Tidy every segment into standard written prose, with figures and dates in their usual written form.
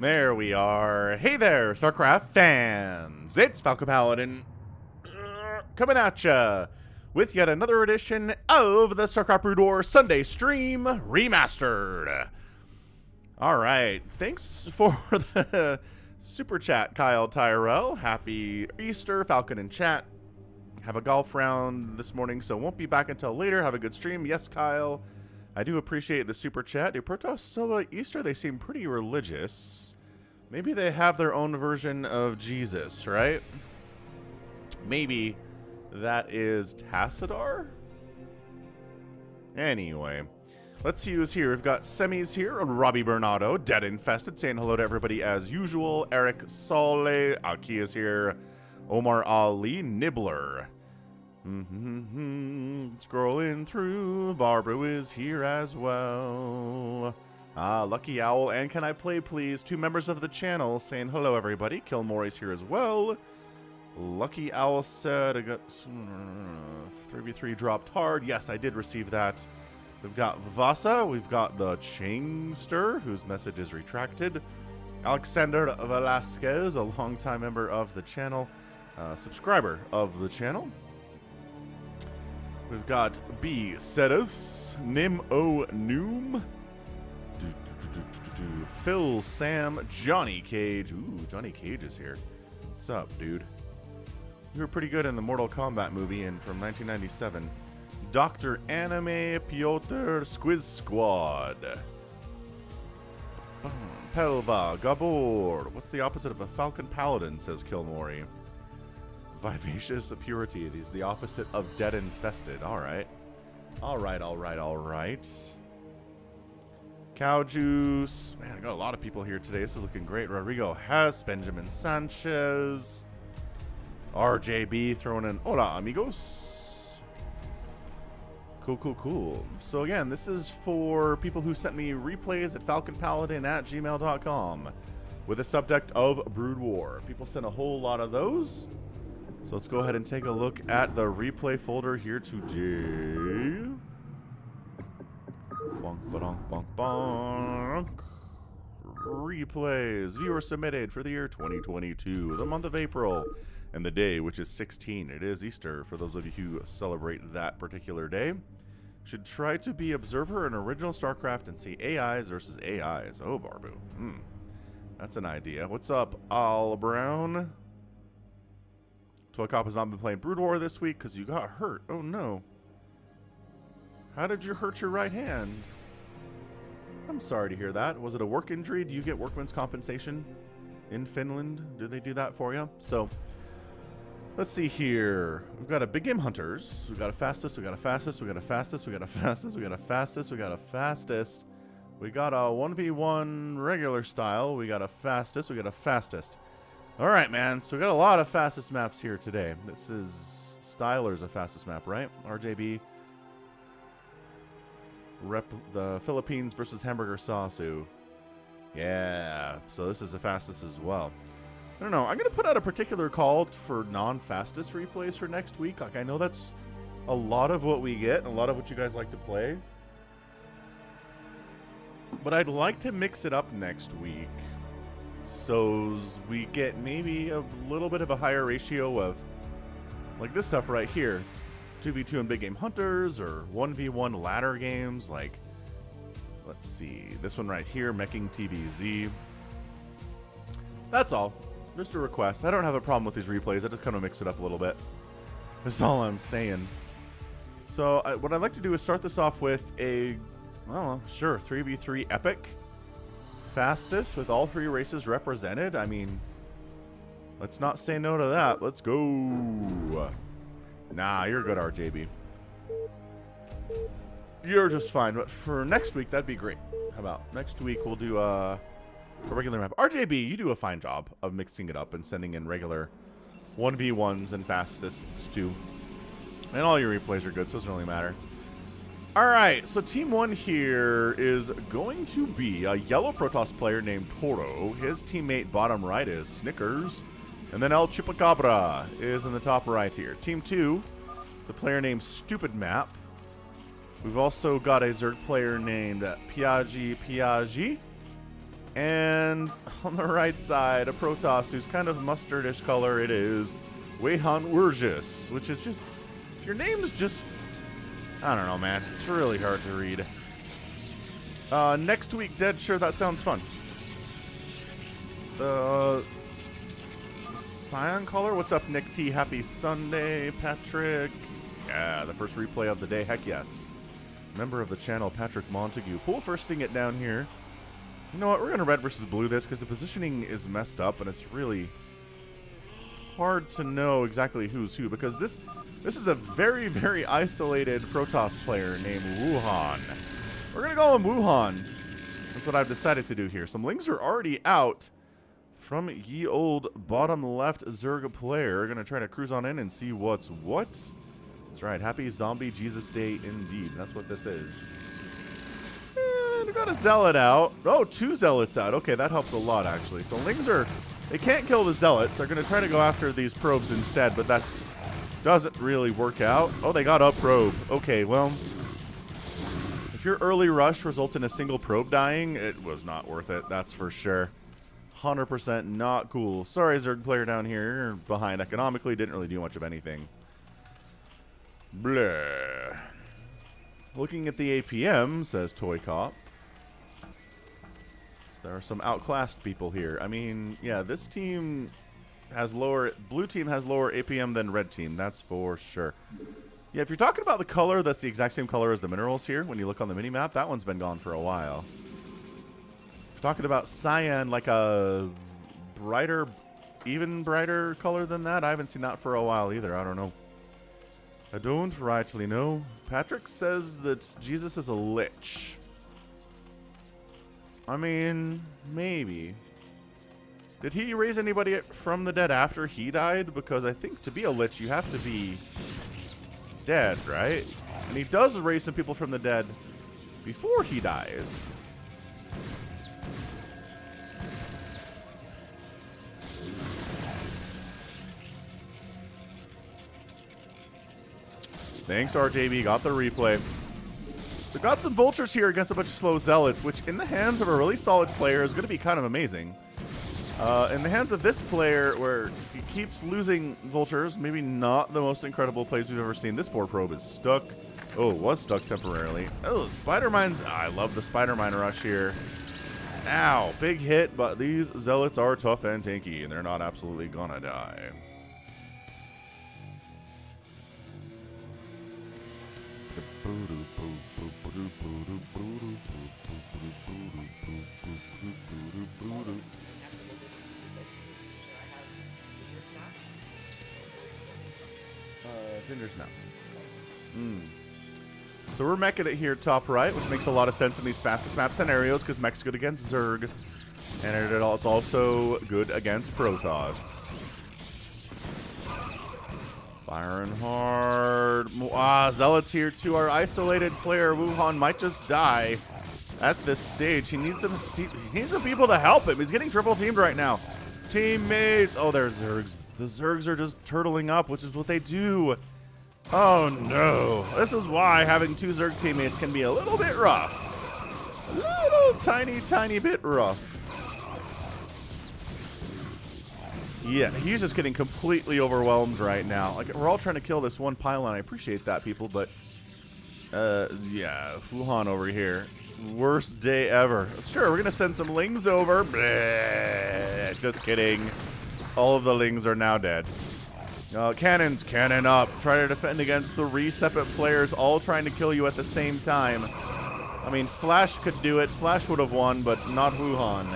There we are. Hey there, StarCraft fans. It's Falcon Paladin coming at ya with yet another edition of the StarCraft Brood War Sunday Stream Remastered. All right, thanks for the super chat, Kyle Tyrell. Happy Easter, Falcon in chat. Have a golf round this morning, so won't be back until later. Have a good stream. Yes, Kyle. I do appreciate the super chat. Do Protoss celebrate Easter? They seem pretty religious. Maybe they have their own version of Jesus, right? Maybe that is Tassadar? Anyway, let's see who's here. We've got Semis here, Robbie Bernardo, Dead Infested, saying hello to everybody as usual. Eric Sole, Aki is here. Omar Ali, Nibbler. Scrolling through, Barbara is here as well. Lucky Owl, and Can I Play Please? Two members of the channel saying hello, everybody. Kilmore here as well. Lucky Owl said, I got 3v3 dropped hard. Yes, I did receive that. We've got Vasa, we've got the Changster, whose message is retracted. Alexander Velasquez, a longtime member of the channel, subscriber of the channel. We've got B. Sedus, Nim O. Noom, Phil, Sam, Johnny Cage. Ooh, Johnny Cage is here. What's up, dude? You were pretty good in the Mortal Kombat movie from 1997. Dr. Anime, Piotr, Squiz Squad. Pelva, Gabor. What's the opposite of a Falcon Paladin, says Kilmori. Vivacious Purity. He's the opposite of Dead Infested. Alright. Alright. Cow Juice. Man, I got a lot of people here today. This is looking great. Rodrigo Hess, Benjamin Sanchez, RJB throwing in hola, amigos. Cool. So again, this is for people who sent me replays at falconpaladin@gmail.com with a subject of Brood War. People sent a whole lot of those. So let's go ahead and take a look at the replay folder here today. Bonk, bonk, bonk, bonk. Replays. Viewer submitted for the year 2022, the month of April, and the day, which is 16. It is Easter, for those of you who celebrate that particular day. Should try to be observer in original StarCraft and see AIs versus AIs. Oh, Barbu. That's an idea. What's up, Al Brown? Toycop has not been playing Brood War this week because you got hurt. Oh, no. How did you hurt your right hand? I'm sorry to hear that. Was it a work injury? Do you get workman's compensation in Finland? Do they do that for you? So, let's see here. We've got a Big Game Hunters. We've got a Fastest. We got a Fastest. We got a Fastest. We got a Fastest. We got a Fastest. We got a Fastest. We got a 1v1 regular style. We got a Fastest. We got a Fastest. All right, man. So we got a lot of Fastest maps here today. This is Styler's a Fastest map, right? RJB. Rep the Philippines versus Hamburgersasu. Yeah. So this is the Fastest as well. I don't know. I'm going to put out a particular call for non-Fastest replays for next week. Like, I know that's a lot of what we get, and a lot of what you guys like to play. But I'd like to mix it up next week, so we get maybe a little bit of a higher ratio of, like, this stuff right here. 2v2 and Big Game Hunters, or 1v1 ladder games, like, let's see. This one right here, Meching TVZ. That's all. Just a request. I don't have a problem with these replays. I just kind of mix it up a little bit. That's all I'm saying. So what I'd like to do is start this off with a, well, sure, 3v3 epic. Fastest with all three races represented. I mean, let's not say no to that. Let's go. Nah, you're good, RJB. You're just fine. But for next week, that'd be great. How about next week we'll do a regular map. RJB, you do a fine job of mixing it up and sending in regular 1v1s and Fastests too. And all your replays are good, so it doesn't really matter. Alright, so Team 1 here is going to be a yellow Protoss player named Toro. His teammate bottom right is Snickers. And then El Chupacabra is in the top right here. Team 2, the player named Stupid Map. We've also got a Zerg player named Piaggi. And on the right side, a Protoss who's kind of mustardish color. It is Hamburgersasu, which is just, if your name's just, I don't know, man. It's really hard to read. Next week, Dead, sure, that sounds fun. Cyan color, what's up, Nick T? Happy Sunday, Patrick. Yeah, the first replay of the day, heck yes. Member of the channel, Patrick Montague. Pool firsting it down here. You know what, we're going to red versus blue this because the positioning is messed up and it's really hard to know exactly who's who because this is a very, very isolated Protoss player named Wuhan. We're going to call him Wuhan. That's what I've decided to do here. Some links are already out from ye old bottom left Zerg player. We're going to try to cruise on in and see what's what. That's right, happy Zombie Jesus Day indeed. That's what this is. We got a zealot out. Oh, 2 zealots out. Okay, that helps a lot, actually. So lings they can't kill the zealots. They're going to try to go after these probes instead, but that doesn't really work out. Oh, they got a probe. Okay, well, if your early rush results in a single probe dying, it was not worth it. That's for sure. 100% not cool. Sorry, Zerg player down here. Behind economically. Didn't really do much of anything. Blah. Looking at the APM, says Toy Cop. There are some outclassed people here. I mean, yeah, this team has lower, blue team has lower APM than red team, that's for sure. Yeah, if you're talking about the color, that's the exact same color as the minerals here. When you look on the mini-map, that one's been gone for a while. If you're talking about cyan, like a brighter, even brighter color than that, I haven't seen that for a while either. I don't know. I don't rightly know. Patrick says that Jesus is a lich. I mean, maybe. Did he raise anybody from the dead after he died? Because I think to be a lich, you have to be dead, right? And he does raise some people from the dead before he dies. Thanks, RJB. Got the replay. We've got some vultures here against a bunch of slow zealots, which in the hands of a really solid player is going to be kind of amazing. In the hands of this player, where he keeps losing vultures, maybe not the most incredible plays we've ever seen. This poor probe is stuck. Oh, it was stuck temporarily. Oh, spider mines. I love the spider mine rush here. Ow, big hit, but these zealots are tough and tanky, and they're not absolutely gonna die. Ginger snaps. So we're meching it here top right, which makes a lot of sense in these fastest map scenarios because mech's good against Zerg, and it's also good against Protoss. Firing hard. Zealots here to our isolated player. Wuhan might just die at this stage. He needs some people to help him. He's getting triple teamed right now. Teammates. Oh, there's Zergs. The Zergs are just turtling up, which is what they do. Oh no. This is why having 2 Zerg teammates can be a little bit rough. A little tiny bit rough. Yeah, he's just getting completely overwhelmed right now. Like, we're all trying to kill this one pylon. I appreciate that, people, but yeah, Wuhan over here. Worst day ever. Sure, we're gonna send some lings over. Bleh, just kidding. All of the lings are now dead. Cannons, cannon up. Try to defend against 3 separate players, all trying to kill you at the same time. I mean, Flash could do it. Flash would have won, but not Wuhan.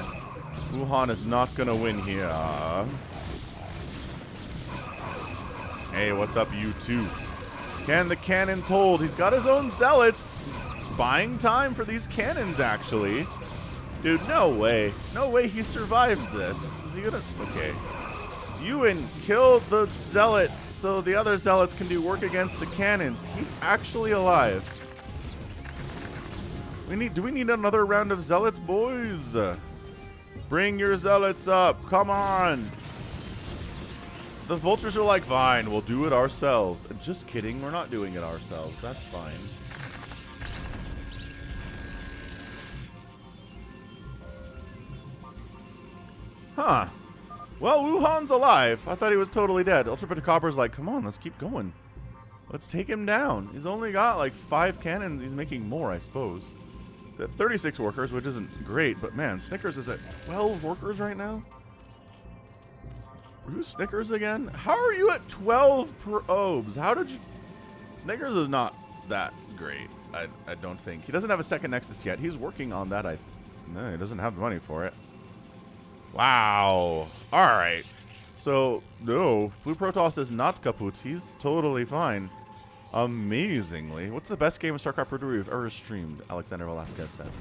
Wuhan is not gonna win here. Hey, what's up, you two? Can the cannons hold? He's got his own zealots. Buying time for these cannons, actually. Dude, no way. No way he survives this. Is he gonna... Okay. Ewan, kill the zealots so the other zealots can do work against the cannons. He's actually alive. Do we need another round of zealots, boys? Bring your zealots up. Come on. The vultures are like, fine, we'll do it ourselves. Just kidding, we're not doing it ourselves. That's fine. Huh. Well, Wuhan's alive. I thought he was totally dead. Ultra Copper's like, come on, let's keep going. Let's take him down. He's only got like 5 cannons. He's making more, I suppose. He's at 36 workers, which isn't great, but man, Snickers is at 12 workers right now. Who's Snickers again? How are you at 12 probes? How did you... Snickers is not that great, I don't think. He doesn't have a second Nexus yet. He's working on that. No, he doesn't have the money for it. Wow. All right. So, no, Blue Protoss is not kaput. He's totally fine. Amazingly. What's the best game of StarCraft Pro Tour you've ever streamed? Alexander Velasquez says.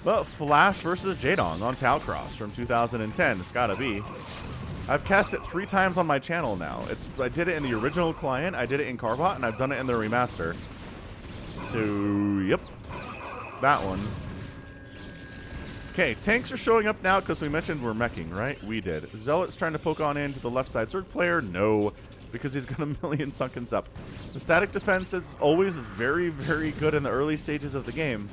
Well, Flash versus Jaedong on Talcross from 2010. It's gotta be. I've cast it 3 times on my channel now. I did it in the original client, I did it in Carbot, and I've done it in the remaster. So, yep. That one. Okay, tanks are showing up now because we mentioned we're meching, right? We did. Zealot's trying to poke on into the left side. Zerg player, no, because he's got a million sunkens up. The static defense is always very, very good in the early stages of the game.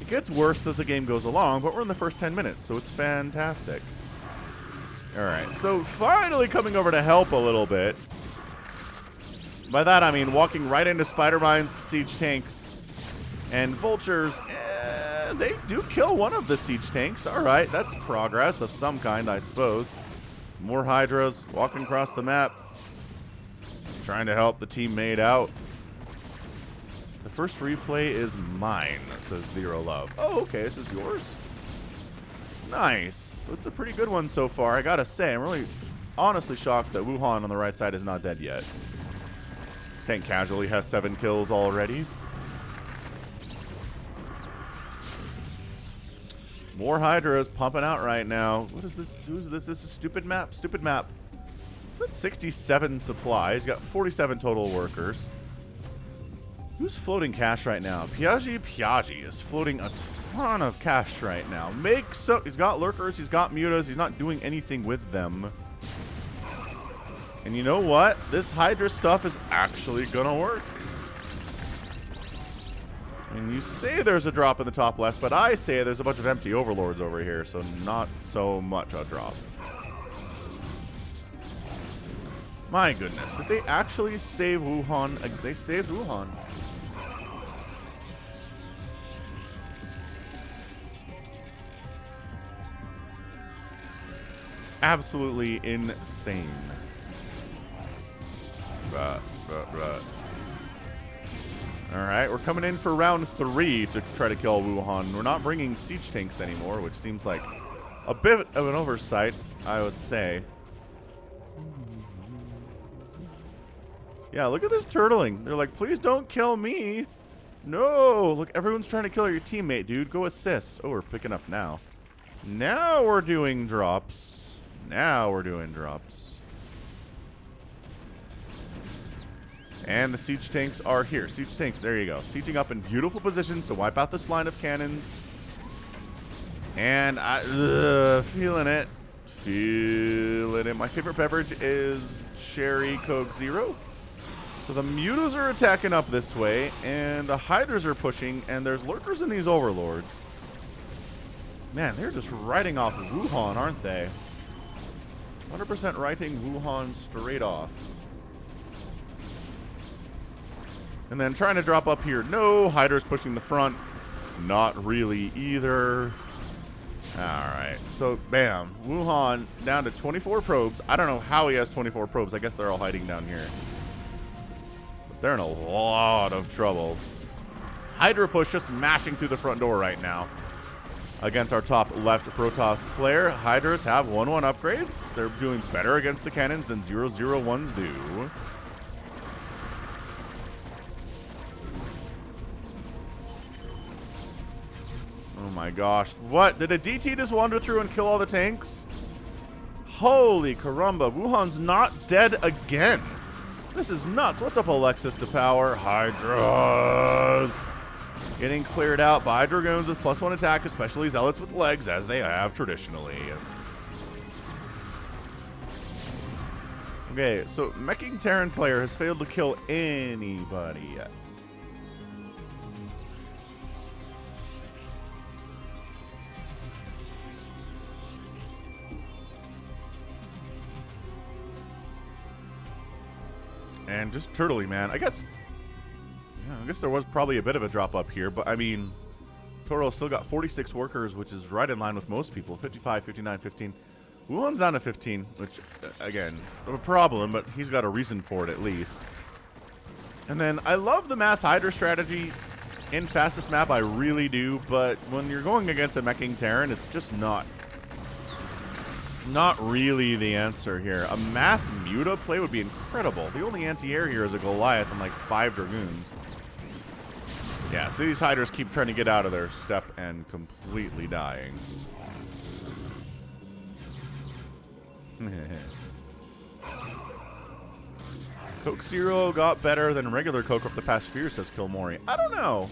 It gets worse as the game goes along, but we're in the first 10 minutes, so it's fantastic. All right, so finally coming over to help a little bit. By that, I mean walking right into Spider Mines, Siege Tanks, and Vultures. They do kill one of the Siege Tanks. All right, that's progress of some kind, I suppose. More Hydras walking across the map. Trying to help the teammate out. The first replay is mine, says Zero Love. Oh, okay, this is yours? Nice. That's a pretty good one so far, I gotta say. I'm really honestly shocked that Wuhan on the right side is not dead yet. This tank casually has 7 kills already. More Hydras pumping out right now. What is this? Who's this? This is stupid map. Stupid map. It's at 67 supply. He's got 47 total workers. Who's floating cash right now? Piaggi is floating a ton of cash right now. He's got lurkers. He's got mutas. He's not doing anything with them. And you know what? This Hydra stuff is actually gonna work. And you say there's a drop in the top left, but I say there's a bunch of empty overlords over here, so not so much a drop. My goodness, did they actually save Wuhan? They saved Wuhan. Absolutely insane. Right. Alright, we're coming in for round 3 to try to kill Wuhan. We're not bringing siege tanks anymore, which seems like a bit of an oversight, I would say. Yeah, look at this turtling. They're like, please don't kill me. No, look, everyone's trying to kill your teammate, dude. Go assist. Oh, we're picking up now. Now we're doing drops. Now we're doing drops. And the siege tanks are here. Siege tanks, there you go. Sieging up in beautiful positions to wipe out this line of cannons. And feeling it. Feeling it. My favorite beverage is Cherry Coke Zero. So the mutas are attacking up this way, and the Hydras are pushing, and there's lurkers in these overlords. Man, they're just writing off Wuhan, aren't they? 100% writing Wuhan straight off. And then trying to drop up here. No, Hydra's pushing the front. Not really either. Alright, so bam. Wuhan down to 24 probes. I don't know how he has 24 probes. I guess they're all hiding down here. But they're in a lot of trouble. Hydra push just mashing through the front door right now. Against our top left Protoss player. Hydras have 1-1 upgrades. They're doing better against the cannons than 0-0-1s do. Oh my gosh. What? Did a DT just wander through and kill all the tanks? Holy caramba. Wuhan's not dead again. This is nuts. What's up, Alexis to power? Hydras. Getting cleared out by Dragoons with +1 attack, especially Zealots with legs, as they have traditionally. Okay, so Meching Terran player has failed to kill anybody yet. man, just turtley, man. I guess there was probably a bit of a drop up here, but I mean, Toro still got 46 workers, which is right in line with most people. 55, 59, 15. Wuhan's down to 15, which, again, a problem, but he's got a reason for it at least. And then I love the mass Hydra strategy in fastest map, I really do, but when you're going against a meching Terran, it's just not really the answer here. A mass Muta play would be incredible. The only anti-air here is a Goliath and like 5 Dragoons. Yeah, so these Hydras keep trying to get out of their step and completely dying. Coke Zero got better than regular Coke over the past few years, says Kilmori. I don't know.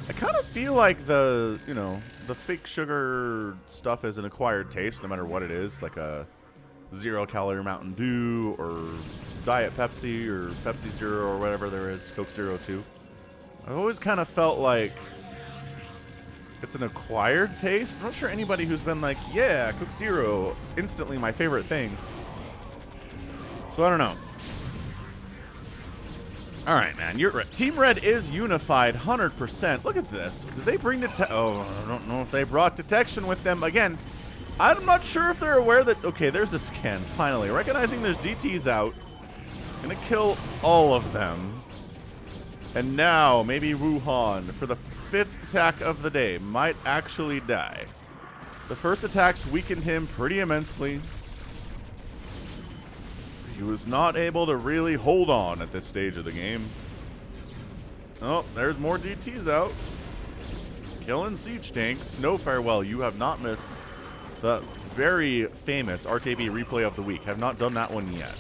I kind of feel like the fake sugar stuff is an acquired taste, no matter what it is, like a 0-calorie Mountain Dew or Diet Pepsi or Pepsi Zero or whatever there is, Coke Zero 2. I've always kind of felt like it's an acquired taste. I'm not sure anybody who's been like, yeah, Coke Zero, instantly my favorite thing. So I don't know. All right, man. Team Red is unified 100%. Look at this. Did they bring oh, I don't know if they brought detection with them. Again, I'm not sure if they're aware that... Okay, there's a scan, finally. Recognizing there's DTs out. Gonna kill all of them. And now, maybe Wuhan, for the 5th attack of the day, might actually die. The first attacks weakened him pretty immensely. He was not able to really hold on at this stage of the game. Oh, there's more DTs out. Killing siege tanks. No farewell. You have not missed the very famous RTB replay of the week. Have not done that one yet.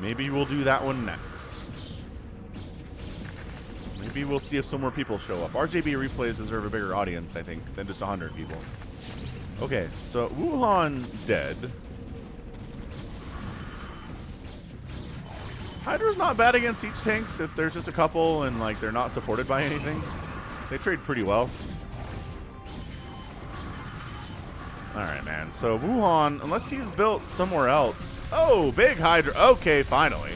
Maybe we'll do that one next. Maybe we'll see if some more people show up. RJB replays deserve a bigger audience, I think, than just 100 people. Okay, so Wuhan dead. Hydra's not bad against siege tanks if there's just a couple and like they're not supported by anything. They trade pretty well. Alright, man. So Wuhan, unless he's built somewhere else. Oh, big Hydra. Okay, finally.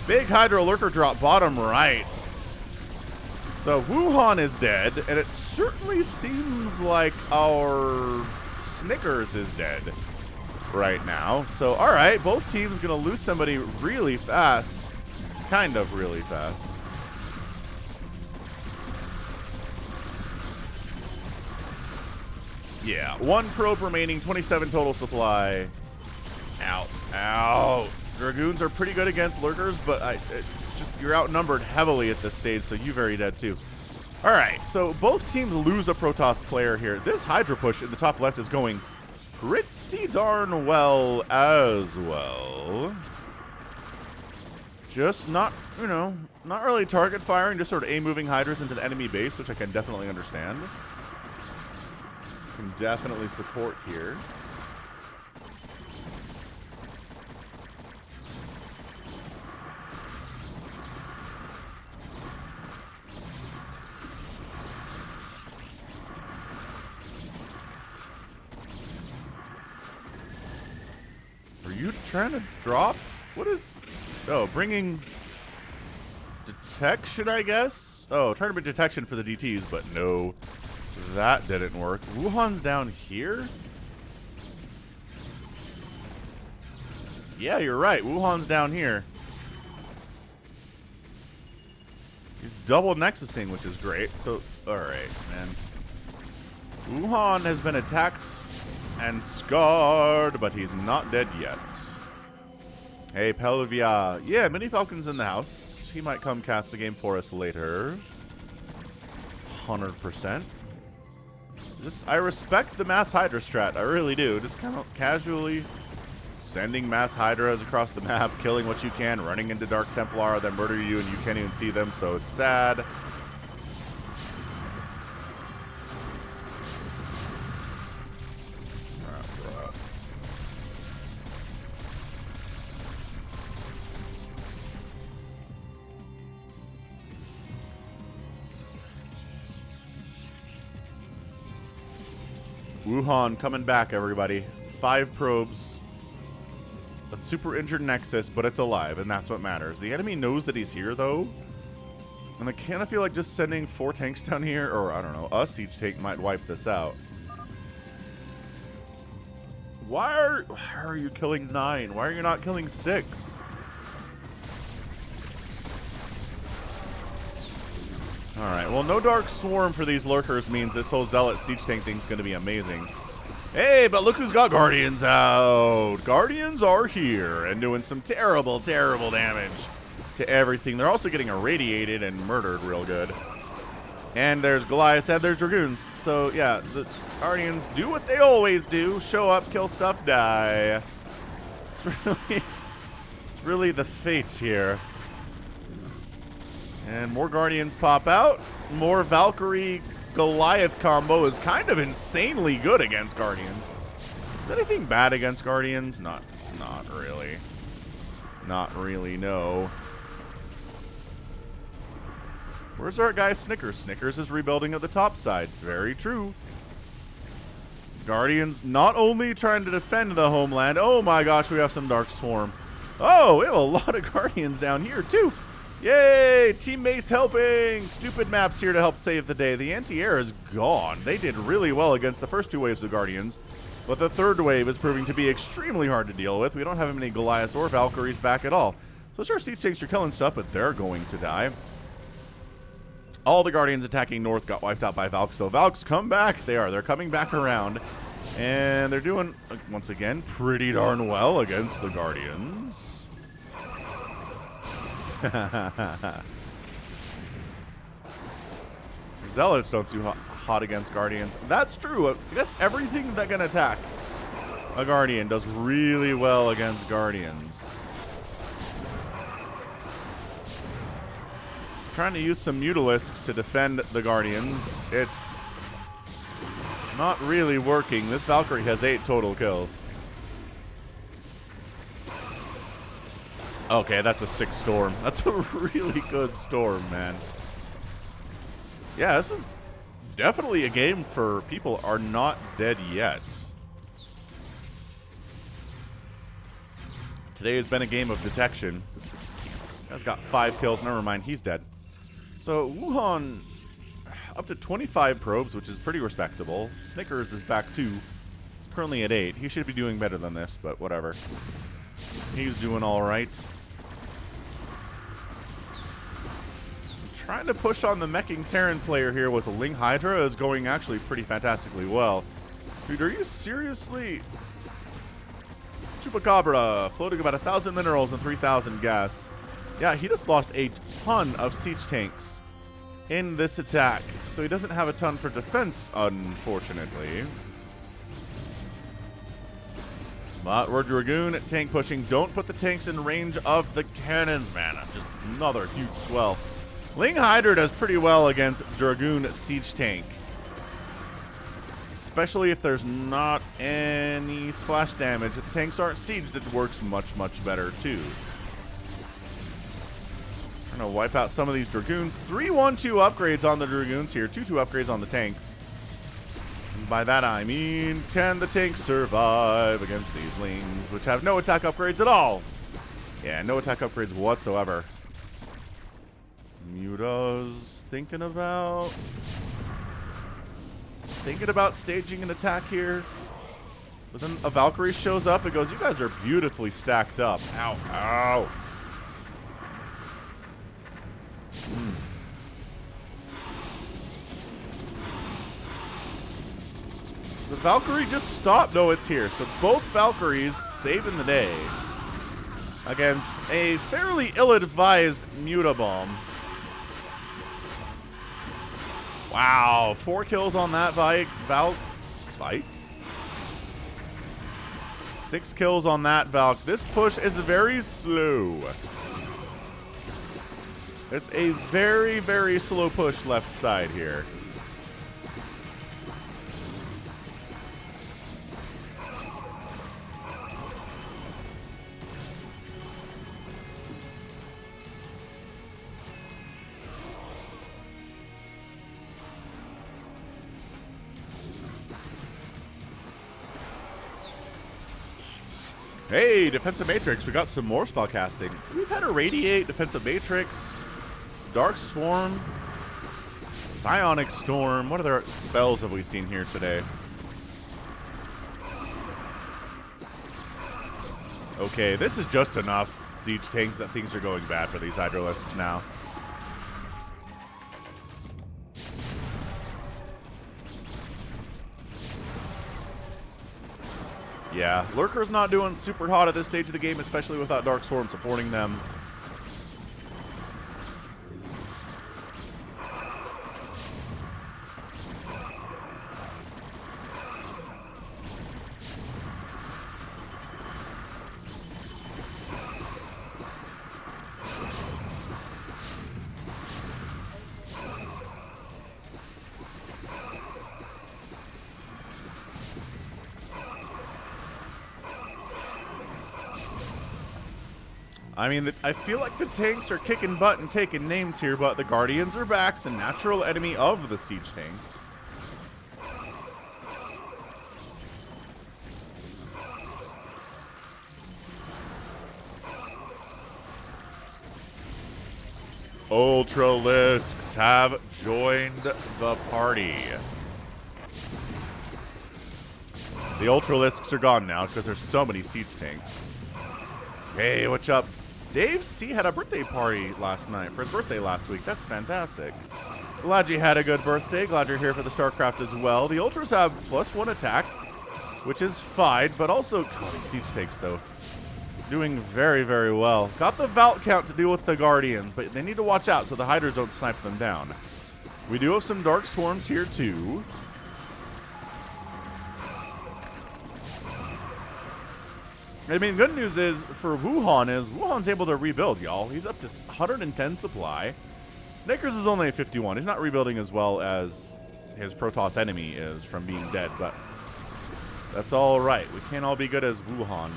Big Hydra lurker drop bottom right. So Wuhan is dead, and it certainly seems like our Snickers is dead right now. So, all right, both teams going to lose somebody really fast. Kind of really fast. Yeah, 1 probe remaining, 27 total supply. Out. Out. Dragoons are pretty good against lurkers, but you're outnumbered heavily at this stage, so you very dead too. All right, so both teams lose a Protoss player here. This Hydra push in the top left is going pretty darn well as well. Just not, not really target firing, just sort of A-moving Hydras into the enemy base, which I can definitely understand. Can definitely support here. Are you trying to drop? What is... Oh, bringing detection, I guess? Oh, trying to bring detection for the DTs, but no. That didn't work. Wuhan's down here? Yeah, you're right. Wuhan's down here. He's double nexusing, which is great. So, alright, man. Wuhan has been attacked and scarred, but he's not dead yet. Hey, Pelvia. Yeah, Mini Falcon's in the house. He might come cast a game for us later. 100%. I respect the mass Hydra strat. I really do. Just kind of casually sending mass Hydras across the map, killing what you can, running into Dark Templar that murder you and you can't even see them, so it's sad. Wuhan coming back, everybody. 5 probes. a super injured Nexus, but it's alive, and that's what matters. The enemy knows that he's here, though. And I kind of feel like just sending 4 tanks down here, or I don't know, a siege tank might wipe this out. Why are you killing 9? Why are you not killing 6? Alright, well, no Dark Swarm for these lurkers means this whole Zealot siege tank thing's going to be amazing. Hey, but look who's got Guardians out. Guardians are here and doing some terrible, terrible damage to everything. They're also getting irradiated and murdered real good. And there's Goliath and there's Dragoons. So, yeah, the Guardians do what they always do. Show up, kill stuff, die. It's really the fate here. And more Guardians pop out. More Valkyrie Goliath combo is kind of insanely good against Guardians. Is anything bad against Guardians? Not really. Not really, no. Where's our guy Snickers? Snickers is rebuilding at the top side. Very true. Guardians not only trying to defend the homeland. Oh my gosh, we have some Dark Swarm. Oh, we have a lot of Guardians down here too. Yay! Teammates helping! Stupid maps here to help save the day. The anti-air is gone. They did really well against the first 2 waves of Guardians, but the third wave is proving to be extremely hard to deal with. We don't have any Goliaths or Valkyries back at all. So sure, siege tanks are killing stuff, but they're going to die. All the Guardians attacking north got wiped out by Valks, though. Valks come back. They're coming back around. And they're doing, once again, pretty darn well against the Guardians. Zealots don't do hot against Guardians. That's true. I guess everything that can attack a Guardian does really well against Guardians. Just trying to use some Mutalisks to defend the Guardians. It's not really working. This Valkyrie has 8 total kills. Okay, that's a 6 storm. That's a really good storm, man. Yeah, this is definitely a game for people are not dead yet. Today has been a game of detection. Guy's got 5 kills. Never mind, he's dead. So, Wuhan up to 25 probes, which is pretty respectable. Snickers is back too. He's currently at 8. He should be doing better than this, but whatever. He's doing all right. Trying to push on the meching Terran player here with a Ling Hydra is going actually pretty fantastically well. Dude, are you seriously? Chupacabra, floating about 1,000 minerals and 3,000 gas. Yeah, he just lost a ton of siege tanks in this attack. So he doesn't have a ton for defense, unfortunately. But we're Dragoon tank pushing. Don't put the tanks in range of the cannons, man. Just another huge swell. Ling Hydra does pretty well against Dragoon siege tank. Especially if there's not any splash damage. If the tanks aren't sieged, it works much, much better too. I'm gonna wipe out some of these Dragoons. 3-1-2 upgrades on the Dragoons here. 2-2 upgrades on the tanks. And by that I mean, can the tanks survive against these Lings, which have no attack upgrades at all? Yeah, no attack upgrades whatsoever. Muta's thinking about staging an attack here. But then a Valkyrie shows up and goes, you guys are beautifully stacked up. Ow, ow. The Valkyrie just stopped. No, it's here. So both Valkyries saving the day against a fairly ill-advised Mutabomb. Wow, 4 kills on that Bike? 6 kills on that Valk. This push is very slow. It's a very, very slow push left side here. Hey, Defensive Matrix, we got some more spellcasting. We've had Irradiate, Defensive Matrix, Dark Swarm, Psionic Storm. What other spells have we seen here today? Okay, this is just enough siege tanks that things are going bad for these Hydralisks now. Yeah, Lurker's not doing super hot at this stage of the game, especially without Dark Swarm supporting them. I mean, I feel like the tanks are kicking butt and taking names here, but the Guardians are back, the natural enemy of the siege tank. Ultralisks have joined the party. The Ultralisks are gone now because there's so many siege tanks. Hey, what's up? Dave C had a birthday party last night for his birthday last week. That's fantastic. Glad you had a good birthday. Glad you're here for the StarCraft as well. The Ultras have +1 attack, which is fine, but also, God, these siege tanks, though, doing very, very well. Got the Vault count to deal with the Guardians, but they need to watch out so the Hydras don't snipe them down. We do have some Dark Swarms here, too. I mean, good news is for Wuhan's able to rebuild, y'all. He's up to 110 supply. Snickers is only at 51. He's not rebuilding as well as his Protoss enemy is from being dead, but that's all right. We can't all be good as Wuhan.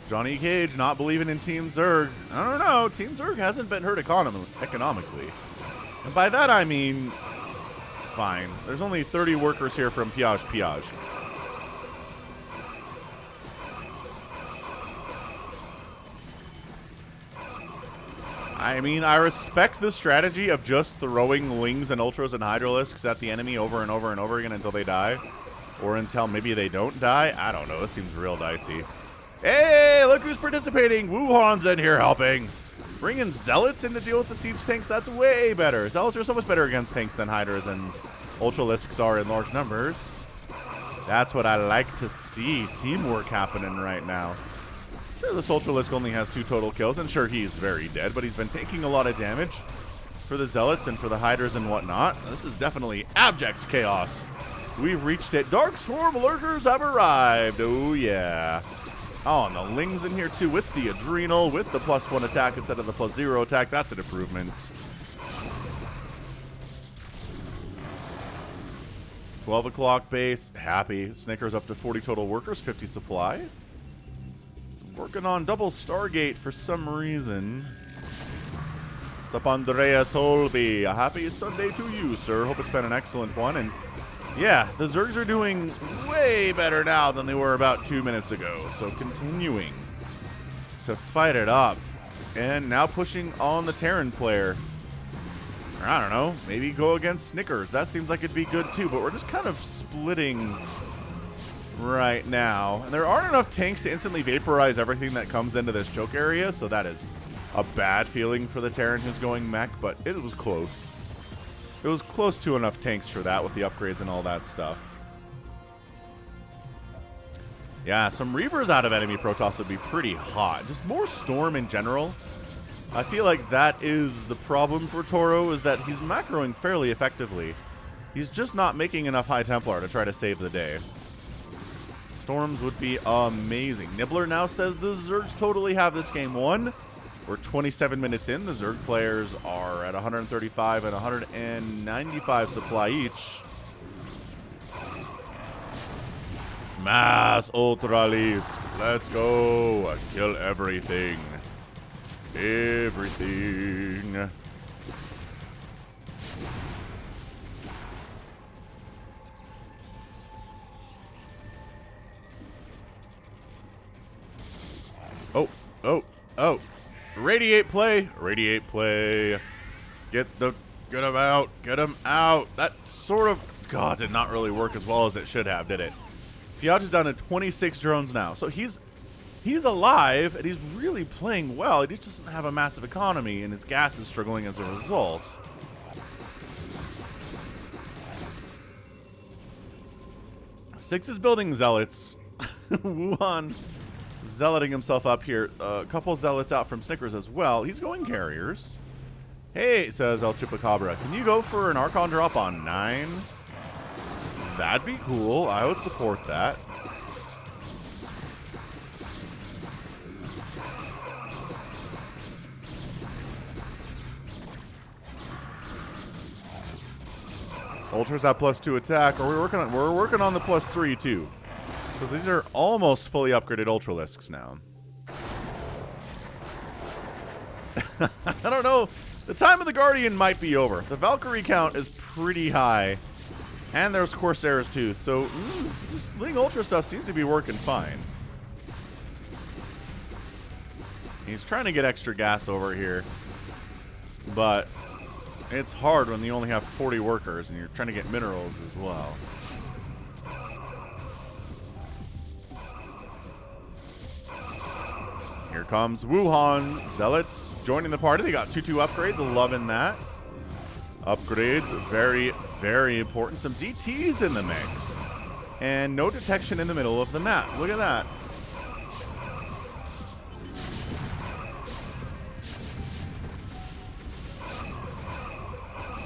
Johnny Cage not believing in Team Zerg. I don't know. Team Zerg hasn't been hurt economically. And by that I mean, fine. There's only 30 workers here from Piage. I mean, I respect the strategy of just throwing Lings and Ultras and Hydralisks at the enemy over and over and over again until they die. Or until maybe they don't die. I don't know. This seems real dicey. Hey, look who's participating. Wuhan's in here helping. Bringing Zealots in to deal with the siege tanks, that's way better. Zealots are so much better against tanks than Hydras and Ultralisks are in large numbers. That's what I like to see. Teamwork happening right now. Sure, this Ultralisk only has 2 total kills, and sure, he's very dead, but he's been taking a lot of damage for the Zealots and for the Hydras and whatnot. This is definitely abject chaos. We've reached it. Dark Swarm Lurkers have arrived. Oh, yeah. Oh, and the Ling's in here, too, with the Adrenal, with the +1 attack instead of the +0 attack. That's an improvement. 12 o'clock base. Happy. Snickers up to 40 total workers, 50 supply. Working on double Stargate for some reason. What's up, Andreas Holby? A happy Sunday to you, sir. Hope it's been an excellent one. And yeah, the Zergs are doing way better now than they were about 2 minutes ago. So continuing to fight it up. And now pushing on the Terran player. Or I don't know, maybe go against Snickers. That seems like it'd be good too, but we're just kind of splitting right now. And there aren't enough tanks to instantly vaporize everything that comes into this choke area, so that is a bad feeling for the Terran who's going mech, but it was close. It was close to enough tanks for that with the upgrades and all that stuff. Yeah, some Reavers out of enemy Protoss would be pretty hot. Just more Storm in general. I feel like that is the problem for Toro, is that he's macroing fairly effectively. He's just not making enough High Templar to try to save the day. Storms would be amazing. Nibbler now says the Zergs totally have this game won. We're 27 minutes in. The Zerg players are at 135 and 195 supply each. Mass Ultralisk. Let's go. Kill everything. everything. Oh, oh, oh. Radiate play. Radiate play. Get him out. Get him out. That sort of, God, did not really work as well as it should have, did it? Piage is down to 26 drones now. So he's alive, and he's really playing well. He just doesn't have a massive economy, and his gas is struggling as a result. Six is building zealots. Wuhan zealoting himself up here. A couple zealots out from Snickers as well. He's going carriers. Hey, says El Chupacabra, can you go for an Archon drop on 9? That'd be cool. I would support that. Ultra's at +2 attack. Are we working on? We're working on the +3 too. So these are almost fully upgraded Ultralisks now. I don't know. The time of the Guardian might be over. The Valkyrie count is pretty high. And there's Corsairs too. So this Ling Ultra stuff seems to be working fine. He's trying to get extra gas over here. But it's hard when you only have 40 workers and you're trying to get minerals as well. Here comes Wuhan Zealots joining the party. They got 2-2 upgrades. Loving that. Upgrades, very, very important. Some DTs in the mix. And no detection in the middle of the map. Look at that.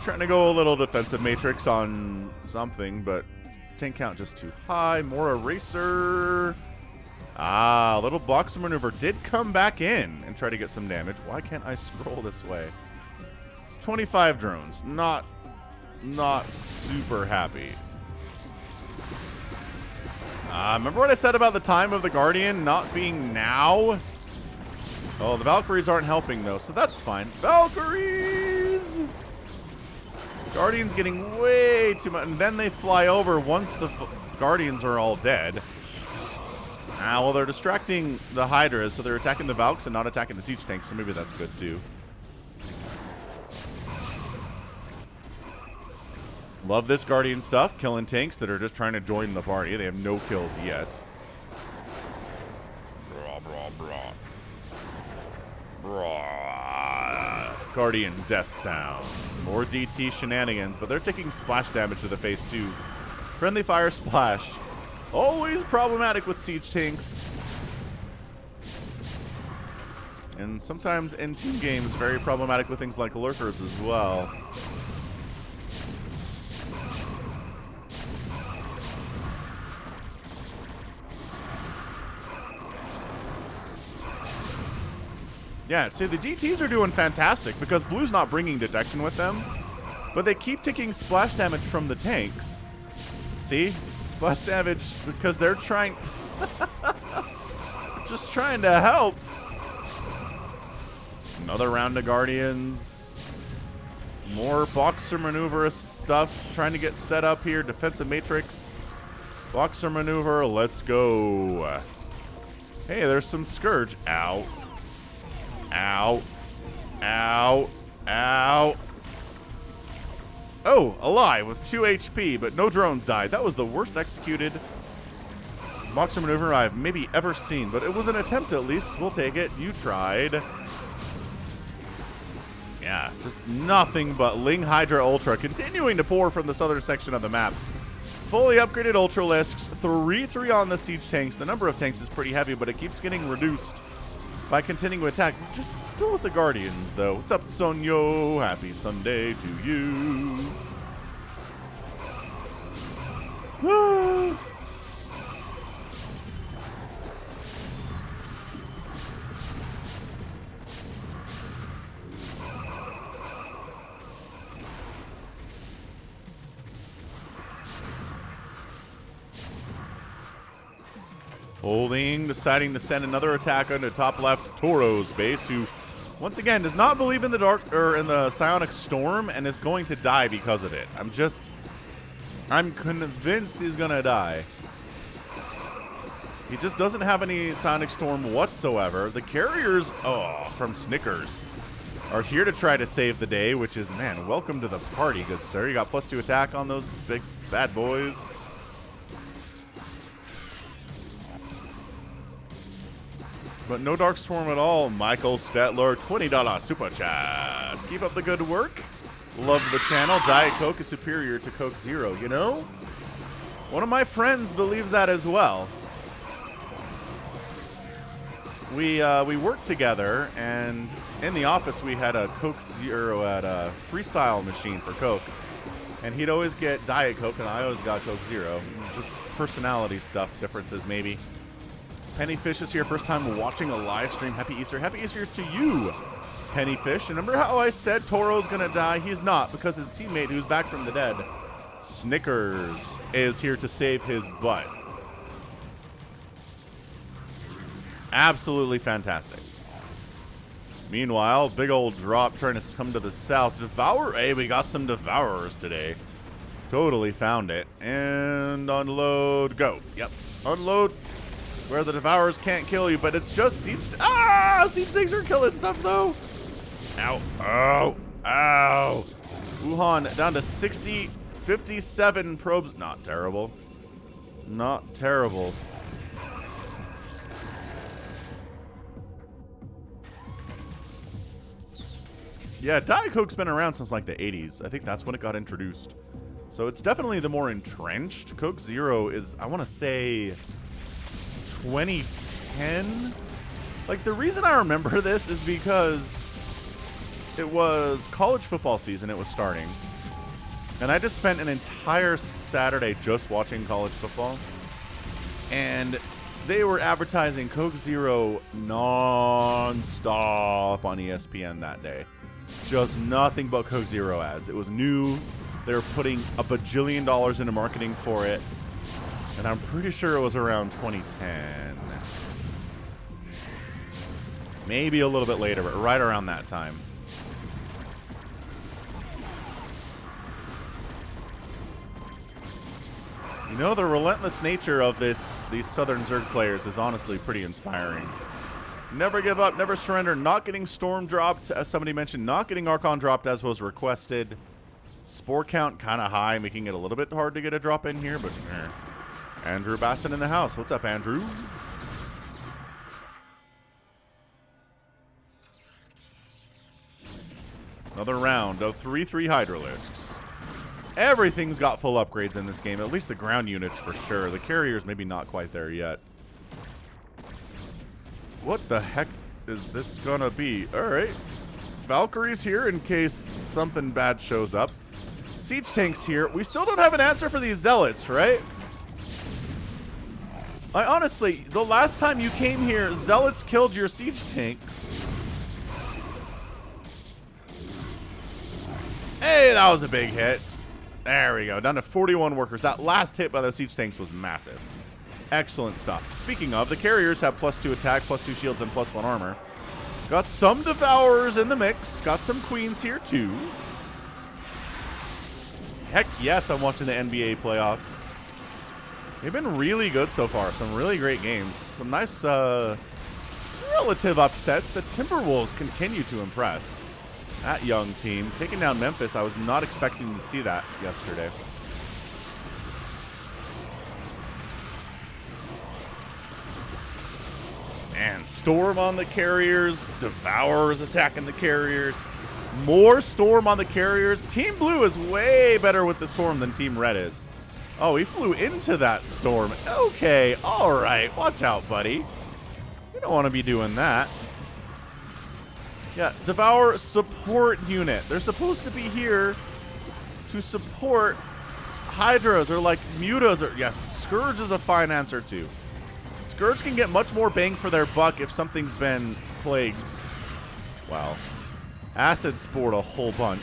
Trying to go a little defensive matrix on something, but tank count just too high. More eraser. Ah, a little boxer maneuver did come back in and try to get some damage. Why can't I scroll this way? It's 25 drones. Not super happy. Remember what I said about the time of the Guardian not being now? Oh, the Valkyries aren't helping though, so that's fine. Valkyries! Guardians getting way too much, and then they fly over once the Guardians are all dead. Well, they're distracting the Hydras, so they're attacking the Valks and not attacking the siege tanks, so maybe that's good too. Love this Guardian stuff, killing tanks that are just trying to join the party. They have no kills yet. Blah, blah, blah. Blah. Guardian death sounds. More DT shenanigans, but they're taking splash damage to the face too. Friendly fire splash. Always problematic with siege tanks. And sometimes in team games, very problematic with things like lurkers as well. Yeah, see, the DTs are doing fantastic because Blue's not bringing detection with them, but they keep taking splash damage from the tanks. See? Splash damage because they're trying... just trying to help. Another round of Guardians. More boxer maneuver stuff. Trying to get set up here. Defensive matrix. Boxer maneuver. Let's go. Hey, there's some Scourge. Ow. Ow. Ow. Ow. Oh, alive with 2 HP, but no drones died. That was the worst executed boxer maneuver I've maybe ever seen, but it was an attempt at least. We'll take it. You tried. Yeah, just nothing but Ling Hydra Ultra continuing to pour from the southern section of the map. Fully upgraded Ultralisks, 3-3 on the siege tanks. The number of tanks is pretty heavy, but it keeps getting reduced by continuing to attack. Just still with the Guardians, though. What's up, Sonyo? Happy Sunday to you. Holding, deciding to send another attack onto top left Toro's base, who Once again, does not believe in the dark or in the psionic storm and is going to die because of it. I'm convinced he's gonna die. He just doesn't have any psionic storm whatsoever. The carriers, from Snickers, are here to try to save the day, which is, man, welcome to the party, good sir. You got +2 attack on those big bad boys. But no Dark Storm at all. Michael Stetler, $20 super chat. Keep up the good work. Love the channel. Diet Coke is superior to Coke Zero, you know? One of my friends believes that as well. We worked together, and in the office we had a Coke Zero at a freestyle machine for Coke. And he'd always get Diet Coke, and I always got Coke Zero. Just personality stuff, differences maybe. Pennyfish is here, first time watching a live stream. Happy Easter. Happy Easter to you, Pennyfish. And remember how I said Toro's gonna die? He's not, because his teammate, who's back from the dead, Snickers, is here to save his butt. Absolutely fantastic. Meanwhile, big old drop trying to come to the south. Devour. Hey, we got some Devourers today. Totally found it. And unload. Go. Yep. Unload. Where the Devourers can't kill you, but it's just Siege. Siege Tanks are killing stuff, though. Ow. Ow. Ow. Wuhan down to 60. 57 probes. Not terrible. Not terrible. Yeah, Diet Coke's been around since like the 80s. I think that's when it got introduced. So it's definitely the more entrenched. Coke Zero is, I want to say, 2010. Like, the reason I remember this is because it was college football season. It was starting. And I just spent an entire Saturday just watching college football. And they were advertising Coke Zero non-stop on ESPN that day. Just nothing but Coke Zero ads. It was new. They were putting a bajillion dollars into marketing for it. And I'm pretty sure it was around 2010. Maybe a little bit later, but right around that time. You know, the relentless nature of these Southern Zerg players is honestly pretty inspiring. Never give up, never surrender, not getting Storm dropped, as somebody mentioned, not getting Archon dropped as was requested. Spore count kind of high, making it a little bit hard to get a drop in here, but Andrew Basson in the house. What's up, Andrew? Another round of 3-3 Hydralisks. Everything's got full upgrades in this game, at least the ground units for sure. The carriers maybe not quite there yet. What the heck is this gonna be? Alright. Valkyrie's here in case something bad shows up. Siege tanks here. We still don't have an answer for these zealots, right? I honestly, the last time you came here, zealots killed your siege tanks. Hey, that was a big hit. There we go. Down to 41 workers. That last hit by those siege tanks was massive. Excellent stuff. Speaking of, the carriers have +2 attack, +2 shields, and +1 armor. Got some Devourers in the mix. Got some Queens here, too. Heck yes, I'm watching the NBA playoffs. They've been really good so far. Some really great games. Some nice relative upsets. The Timberwolves continue to impress. That young team. Taking down Memphis, I was not expecting to see that yesterday. And Storm on the carriers. Devourers attacking the carriers. More Storm on the carriers. Team Blue is way better with the Storm than Team Red is. Oh, he flew into that Storm. Okay, all right. Watch out, buddy. You don't want to be doing that. Yeah, Devour support unit. They're supposed to be here to support Hydras or like Mutas. Or yes, Scourge is a fine answer too. Scourge can get much more bang for their buck if something's been plagued. Wow. Acid spored a whole bunch.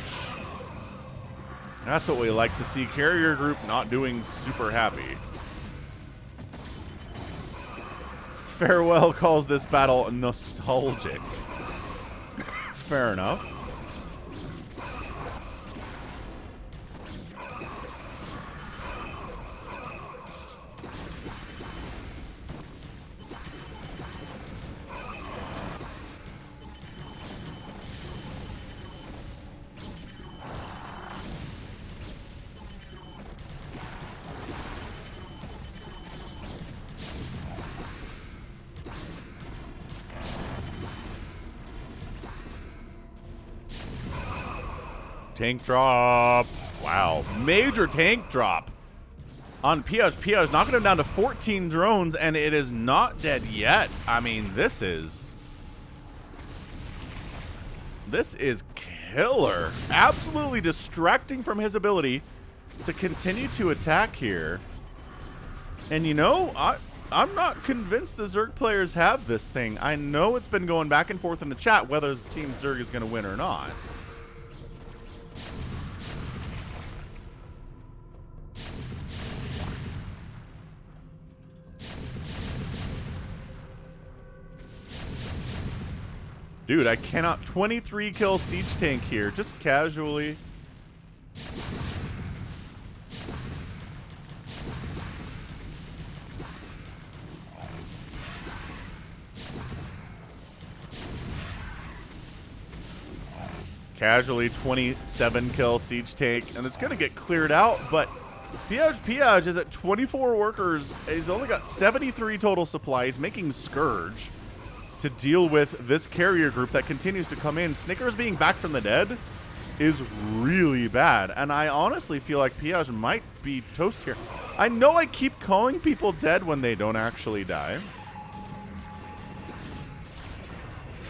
That's what we like to see. Carrier group not doing super happy. Farewell calls this battle nostalgic. Fair enough. Tank drop. Wow. Major tank drop on Piage. Piage knocking him down to 14 drones, and it is not dead yet. I mean, this is killer. Absolutely distracting from his ability to continue to attack here. And you know, I'm not convinced the Zerg players have this thing. I know it's been going back and forth in the chat whether Team Zerg is going to win or not. Dude, I cannot. 23 kill siege tank here, just casually. Casually 27 kill siege tank, and it's gonna get cleared out, but Piage is at 24 workers. He's only got 73 total supply. He's making Scourge to deal with this carrier group that continues to come in. Snickers being back from the dead is really bad, and I honestly feel like Piage might be toast here. I know I keep calling people dead when they don't actually die.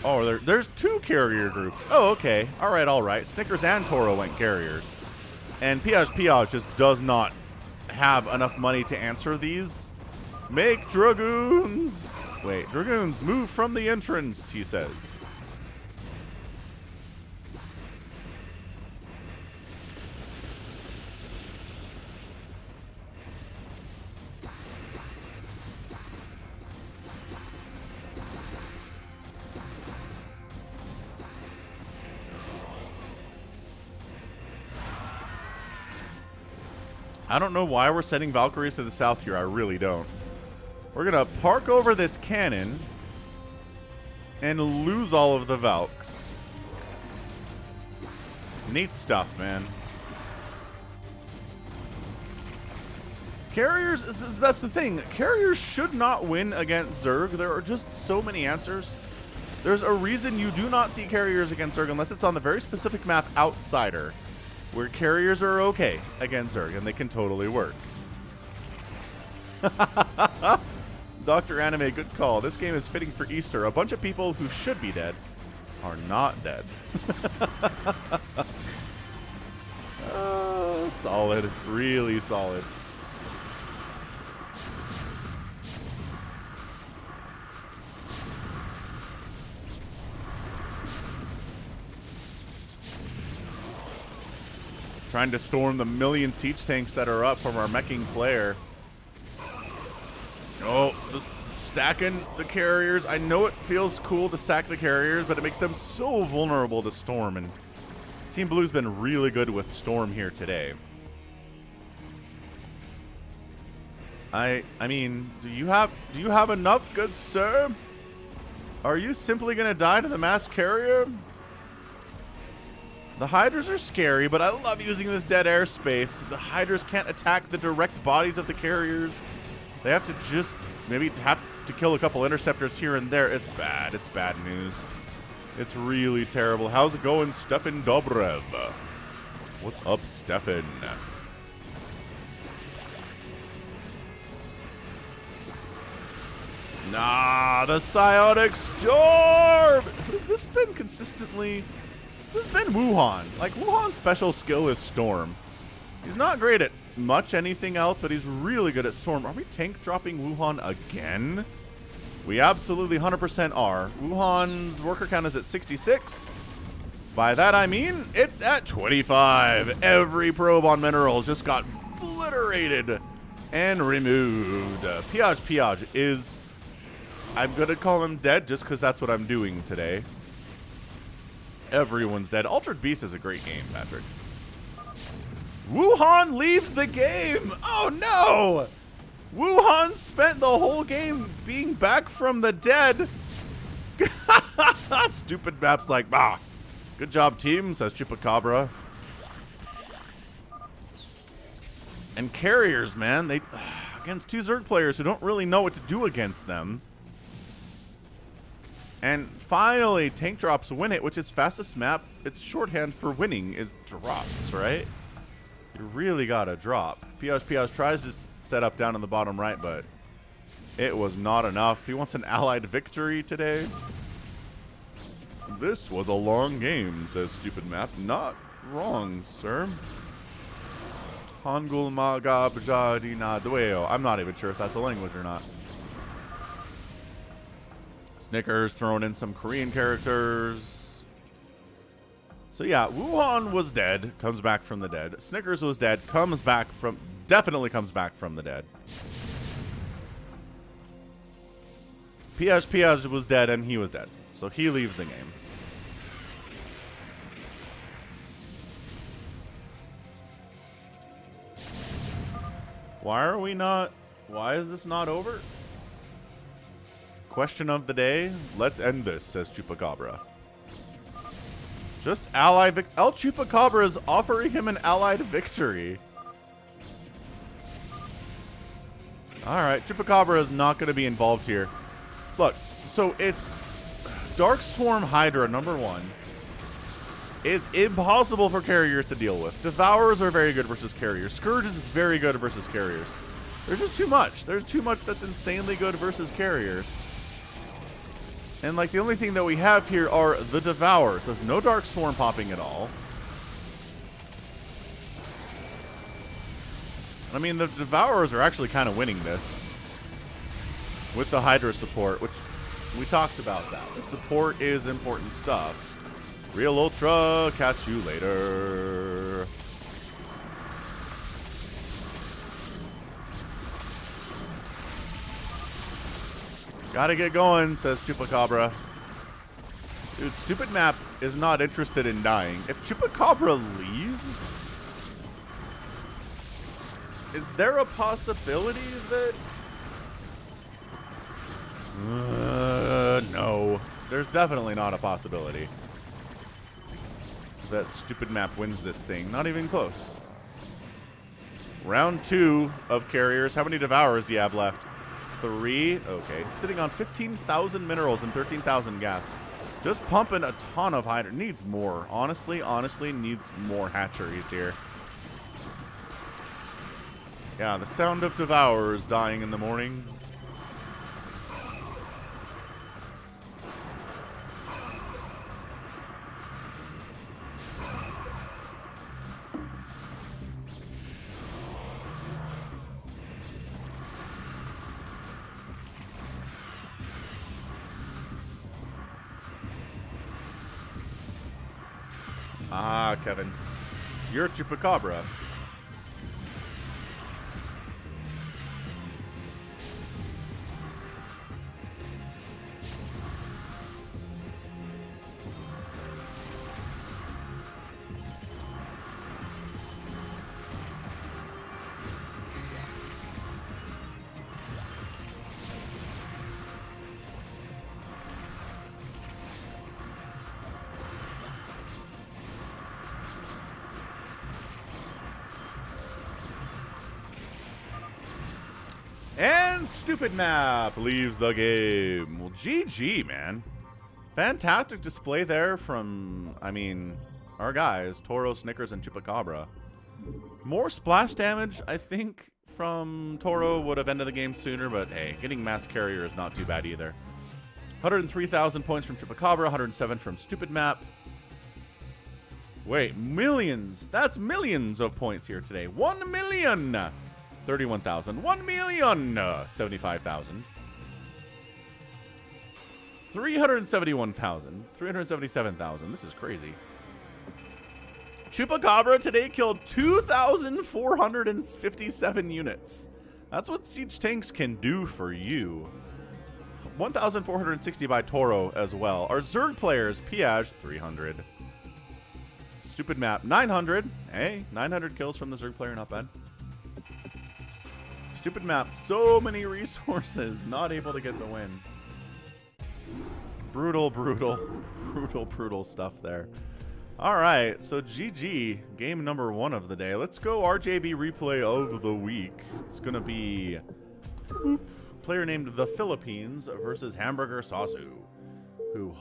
Oh, there's two carrier groups. Oh, okay. All right. Snickers and Toro went carriers. And Piage just does not have enough money to answer these. Make Dragoons. Wait, Dragoons, move from the entrance, he says. I don't know why we're sending Valkyries to the south here. I really don't. We're going to park over this cannon and lose all of the Valks. Neat stuff, man. Carriers, that's the thing. Carriers should not win against Zerg. There are just so many answers. There's a reason you do not see carriers against Zerg unless it's on the very specific map Outsider, where carriers are okay against Zerg, and they can totally work. Dr. Anime, good call. This game is fitting for Easter. A bunch of people who should be dead are not dead. Solid. Really solid. Trying to storm the million siege tanks that are up from our meching player. Oh, just stacking the carriers. I know it feels cool to stack the carriers, but it makes them so vulnerable to storm. And Team Blue's been really good with storm here today. I mean, do you have enough, good sir? Are you simply gonna die to the mass carrier? The Hydras are scary, but I love using this dead airspace. The Hydras can't attack the direct bodies of the carriers. They have to just maybe have to kill a couple interceptors here and there. It's bad. It's bad news. It's really terrible. How's it going, Stefan Dobrev? What's up, Stefan? Nah, the Psionic Storm! Who's this been consistently? This has been Wuhan. Like, Wuhan's special skill is Storm. He's not great at much anything else, but he's really good at Storm. Are we tank dropping Wuhan again? We absolutely 100% are. Wuhan's worker count is at 66. By that I mean it's at 25. Every probe on minerals just got obliterated and removed. Piage is, I'm gonna call him dead just because that's what I'm doing today. Everyone's dead. Altered Beast is a great game, Patrick. Wuhan leaves the game. Oh no! Wuhan spent the whole game being back from the dead. Stupid map's like, bah. Good job, team, says Chupacabra. And carriers, man, they against two Zerg players who don't really know what to do against them. And finally, Tank Drops win it, which is fastest map. It's shorthand for winning is drops, right? You really gotta drop. Piaz tries to set up down in the bottom right, but it was not enough. He wants an allied victory today. This was a long game, says Stupid Map. Not wrong, sir. Hangul Magabjadina Dueo. I'm not even sure if that's a language or not. Snickers throwing in some Korean characters. So yeah, Wuhan was dead, comes back from the dead. Snickers was dead, definitely comes back from the dead. Piaz was dead and he was dead. So he leaves the game. Why is this not over? Question of the day. Let's end this, says Chupacabra. Just ally El Chupacabra is offering him an allied victory. Alright, Chupacabra is not going to be involved here. Look, so it's Dark Swarm Hydra #1 is impossible for carriers to deal with. Devourers are very good versus carriers. Scourge is very good versus carriers. There's just too much. There's too much that's insanely good versus carriers. And like the only thing that we have here are the Devourers. There's no Dark Swarm popping at all. I mean, the Devourers are actually kind of winning this with the Hydra support, which we talked about that. The support is important stuff. Real Ultra, catch you later. Gotta get going, says Chupacabra. Dude, Stupid Map is not interested in dying. If Chupacabra leaves, is there a possibility that... no. There's definitely not a possibility that Stupid Map wins this thing. Not even close. Round 2 of carriers. How many Devourers do you have left? 3. Okay. Sitting on 15,000 minerals and 13,000 gas. Just pumping a ton of Hydra. Needs more. Honestly needs more hatcheries here. Yeah, the sound of Devourers dying in the morning. Ah, Kevin. You're a Chupacabra. And Stupid Map leaves the game. Well, GG, man. Fantastic display there from, I mean, our guys, Toro, Snickers, and Chupacabra. More splash damage, I think, from Toro would have ended the game sooner, but hey, getting Mass Carrier is not too bad either. 103,000 points from Chupacabra, 107 from Stupid Map. Wait, millions. That's millions of points here today. 1 million. 31,000. 1 million. 75,000. 371,000. 377,000. This is crazy. Chupacabra today killed 2,457 units. That's what siege tanks can do for you. 1,460 by Toro as well. Our Zerg players, Piaz, 300. Stupid map. 900. Hey, 900 kills from the Zerg player. Not bad. Stupid map. So many resources. Not able to get the win. Brutal, brutal, brutal, brutal stuff there. All right, so GG, game number 1 of the day. Let's go RJB replay of the week. It's going to be player named The Philippines versus Hamburgersasu.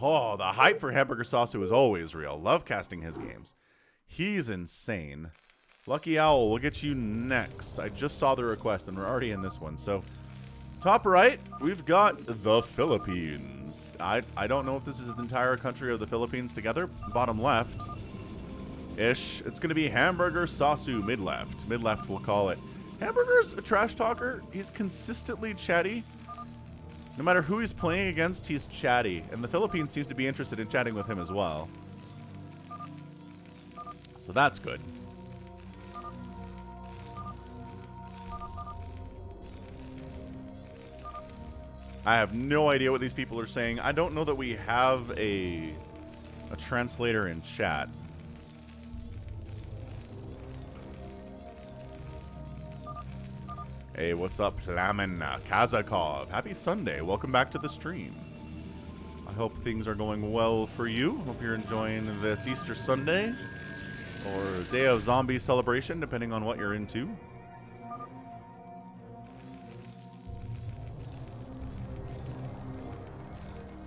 Oh, the hype for Hamburgersasu is always real. Love casting his games. He's insane. Lucky Owl, we'll get you next. I just saw the request, and we're already in this one. So, top right, we've got the Philippines. I don't know if this is the entire country of the Philippines together. Bottom left-ish. It's going to be Hamburgersasu mid-left. Mid-left, we'll call it. Hamburger's a trash talker. He's consistently chatty. No matter who he's playing against, he's chatty. And the Philippines seems to be interested in chatting with him as well. So that's good. I have no idea what these people are saying. I don't know that we have a translator in chat. Hey, what's up, Plamen Kazakov? Happy Sunday. Welcome back to the stream. I hope things are going well for you. Hope you're enjoying this Easter Sunday or Day of Zombie celebration, depending on what you're into.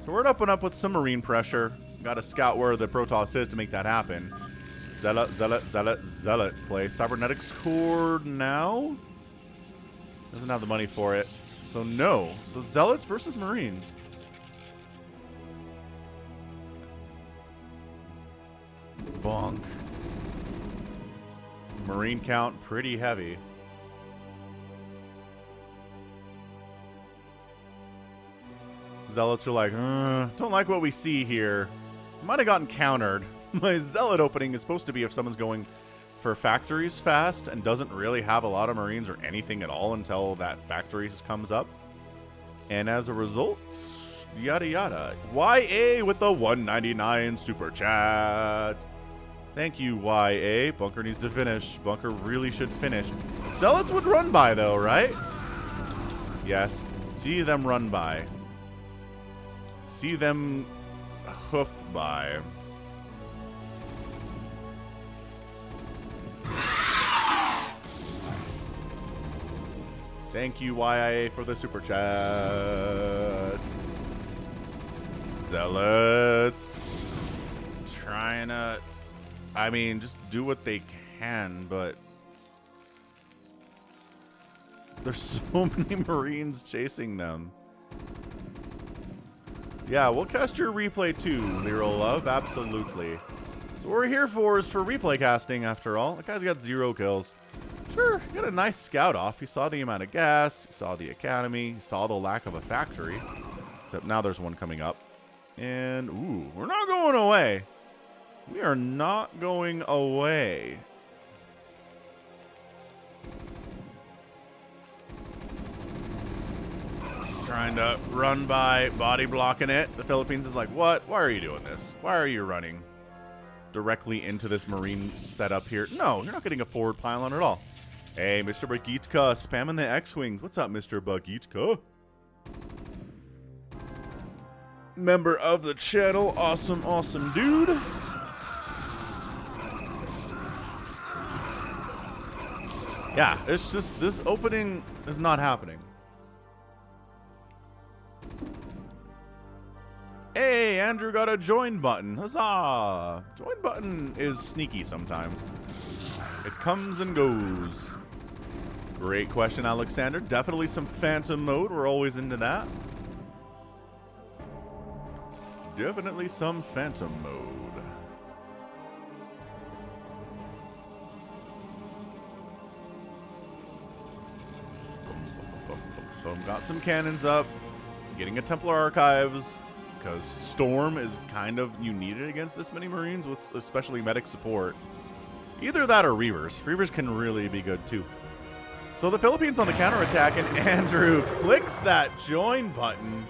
So we're up and up with some marine pressure. Got to scout where the Protoss is to make that happen. Zealot, Zealot, Zealot, Zealot play. Cybernetics core now? Doesn't have the money for it. So no. So Zealots versus Marines. Bonk. Marine count pretty heavy. Zealots are like, don't like what we see here. Might have gotten countered. My Zealot opening is supposed to be if someone's going for factories fast and doesn't really have a lot of Marines or anything at all until that factories comes up. And as a result, yada yada. YA with the 199 super chat. Thank you, YA. Bunker needs to finish. Bunker really should finish. Zealots would run by though, right? Yes. See them run by. See them hoof by. Thank you, YIA, for the super chat. Zealots. Trying to, I mean, just do what they can, but there's so many Marines chasing them. Yeah, we'll cast your replay too, Lero Love. Absolutely. So what we're here for is for replay casting, after all. That guy's got 0 kills. Sure, he got a nice scout off. He saw the amount of gas. He saw the academy. He saw the lack of a factory. Except now there's one coming up. And, ooh, we're not going away. We are not going away. Trying to run by, body blocking it. The Philippines is like, what? Why are you doing this? Why are you running directly into this Marine setup here? No, you're not getting a forward pylon at all. Hey, Mr. Bagitka, spamming the X-Wings. What's up, Mr. Bagitka? Member of the channel. Awesome, awesome dude. Yeah, it's just, this opening is not happening. Hey, Andrew got a join button. Huzzah! Join button is sneaky sometimes. It comes and goes. Great question, Alexander. Definitely some phantom mode. We're always into that. Definitely some phantom mode. Boom. Got some cannons up. Getting a Templar Archives. Because Storm is kind of, you need it against this many Marines with especially medic support. Either that or Reavers. Reavers can really be good too. So the Philippines on the counterattack, and Andrew clicks that join button.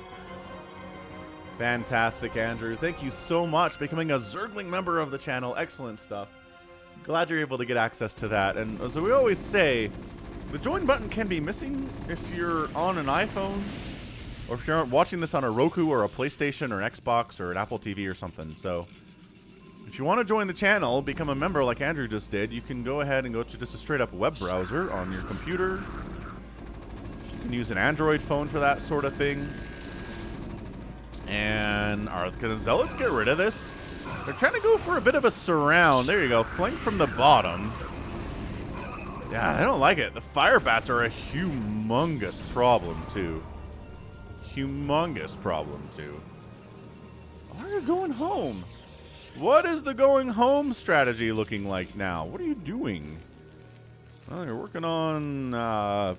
Fantastic, Andrew. Thank you so much. Becoming a Zergling member of the channel. Excellent stuff. Glad you're able to get access to that. And as we always say, the join button can be missing if you're on an iPhone, or if you're watching this on a Roku or a PlayStation or an Xbox or an Apple TV or something. So if you want to join the channel, become a member like Andrew just did, you can go ahead and go to just a straight up web browser on your computer. You can use an Android phone for that sort of thing. And can the Zealots get rid of this? They're trying to go for a bit of a surround. There you go. Flank from the bottom. Yeah, I don't like it. The fire bats are a humongous problem, too. Humongous problem, too. Why are you going home? What is the going home strategy looking like now? What are you doing? Well, you're working on...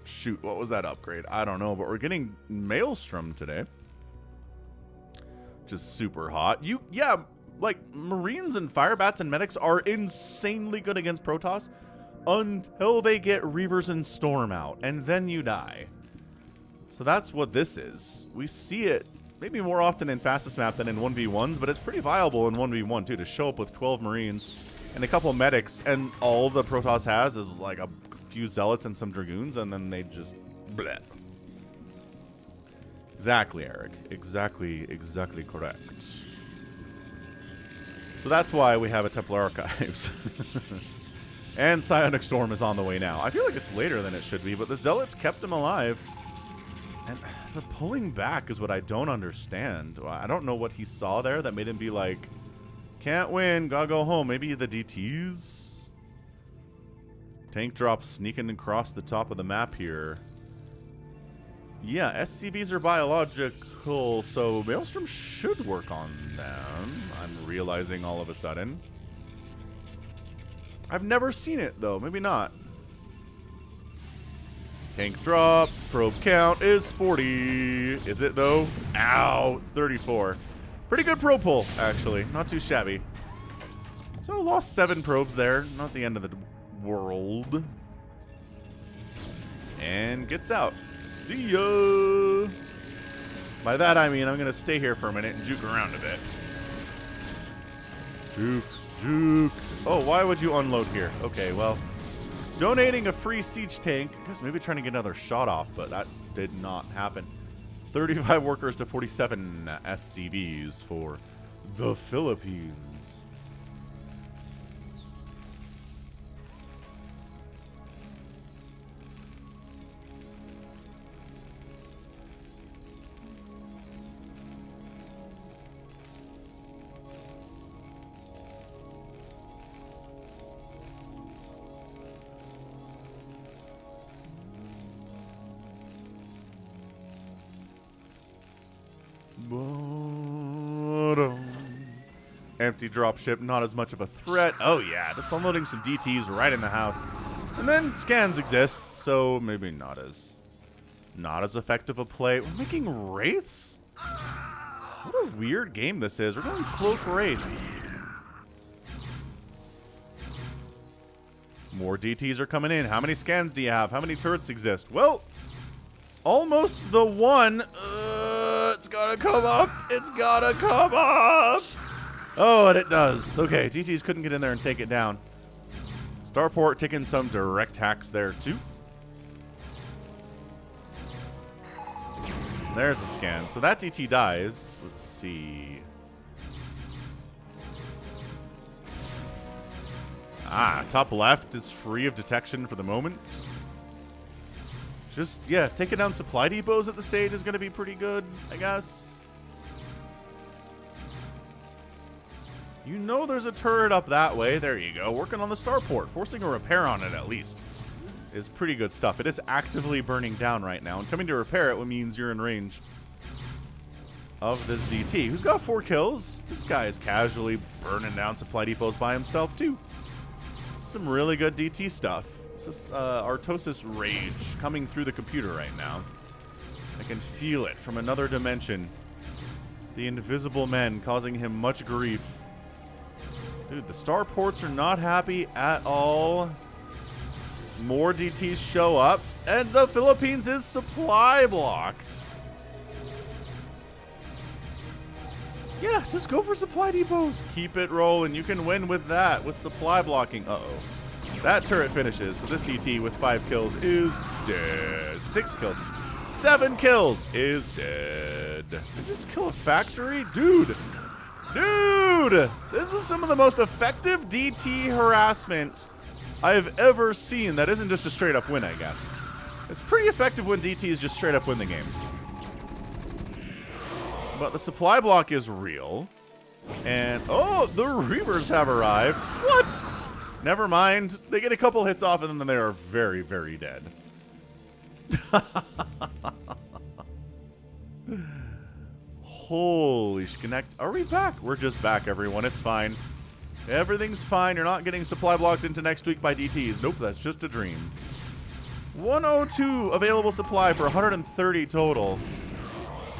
shoot, what was that upgrade? I don't know, but we're getting Maelstrom today. Which is super hot. Yeah, like, Marines and Firebats and Medics are insanely good against Protoss until they get Reavers and Storm out, and then you die. So that's what this is. We see it maybe more often in fastest map than in 1v1s, but it's pretty viable in 1v1 too, to show up with 12 Marines and a couple Medics, and all the Protoss has is like a few Zealots and some Dragoons, and then they just bleh. Exactly, Eric. Exactly correct. So that's why we have a Templar Archives. And Psionic Storm is on the way now. I feel like it's later than it should be, but the Zealots kept him alive. And the pulling back is what I don't understand. I don't know what he saw there that made him be like, can't win, gotta go home. Maybe the DTs? Tank drop sneaking across the top of the map here. Yeah, SCVs are biological, so Maelstrom should work on them. I'm realizing all of a sudden. I've never seen it, though. Maybe not. Tank drop. Probe count is 40. Is it, though? Ow, it's 34. Pretty good probe pull, actually. Not too shabby. So, lost 7 probes there. Not the end of the world. And gets out. See ya! By that I mean I'm gonna stay here for a minute and juke around a bit. Juke. Oh, why would you unload here? Okay, well, donating a free siege tank. I guess maybe trying to get another shot off, but that did not happen. 35 workers to 47 SCVs for the Philippines. Empty dropship, not as much of a threat. Oh yeah, just unloading some DTs right in the house. And then scans exist, so maybe not as effective a play. We're making Wraiths? What a weird game this is. We're going Cloak Wraith. More DTs are coming in. How many scans do you have? How many turrets exist? Well, almost the one. It's gotta come up. It's gotta come up. Oh, and it does. Okay, GTs couldn't get in there and take it down. Starport taking some direct hacks there, too. There's a scan. So that DT dies. Let's see. Ah, top left is free of detection for the moment. Just, yeah, taking down supply depots at the stage is going to be pretty good, I guess. You know there's a turret up that way. There you go. Working on the starport. Forcing a repair on it, at least, is pretty good stuff. It is actively burning down right now. And coming to repair it means you're in range of this DT, who's got 4 kills. This guy is casually burning down supply depots by himself, too. Some really good DT stuff. This is Artosis Rage coming through the computer right now. I can feel it from another dimension. The invisible men causing him much grief. Dude, the starports are not happy at all. More DTs show up, and the Philippines is supply blocked. Yeah, just go for supply depots. Keep it rolling. You can win with that, with supply blocking. Uh-oh. That turret finishes. So this DT with 5 kills is dead. 6 kills. 7 kills is dead. Did you just kill a factory? Dude. Dude! This is some of the most effective DT harassment I've ever seen. That isn't just a straight up win, I guess. It's pretty effective when DTs just straight up win the game. But the supply block is real. And, oh, the Reavers have arrived. What? Never mind. They get a couple hits off and then they are very, very dead. Holy connect. Are we back? We're just back, everyone. It's fine. Everything's fine. You're not getting supply blocked into next week by DTs. Nope, that's just a dream. 102 available supply for 130 total.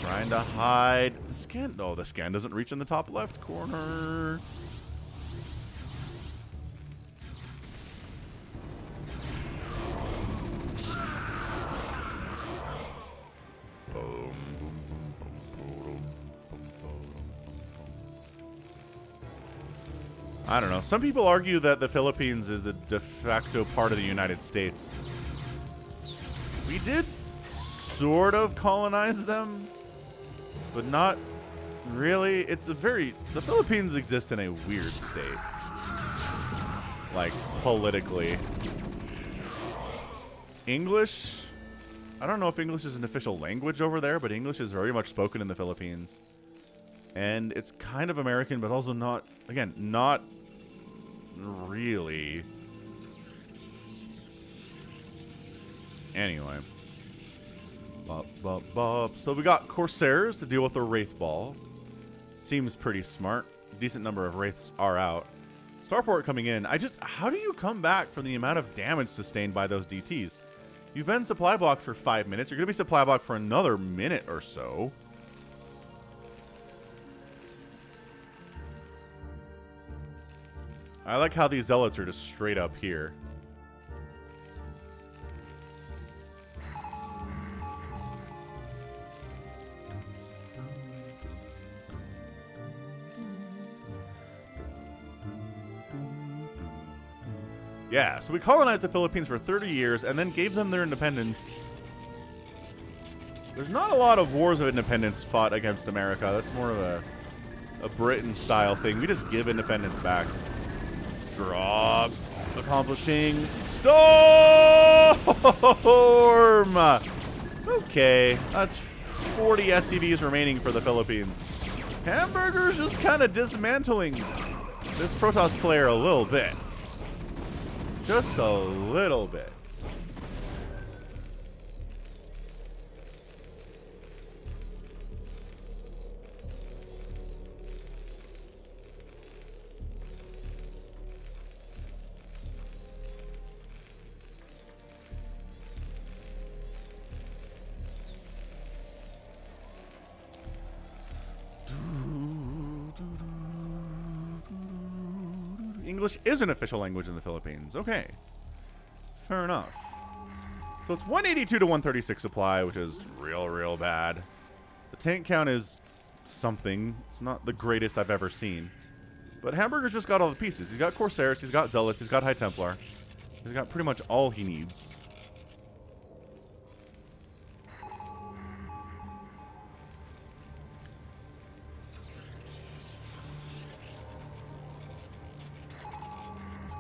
Trying to hide the scan. No, the scan doesn't reach in the top left corner. I don't know. Some people argue that the Philippines is a de facto part of the United States. We did sort of colonize them, but not really. It's a very... The Philippines exist in a weird state. Like, politically. English... I don't know if English is an official language over there, but English is very much spoken in the Philippines. And it's kind of American, but also not... Again, not really. Anyway. Bop, bop, bop. So we got Corsairs to deal with the Wraith Ball. Seems pretty smart. Decent number of Wraiths are out. Starport coming in. How do you come back from the amount of damage sustained by those DTs? You've been supply blocked for 5 minutes. You're going to be supply blocked for another minute or so. I like how these zealots are just straight up here. Yeah, so we colonized the Philippines for 30 years and then gave them their independence. There's not a lot of wars of independence fought against America. That's more of a Britain-style thing. We just give independence back. Drop. Accomplishing storm! Okay, that's 40 SCVs remaining for the Philippines. Hamburger's just kind of dismantling this Protoss player a little bit. Just a little bit. English is an official language in the Philippines. Okay. Fair enough. So it's 182 to 136 supply, which is real bad. The tank count is something. It's not the greatest I've ever seen. But Hamburger's just got all the pieces. He's got Corsairs, he's got Zealots, he's got High Templar. He's got pretty much all he needs.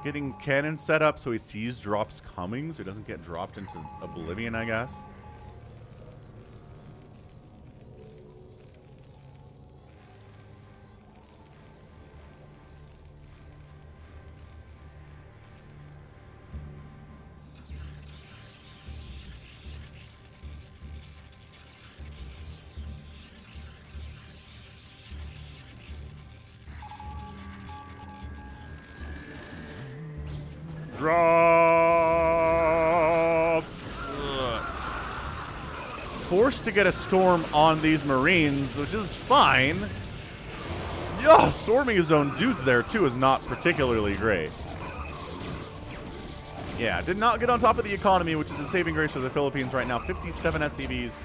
Getting cannon set up so he sees drops coming, so he doesn't get dropped into oblivion, I guess. Drop! Ugh. Forced to get a storm on these Marines, which is fine. Yeah, storming his own dudes there too is not particularly great. Yeah, did not get on top of the economy, which is a saving grace for the Philippines right now. 57 SCVs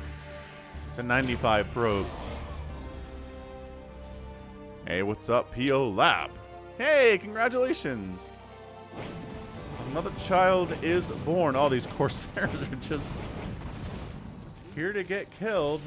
to 95 probes. Hey, what's up, PO Lab? Hey, congratulations. Another child is born. All these Corsairs are just here to get killed.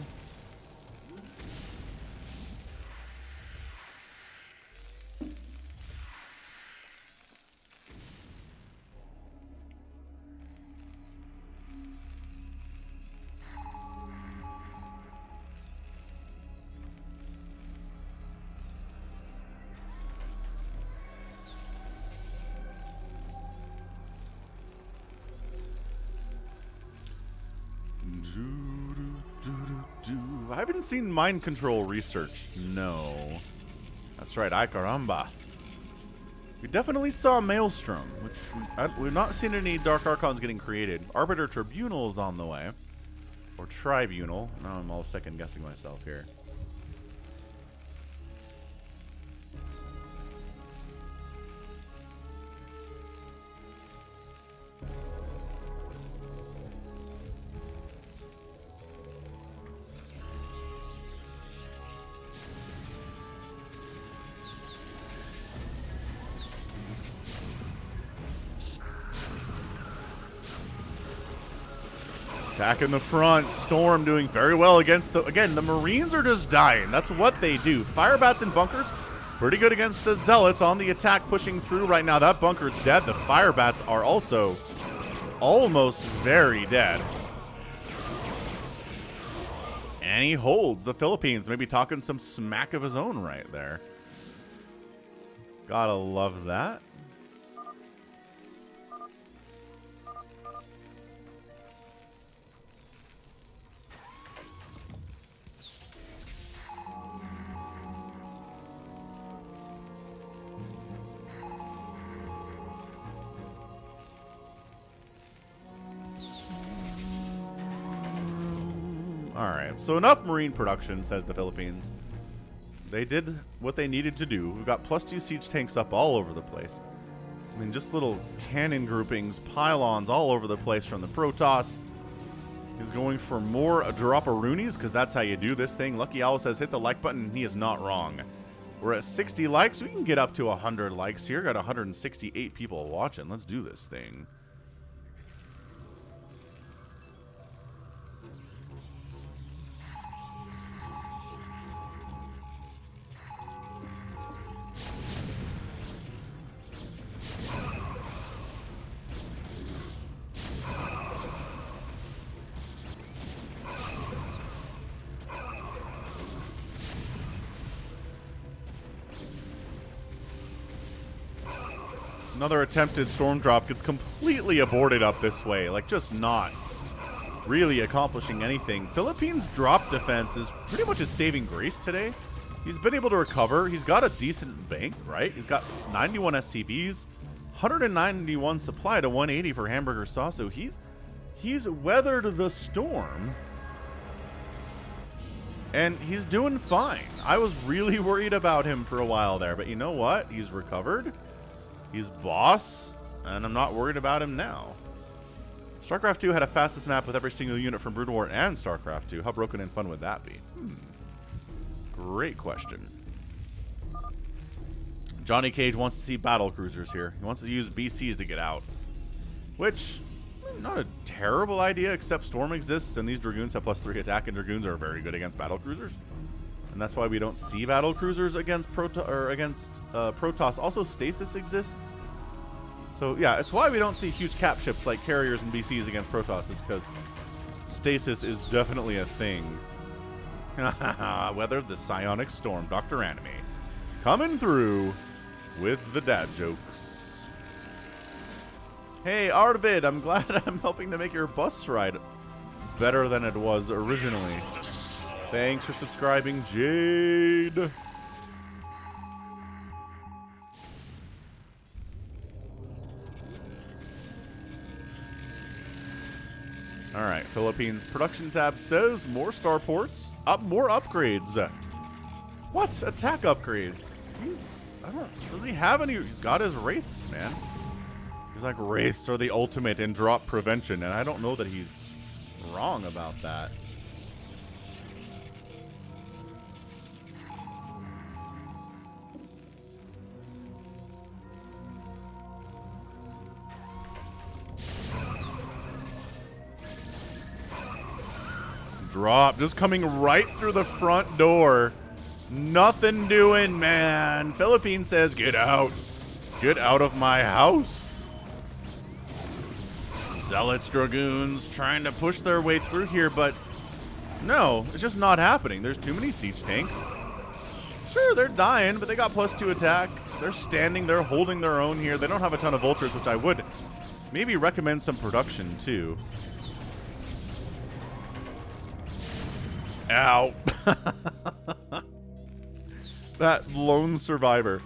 I haven't seen mind control research. No. That's right, ay caramba. We definitely saw Maelstrom, which we've not seen any Dark Archons getting created. Arbiter Tribunal is on the way. Or Tribunal. Now I'm all second guessing myself here. Attack in the front. Storm doing very well against the... Again, the Marines are just dying. That's what they do. Firebats and bunkers, pretty good against the Zealots on the attack pushing through right now. That bunker's dead. The Firebats are also almost very dead. And he holds the Philippines. Maybe talking some smack of his own right there. Gotta love that. Alright, so enough Marine production, says the Philippines. They did what they needed to do. We've got +2 siege tanks up all over the place. I mean, just little cannon groupings, pylons all over the place from the Protoss. He's going for more drop-a-roonies, because that's how you do this thing. Lucky Owl says hit the like button, and he is not wrong. We're at 60 likes. We can get up to 100 likes here. Got 168 people watching. Let's do this thing. Another attempted storm drop gets completely aborted up this way. Like, just not really accomplishing anything. Philippines' drop defense is pretty much his saving grace today. He's been able to recover. He's got a decent bank, right? He's got 91 SCVs, 191 supply to 180 for Hamburgersasu. He's weathered the storm. And he's doing fine. I was really worried about him for a while there. But you know what? He's recovered. He's boss, and I'm not worried about him now. StarCraft 2 had a fastest map with every single unit from Brood War and StarCraft 2. How broken and fun would that be? Great question. Johnny Cage wants to see battle cruisers here. He wants to use BCs to get out. Which, not a terrible idea, except Storm exists, and these Dragoons have +3 attack, and Dragoons are very good against battle cruisers. And that's why we don't see battle cruisers against Protoss. Also, Stasis exists. So, yeah, it's why we don't see huge cap ships like carriers and BCs against Protoss. It's because Stasis is definitely a thing. Weathered the Psionic Storm. Dr. Anime coming through with the dad jokes. Hey, Arvid, I'm glad I'm helping to make your bus ride better than it was originally. Thanks for subscribing, Jade. All right, Philippines production tab says more starports, more upgrades. What? Attack upgrades? Does he have any? He's got his wraiths, man. He's like, wraiths are the ultimate in drop prevention, and I don't know that he's wrong about that. drop just coming right through the front door. Nothing doing, man. Philippines says, get out. Get out of my house. Zealots, Dragoons trying to push their way through here, but no, it's just not happening. There's too many siege tanks. Sure, they're dying, but they got +2 attack. They're standing, they're holding their own here. They don't have a ton of vultures, which I would maybe recommend some production too. Ow. That lone survivor,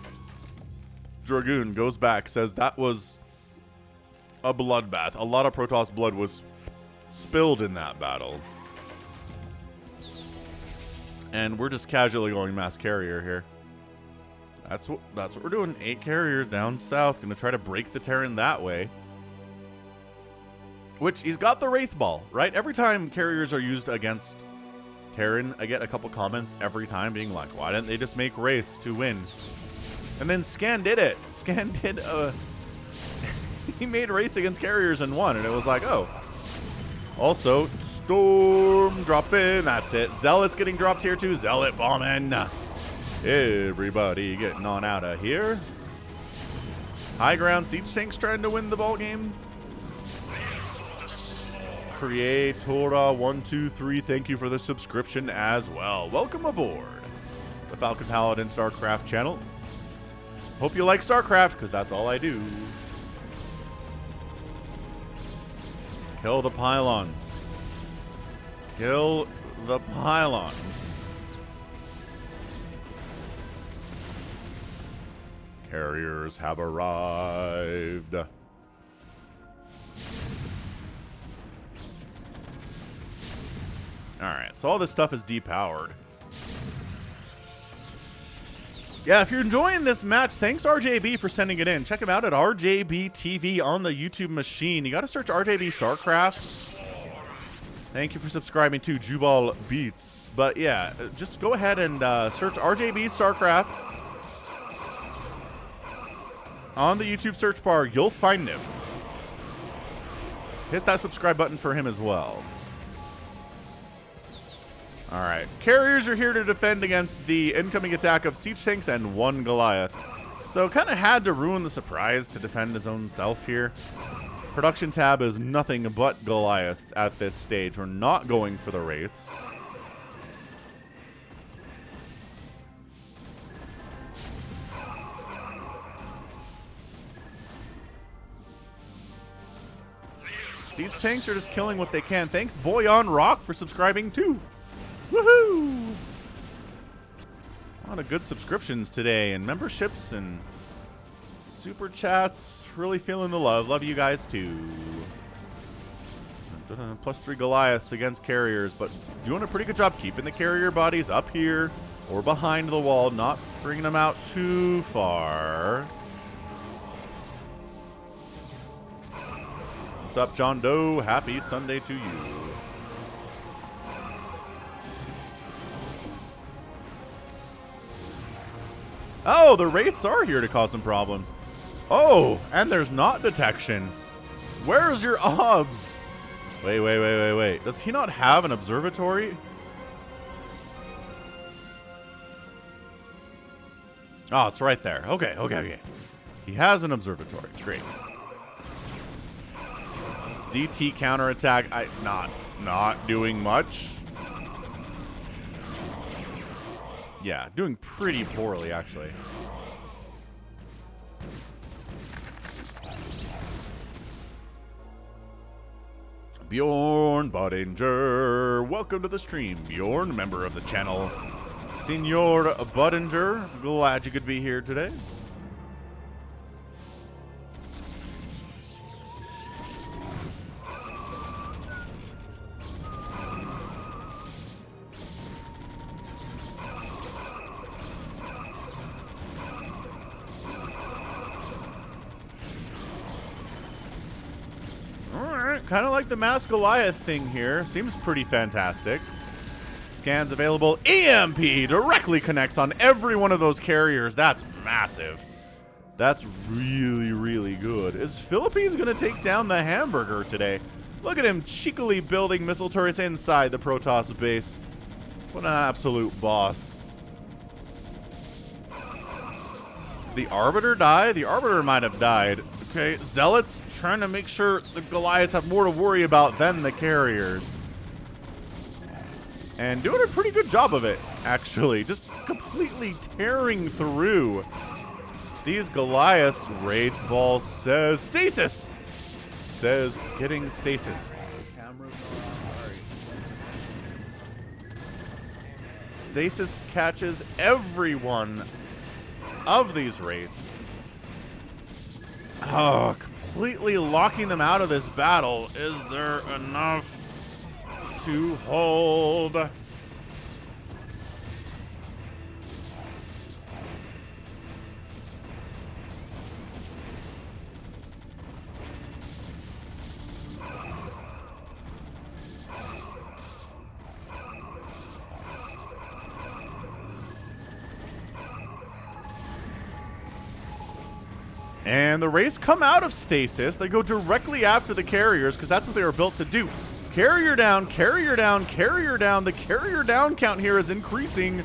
Dragoon, goes back, says that was a bloodbath. A lot of Protoss blood was spilled in that battle. And we're just casually going mass carrier here. That's what we're doing. 8 carriers down south. Gonna try to break the Terran that way. Which, he's got the Wraith Ball, right? Every time carriers are used against Terran, I get a couple comments every time being like, why didn't they just make Wraiths to win? And then Scan did it. Scan did he made Wraiths against carriers and won, and it was like, oh. Also, Storm dropping, that's it. Zealots getting dropped here too. Zealot bombing. Everybody getting on out of here. High ground siege tanks trying to win the ball game. Creatora123, thank you for the subscription as well. Welcome aboard the Falcon Paladin StarCraft channel. Hope you like StarCraft, because that's all I do. Kill the pylons. Kill the pylons. Carriers have arrived. Alright, so all this stuff is depowered. Yeah, if you're enjoying this match, thanks RJB for sending it in. Check him out at RJB TV on the YouTube machine. You gotta search RJB StarCraft. Thank you for subscribing to Jubal Beats. But yeah, just go ahead and search RJB StarCraft. On the YouTube search bar, you'll find him. Hit that subscribe button for him as well. Alright, carriers are here to defend against the incoming attack of siege tanks and 1 Goliath. So kind of had to ruin the surprise to defend his own self here. Production tab is nothing but Goliath at this stage. We're not going for the Wraiths. Siege tanks are just killing what they can. Thanks Boy on Rock for subscribing too. Woohoo! A lot of good subscriptions today, and memberships and super chats. Really feeling the love. Love you guys too. +3 Goliaths against carriers, but doing a pretty good job keeping the carrier bodies up here or behind the wall, not bringing them out too far. What's up, John Doe? Happy Sunday to you. Oh, the Wraiths are here to cause some problems. Oh, and there's not detection. Where's your obs? Wait. Does he not have an observatory? Oh, it's right there. Okay. He has an observatory. Great. DT counterattack. Not doing much. Yeah, doing pretty poorly, actually. Bjorn Budinger, welcome to the stream. Bjorn, member of the channel. Senor Budinger, glad you could be here today. Kind of like the Mass Goliath thing here. Seems pretty fantastic. Scans available. EMP directly connects on every one of those carriers. That's massive. That's really, really good. Is Philippines going to take down the Hamburger today? Look at him cheekily building missile turrets inside the Protoss base. What an absolute boss. The Arbiter die? The Arbiter might have died. Okay, Zealots trying to make sure the Goliaths have more to worry about than the carriers. And doing a pretty good job of it, actually. Just completely tearing through these Goliaths. Wraith Ball says stasis. Says getting stasis. Stasis catches every one of these Wraiths. Oh, completely locking them out of this battle. Is there enough to hold? And the Wraiths come out of stasis. They go directly after the carriers because that's what they were built to do. Carrier down, carrier down, carrier down. The carrier down count here is increasing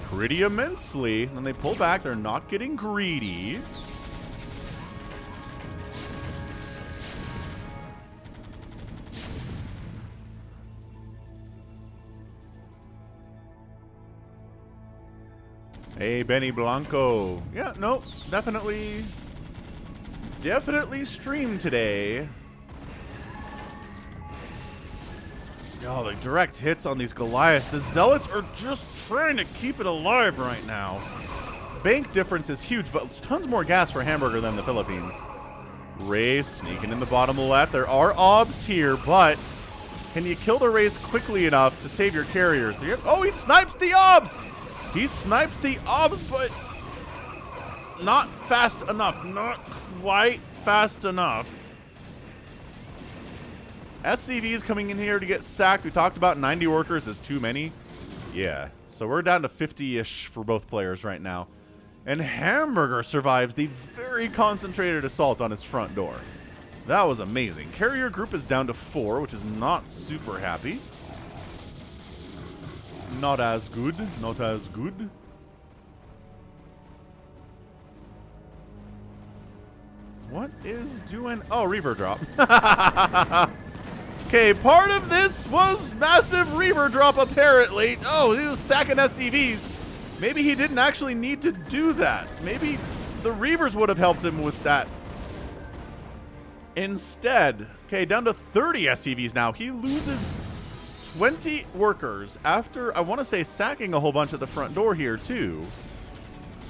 pretty immensely. And they pull back. They're not getting greedy. Hey, Benny Blanco. Yeah, no, definitely stream today. Oh, the direct hits on these Goliaths. The Zealots are just trying to keep it alive right now. Bank difference is huge, but tons more gas for Hamburger than the Philippines. Rays sneaking in the bottom left. There are obs here, but can you kill the Rays quickly enough to save your carriers? Oh, he snipes the obs! He snipes the obs, but not fast enough. Not quite fast enough. SCVs coming in here to get sacked. We talked about 90 workers is too many. Yeah, so we're down to 50-ish for both players right now. And Hamburger survives the very concentrated assault on his front door. That was amazing. Carrier group is down to 4, which is not super happy. Not as good. Not as good. What is doing? Oh, Reaver drop. Okay, part of this was massive Reaver drop, apparently. Oh, he was sacking SCVs. Maybe he didn't actually need to do that. Maybe the Reavers would have helped him with that. Instead, okay, down to 30 SCVs now. He loses 20 workers after, I want to say, sacking a whole bunch at the front door here, too.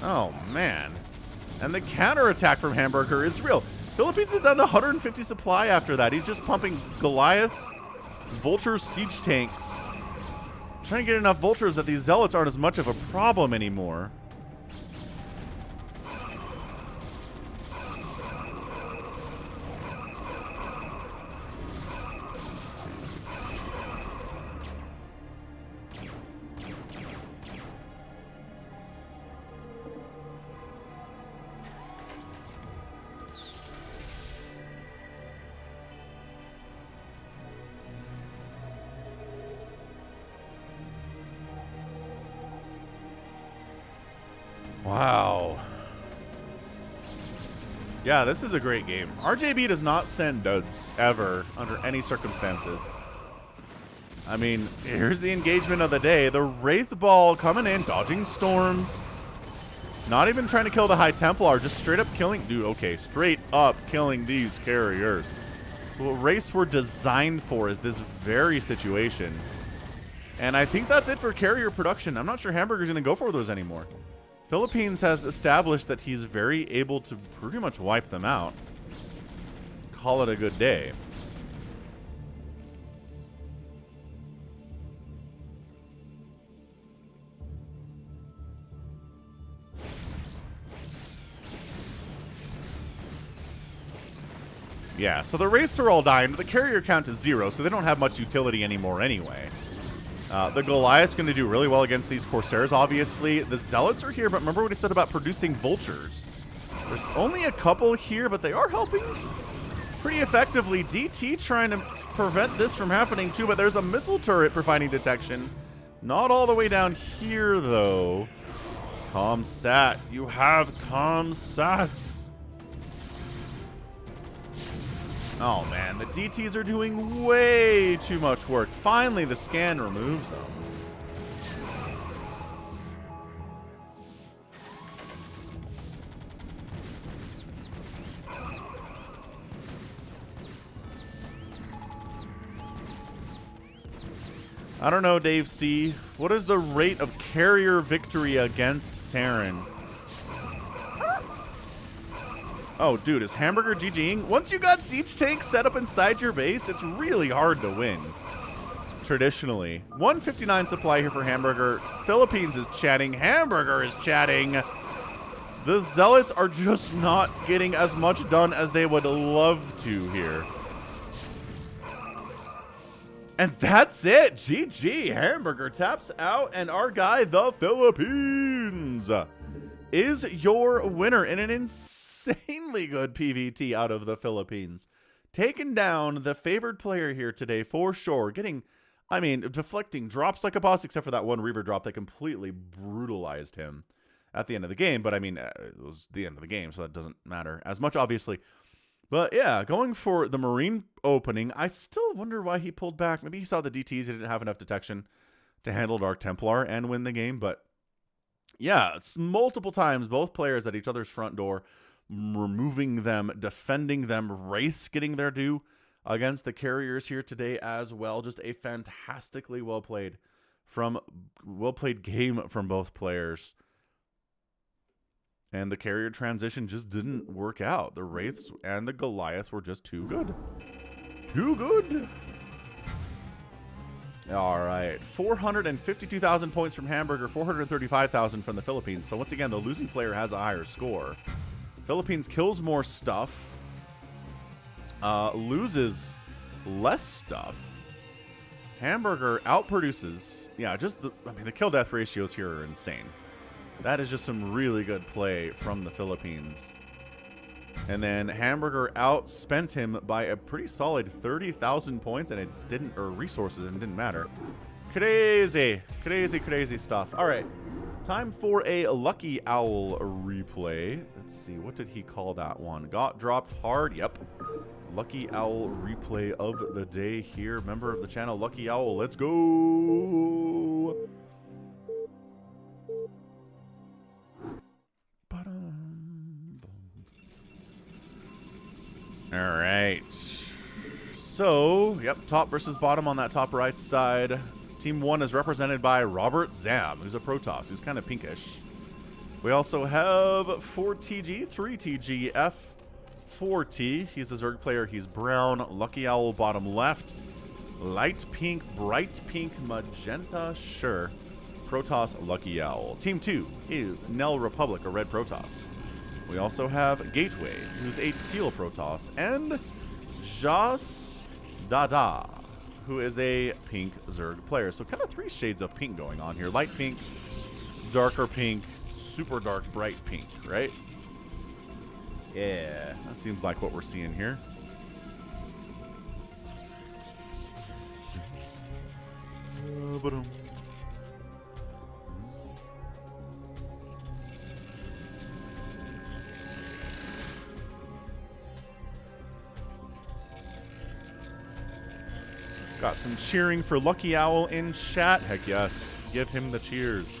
Oh, man. And the counterattack from Hamburger is real. Philippines is down to 150 supply after that. He's just pumping Goliaths, Vultures, Siege Tanks. Trying to get enough Vultures that these Zealots aren't as much of a problem anymore. Wow. Yeah, this is a great game. RJB does not send duds ever under any circumstances. I mean, here's the engagement of the day. The Wraith Ball coming in, dodging storms. Not even trying to kill the High Templar, just straight up killing. Dude, okay, straight up killing these carriers. What Wraiths were designed for is this very situation. And I think that's it for carrier production. I'm not sure Hamburger's going to go for those anymore. Philippines has established that he's very able to pretty much wipe them out. Call it a good day. Yeah, so the Wraiths are all dying, but the carrier count is 0, so they don't have much utility anymore anyway. The Goliath's going to do really well against these Corsairs, obviously. The Zealots are here, but remember what he said about producing Vultures. There's only a couple here, but they are helping pretty effectively. DT trying to prevent this from happening too, but there's a missile turret providing detection. Not all the way down here, though. Comsat, you have Comsats. Oh, man, the DTs are doing way too much work. Finally, the scan removes them. I don't know, Dave C. What is the rate of carrier victory against Terran? Oh, dude, is Hamburger GGing? Once you got siege tanks set up inside your base, it's really hard to win. Traditionally. 159 supply here for Hamburger. Philippines is chatting. Hamburger is chatting. The Zealots are just not getting as much done as they would love to here. And that's it. GG. Hamburger taps out, and our guy, the Philippines, is your winner in an insanely good PVT out of the Philippines. Taking down the favored player here today for sure. Getting, I mean, deflecting drops like a boss, except for that one Reaver drop that completely brutalized him at the end of the game. But I mean, it was the end of the game, so that doesn't matter as much, obviously. But yeah, going for the Marine opening, I still wonder why he pulled back. Maybe he saw the DTs, he didn't have enough detection to handle Dark Templar and win the game. But yeah, it's multiple times, both players at each other's front door, removing them, defending them, Wraiths getting their due against the carriers here today as well. Just a fantastically well-played game from both players. And the carrier transition just didn't work out. The Wraiths and the Goliaths were just too good. Too good. All right. 452,000 points from Hamburger, 435,000 from the Philippines. So once again, the losing player has a higher score. Philippines kills more stuff. Loses less stuff. Hamburger outproduces. Yeah, just the kill-death ratios here are insane. That is just some really good play from the Philippines. And then Hamburger outspent him by a pretty solid 30,000 points, and it didn't, or resources, and it didn't matter. Crazy, crazy, crazy stuff. All right, time for a Lucky Owl replay. Let's see, what did he call that one? Got dropped hard. Yep. Lucky Owl replay of the day here. Member of the channel, Lucky Owl. Let's go. All right. So, yep, top versus bottom on that top right side. Team 1 is represented by Robert Zam, who's a Protoss, who's kind of pinkish. We also have 4TG, 3TG, F4T. He's a Zerg player. He's brown. Lucky Owl bottom left. Light pink, bright pink, magenta. Sure. Protoss, Lucky Owl. Team 2 is Nell Republic, a red Protoss. We also have Gateway, who's a teal Protoss, and Jas Dada, who is a pink Zerg player. So kind of 3 shades of pink going on here. Light pink, darker pink, super dark, bright pink, right? Yeah, that seems like what we're seeing here. Got some cheering for Lucky Owl in chat. Heck yes. Give him the cheers.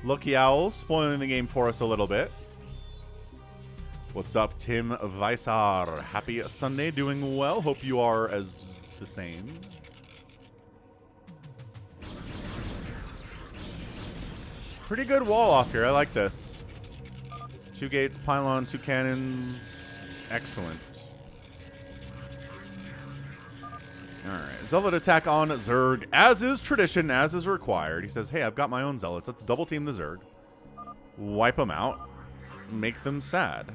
Lucky Owl spoiling the game for us a little bit. What's up, Tim Weissar? Happy Sunday, doing well. Hope you are as the same. Pretty good wall off here. I like this. 2 gates, pylon, 2 cannons. Excellent. Alright, Zealot attack on Zerg, as is tradition, as is required. He says, hey, I've got my own Zealots. Let's double team the Zerg. Wipe them out. Make them sad.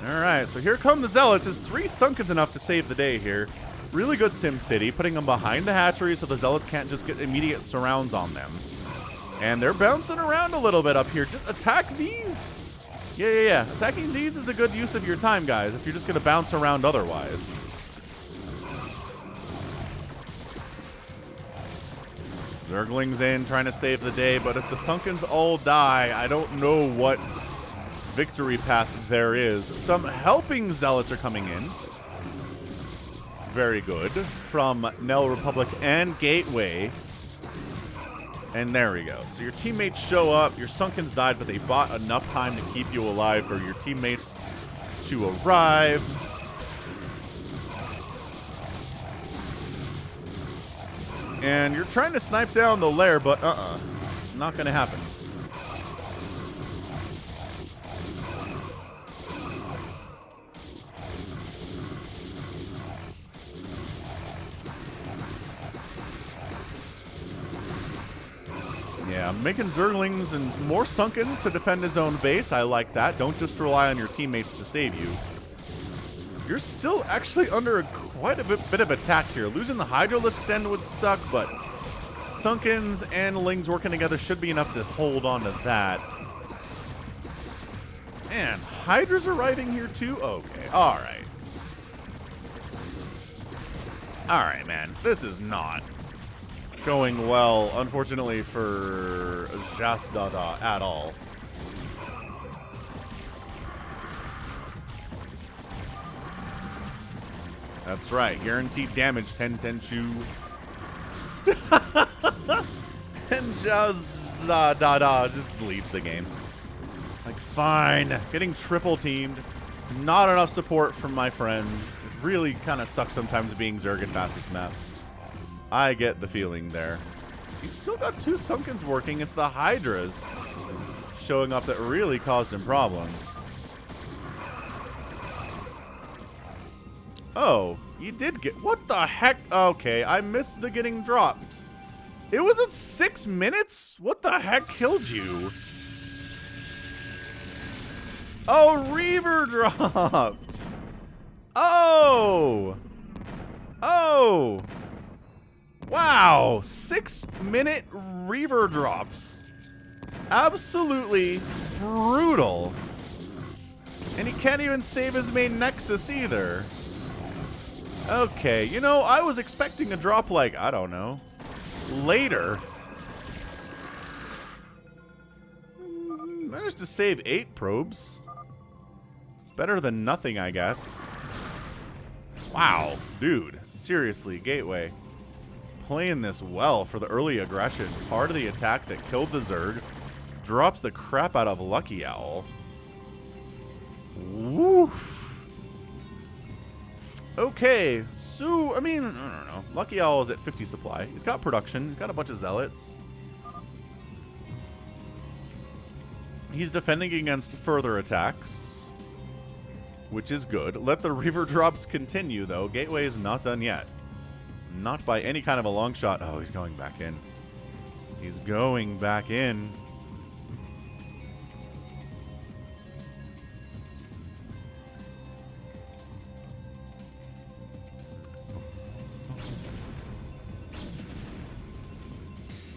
Alright, so here come the Zealots. Is 3 Sunkens enough to save the day here? Really good Sim City, putting them behind the hatchery so the Zealots can't just get immediate surrounds on them. And they're bouncing around a little bit up here. Just attack these. Yeah. Attacking these is a good use of your time, guys, if you're just going to bounce around otherwise. Zerglings in, trying to save the day, but if the Sunkens all die, I don't know what victory path there is. Some helping Zealots are coming in. Very good. From Nell Republic and Gateway. And there we go. So your teammates show up. Your Sunkens died, but they bought enough time to keep you alive for your teammates to arrive. And you're trying to snipe down the lair, but not going to happen. Yeah, making Zerglings and more Sunkens to defend his own base. I like that. Don't just rely on your teammates to save you. You're still actually under quite a bit of attack here. Losing the Hydralisk Den would suck, but Sunkens and Lings working together should be enough to hold on to that. And Hydra's arriving here too? Okay, alright. Alright, man. This is not going well, unfortunately, for Jasdada at all. That's right, guaranteed damage, Tenchu. And Jasdada just leaves the game. Like, fine. Getting triple teamed. Not enough support from my friends. It really kind of sucks sometimes being Zerg at fastest map. I get the feeling there. He's still got 2 Sunkens working. It's the Hydras showing up that really caused him problems. Oh, you did get... What the heck? Okay, I missed the getting dropped. It was at 6 minutes? What the heck killed you? Oh, Reaver dropped. Oh. Oh. Wow, 6-minute Reaver drops. Absolutely brutal. And he can't even save his main Nexus either. Okay, you know, I was expecting a drop like, I don't know, later. Managed to save 8 probes. It's better than nothing, I guess. Wow, dude, seriously, Gateway. Playing this well for the early aggression. Part of the attack that killed the Zerg. Drops the crap out of Lucky Owl. Woof. Okay, so, I mean, I don't know. Lucky Owl is at 50 supply. He's got production. He's got a bunch of Zealots. He's defending against further attacks, which is good. Let the Reaver drops continue, though. Gateway is not done yet. Not by any kind of a long shot. Oh, he's going back in. He's going back in.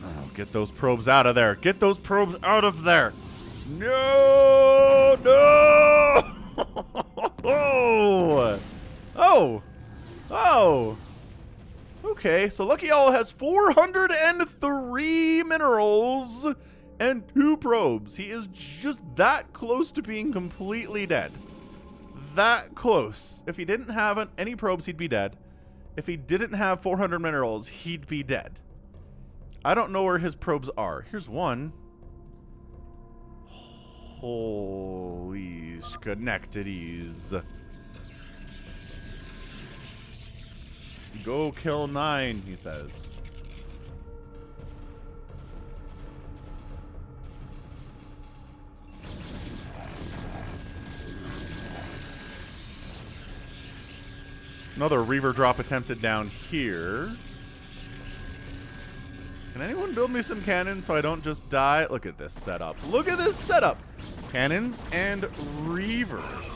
Oh, get those probes out of there. Get those probes out of there. No! No! Oh! Oh! Oh! Okay, so Lucky Owl has 403 minerals and 2 probes. He is just that close to being completely dead. That close. If he didn't have any probes, he'd be dead. If he didn't have 400 minerals, he'd be dead. I don't know where his probes are. Here's one. Holy schenectadies. Go kill 9, he says. Another Reaver drop attempted down here. Can anyone build me some cannons so I don't just die? Look at this setup. Look at this setup. Cannons and Reavers.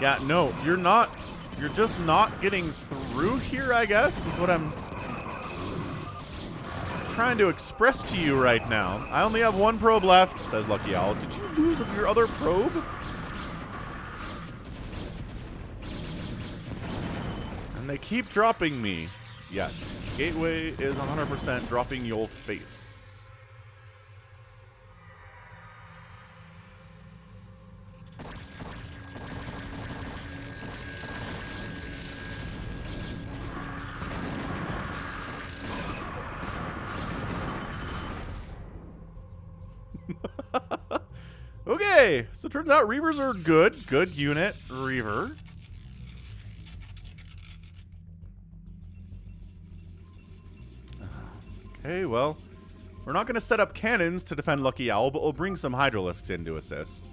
Yeah, no, you're not. You're just not getting through here, I guess, is what I'm trying to express to you right now. I only have one probe left, says Lucky Owl. Did you lose your other probe? And they keep dropping me. Yes, Gateway is 100% dropping your face. Okay, so it turns out Reavers are good. Good unit, Reaver. Okay, well, we're not going to set up cannons to defend Lucky Owl, but we'll bring some Hydralisks in to assist.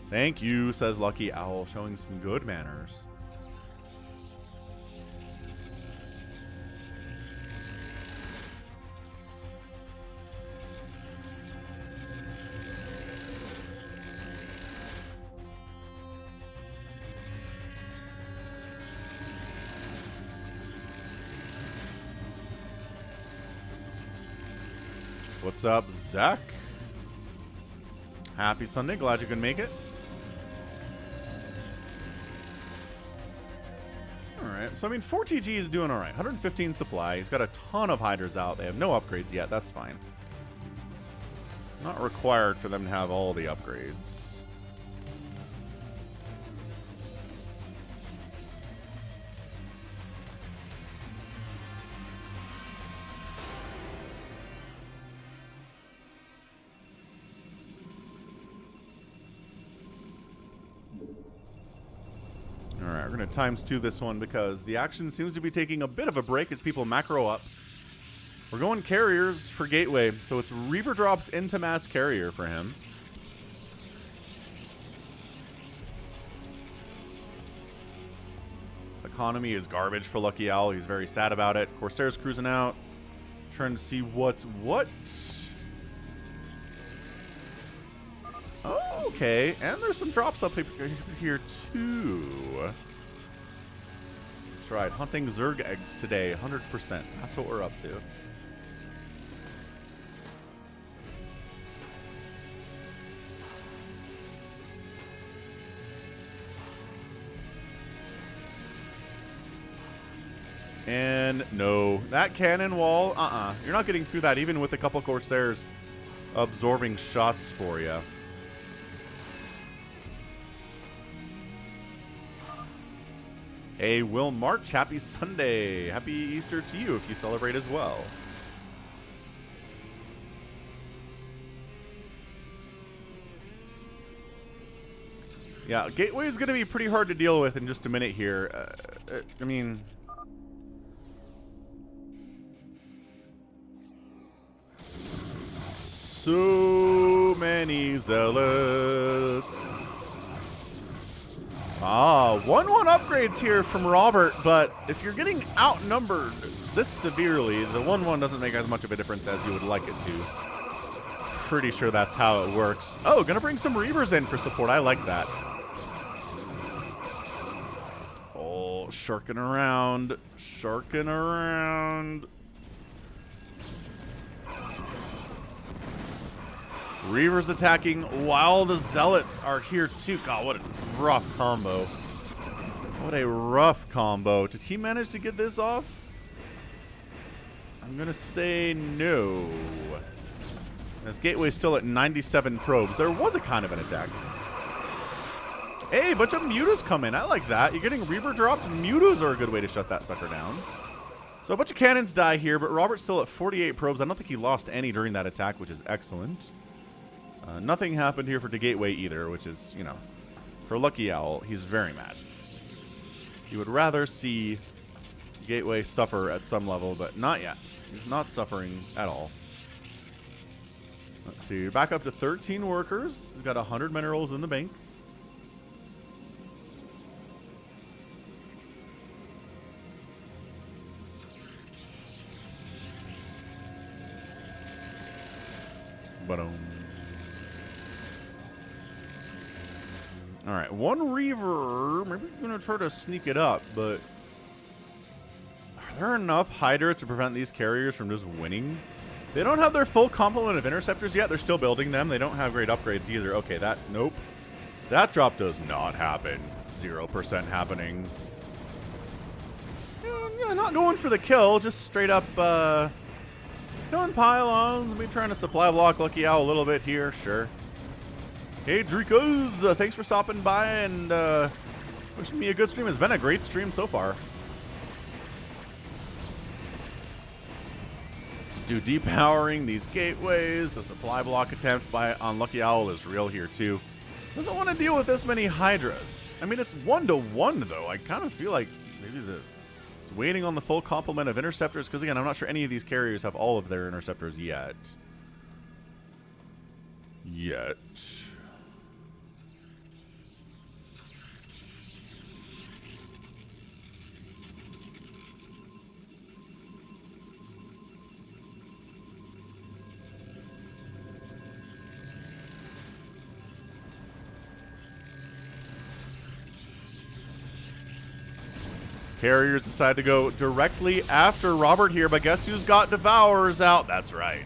Thank you, says Lucky Owl, showing some good manners. What's up, Zach? Happy Sunday. Glad you could make it. Alright, so I mean, 4TG is doing alright. 115 supply. He's got a ton of Hydras out. They have no upgrades yet. That's fine. Not required for them to have all the upgrades. Alright, we're going to ×2 this one because the action seems to be taking a bit of a break as people macro up. We're going carriers for Gateway, so it's Reaver drops into mass carrier for him. Economy is garbage for Lucky Owl. He's very sad about it. Corsair's cruising out. Trying to see what's what. Oh, okay, and there's some drops up here too. That's right, hunting Zerg eggs today, 100%. That's what we're up to. And no, that cannon wall, you're not getting through that even with a couple Corsairs absorbing shots for you. Hey, Will March, happy Sunday. Happy Easter to you if you celebrate as well. Yeah, Gateway is going to be pretty hard to deal with in just a minute here. I mean... so many zealots. 1-1 upgrades here from Robert, but if you're getting outnumbered this severely, the 1-1 doesn't make as much of a difference as you would like it to. Pretty sure that's how it works. Oh, gonna bring some Reavers in for support. I like that. Oh, sharking around. Sharking around. Reavers attacking while the Zealots are here too. God, what a rough combo. What a rough combo. Did he manage to get this off? I'm going to say no. This Gateway's still at 97 probes. There was a kind of an attack. Hey, a bunch of mutas come in. I like that. You're getting Reaver dropped. Mutas are a good way to shut that sucker down. So a bunch of cannons die here, but Robert's still at 48 probes. I don't think he lost any during that attack, which is excellent. Nothing happened here for the Gateway either, which is, you know, for Lucky Owl, he's very mad. He would rather see Gateway suffer at some level, but not yet. He's not suffering at all. Let's see, back up to 13 workers. He's got 100 minerals in the bank. Alright, one Reaver. Maybe we're going to try to sneak it up, but are there enough Hydras to prevent these carriers from just winning? They don't have their full complement of interceptors yet. They're still building them. They don't have great upgrades either. Okay, nope. That drop does not happen. 0% happening. Yeah, not going for the kill, just straight up killing pylons. Maybe trying to supply block Lucky Owl a little bit here, sure. Hey, Dricos, thanks for stopping by and wishing me a good stream. It's been a great stream so far. Dude, depowering these gateways, the supply block attempt on Lucky Owl is real here too. Doesn't want to deal with this many Hydras. I mean, it's 1-to-1 though. I kind of feel like maybe it's waiting on the full complement of interceptors, because again, I'm not sure any of these carriers have all of their interceptors yet. Carriers decide to go directly after Robert here, but guess who's got Devourers out? That's right.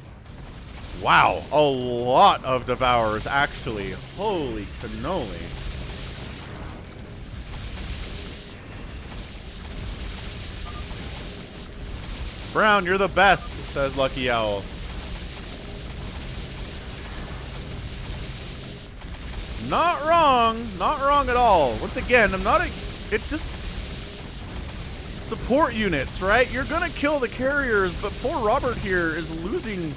Wow, a lot of Devourers, actually. Holy cannoli. Brown, you're the best, says Lucky Owl. Not wrong at all. Once again, it just support units, right? You're gonna kill the carriers, but poor Robert here is losing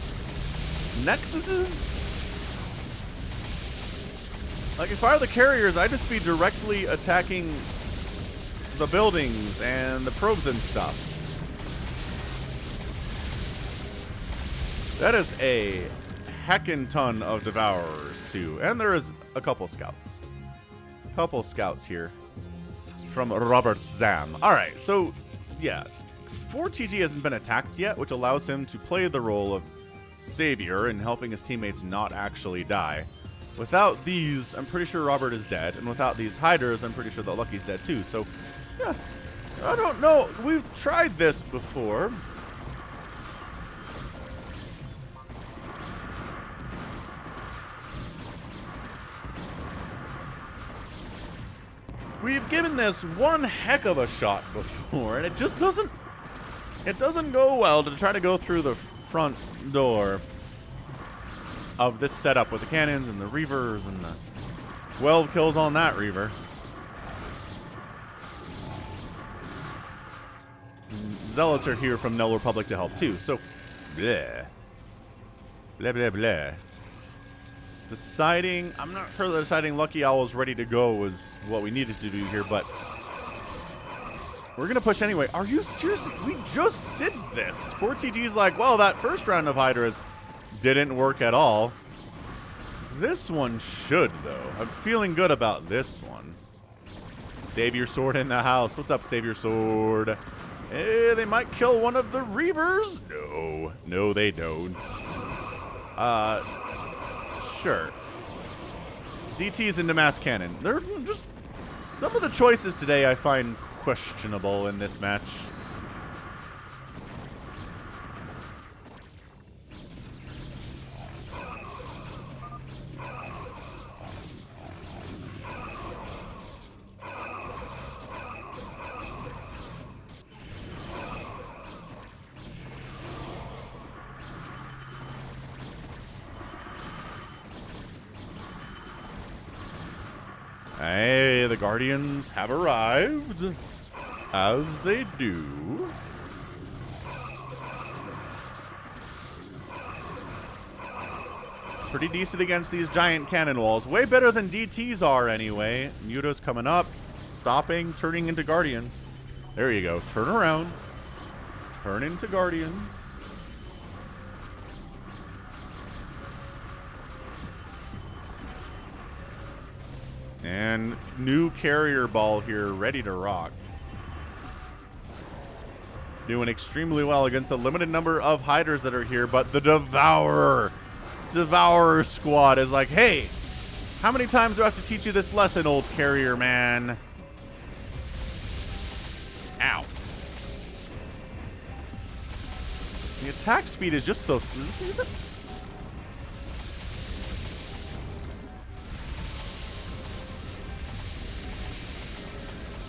nexuses. Like, if I were the carriers, I'd just be directly attacking the buildings and the probes and stuff. That is a heckin' ton of Devourers too, and there is a couple scouts. Here from Robert Zam. Alright, so yeah, 4TG hasn't been attacked yet, which allows him to play the role of savior in helping his teammates not actually die. Without these, I'm pretty sure Robert is dead, and without these Hydras, I'm pretty sure that Lucky's dead too. So yeah, I don't know. We've tried this before. We've given this one heck of a shot before, and it just doesn't go well to try to go through the front door of this setup with the cannons and the Reavers and the 12 kills on that Reaver. Zealots are here from Null Republic to help too, so bleh. Blah, blah, blah. Deciding, I'm not sure that deciding Lucky Owl is ready to go is what we needed to do here, but we're going to push anyway. Are you serious? We just did this. 4TG's like, well, that first round of Hydras didn't work at all. This one should, though. I'm feeling good about this one. Savior Sword in the house. What's up, Savior Sword? Hey, they might kill one of the Reavers. No, they don't. Sure. DT's into mass cannon. They're just some of the choices today I find questionable in this match. Hey, the Guardians have arrived, as they do. Pretty decent against these giant cannon walls. Way better than DTs are anyway. Muta's coming up, stopping, turning into Guardians. There you go. Turn around. Turn into Guardians. And new carrier ball here, ready to rock. Doing extremely well against the limited number of hiders that are here, but the Devourer squad is like, hey, how many times do I have to teach you this lesson, old carrier man? Ow. The attack speed is just so...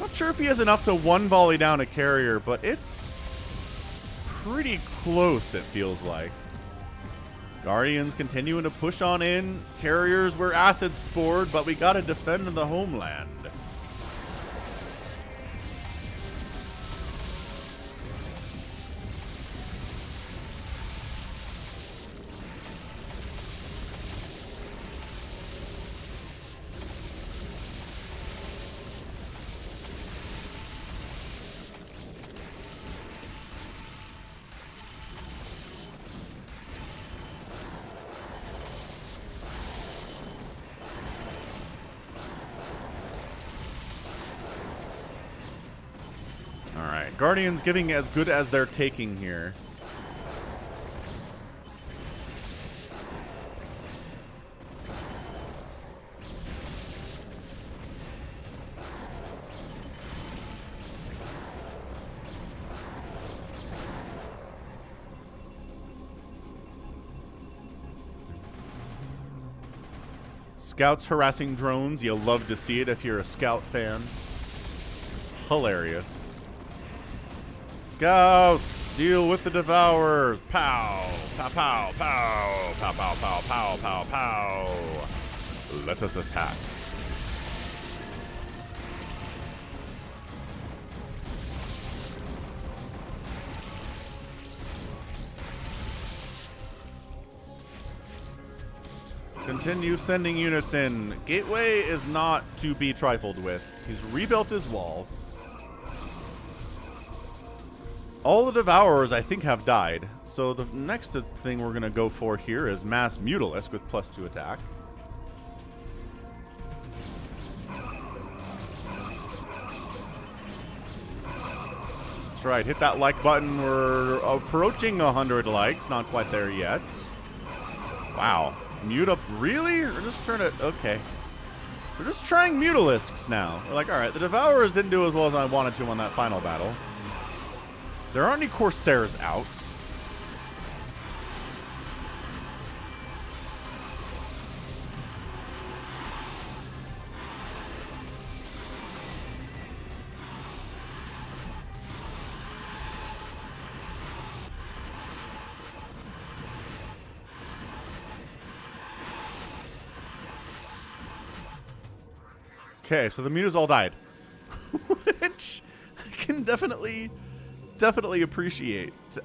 Not sure if he has enough to one volley down a carrier, but it's pretty close, it feels like. Guardians continuing to push on in. Carriers were acid spored, but we gotta defend the homeland. Guardians giving as good as they're taking here. Scouts harassing drones. You'll love to see it if you're a Scout fan. Hilarious. Scouts, deal with the Devourers. Pow, pow, pow, pow, pow, pow, pow, pow, pow, pow. Let us attack. Continue sending units in. Gateway is not to be trifled with. He's rebuilt his wall. All the Devourers, I think, have died. So the next thing we're going to go for here is Mass Mutalisk with +2 attack. That's right. Hit that like button. We're approaching 100 likes. Not quite there yet. Wow. Mute up. Really? We're just trying to... Okay. We're just trying Mutalisks now. We're like, alright, the Devourers didn't do as well as I wanted to on that final battle. There aren't any Corsairs out. Okay, so the mutas all died. Which I can definitely appreciate. So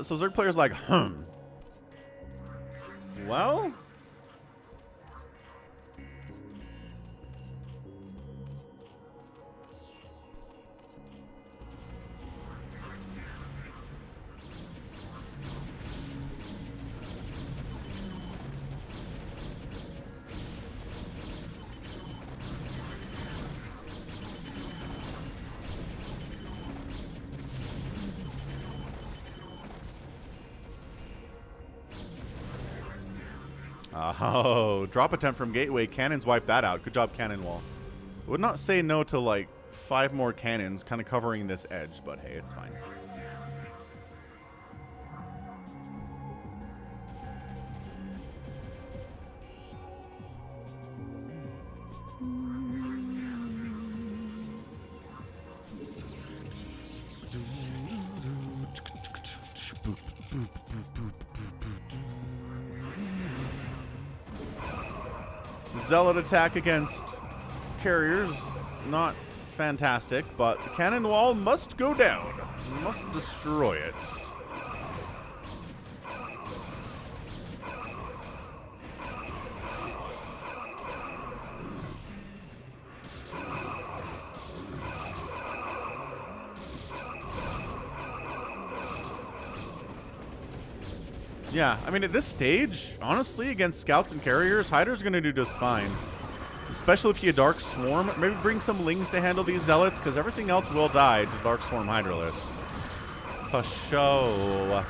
Zerg players like, well, oh, drop attempt from Gateway. Cannons wipe that out. Good job, Cannon Wall. Would not say no to like 5 more cannons kind of covering this edge, but hey, it's fine. Zealot attack against carriers, not fantastic, but the cannon wall must go down. We must destroy it. Yeah, I mean, at this stage, honestly, against scouts and carriers, Hydra's going to do just fine. Especially if you Dark Swarm. Maybe bring some Lings to handle these Zealots, because everything else will die to Dark Swarm Hydralisks. For sure.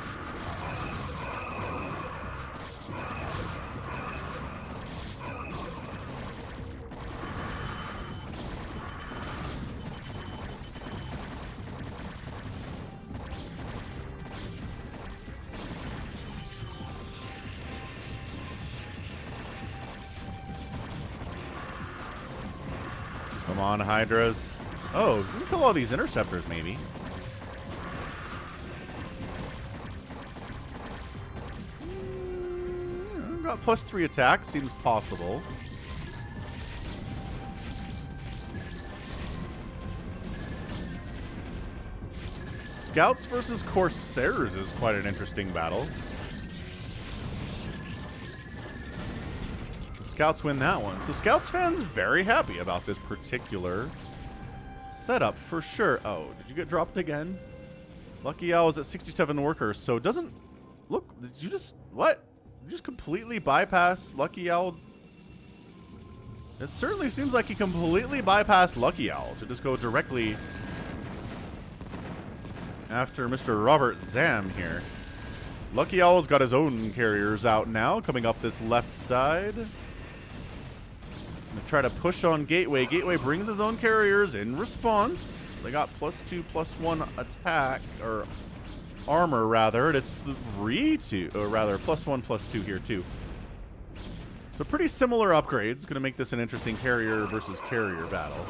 Come on, Hydras. Oh, we can kill all these interceptors, maybe. Got +3 attack. Seems possible. Scouts versus Corsairs is quite an interesting battle. Scouts win that one. So Scouts fans very happy about this particular setup for sure. Oh, did you get dropped again? Lucky Owl is at 67 workers, so it doesn't look. Did you just what? You just completely bypass Lucky Owl? It certainly seems like he completely bypassed Lucky Owl to just go directly after Mr. Robert Zam here. Lucky Owl's got his own carriers out now, coming up this left side. Try to push on Gateway. Gateway brings his own carriers in response. They got +2/+1 attack, or armor rather. And it's 3/2, or rather +1/+2 here too. So pretty similar upgrades. Going to make this an interesting carrier versus carrier battle.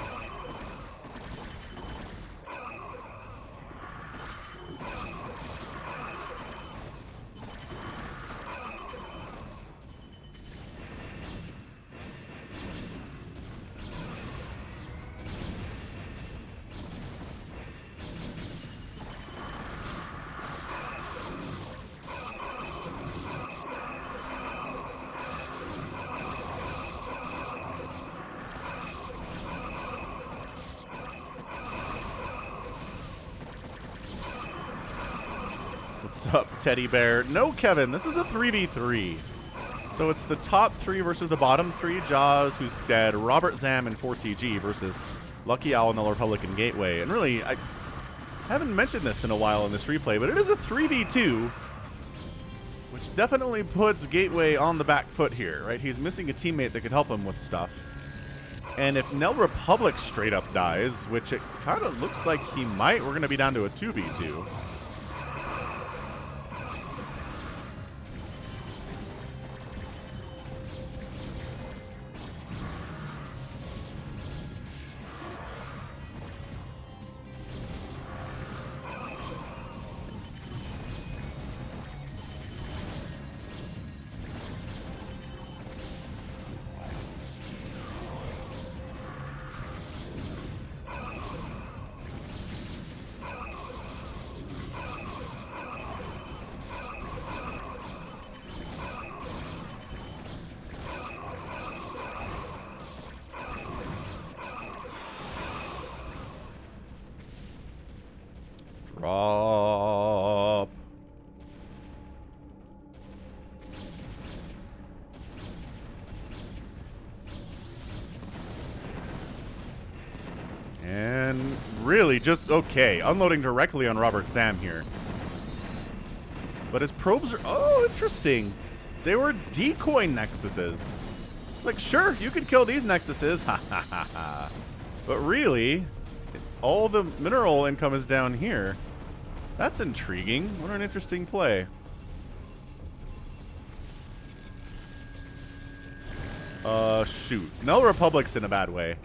What's up, Teddy Bear? No, Kevin, this is a 3v3. So it's the top 3 versus the bottom 3. Jaws, who's dead, Robert Zam, and 4TG versus Lucky Owl and the Republican Gateway. And really, I haven't mentioned this in a while in this replay, but it is a 3v2, which definitely puts Gateway on the back foot here, right? He's missing a teammate that could help him with stuff. And if Nel Republic straight up dies, which it kind of looks like he might, we're going to be down to a 2v2. Drop. And really just, okay, unloading directly on Robert Zam here. But his probes are, oh, interesting. They were decoy nexuses. It's like, sure, you could kill these nexuses, ha ha ha ha. But really, all the mineral income is down here. That's intriguing. What an interesting play. Shoot. Null Republic's in a bad way.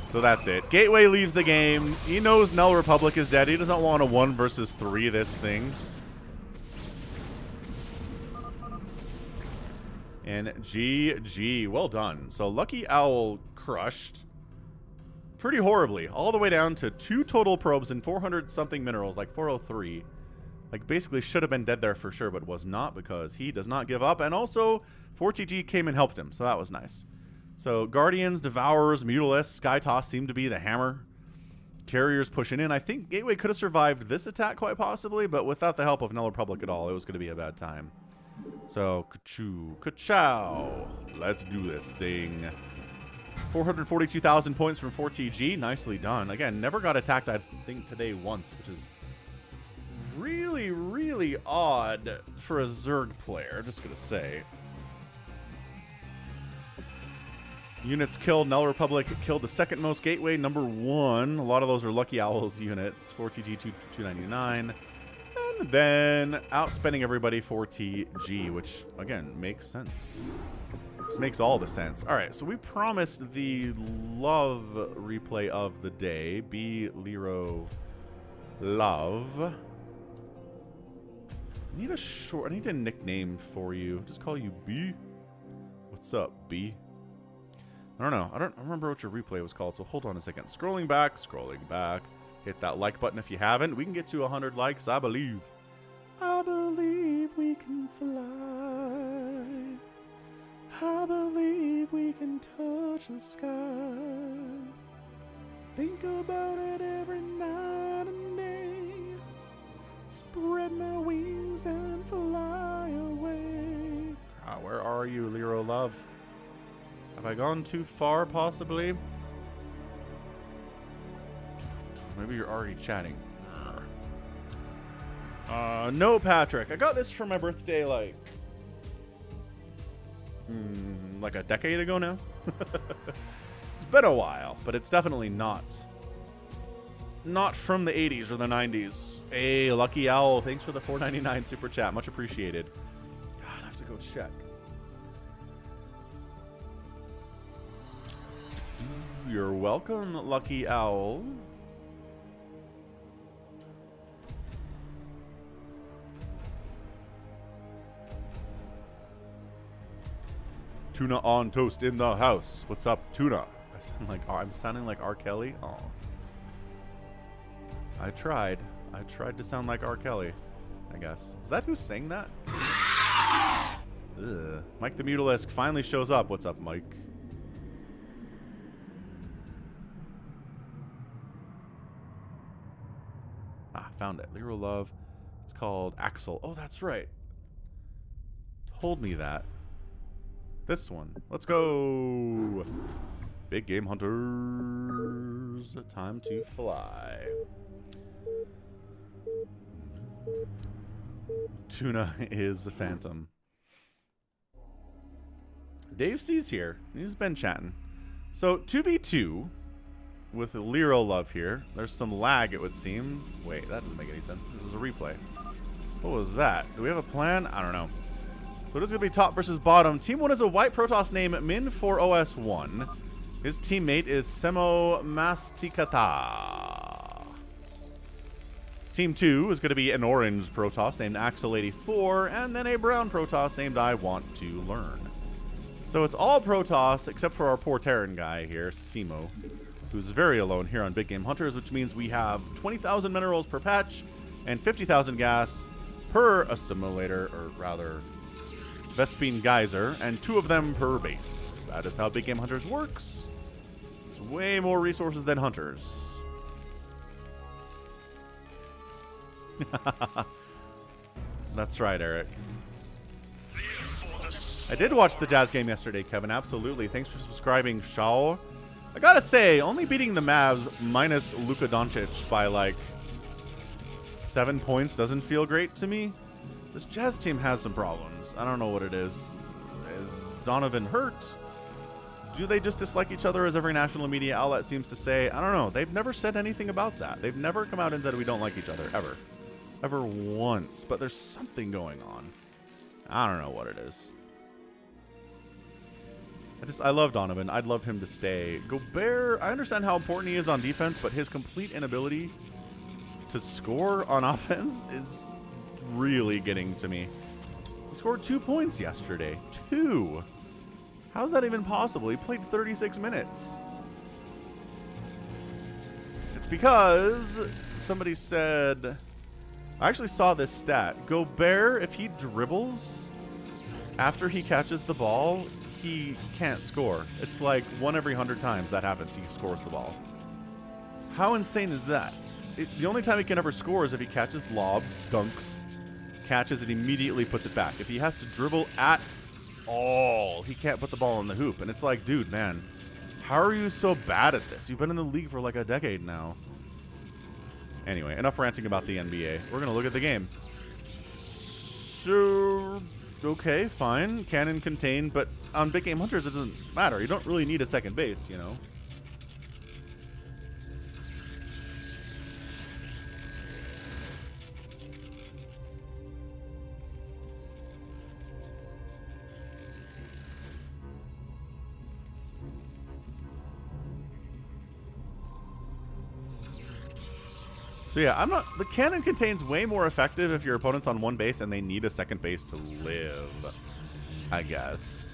So that's it. Gateway leaves the game. He knows Null Republic is dead. He doesn't want a 1 versus 3 this thing. And GG. Well done. So Lucky Owl crushed pretty horribly, all the way down to 2 total probes and 400 something minerals, like 403. Like basically should have been dead there for sure, but was not, because he does not give up. And also 4TG came and helped him, so that was nice. So Guardians, Devourers, Mutalisks, Sky Toss seem to be the hammer Carriers pushing in. I think Gateway could have survived this attack quite possibly, but without the help of Null Republic at all, it was going to be a bad time. So, ka-choo, ka-chow. Let's do this thing. 442,000 points from 4TG. Nicely done. Again, never got attacked, I think, today once, which is really, really odd for a Zerg player, just going to say. Units killed. Null Republic killed the second most Gateway, number 1. A lot of those are Lucky Owls units. 4TG 299. And then outspending everybody 4TG, which, again, makes sense. This makes all the sense. All right, so we promised the love replay of the day. Be Lero Love. I need a nickname for you. Just call you B. What's up, B? I don't know. I don't remember what your replay was called, so hold on a second. Scrolling back. Hit that like button if you haven't. We can get to 100 likes, I believe. I believe we can fly. I believe we can touch the sky. Think about it every night and day. Spread my wings and fly away. Where are you, Lero Love? Have I gone too far, possibly? Maybe you're already chatting. No, Patrick. I got this for my birthday, like a decade ago now. It's been a while, but it's definitely not from the 80s or the 90s. Hey, Lucky Owl, thanks for the $4.99 super chat. Much appreciated. God, I have to go check. You're welcome, Lucky Owl. Tuna on toast in the house. What's up, Tuna? I'm sounding like R. Kelly. Oh, I tried to sound like R. Kelly, I guess. Is that who sang that? Ugh. Mike the Mutalisk finally shows up. What's up, Mike? Found it. Lero Love. It's called Axel. Oh, that's right. Told me that. This one. Let's go. Big game hunters. Time to fly. Tuna is the Phantom. Dave C's here. He's been chatting. So 2v2 with Lero Love here. There's some lag, it would seem. Wait, that doesn't make any sense. This is a replay. What was that? Do we have a plan? I don't know. So it is going to be top versus bottom. Team 1 is a white Protoss named Min4OS1. His teammate is Semo Mastikata. Team 2 is going to be an orange Protoss named Axel84, and then a brown Protoss named I Want to Learn. So it's all Protoss except for our poor Terran guy here, Semo, who's very alone here on Big Game Hunters, which means we have 20,000 minerals per patch and 50,000 gas per assimilator, or rather Vespine Geyser, and 2 of them per base. That is how Big Game Hunters works. There's way more resources than hunters. That's right, Eric. I did watch the Jazz game yesterday, Kevin. Absolutely. Thanks for subscribing, Shao. I gotta say, only beating the Mavs minus Luka Doncic by like 7 points doesn't feel great to me. This Jazz team has some problems. I don't know what it is. Is Donovan hurt? Do they just dislike each other, as every national media outlet seems to say? I don't know. They've never said anything about that. They've never come out and said we don't like each other, ever. Ever once. But there's something going on. I don't know what it is. I love Donovan. I'd love him to stay. Gobert, I understand how important he is on defense, but his complete inability to score on offense is really getting to me. He scored 2 points yesterday. 2. How's that even possible? He played 36 minutes. It's because somebody said... I actually saw this stat. Gobert, if he dribbles after he catches the ball, he can't score. It's like 1 every 100 times that happens, he scores the ball. How insane is that? The only time he can ever score is if he catches lobs, dunks, catches, and immediately puts it back. If he has to dribble at all, he can't put the ball in the hoop. And it's like, dude, man, how are you so bad at this? You've been in the league for like a decade now. Anyway, enough ranting about the NBA. We're going to look at the game. So, okay, fine. Cannon contained, but on big game hunters, it doesn't matter. You don't really need a second base, you know? So yeah, I'm not. The cannon contains way more effective if your opponent's on one base and they need a second base to live, I guess.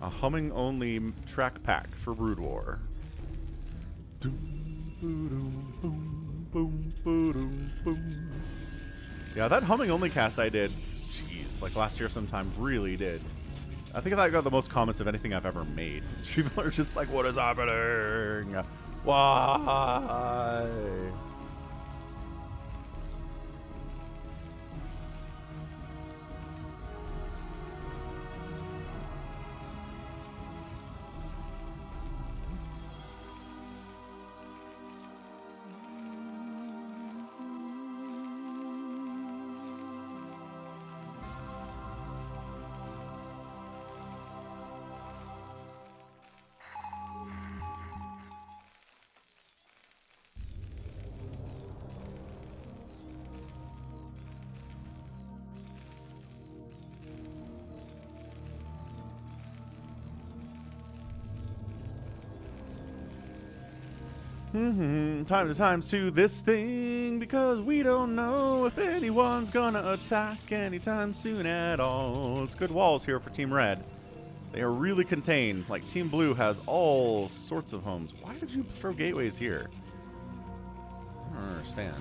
A humming-only track pack for Brood War. Yeah, that humming-only cast I did, jeez, like last year sometime, really did. I think that got the most comments of anything I've ever made. People are just like, what is happening? Why? Time to times two this thing, because we don't know if anyone's gonna attack anytime soon at all. It's good walls here for Team Red. They are really contained. Like, Team Blue has all sorts of homes. Why did you throw gateways here? I don't understand.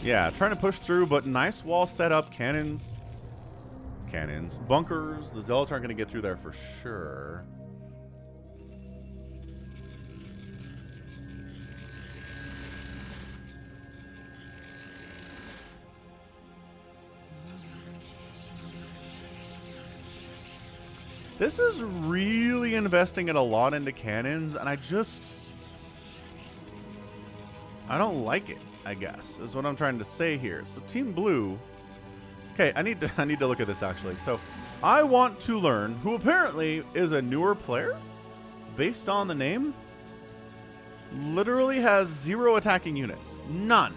Yeah, trying to push through, but nice wall setup. Cannons. Bunkers. The Zealots aren't going to get through there for sure. This is really investing in a lot into cannons, and I don't like it, I guess, is what I'm trying to say here. So Team Blue, okay, I need to look at this actually. So I want to learn who apparently is a newer player based on the name. Literally has 0 attacking units, none.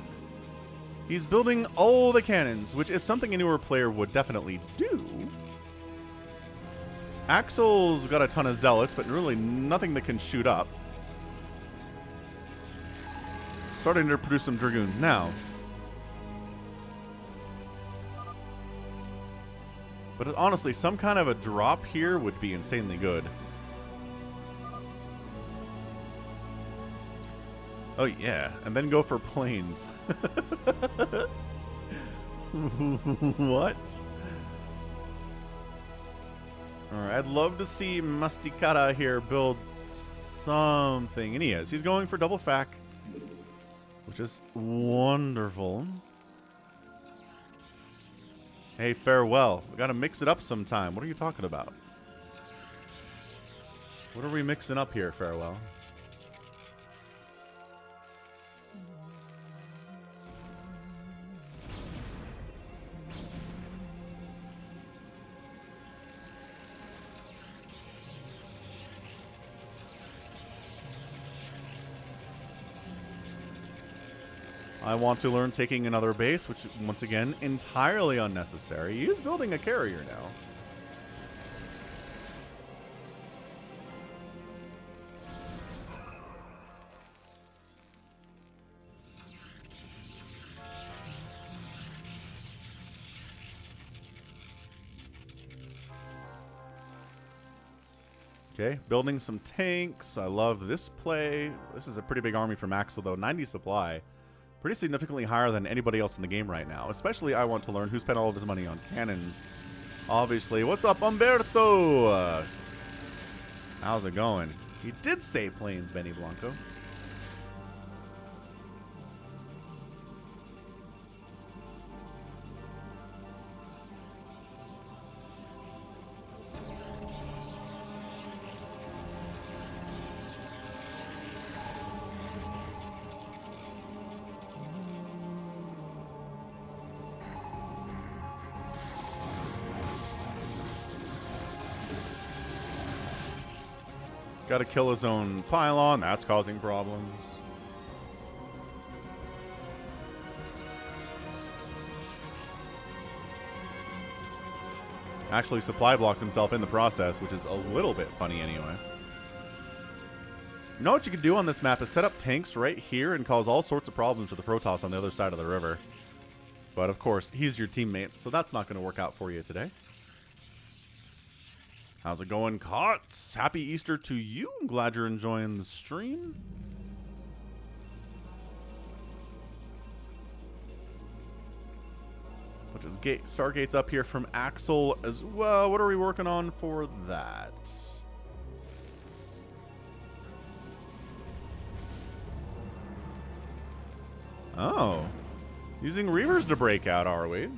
He's building all the cannons, which is something a newer player would definitely do. Axel's got a ton of zealots, but really nothing that can shoot up. Starting to produce some dragoons now. But honestly, some kind of a drop here would be insanely good. Oh yeah, and then go for planes. What? Alright, I'd love to see Masticata here build something. And he is. He's going for double fac, which is wonderful. Hey, farewell. We gotta mix it up sometime. What are you talking about? What are we mixing up here, farewell? I want to learn taking another base, which, once again, entirely unnecessary. He is building a carrier now. Okay, building some tanks. I love this play. This is a pretty big army from Axel, though. 90 supply. Pretty significantly higher than anybody else in the game right now. Especially, I want to learn who spent all of his money on cannons. Obviously. What's up, Umberto? How's it going? He did say planes, Benny Blanco. Got to kill his own pylon. That's causing problems. Actually supply blocked himself in the process, which is a little bit funny anyway. You know what you can do on this map is set up tanks right here and cause all sorts of problems for the Protoss on the other side of the river. But of course, he's your teammate, so that's not going to work out for you today. How's it going, Cots? Happy Easter to you. I'm glad you're enjoying the stream. Which is Stargate's up here from Axel as well. What are we working on for that? Oh. Using Reavers to break out, are we?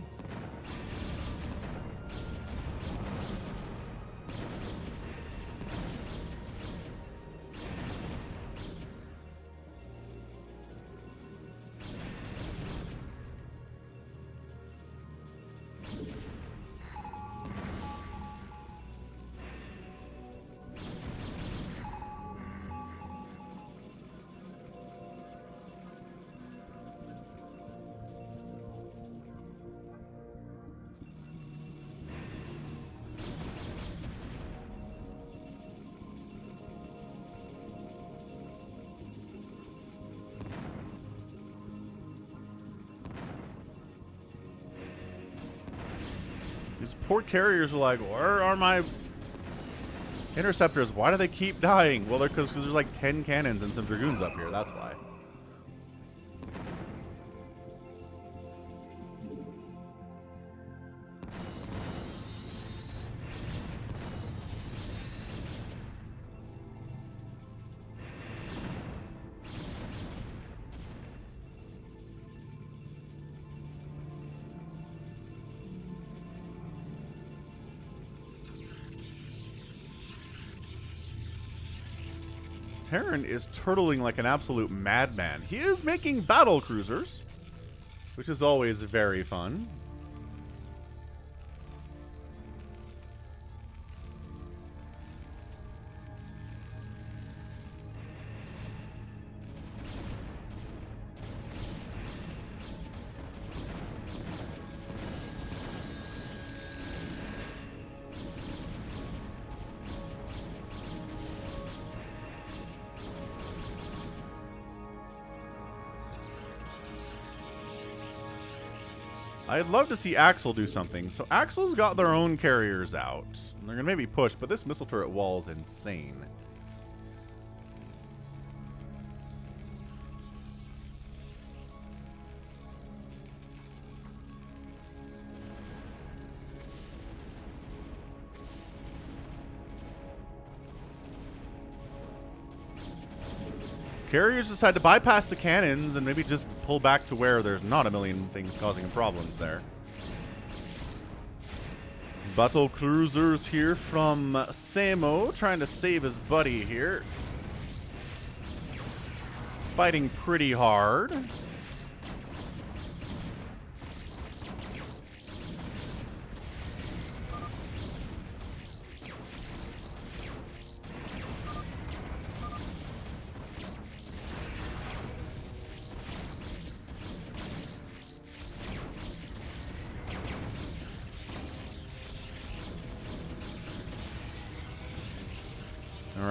These poor carriers are like, where are my interceptors? Why do they keep dying? Well, because there's like 10 cannons and some dragoons up here. That's why. Terran is turtling like an absolute madman. He is making battle cruisers, which is always very fun. I'd love to see Axel do something. So Axel's got their own carriers out. And they're going to maybe push, but this missile turret wall is insane. Carriers decide to bypass the cannons and maybe just pull back to where there's not a million things causing problems there. Battle cruisers here from Samo, trying to save his buddy here. Fighting pretty hard.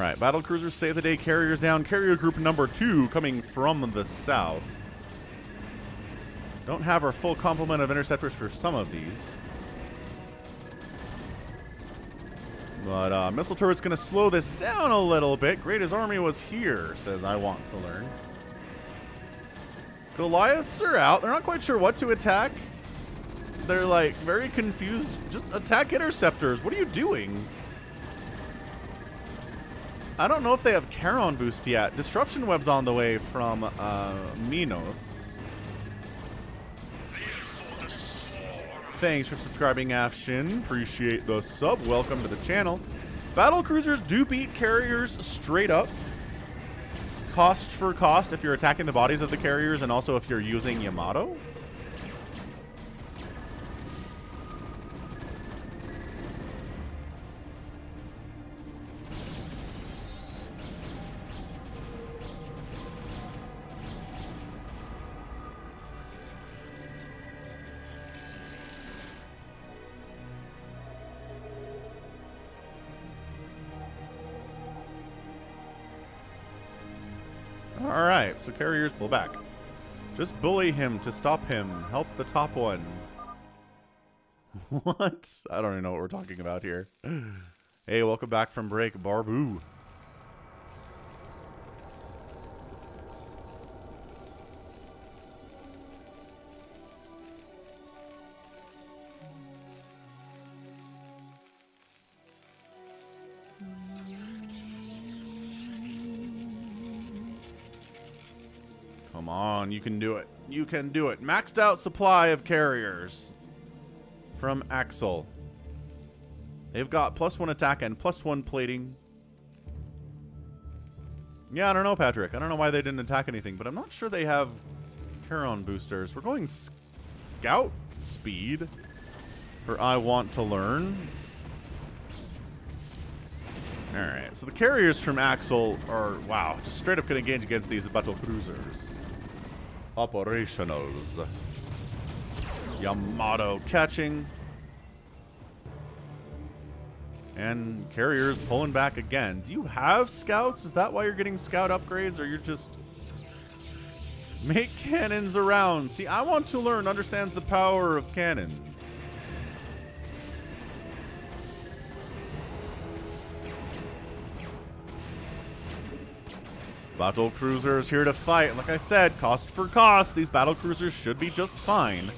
Alright, battle cruisers save the day, carriers down. Carrier group number 2 coming from the south. Don't have our full complement of interceptors for some of these. But missile turret's going to slow this down a little bit. Great, his army was here, says I want to learn. Goliaths are out. They're not quite sure what to attack. They're like very confused. Just attack interceptors. What are you doing? I don't know if they have Charon boost yet. Disruption web's on the way from Minos. Thanks for subscribing, Afshin. Appreciate the sub. Welcome to the channel. Battle cruisers do beat carriers straight up. Cost for cost if you're attacking the bodies of the carriers and also if you're using Yamato. Alright, so carriers pull back. Just bully him to stop him. Help the top one. What? I don't even know what we're talking about here. Hey, welcome back from break, Barbu. Come on, you can do it. You can do it. Maxed out supply of carriers from Axel. They've got +1 attack and +1 plating. Yeah, I don't know, Patrick. I don't know why they didn't attack anything, but I'm not sure they have Charon boosters. We're going scout speed for I want to learn. Alright, so the carriers from Axel are, wow, just straight up going to engage against these battle cruisers. Operationals. Yamato catching. And carriers pulling back again. Do you have scouts? Is that why you're getting scout upgrades? Or you're just... Make cannons around. See, I want to learn understands the power of cannons. Battle cruisers here to fight. Like I said, cost for cost, these battle cruisers should be just fine.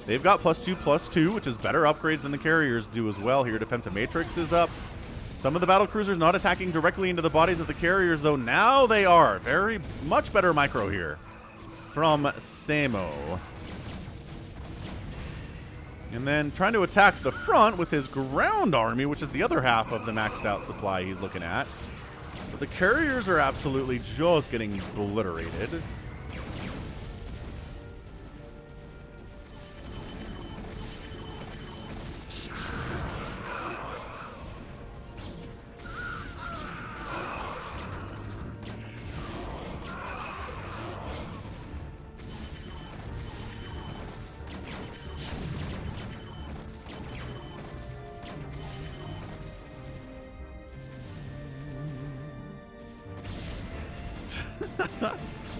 They've got +2/+2, which is better upgrades than the carriers do as well here. Defensive matrix is up. Some of the battle cruisers not attacking directly into the bodies of the carriers, though now they are. Very much better micro here from Samo. And then trying to attack the front with his ground army, which is the other half of the maxed out supply he's looking at. But the carriers are absolutely just getting obliterated.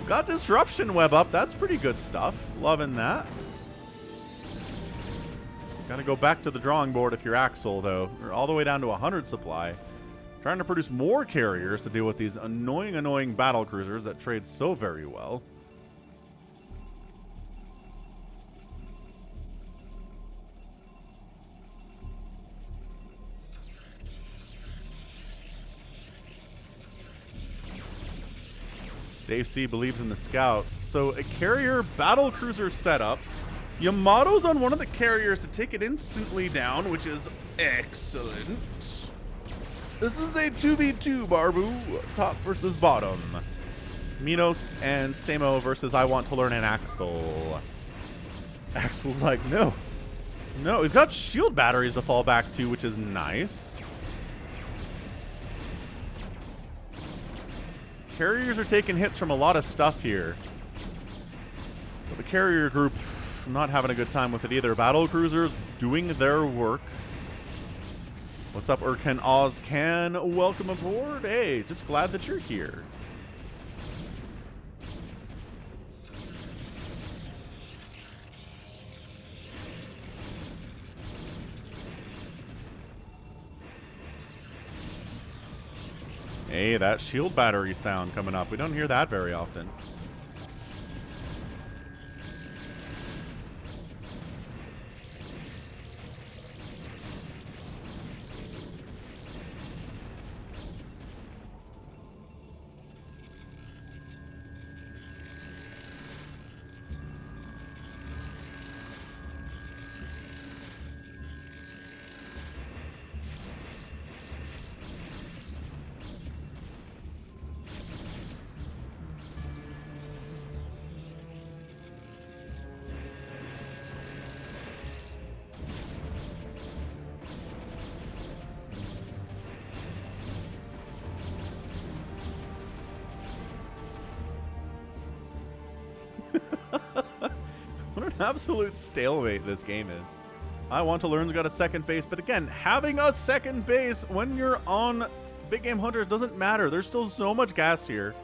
Got disruption web up. That's pretty good stuff. Loving that. Gotta go back to the drawing board if you're Axel, though. We're all the way down to 100 supply. Trying to produce more carriers to deal with these annoying battle cruisers that trade so very well. Dave C believes in the scouts. So a carrier battle cruiser setup. Yamato's on one of the carriers to take it instantly down, which is excellent. This is a 2v2, Barbu. Top versus bottom. Minos and Samo versus I want to learn an Axel. Axel's like, no. No, he's got shield batteries to fall back to, which is nice. Carriers are taking hits from a lot of stuff here. But the carrier group not having a good time with it either. Battle cruisers doing their work. What's up, Urken Ozcan? Welcome aboard. Hey, just glad that you're here. Hey, that shield battery sound coming up. We don't hear that very often. What an absolute stalemate this game is. I Want to Learn's got a second base, but again, having a second base when you're on Big Game Hunters doesn't matter. There's still so much gas here.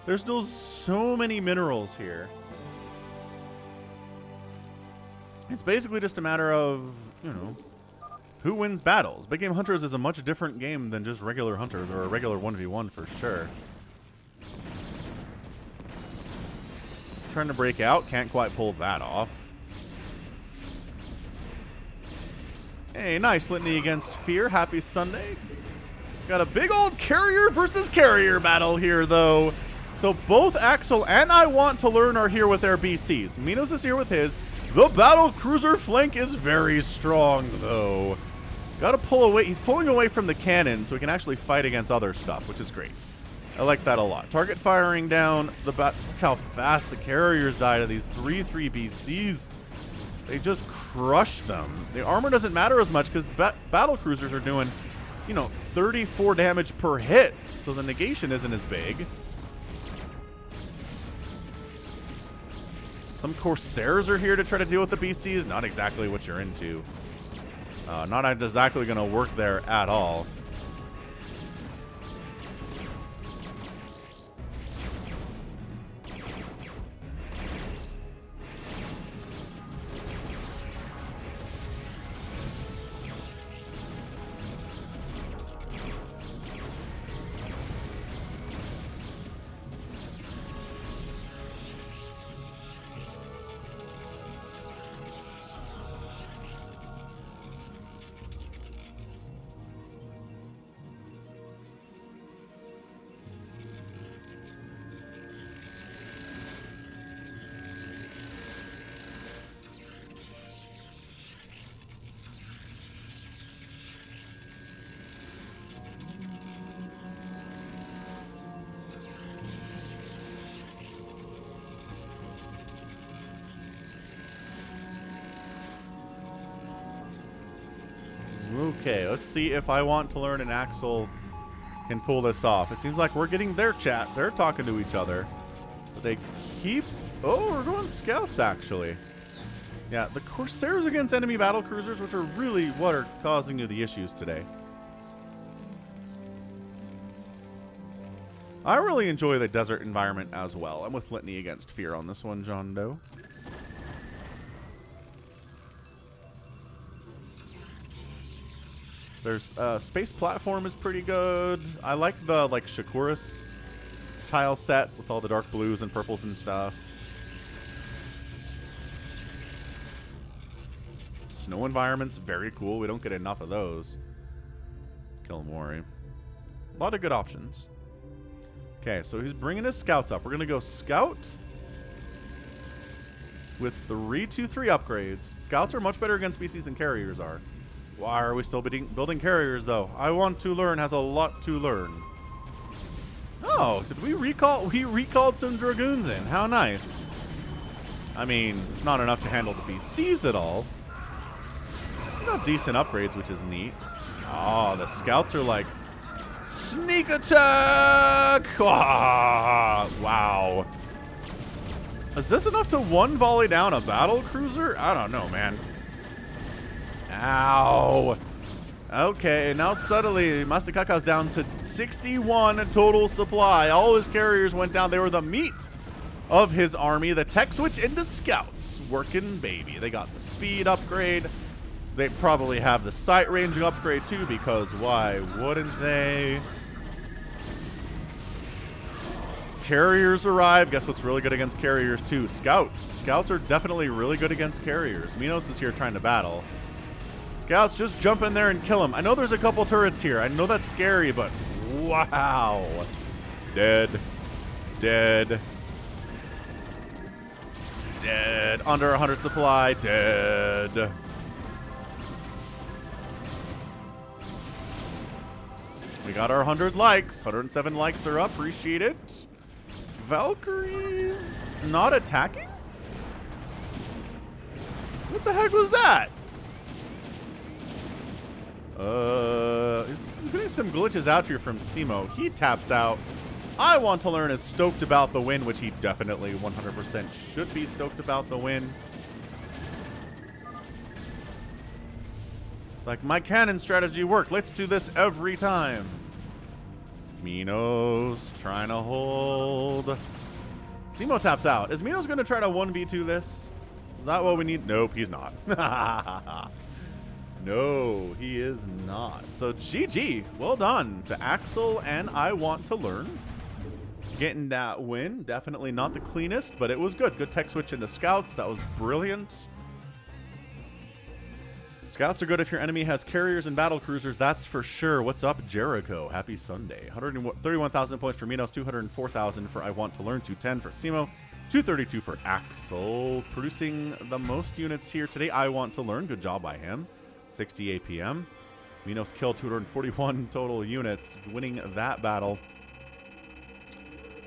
There's still so many minerals here. It's basically just a matter of, you know, who wins battles. Big Game Hunters is a much different game than just regular Hunters or a regular 1v1 for sure. Trying to break out, can't quite pull that off. Hey, nice litany against Fear. Happy Sunday. Got a big old carrier versus carrier battle here, though. So both Axel and I Want to Learn are here with their BCs. Minos is here with his. The battle cruiser flank is very strong, though. Gotta pull away. He's pulling away from the cannon so he can actually fight against other stuff, which is great. I like that a lot. Target firing down the bat. Look how fast the carriers die to these 3-3 BCs. They just crush them. The armor doesn't matter as much because battle cruisers are doing, you know, 34 damage per hit. So the negation isn't as big. Some Corsairs are here to try to deal with the BCs. Not exactly what you're into. Not exactly going to work there at all. Okay, let's see if I Want to Learn and Axel can pull this off. It seems like we're getting their chat. They're talking to each other. But they keep... Oh, we're going scouts, actually. Yeah, the Corsairs against enemy battle cruisers, which are really what are causing you the issues today. I really enjoy the desert environment as well. I'm with Litany against Fear on this one, John Doe. There's space platform is pretty good. I like the Shakuras tile set with all the dark blues and purples and stuff. Snow environments, very cool. We don't get enough of those. Kilmori. A lot of good options. Okay, so he's bringing his scouts up. We're going to go scout with 3-2-3 upgrades. Scouts are much better against BCs than carriers are. Why are we still building carriers, though? I Want to Learn has a lot to learn. Oh, did we recall? We recalled some Dragoons in. How nice. I mean, it's not enough to handle the BCs at all. We got decent upgrades, which is neat. Oh, the scouts are like, sneak attack! Ah, wow. Is this enough to one volley down a battle cruiser? I don't know, man. Ow. Okay, now suddenly Mastakaka's down to 61 total supply. All his carriers went down. They were the meat of his army. The tech switch into scouts. Working, baby. They got the speed upgrade. They probably have the sight range upgrade too, because why wouldn't they? Carriers arrive. Guess what's really good against carriers too? Scouts. Scouts are definitely really good against carriers. Minos is here trying to battle. Scouts, just jump in there and kill him. I know there's a couple turrets here. I know that's scary, but wow. Dead. Dead. Dead. Under 100 supply. Dead. We got our 100 likes. 107 likes are up. Appreciate it. Valkyries not attacking? What the heck was that? He's getting some glitches out here from Simo. He taps out. I Want to Learn is stoked about the win, which he definitely 100% should be stoked about the win. It's like, my cannon strategy worked. Let's do this every time. Minos trying to hold. Simo taps out. Is Minos going to try to 1v2 this? Is that what we need? Nope, he's not. No, he is not. So GG. Well done to Axel and I Want to Learn. Getting that win. Definitely not the cleanest, but it was good. Good tech switch into scouts. That was brilliant. Scouts are good if your enemy has carriers and battle cruisers, that's for sure. What's up, Jericho? Happy Sunday. 131,000 points for Minos, 204,000 for I Want to Learn, 210 for Simo, 232 for Axel. Producing the most units here today, I Want to Learn. Good job by him. 60 APM. Minos killed 241 total units, winning that battle.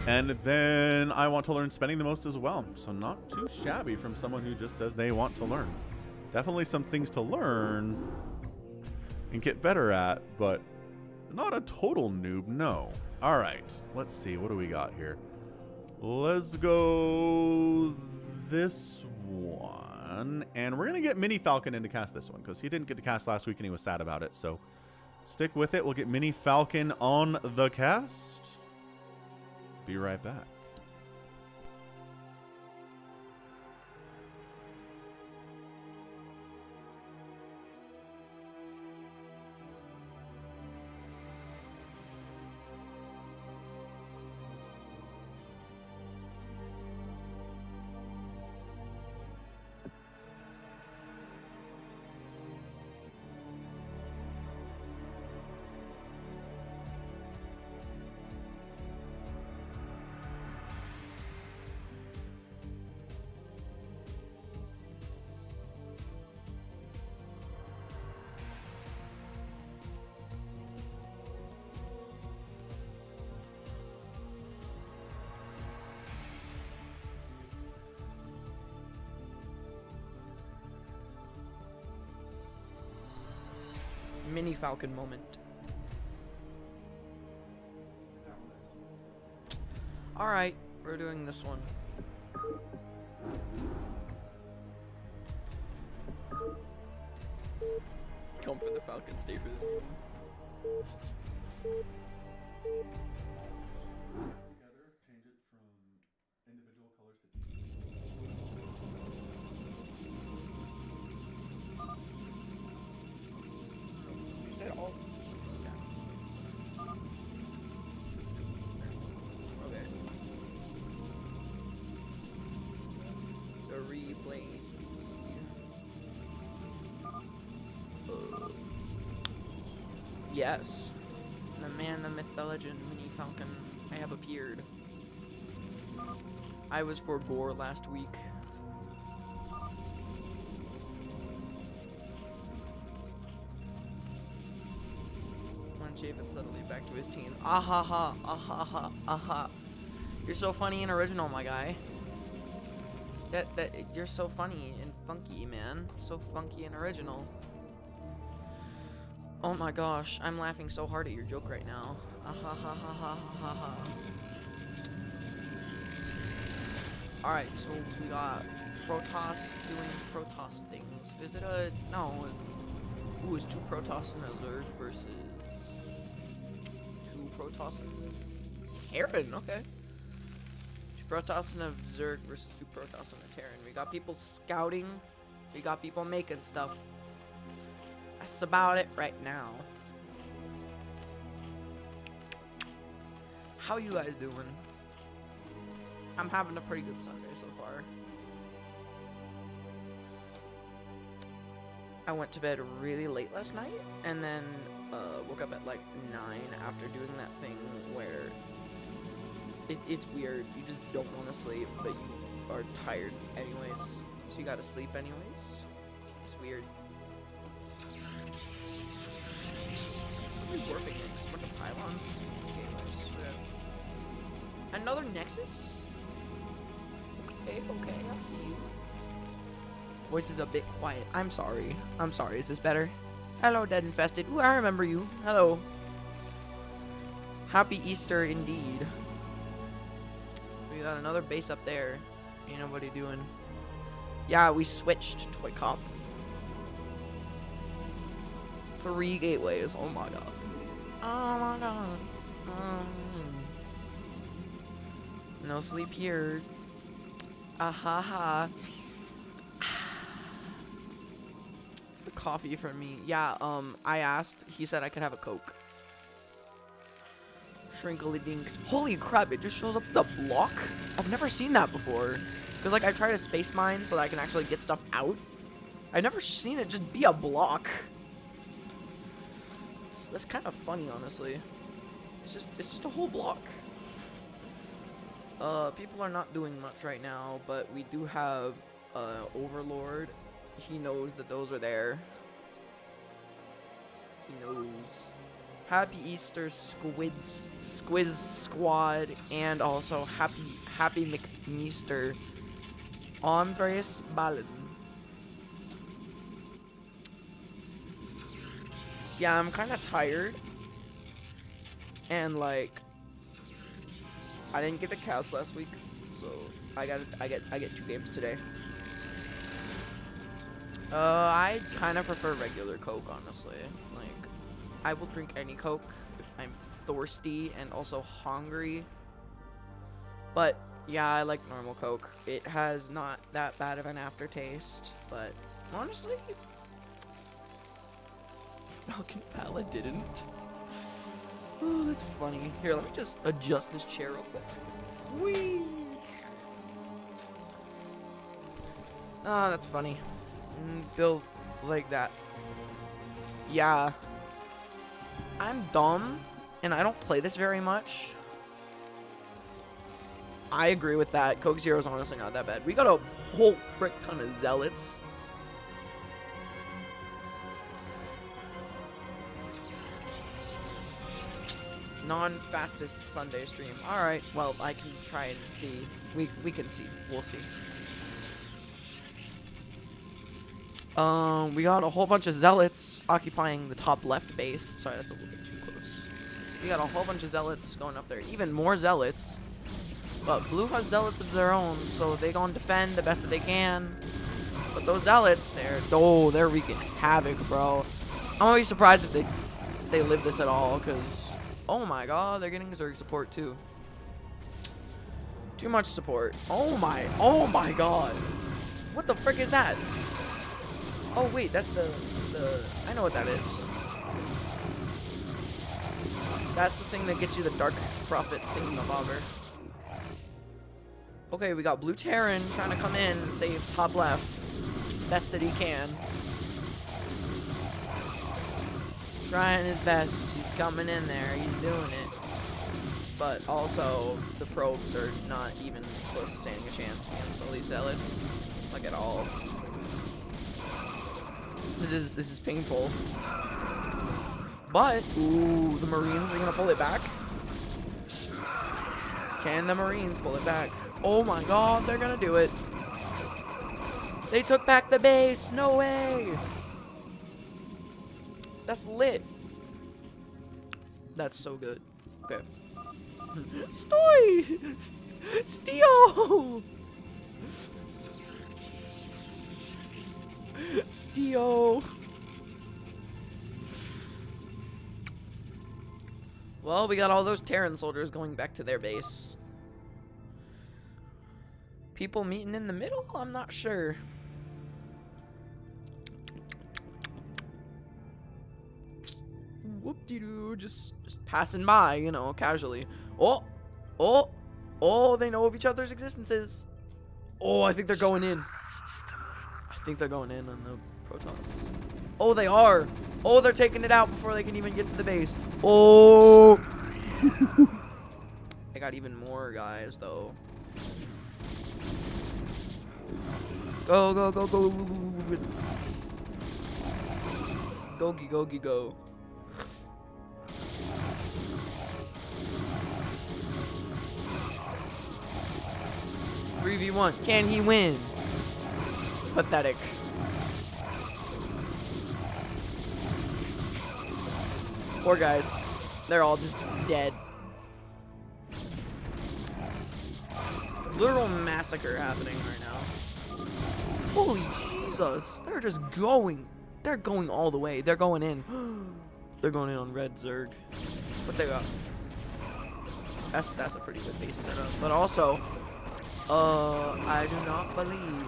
And then I Want to Learn spending the most as well. So not too shabby from someone who just says they want to learn. Definitely some things to learn and get better at, but not a total noob, no. All right, let's see. What do we got here? Let's go this one. And we're going to get Mini Falcon in to cast this one because he didn't get to cast last week and he was sad about it. So stick with it. We'll get Mini Falcon on the cast. Be right back. Mini Falcon moment. Alright, we're doing this one. Come for the Falcon, stay for the... Change it from individual colors to You said all... Okay. The replay speed. Yes. The man, the myth, the legend, Mini Falcon, I have appeared. I was for gore last week. Shaven suddenly back to his teen. Ah ha ha, ah ha ha, ah ha. You're so funny and original, my guy. You're so funny and funky, man. So funky and original. Oh my gosh, I'm laughing so hard at your joke right now. Ah ha ha ha ha ha ha. Alright, so we got Protoss doing Protoss things. Is it a... no. Ooh, it's 2 Protoss and a Zerg versus 2 Protoss and Terran. Okay. 2 Protoss and a Zerg versus 2 Protoss and a Terran. We got people scouting. We got people making stuff. That's about it right now. How you guys doing? I'm having a pretty good Sunday so far. I went to bed really late last night, and then woke up at like 9 after doing that thing where it's weird. You just don't want to sleep, but you are tired anyways, so you gotta sleep anyways. It's weird. What are we warping in? Just a bunch of pylons? Gateways. Yeah. Another Nexus? Okay, I see you. Voice is a bit quiet. I'm sorry. Is this better? Hello, Dead Infested. Ooh, I remember you. Hello. Happy Easter indeed. We got another base up there. Ain't nobody doing. Yeah, we switched Toy Cop. 3 gateways. Oh my god. Oh my god. No sleep here. Ahaha. It's the coffee for me. Yeah, I asked. He said I could have a Coke. Shrinkly dink. Holy crap, it just shows up as a block? I've never seen that before. Because, like, I tried to space mine so that I can actually get stuff out. I've never seen it just be a block. That's kind of funny, honestly. It's just a whole block. People are not doing much right now, but we do have Overlord. He knows that those are there. He knows. Happy Easter, Squiz Squad, and also Happy McMeester. Andres Ballon. Yeah, I'm kind of tired, and like, I didn't get the cast last week, so I get 2 games today. I kind of prefer regular Coke, honestly. Like, I will drink any Coke if I'm thirsty and also hungry. But yeah, I like normal Coke. It has not that bad of an aftertaste, but honestly, Falcon Palette didn't. Oh, that's funny. Here, let me just adjust this chair real quick. Whee! Oh, that's funny. Build like that. Yeah. I'm dumb, and I don't play this very much. I agree with that. Coke Zero is honestly not that bad. We got a whole frick ton of zealots. Non-fastest Sunday stream. Alright, well, I can try and see. We can see. We'll see. We got a whole bunch of zealots occupying the top left base. Sorry, that's a little bit too close. We got a whole bunch of zealots going up there. Even more zealots. But blue has zealots of their own, so they gonna defend the best that they can. But those zealots, they're wreaking havoc, bro. I'm gonna be surprised if they live this at all, because oh my god, they're getting Zerg support too. Too much support. Oh my god. What the frick is that? Oh wait, that's the I know what that is. That's the thing that gets you the Dark Prophet thingamabobber. Okay, we got Blue Terran trying to come in and save top left. Best that he can. Trying his best. He's coming in there. He's doing it. But also, the probes are not even close to standing a chance against all these zealots. Like at all. This is painful. But, ooh, the Marines are gonna pull it back. Can the Marines pull it back? Oh my god, they're gonna do it. They took back the base. No way. That's lit. That's so good. Okay. Stoy! Steo! Steo! Well, we got all those Terran soldiers going back to their base. People meeting in the middle? I'm not sure. Whoop-de-doo, just passing by, you know, casually. Oh, they know of each other's existences. Oh, I think they're going in. I think they're going in on the Protoss. Oh, they are. Oh, they're taking it out before they can even get to the base. Oh. I got even more guys, though. Go, go, go, go. Gogi, gogi, go. 3v1. Can he win? Pathetic. Poor guys. They're all just dead. Literal massacre happening right now. Holy Jesus. They're just going. They're going all the way. They're going in. They're going in on red Zerg. What they got? That's a pretty good base setup. But also, I do not believe.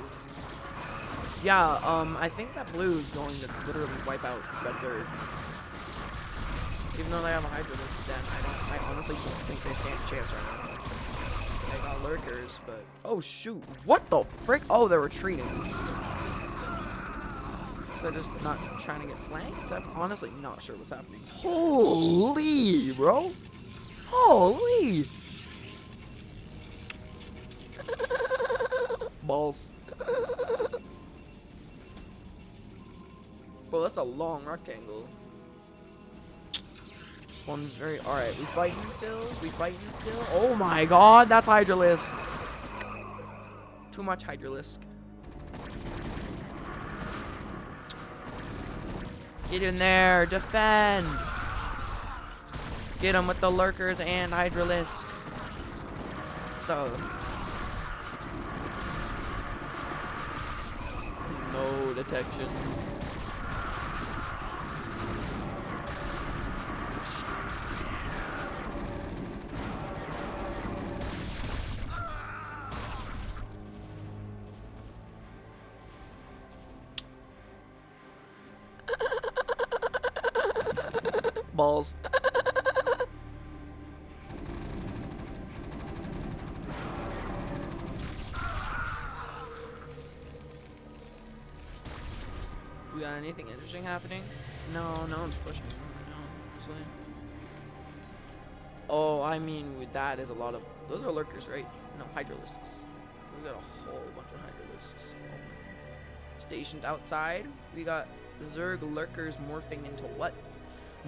Yeah, I think that blue is going to literally wipe out red Zerg. Even though they have a Hydralisk, then I honestly don't think they stand a chance right now. They got lurkers, but oh shoot, what the frick? Oh, they're retreating. So they're just not trying to get flanked. I'm honestly not sure what's happening. Holy, bro! Holy! Balls. Bro, that's a long rectangle. One's very alright. We fighting still? We fighting still? Oh my god, that's Hydralisk. Too much Hydralisk. Get in there, defend. Get him with the lurkers and Hydralisk. So. No detection. Balls. We got anything interesting happening? No, no one's pushing. No, honestly. Oh, I mean, with that is a lot of. Those are lurkers, right? No, Hydralisks. We got a whole bunch of Hydralisks. Stationed outside. We got Zerg lurkers morphing into what?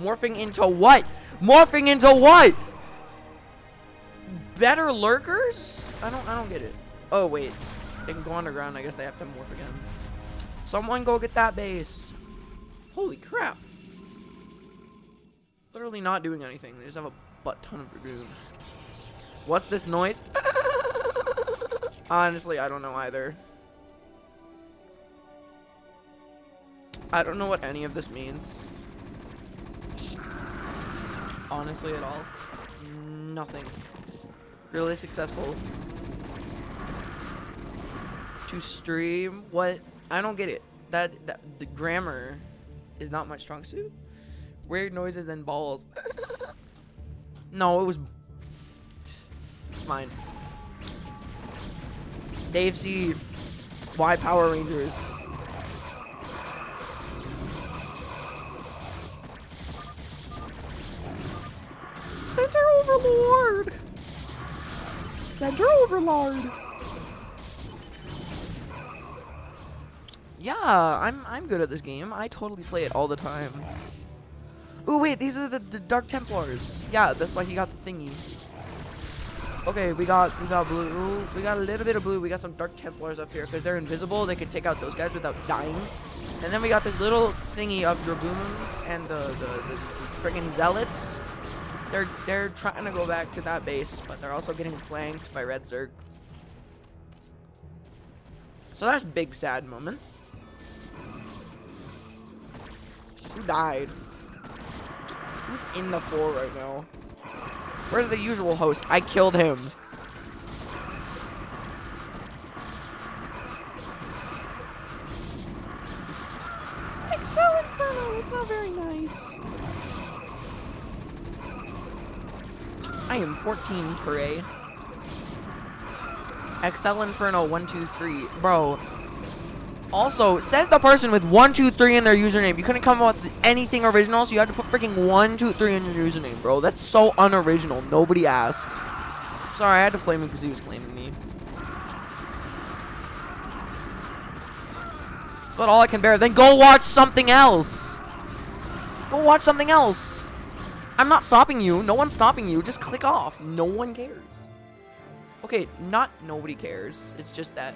Morphing into what? Morphing into what? Better lurkers? I don't get it. Oh wait, they can go underground. I guess they have to morph again. Someone go get that base. Holy crap! Literally not doing anything. They just have a butt ton of dragoons. What's this noise? Honestly, I don't know either. I don't know what any of this means. Honestly, at all. Nothing. Really successful. To stream? What? I don't get it. That the grammar is not my strong suit. Weird noises and balls. No, it was fine. Dave C. Why Power Rangers? Center Overlord! Center Overlord! Yeah, I'm good at this game. I totally play it all the time. Oh wait, these are the Dark Templars. Yeah, that's why he got the thingy. Okay, we got blue. We got a little bit of blue. We got some Dark Templars up here because they're invisible. They can take out those guys without dying. And then we got this little thingy of dragoons and the friggin' zealots. They're trying to go back to that base, but they're also getting flanked by red Zerg. So that's a big sad moment. Who died? Who's in the 4 right now? Where's the usual host? I killed him. Excel Inferno, that's not very nice. I am 14, hooray. Excel Inferno 123. Bro. Also, says the person with 123 in their username. You couldn't come up with anything original, so you had to put freaking 123 in your username, bro. That's so unoriginal. Nobody asked. Sorry, I had to flame him because he was flaming me. But all I can bear. Then go watch something else. Go watch something else. I'm not stopping you. No one's stopping you. Just click off. No one cares. Okay, not nobody cares. It's just that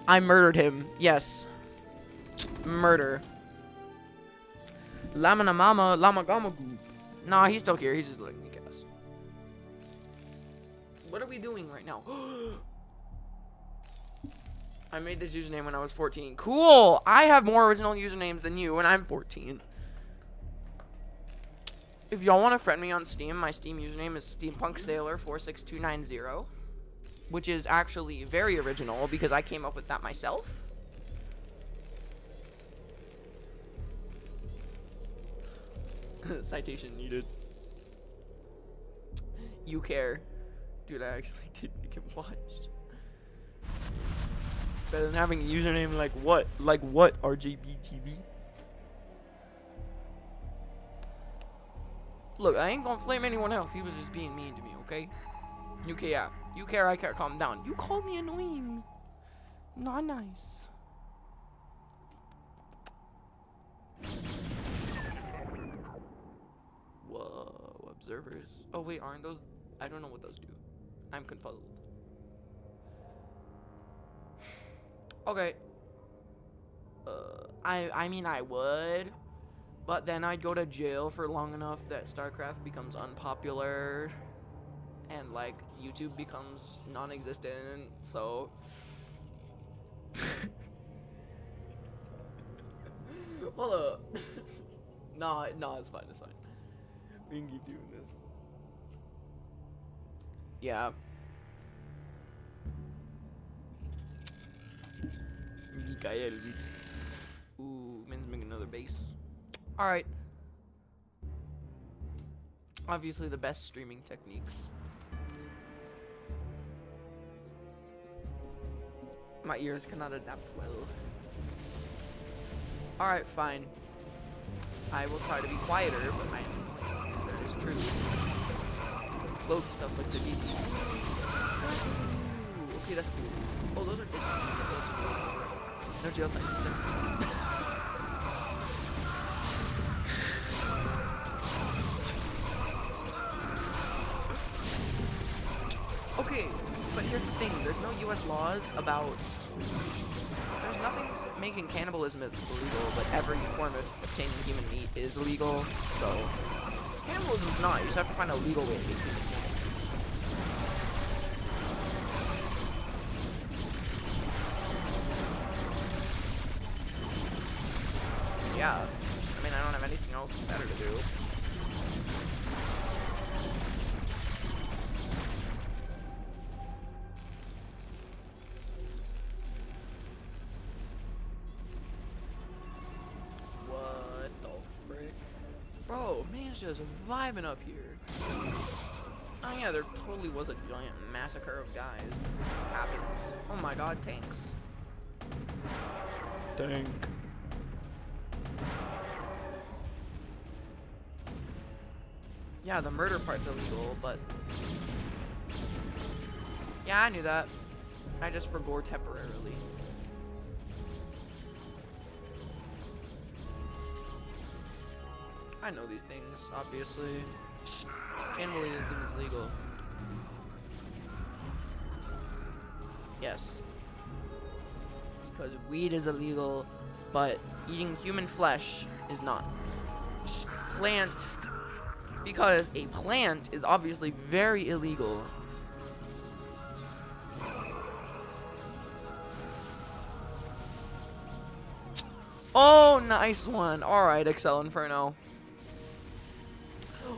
I murdered him. Yes. Murder. Lamana mama, lama gama goop. Nah, he's still here. He's just letting me guess. What are we doing right now? I made this username when I was 14. Cool! I have more original usernames than you, and I'm 14. If y'all want to friend me on Steam, my Steam username is steampunksailor46290. Which is actually very original because I came up with that myself. Citation needed. You care. Dude, I actually did make him watch. Better than having a username like what? Like what, RJBTV? Look, I ain't gonna flame anyone else. He was just being mean to me, okay? You care. You care, I care. Calm down. You called me annoying. Not nice. Whoa, observers. Oh, wait, aren't those? I don't know what those do. I'm confuzzled. Okay. I mean, I would. But then I'd go to jail for long enough that StarCraft becomes unpopular. And like YouTube becomes non-existent, so hold up. Nah, it's fine, it's fine. We can keep doing this. Yeah. Ooh, Min's making another base. Alright. Obviously the best streaming techniques. My ears cannot adapt well. Alright, fine. I will try to be quieter, but I know that is true. Load stuff like the beat. Okay, that's cool. Oh, those are good. No jail time. Okay, but here's the thing. There's no U.S. laws about... There's nothing making cannibalism illegal, but every form of obtaining human meat is illegal, so... Cannibalism's not. You just have to find a legal way to get human meat. Yeah. I mean, I don't have anything else better to do. Bro, man's just vibing up here. Oh yeah, there totally was a giant massacre of guys. Happy. Oh my god, tanks. Tank. Yeah, the murder part's illegal, but... Yeah, I knew that. I just forgot temporarily. I know these things, obviously. Cannibalism is legal. Yes. Because weed is illegal, but eating human flesh is not. Plant. Because a plant is obviously very illegal. Oh, nice one. Alright, Excel Inferno.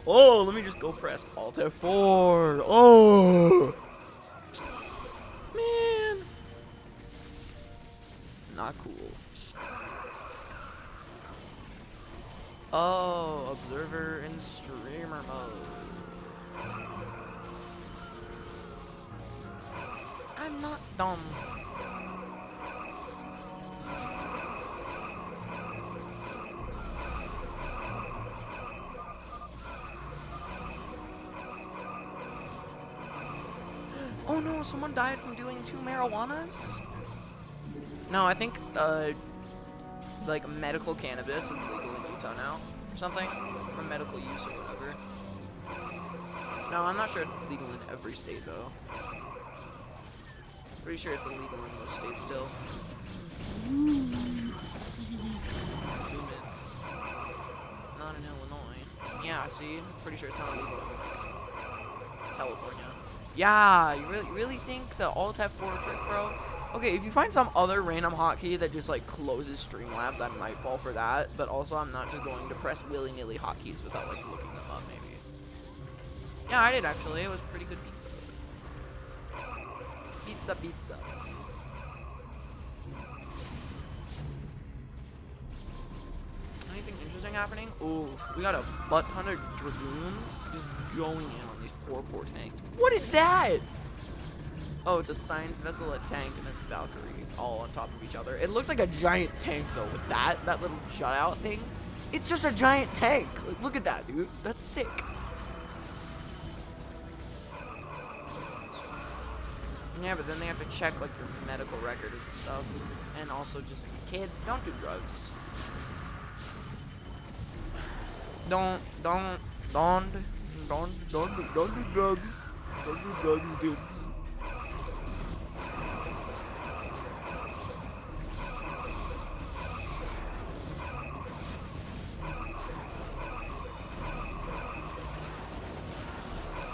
Oh, let me just go press Alt F4. Oh, man, not cool. Oh, observer in streamer mode. I'm not dumb. Oh no, someone died from doing 2 marijuanas? No, I think, like, medical cannabis is legal in Utah now, or something, for medical use or whatever. No, I'm not sure it's legal in every state, though. Pretty sure it's illegal in most states still. Zoom in. Not in Illinois. Yeah, see? Pretty sure it's not illegal in California. Yeah, you really think the Alt F4 trick, bro? Okay, if you find some other random hotkey that just like closes Streamlabs, I might fall for that. But also, I'm not just going to press willy-nilly hotkeys without like looking them up, maybe. Yeah, I did actually. It was pretty good pizza. Pizza, pizza. Anything interesting happening? Ooh, we got a butt ton of dragoons just going in on these poor tanks. What is that? Oh, it's a science vessel, a tank, and a Valkyrie all on top of each other. It looks like a giant tank though with that little shutout thing. It's just a giant tank. Like, look at that, dude. That's sick. Yeah, but then they have to check like your medical record and stuff. And also just, kids, don't do drugs. Don't do drugs. Don't do drugs, dudes.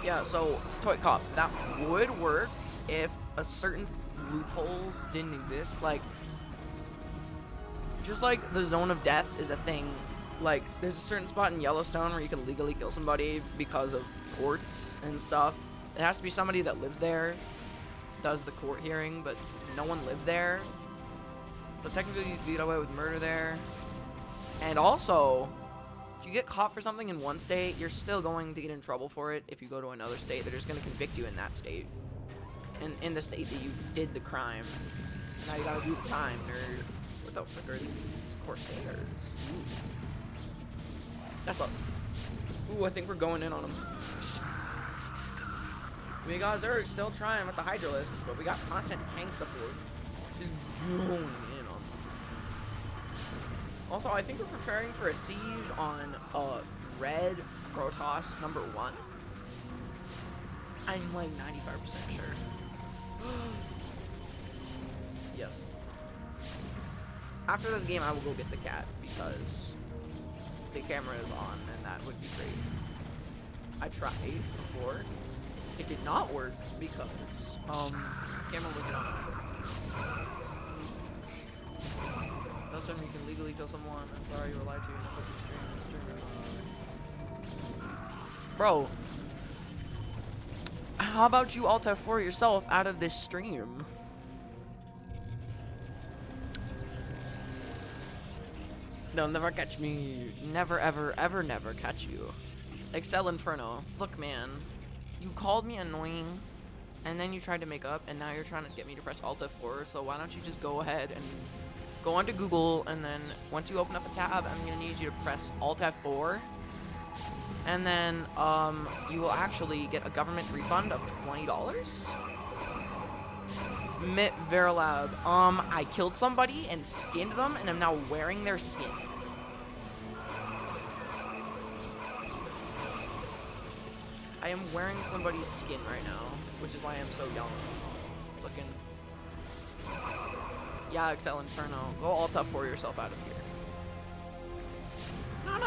Yeah, so, Toy Cop, that would work if a certain loophole didn't exist. Like, just like the zone of death is a thing. Like, there's a certain spot in Yellowstone where you can legally kill somebody because of courts and stuff. It has to be somebody that lives there, does the court hearing, but no one lives there. So technically you can get away with murder there. And also, if you get caught for something in one state, you're still going to get in trouble for it. If you go to another state, they're just going to convict you in that state. In the state that you did the crime. Now you gotta do the time, nerd. What the frick are these? Corsairs. Ooh. That's a... Ooh, I think we're going in on them. We got Zerg still trying with the Hydralisks, but we got constant tank support. Just going in on them. Also, I think we're preparing for a siege on Red Protoss #1. I'm like 95% sure. Yes. After this game, I will go get the cat because the camera is on, and that would be great. I tried before. It did not work because camera wasn't on. That's when you can legally kill someone. I'm sorry you were lied to. And I hope you stream. Bro. How about you Alt F4 yourself out of this stream? They'll never catch me. Never, ever, ever, never catch you. Excel Inferno. Look, man. You called me annoying, and then you tried to make up, and now you're trying to get me to press Alt F4, so why don't you just go ahead and go onto Google, and then once you open up a tab, I'm going to need you to press Alt F4. And then, you will actually get a government refund of $20. Mitt Verilab. I killed somebody and skinned them, and I'm now wearing their skin. I am wearing somebody's skin right now, which is why I'm so young looking. Yeah, Excel Inferno. Go Alt F4 yourself out of here. No.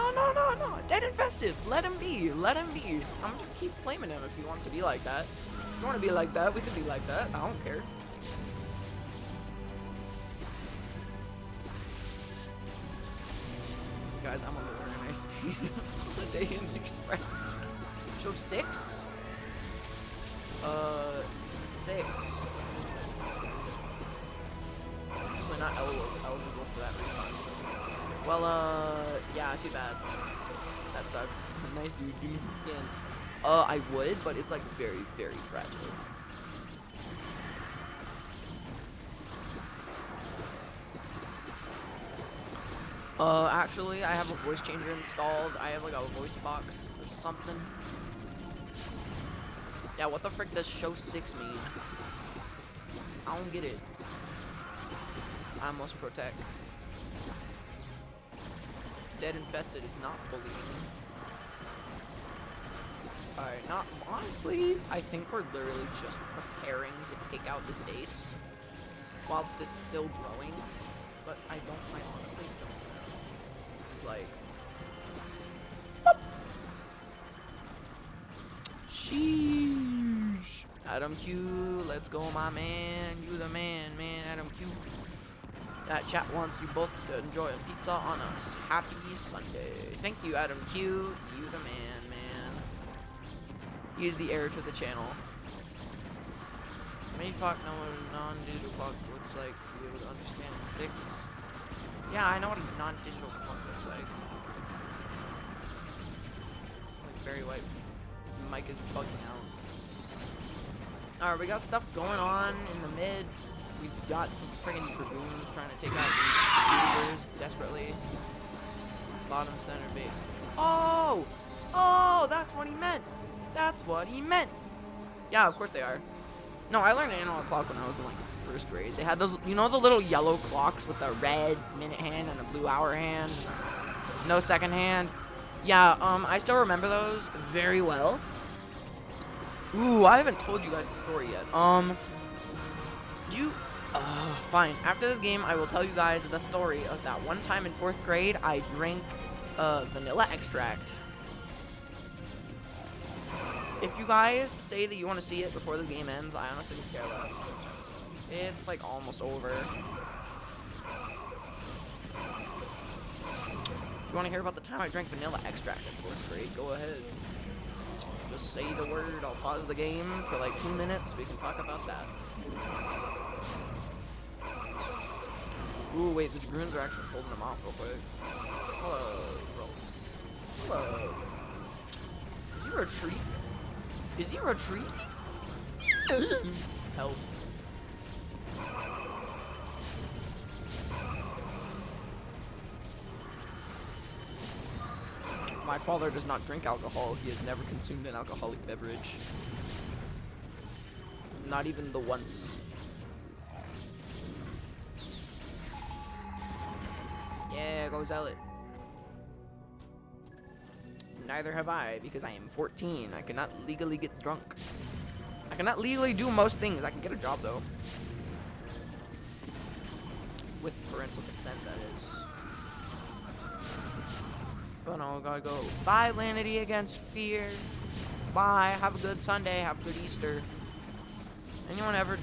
Dead infested. Let him be. Let him be. I'm gonna just keep flaming him if he wants to be like that. If you want to be like that, we can be like that. I don't care. Guys, I'm on the nice day. Holiday Inn Express. Show 6? 6. Actually not eligible for that refund. Well, yeah, too bad. That sucks. Nice dude, give me some skin. I would, but it's like very, very fragile. Actually, I have a voice changer installed. I have like a voice box or something. Yeah, what the frick does show 6 mean? I don't get it. I must protect. Dead infested is not bullying. Alright, not honestly, I think we're literally just preparing to take out this base whilst it's still growing. But I honestly don't know. Like, sheesh. Adam Q, let's go, my man. You the man, Adam Q. That chat wants you both to enjoy a pizza on a happy Sunday. Thank you, Adam Q. You the man. He's the heir to the channel. Maybe fuck no one non-digital clock looks like to be able to understand 6. Yeah, I know what a non-digital clock looks like. It's like very white. The mic is bugging out. Alright, we got stuff going on in the mid. We've got some friggin' dragoons trying to take out these users desperately. Bottom center base. Oh! Oh, that's what he meant! That's what he meant! Yeah, of course they are. No, I learned an analog clock when I was in like 1st grade. They had those, you know, the little yellow clocks with a red minute hand and a blue hour hand? No second hand? Yeah, I still remember those very well. Ooh, I haven't told you guys the story yet. Fine. After this game, I will tell you guys the story of that one time in 4th grade I drank vanilla extract. If you guys say that you want to see it before the game ends, I honestly don't care less. It's like almost over. If you want to hear about the time I drank vanilla extract in 4th grade, go ahead. Just say the word, I'll pause the game for like 2 minutes, we can talk about that. Ooh, wait, the dragoons are actually holding them off real quick. Hello, bro. Hello. Is he retreating? Is he retreating? Help. My father does not drink alcohol. He has never consumed an alcoholic beverage. Not even the once. Yeah, go Zealot. Neither have I, because I am 14. I cannot legally get drunk. I cannot legally do most things. I can get a job, though. With parental consent, that is. But no, gotta go. Bye, Lanity against Fear. Bye. Have a good Sunday. Have a good Easter. Anyone ever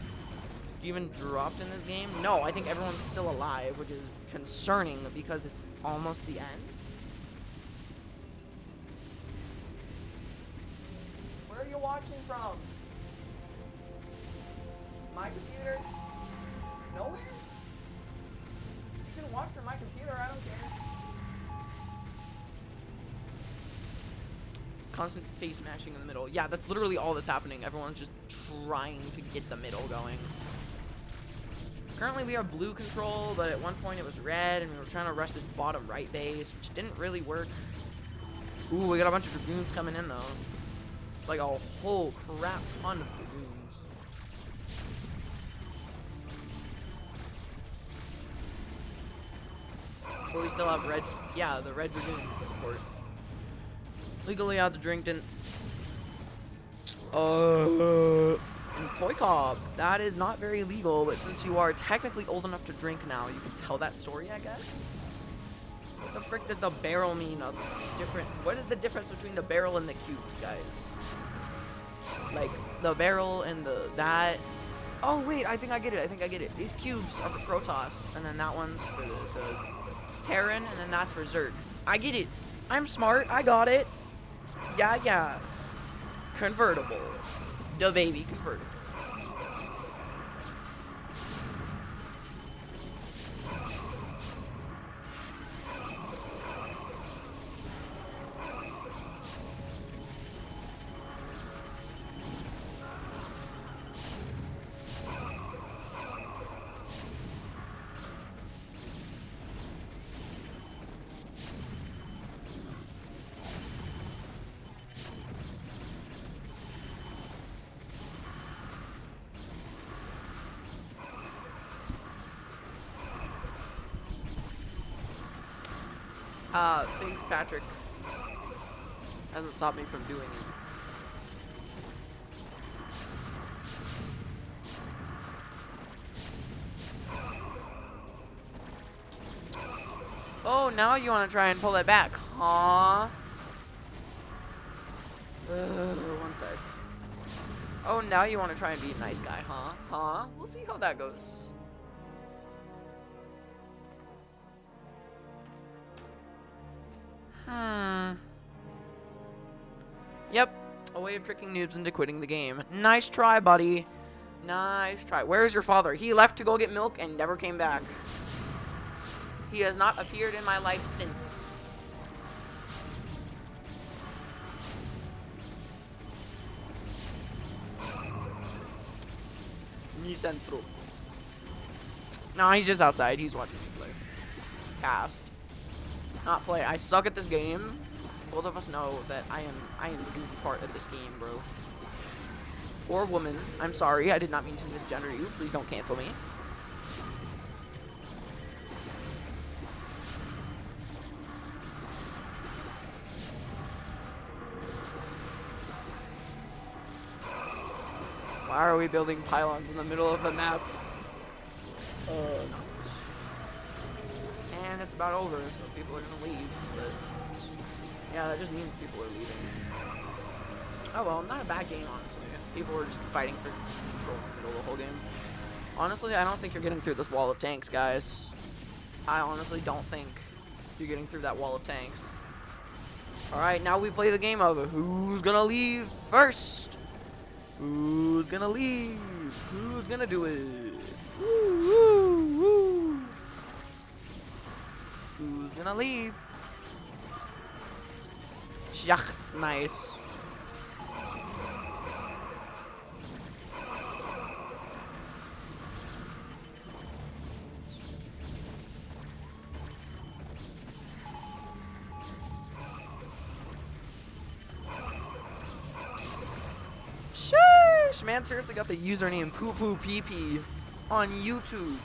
even dropped in this game? No, I think everyone's still alive, which is concerning because it's almost the end. Where are you watching from? My computer? Nowhere? You can watch from my computer, I don't care. Constant face mashing in the middle. Yeah, that's literally all that's happening. Everyone's just trying to get the middle going. Currently we are blue control, but at one point it was red, and we were trying to rush this bottom right base, which didn't really work. Ooh, we got a bunch of dragoons coming in, though. Like a whole crap ton of dragoons. But we still have red, yeah, the red dragoon support. Legally out the drink didn't. Toy Cobb. That is not very legal, but since you are technically old enough to drink now, you can tell that story, I guess. What the frick does the barrel mean? What is the difference between the barrel and the cubes, guys? Like the barrel and that. Oh wait, I think I get it. These cubes are for Protoss, and then that one's for the Terran, and then that's for Zerg. I get it. I'm smart. I got it. Yeah, yeah. Convertible. The baby convertible. Thanks, Patrick. Hasn't stopped me from doing it. Oh, now you want to try and pull it back, huh? One sec. Oh, now you want to try and be a nice guy, huh? Huh? We'll see how that goes. Yep. A way of tricking noobs into quitting the game. Nice try, buddy. Nice try. Where's your father? He left to go get milk and never came back. He has not appeared in my life since. Misanthrope. No, he's just outside. He's watching me play. Cast. Not play. I suck at this game. Both of us know that I am the goofy part of this game, bro. Or woman. I'm sorry. I did not mean to misgender you. Please don't cancel me. Why are we building pylons in the middle of the map? And it's about over, so people are gonna leave. But yeah, that just means people are leaving. Oh well, not a bad game, honestly. People were just fighting for control in the middle of the whole game. Honestly, I don't think you're getting through this wall of tanks, guys. I honestly don't think you're getting through that wall of tanks. Alright, now we play the game of who's gonna leave first? Who's gonna leave? Who's gonna do it? Woo, woo, woo. Who's gonna leave? Schacht's nice. Sheesh, man, seriously got the username Poo Poo PP on YouTube.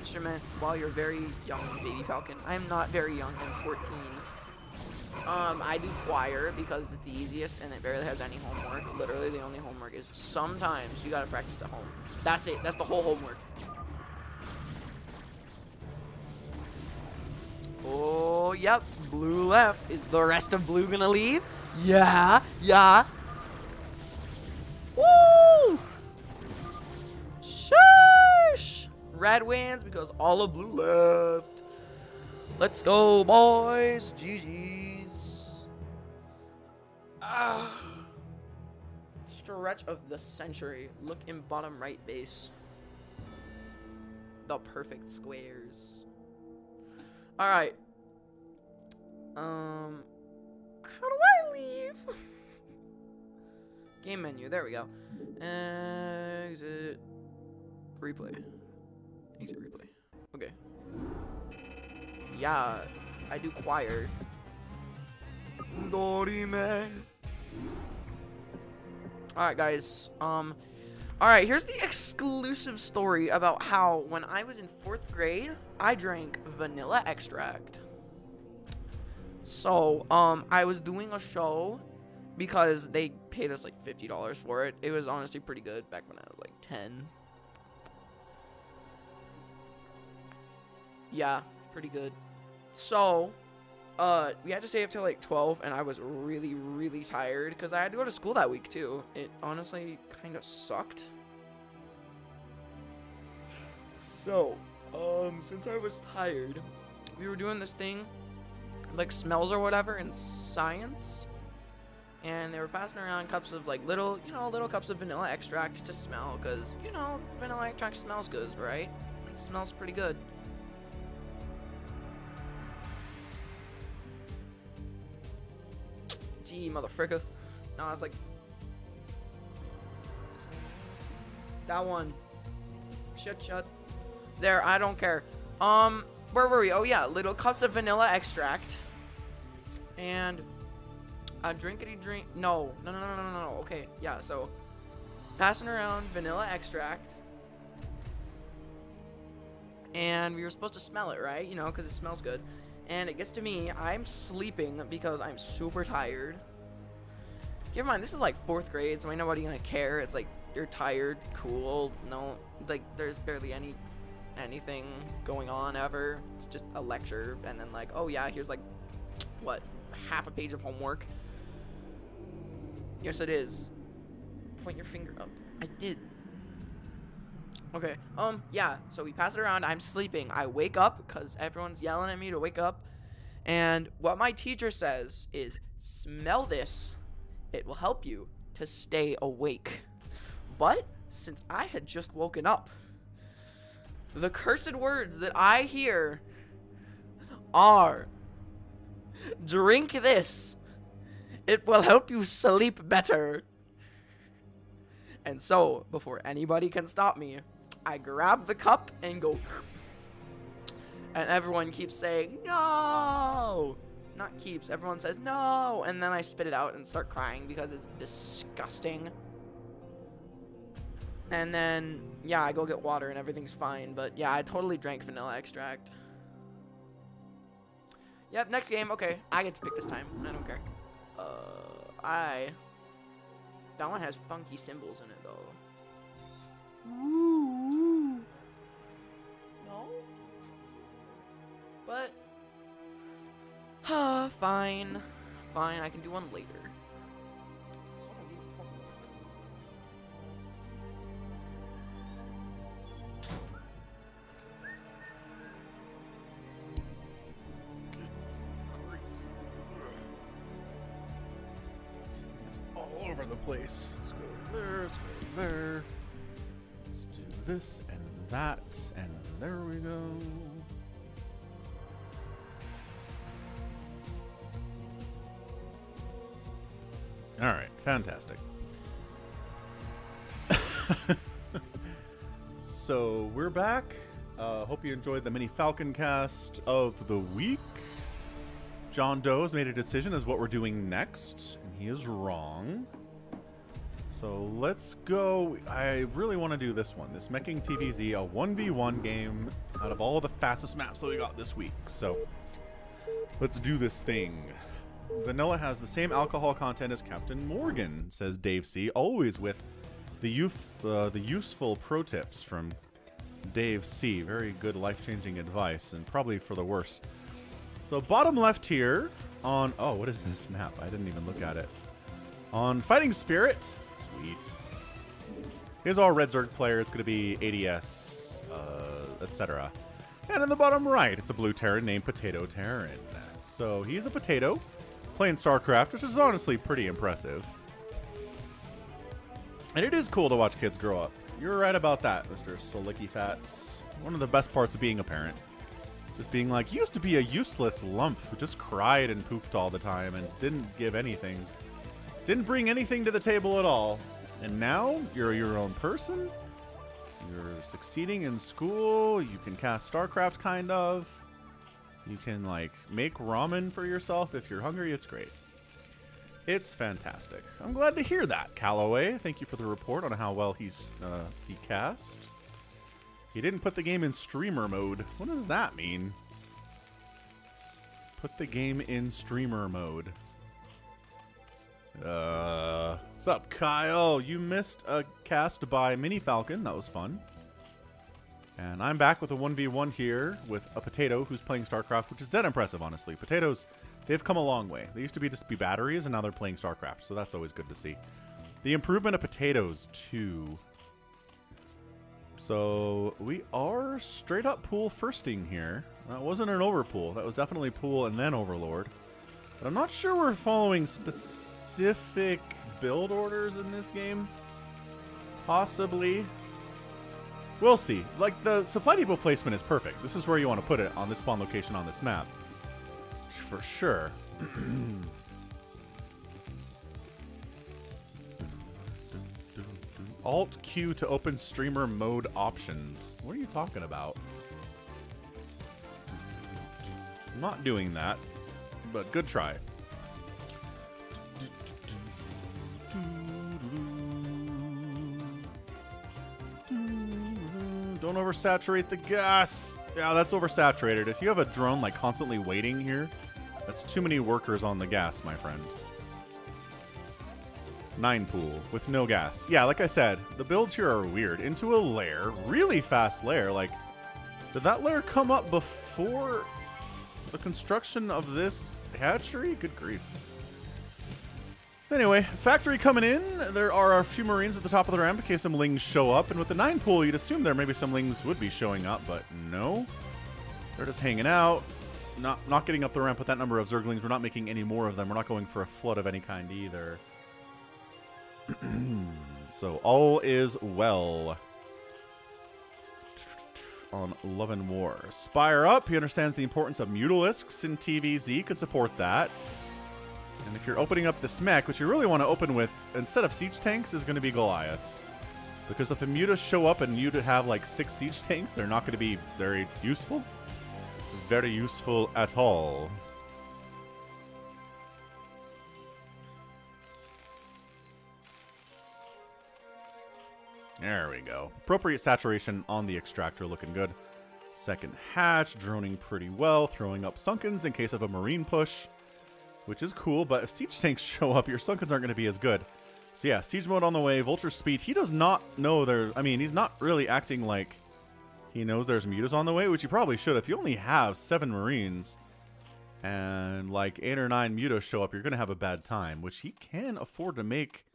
Instrument while you're very young, baby Falcon. I'm not very young, I'm 14. I do choir because it's the easiest and it barely has any homework. Literally the only homework is sometimes you gotta practice at home. That's it, that's the whole homework. Oh, yep, blue left. Is the rest of blue gonna leave? Yeah, yeah. Woo! Sheesh! Red wins because all of blue left. Let's go, boys. GG's. Stretch of the century. Look in bottom right base. The perfect squares. Alright. How do I leave? Game menu. There we go. Exit. Replay. Exit replay. Okay. Yeah, I do choir. Dorime. Alright, guys. Alright, here's the exclusive story about how when I was in 4th grade, I drank vanilla extract. So, I was doing a show because they paid us like $50 for it. It was honestly pretty good back when I was like 10. Yeah, pretty good. So, we had to stay up till like 12, and I was really, really tired because I had to go to school that week too. It honestly kind of sucked. So, since I was tired, we were doing this thing like smells or whatever in science, and they were passing around cups of like little cups of vanilla extract to smell, because vanilla extract smells good, right? It smells pretty good. Gee, motherfucker. No, it's like that one. Shut. There, I don't care. Where were we? Oh yeah, little cups of vanilla extract. And a drinkity drink. No. Okay, yeah, so passing around vanilla extract. And we were supposed to smell it, right? Because it smells good. And it gets to me, I'm sleeping because I'm super tired. Keep in mind, this is like 4th grade, so ain't nobody gonna care. It's like, you're tired, cool, no, like, there's barely anything going on ever. It's just a lecture, and then like, oh yeah, here's like, what, half a page of homework? Yes, it is. Point your finger up. I did. Okay, yeah, so we pass it around. I'm sleeping. I wake up because everyone's yelling at me to wake up. And what my teacher says is, smell this. It will help you to stay awake. But since I had just woken up, the cursed words that I hear are, drink this. It will help you sleep better. And so, before anybody can stop me, I grab the cup and go, and everyone keeps saying, no! Not keeps, everyone says, no! And then I spit it out and start crying because it's disgusting. And then, yeah, I go get water and everything's fine, but yeah, I totally drank vanilla extract. Yep, next game, okay, I get to pick this time, I don't care. That one has funky symbols in it, though. Ooh. No? But, fine, I can do one later. All over the place. Let's go there, let's go there. Let's do this and that, and there we go. All right, fantastic. So we're back. Hope you enjoyed the mini Falcon cast of the week. John Doe's made a decision as what we're doing next, and he is wrong. So let's go. I really want to do this one. This Meching TVZ, a 1v1 game out of all the fastest maps that we got this week. So let's do this thing. Vanilla has the same alcohol content as Captain Morgan, says Dave C. Always with the useful pro tips from Dave C. Very good life-changing advice, and probably for the worse. So bottom left here on, oh, what is this map? I didn't even look at it. On Fighting Spirit, sweet. Here's our Red Zerg player. It's going to be ADS, etc. And in the bottom right, it's a blue Terran named Potato Terran. So he's a potato playing StarCraft, which is honestly pretty impressive. And it is cool to watch kids grow up. You're right about that, Mr. Slicky Fats. One of the best parts of being a parent. Just being like, you used to be a useless lump who just cried and pooped all the time and didn't give anything. Didn't bring anything to the table at all. And now you're your own person. You're succeeding in school. You can cast StarCraft, kind of. You can, like, make ramen for yourself if you're hungry. It's great. It's fantastic. I'm glad to hear that, Callaway. Thank you for the report on how well he cast. He didn't put the game in streamer mode. What does that mean? Put the game in streamer mode. What's up, Kyle? You missed a cast by Mini Falcon. That was fun. And I'm back with a 1v1 here with a potato who's playing StarCraft, which is dead impressive, honestly. Potatoes, they've come a long way. They used to be just be batteries, and now they're playing StarCraft, so that's always good to see. The improvement of potatoes, too. So we are straight up pool firsting here. That wasn't an overpool. That was definitely pool and then overlord. But I'm not sure we're following specific build orders in this game. Possibly. We'll see. Like, the supply depot placement is perfect. This is where you want to put it on this spawn location on this map. For sure. Alt Q to open streamer mode options. What are you talking about? I'm not doing that, but good try. Don't oversaturate the gas. Yeah, that's oversaturated. If you have a drone like constantly waiting here, that's too many workers on the gas, my friend. 9 pool with no gas. Yeah, like I said, the builds here are weird. Into a lair, really fast lair. Like, did that lair come up before the construction of this hatchery? Good grief. Anyway, factory coming in. There are a few Marines at the top of the ramp in case some Lings show up. And with the 9 pool, you'd assume there maybe some Lings would be showing up, but no. They're just hanging out. Not getting up the ramp with that number of Zerglings. We're not making any more of them. We're not going for a flood of any kind either. So all is well on Love and War. Spire up. He understands the importance of Mutalisks in TVZ. Could support that. And if you're opening up this mech, what you really want to open with instead of siege tanks is going to be Goliaths. Because if the Mutas show up and you have like 6 siege tanks, they're not going to be very useful. Very useful at all. There we go. Appropriate saturation on the extractor, looking good. Second hatch, droning pretty well, throwing up Sunkens in case of a Marine push, which is cool, but if siege tanks show up, your Sunkens aren't going to be as good. So yeah, siege mode on the way, Vulture speed. He does not know there, I mean, he's not really acting like he knows there's Mutas on the way, which he probably should. If you only have 7 Marines and like 8 or 9 Mutas show up, you're going to have a bad time, which he can afford to make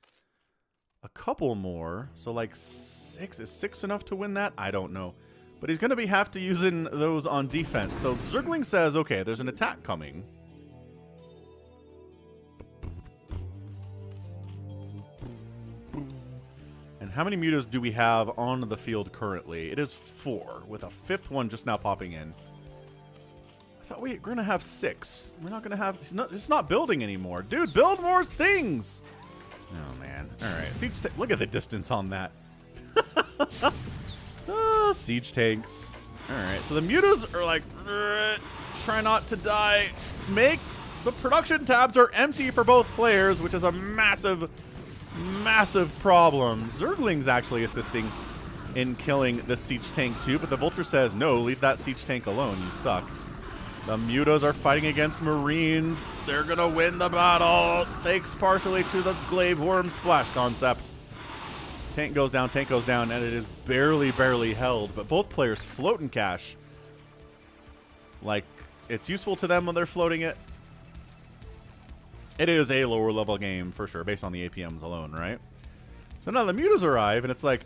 a couple more. So like 6, is 6 enough to win that? I don't know. But he's going to have to using those on defense. So Zergling says, okay, there's an attack coming. And how many Mutas do we have on the field currently? It is 4, with a 5th one just now popping in. I thought we were going to have 6. We're not going to have... It's not building anymore. Dude, build more things! Oh, man. All right. Siege look at the distance on that. Siege tanks. All right. So the Mutas are like, try not to die. Make the production tabs are empty for both players, which is a massive, massive problem. Zergling's actually assisting in killing the siege tank too, but the Vulture says, no, leave that siege tank alone. You suck. The Mutas are fighting against Marines. They're going to win the battle. Thanks partially to the Glaive Worm Splash concept. Tank goes down, and it is barely, barely held. But both players float in cash. Like, it's useful to them when they're floating it. It is a lower level game, for sure, based on the APMs alone, right? So now the Mutas arrive, and it's like,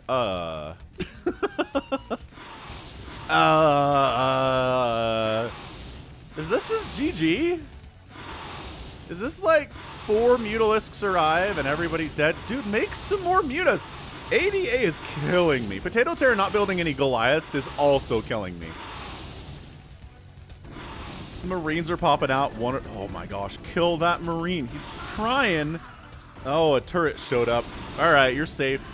is this just GG? Is this like 4 Mutalisks arrive and everybody dead? Dude, make some more Mutas. ADA is killing me. Potato Terror not building any Goliaths is also killing me. Marines are popping out. Oh my gosh, kill that Marine. He's trying. Oh, a turret showed up. All right, you're safe.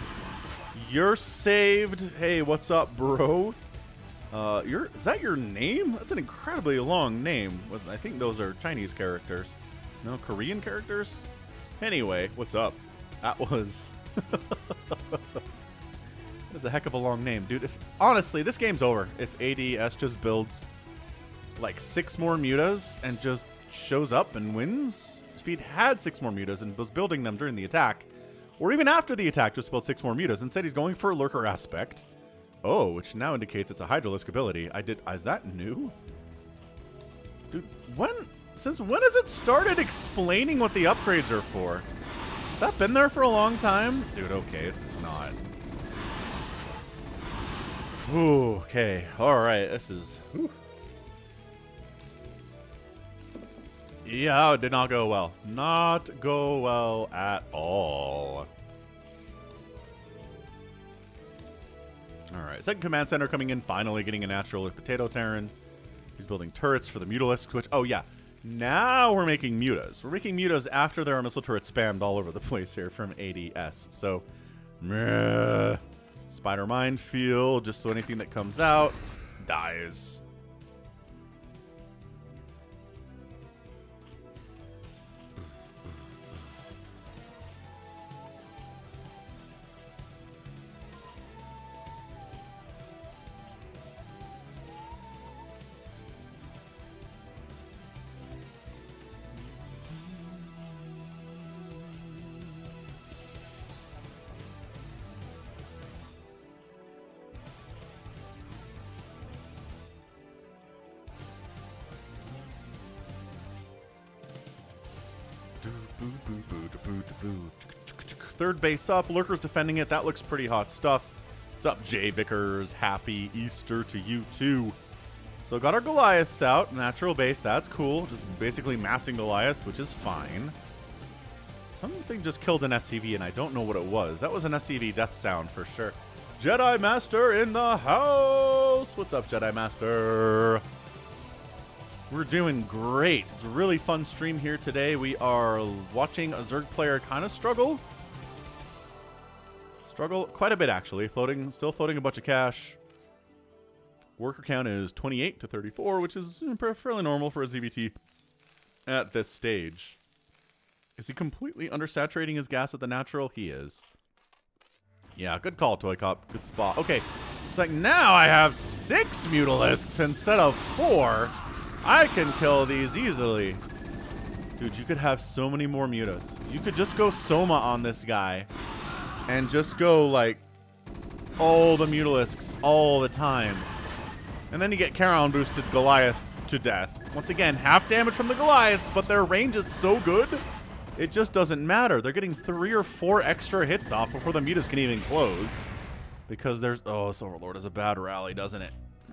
You're saved. Hey, what's up, bro? Is that your name? That's an incredibly long name. I think those are Chinese characters. No, Korean characters? Anyway, what's up? That was... That's a heck of a long name, dude. Honestly, this game's over. If ADS just builds like 6 more Mutas and just shows up and wins. If he'd had 6 more Mutas and was building them during the attack, or even after the attack, just built 6 more Mutas. Instead, he's going for a Lurker aspect. Oh, which now indicates it's a Hydralisk ability. Is that new? Dude, since when has it started explaining what the upgrades are for? Has that been there for a long time? Dude, okay, this is not. Ooh, okay. All right. This is... Whew. Yeah, it did not go well. Not go well at all. All right. Second command center coming in, finally getting a natural with Potato Terran. He's building turrets for the Mutalisk, which... Oh, yeah. Now we're making mutas. We're making mutas after there are missile turrets spammed all over the place here from ADS. So, meh. Spider Minefield, just so anything that comes out dies. Third base up, Lurkers defending it. That looks pretty hot stuff. What's up, Jay Vickers? Happy Easter to you too. So got our Goliaths out, natural base. That's cool. Just basically massing Goliaths, which is fine. Something just killed an SCV, and I don't know what it was. That was an SCV death sound for sure. Jedi Master in the house. What's up, Jedi Master? We're doing great. It's a really fun stream here today. We are watching a Zerg player kind of struggle. Struggle quite a bit, actually. Still floating a bunch of cash. Worker count is 28 to 34, which is fairly normal for a ZvT at this stage. Is he completely undersaturating his gas at the natural? He is. Yeah, good call, Toy Cop. Good spot. Okay, it's like now I have 6 Mutalisks instead of 4. I can kill these easily. Dude, you could have so many more mutas. You could just go Soma on this guy. And just go, like, all the Mutalisks all the time. And then you get Charon boosted Goliath to death. Once again, half damage from the Goliaths, but their range is so good, it just doesn't matter. They're getting 3 or 4 extra hits off before the mutas can even close. Because there's... Oh, this Overlord is a bad rally, doesn't it?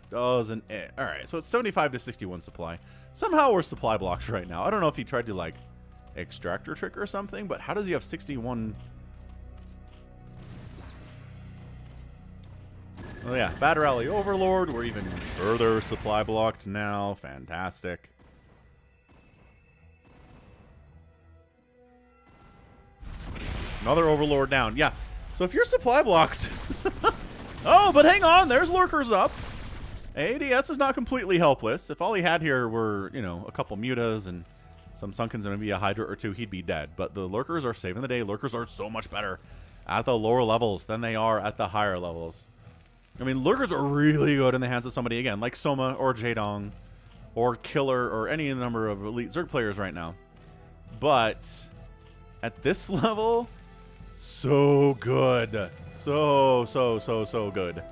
Doesn't it? Alright, so it's 75 to 61 supply. Somehow we're supply blocked right now. I don't know if he tried to, like, extractor trick or something, but how does he have 61... Oh yeah, Bad Rally Overlord. We're even further supply blocked now. Fantastic. Another Overlord down. Yeah, so if you're supply blocked... Oh, but hang on, there's Lurkers up. ADS is not completely helpless. If all he had here were, you know, a couple mutas and some Sunkens and maybe a Hydra or 2, he'd be dead. But the Lurkers are saving the day. Lurkers are so much better at the lower levels than they are at the higher levels. I mean, Lurkers are really good in the hands of somebody, again, like Soma or Jaedong or Killer or any number of elite Zerg players right now. But at this level, so good. So good.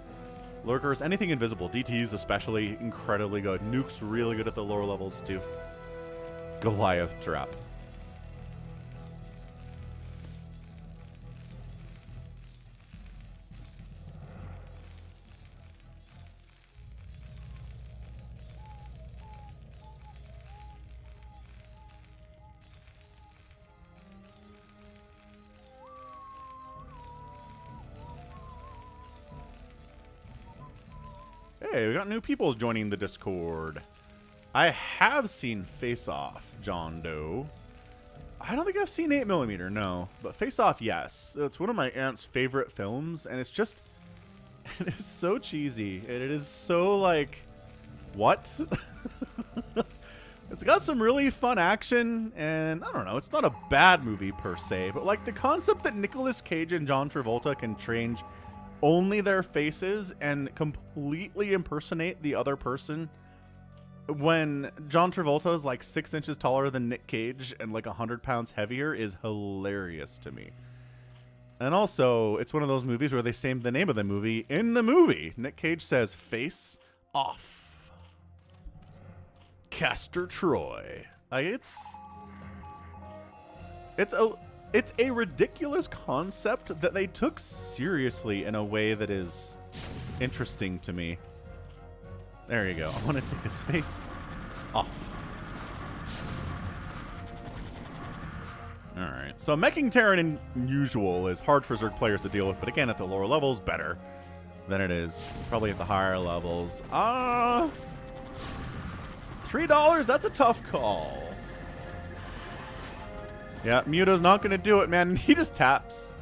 Lurkers, anything invisible. DTs especially, incredibly good. Nukes really good at the lower levels too. Goliath trap. Hey, we got new people joining the Discord. I have seen Face Off, John Doe. I don't think I've seen 8mm, no. But Face Off, yes. It's one of my aunt's favorite films, and it's just... It is so cheesy. And it is so, like... What? It's got some really fun action, and I don't know, it's not a bad movie per se, but like the concept that Nicolas Cage and John Travolta can change only their faces and completely impersonate the other person when John Travolta is like 6 inches taller than Nick Cage and like 100 pounds heavier is hilarious to me. And also, it's one of those movies where they say the name of the movie in the movie. Nick Cage says, "Face off." Castor Troy. Like, it's a ridiculous concept that they took seriously in a way that is interesting to me. There you go. I want to take his face off. Alright, so meching Terran in usual is hard for Zerg players to deal with, but again, at the lower levels, better than it is probably at the higher levels. $3? That's a tough call. Yeah, Muta's not going to do it, man. He just taps.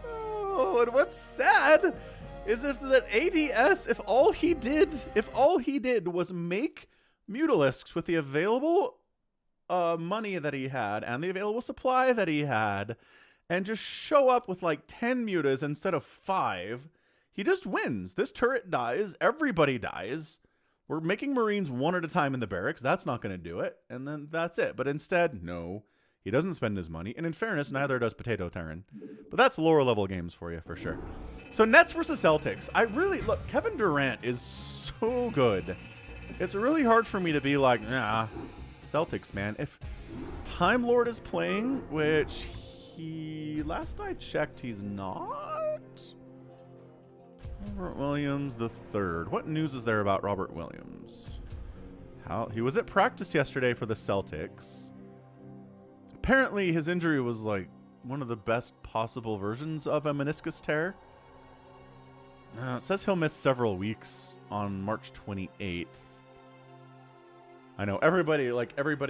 Oh, and what's sad is if that ADS, if all he did was make Mutalisks with the available money that he had and the available supply that he had, and just show up with like 10 mutas instead of 5, he just wins. This turret dies. Everybody dies. We're making Marines one at a time in the barracks. That's not going to do it. And then that's it. But instead, no, he doesn't spend his money. And in fairness, neither does Potato Terran. But that's lower level games for you, for sure. So Nets versus Celtics. Look, Kevin Durant is so good. It's really hard for me to be like, nah, Celtics, man. If Time Lord is playing, which last I checked, he's not. Robert Williams the third. What news is there about Robert Williams? He was at practice yesterday for the Celtics. Apparently his injury was like one of the best possible versions of a meniscus tear. It says he'll miss several weeks on March 28th. I know everybody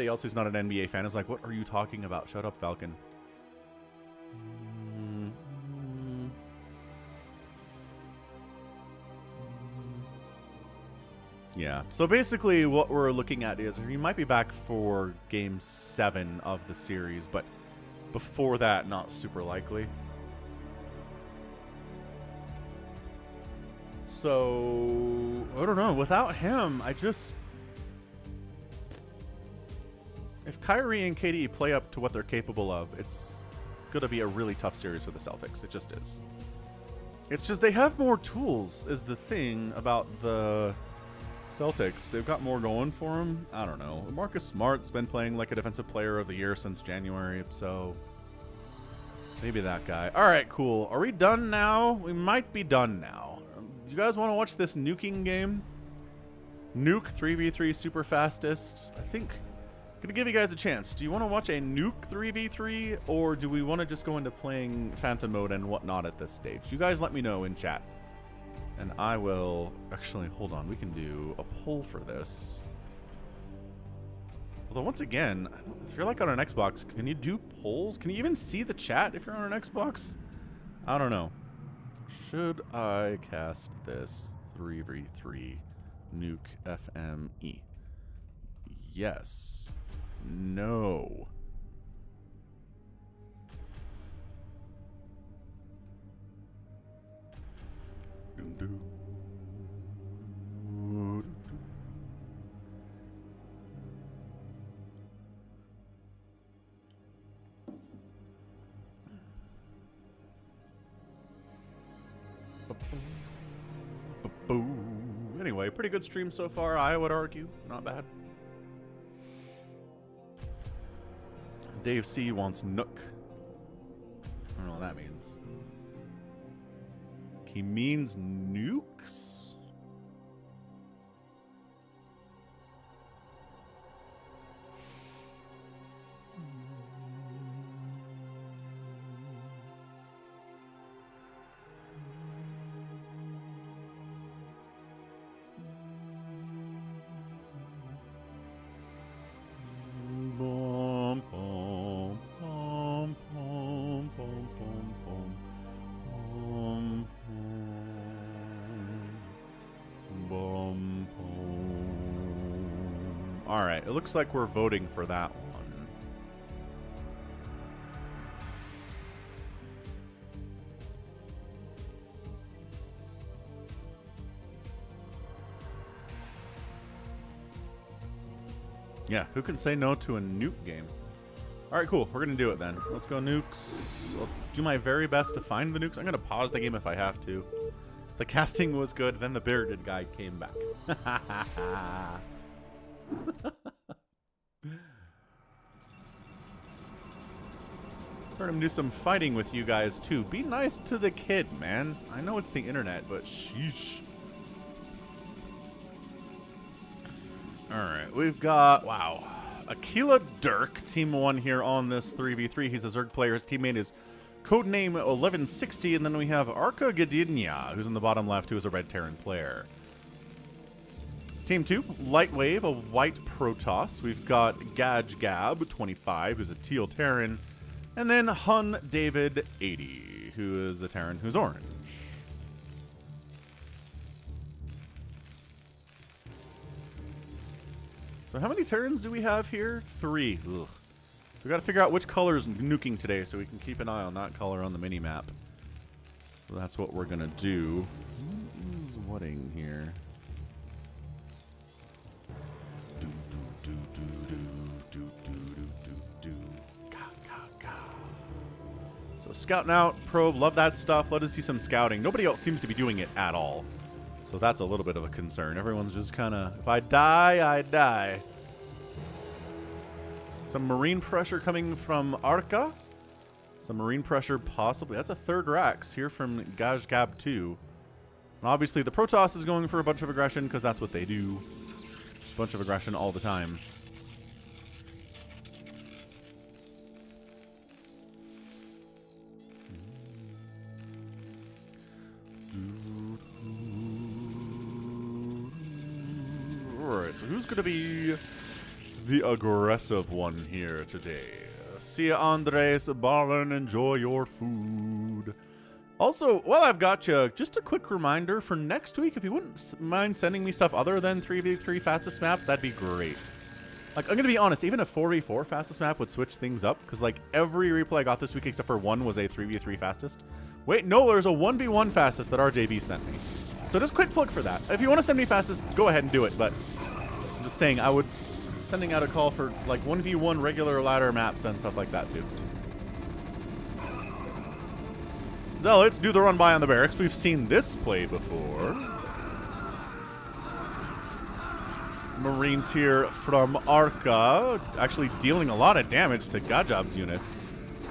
else who's not an NBA fan is like, what are you talking about? Shut up, Falcon. Yeah, so basically what we're looking at is he might be back for Game 7 of the series, but before that, not super likely. So, I don't know. Without him, if Kyrie and KD play up to what they're capable of, it's going to be a really tough series for the Celtics. It just is. It's just they have more tools is the thing about the Celtics. They've got more going for them. I don't know. Marcus Smart's been playing like a defensive player of the year since January, so maybe that guy. All right, cool. Are we done now? We might be done now. Do you guys want to watch this nuking game? Nuke 3v3 super fastest. I think I'm gonna give you guys a chance. Do you want to watch a nuke 3v3, or do we want to just go into playing Phantom mode and whatnot at this stage? You guys let me know in chat. And I will... Actually, hold on. We can do a poll for this. Although, once again, if you're like on an Xbox, can you do polls? Can you even see the chat if you're on an Xbox? I don't know. Should I cast this 3v3 nuke FME? Yes. No. Anyway, pretty good stream so far, I would argue. Not bad. Dave C wants Nook. I don't know what that means. He means nukes? Alright, it looks like we're voting for that one. Yeah, who can say no to a nuke game? Alright, cool. We're going to do it then. Let's go nukes. I'll do my very best to find the nukes. I'm going to pause the game if I have to. The casting was good, then the bearded guy came back. him do some fighting with you guys, too. Be nice to the kid, man. I know it's the internet, but sheesh. Alright, we've got, wow, Aquila Dirk, Team 1 here on this 3v3. He's a Zerg player. His teammate is codename 1160, and then we have Arca Gadinya, who's in the bottom left, who is a Red Terran player. Team 2, Lightwave, a white Protoss. We've got Gaj Gab, 25, who's a teal Terran. And then Hun David, 80, who is a Terran who's orange. So how many Terrans do we have here? 3. Ugh. We got to figure out which color is nuking today so we can keep an eye on that color on the mini-map. So that's what we're going to do. Who's whatting here? So scouting out, probe, love that stuff. Let us see some scouting. Nobody else seems to be doing it at all. So that's a little bit of a concern. Everyone's just kind of, if I die, I die. Some marine pressure coming from Arca. Some marine pressure possibly. That's a third Rax here from Gajgab 2. And obviously the Protoss is going for a bunch of aggression because that's what they do. A bunch of aggression all the time. Alright, so who's going to be the aggressive one here today? See ya, Andres, Barlin, enjoy your food. Also, while I've got you, just a quick reminder for next week, if you wouldn't mind sending me stuff other than 3v3 fastest maps, that'd be great. Like, I'm going to be honest, even a 4v4 fastest map would switch things up, because, like, every replay I got this week except for one was a 3v3 fastest. Wait, no, there's a 1v1 fastest that RJB sent me. So just quick plug for that. If you want to send me fastest, go ahead and do it, but I'm just saying, I would sending out a call for, like, 1v1 regular ladder maps and stuff like that, too. Zealots do the run by on the barracks. We've seen this play before. Marines here from Arca, actually dealing a lot of damage to Gajab's units.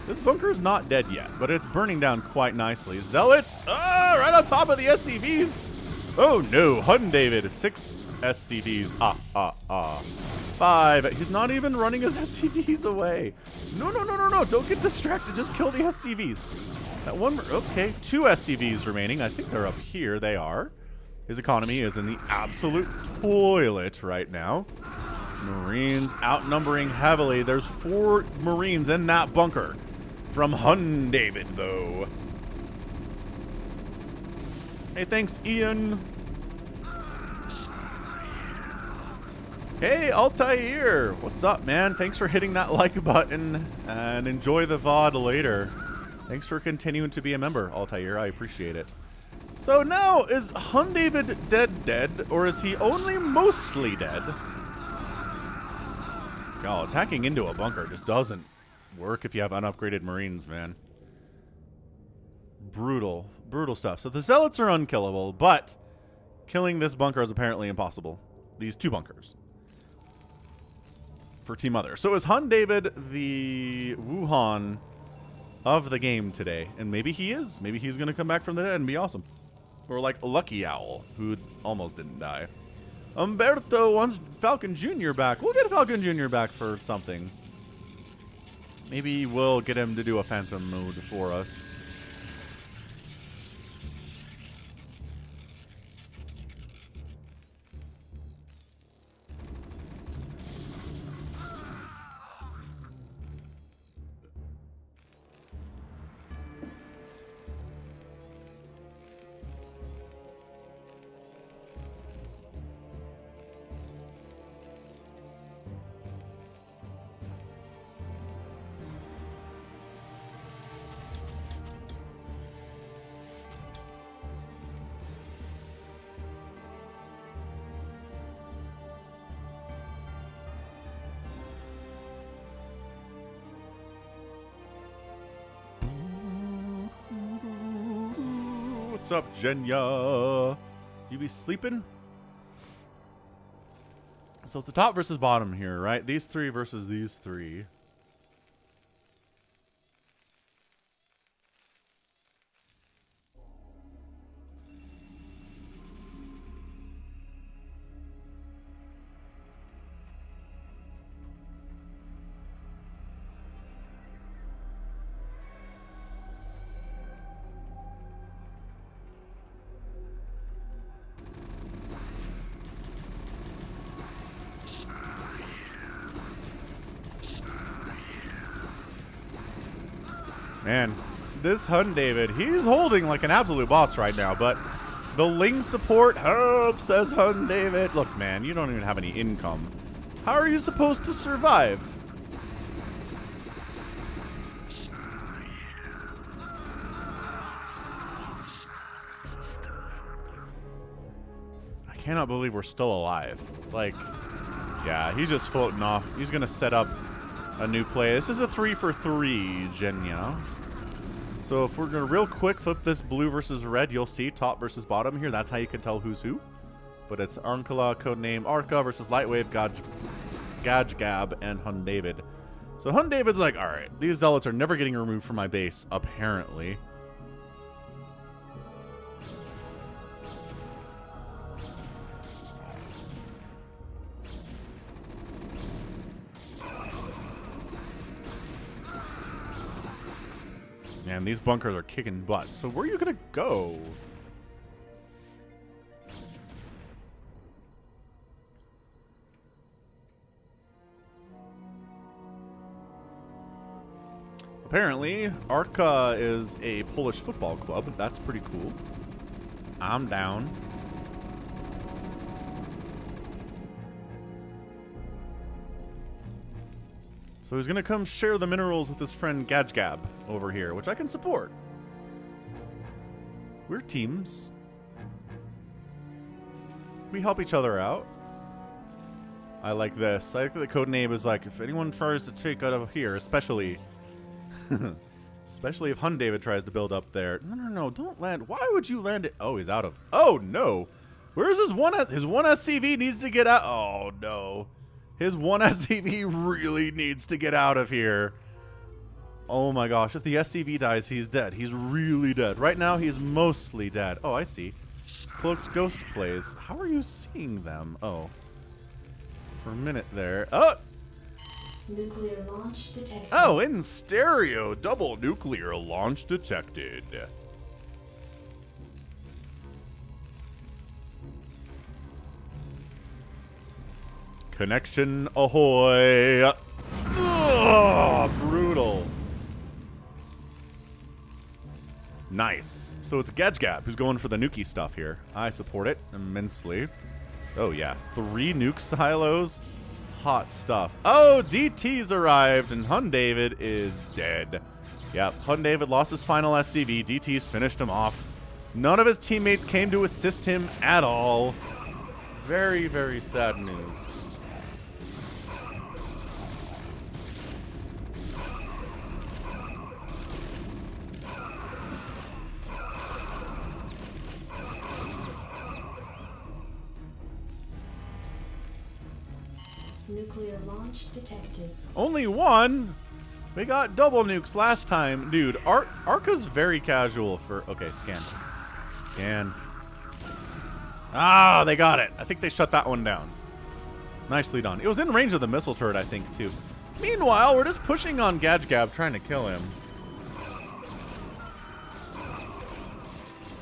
This bunker is not dead yet, but it's burning down quite nicely. Zealots, right on top of the SCVs. Oh no, Hun David, 6 SCVs. 5. He's not even running his SCVs away. No, don't get distracted. Just kill the SCVs. That one, okay, 2 SCVs remaining. I think they're up here. They are. His economy is in the absolute toilet right now. Marines outnumbering heavily. There's 4 Marines in that bunker from Hun David, though. Hey, thanks, Ian. Hey, Altair. What's up, man? Thanks for hitting that like button, and enjoy the VOD later. Thanks for continuing to be a member, Altair. I appreciate it. So now, is Hun David dead, or is he only mostly dead? God, attacking into a bunker just doesn't work if you have unupgraded Marines, man. Brutal stuff. So the Zealots are unkillable, but killing this bunker is apparently impossible. These 2 bunkers. For Team Other. So is Hun David the Wuhan of the game today? And maybe he is. Maybe he's going to come back from the dead and be awesome. Or like Lucky Owl, who almost didn't die. Umberto wants Falcon Jr. back. We'll get Falcon Jr. back for something. Maybe we'll get him to do a Phantom mode for us. What's up, Jenya? You be sleeping? So it's the top versus bottom here, right? These 3 versus these 3. Man, this Hun David, he's holding like an absolute boss right now, but the Ling support helps, says Hun David. Look, man, you don't even have any income. How are you supposed to survive? I cannot believe we're still alive. Like, yeah, he's just floating off. He's going to set up a new play. This is a 3-for-3, Genya. So if we're going to real quick flip this blue versus red, you'll see top versus bottom here. That's how you can tell who's who. But it's Ankala, codename Arca, versus Lightwave, Gajgab, and Hun David. So Hun David's like, all right, these zealots are never getting removed from my base, apparently. Man, these bunkers are kicking butt. So where are you going to go? Apparently, Arca is a Polish football club. That's pretty cool. I'm down. So he's going to come share the minerals with his friend Gajgab over here, which I can support. We're teams. We help each other out. I like this. I like that the code name is like, if anyone tries to take out of here, especially if Hun David tries to build up there. No, don't land. Why would you land it? Oh, he's out of. Oh, no. Where's his one? His one SCV needs to get out. Oh, no. His one SCV really needs to get out of here. Oh, my gosh. If the SCV dies, he's dead. He's really dead. Right now, he's mostly dead. Oh, I see. Cloaked Ghost plays. How are you seeing them? Oh. For a minute there. Oh! Nuclear launch detected. Oh, in stereo. Double nuclear launch detected. Connection ahoy. Ugh, brutal. Nice. So it's Gajgab who's going for the nuke stuff here. I support it immensely. Oh, yeah. 3 nuke silos. Hot stuff. Oh, DT's arrived, and Hun David is dead. Yep, Hun David lost his final SCV. DT's finished him off. None of his teammates came to assist him at all. Very, very sad news. Nuclear launch detected. Only one? We got double nukes last time. Dude, Arca's very casual for... Okay, scan. Scan. Ah, they got it. I think they shut that one down. Nicely done. It was in range of the missile turret, I think, too. Meanwhile, we're just pushing on Gajgab, trying to kill him.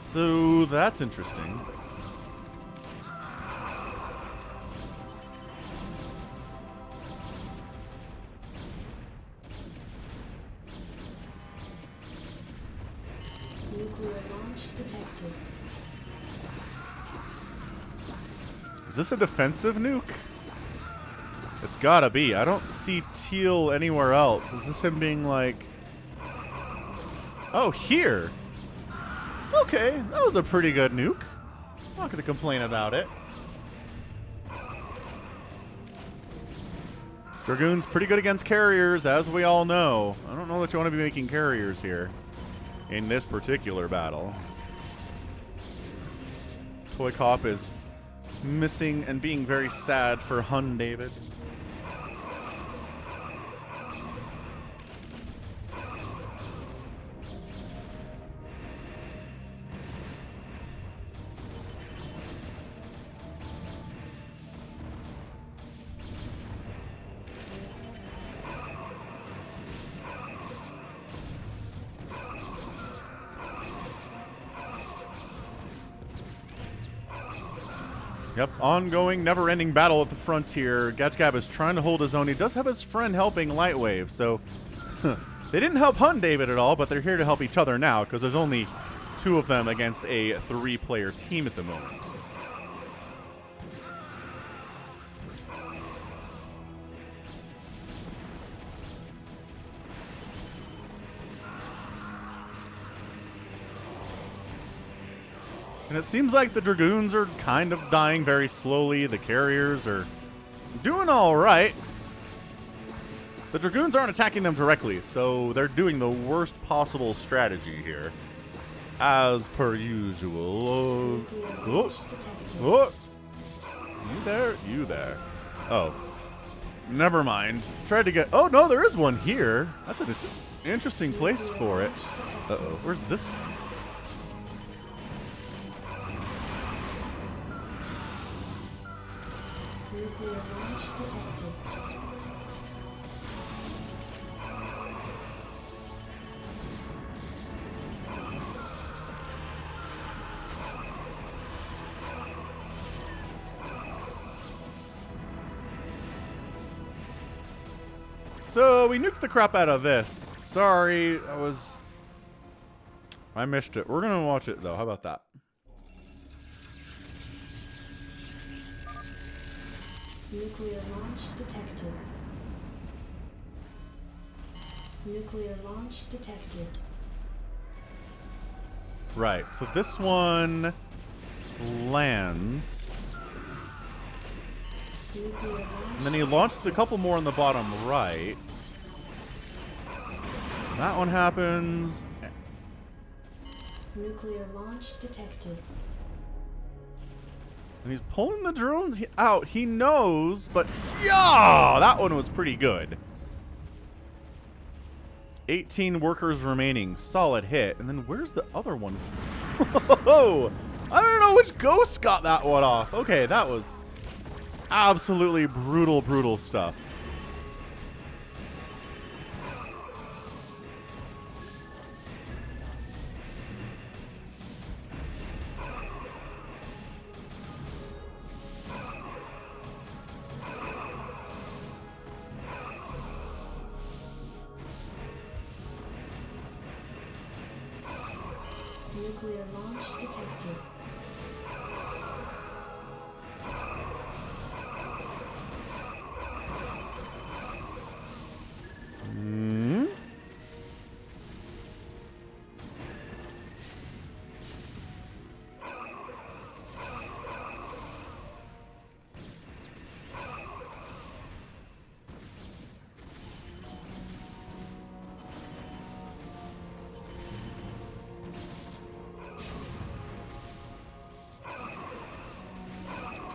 So, that's interesting. Nuclear launch detected. Is this a defensive nuke? It's gotta be. I don't see teal anywhere else. Is this him being like... Oh, here. Okay, that was a pretty good nuke. I'm not gonna complain about it. Dragoon's pretty good against carriers, as we all know. I don't know that you want to be making carriers here in this particular battle. Toy Cop is missing and being very sad for Hun David. Yep, ongoing, never-ending battle at the frontier. Gajgab is trying to hold his own. He does have his friend helping Lightwave, so They didn't help Hun David at all, but they're here to help each other now because there's only 2 of them against a 3-player team at the moment. And it seems like the Dragoons are kind of dying very slowly. The carriers are doing all right. The Dragoons aren't attacking them directly, so they're doing the worst possible strategy here. As per usual. Oh. You there? You there. Oh. Never mind. Tried to get... Oh, no, there is one here. That's an interesting place for it. Uh-oh. Where's this one? Nuclear launch detected. So, we nuked the crap out of this. Sorry, I missed it. We're gonna watch it, though. How about that? Nuclear launch detected. Nuclear launch detected. Right, so this one lands. Nuclear launch. And then he launches a couple more on the bottom right. That one happens. Nuclear launch detected. And he's pulling the drones out. He knows, but yeah, that one was pretty good. 18 workers remaining. Solid hit. And then where's the other one? Oh, I don't know which ghost got that one off. Okay, that was absolutely brutal, brutal stuff. Nuclear launch detected.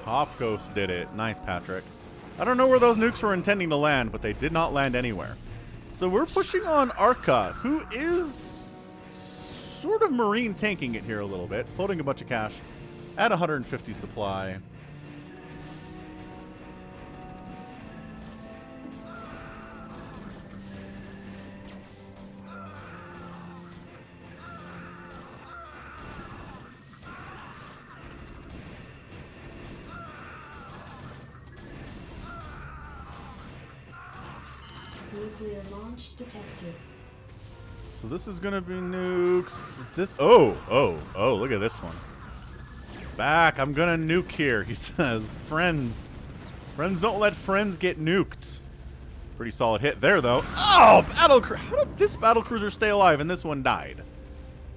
Top Ghost did it. Nice, Patrick. I don't know where those nukes were intending to land, but they did not land anywhere. So we're pushing on Arca, who is sort of marine tanking it here a little bit, floating a bunch of cash at 150 supply. Nuclear launch detected. So this is gonna be nukes. Is this? Oh, look at this one. Back, I'm gonna nuke here, he says. Friends don't let friends get nuked. Pretty solid hit there, though. Oh, how did this battle cruiser stay alive and this one died?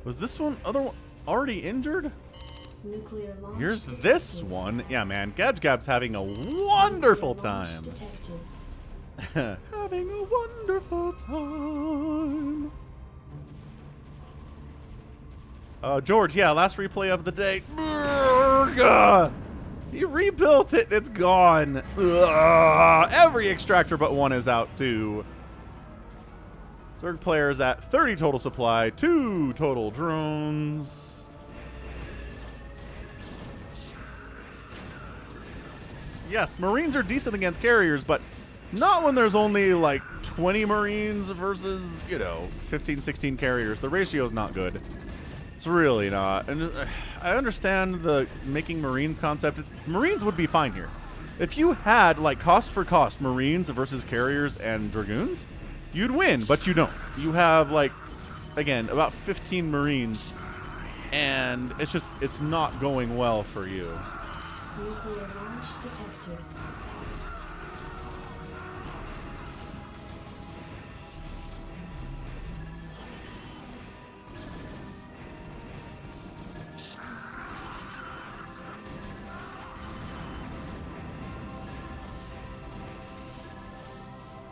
Was this one already injured? Nuclear launch Here's detected. this one. Yeah, man, Gab's having a wonderful Nuclear launch time. detected. Having a wonderful time. George, yeah, last replay of the day. Brrrr, he rebuilt it and it's gone. Ugh, every extractor but one is out too. Zerg players at 30 total supply, 2 total drones. Yes, Marines are decent against carriers, but not when there's only like 20 Marines versus, 15, 16 carriers. The ratio's not good. It's really not. And I understand the making Marines concept. Marines would be fine here. If you had, like, cost for cost Marines versus carriers and Dragoons, you'd win, but you don't. You have, like, again, about 15 Marines, and it's not going well for you. Nuclear launch detected.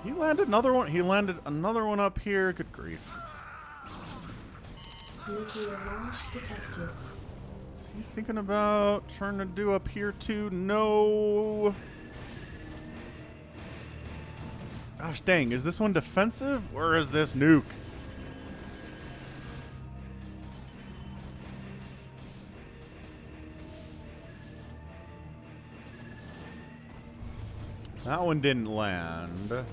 He landed another one. He landed another one up here. Good grief. Nuclear launch detected. Is he thinking about trying to do up here too? No. Gosh dang, is this one defensive or is this nuke? That one didn't land.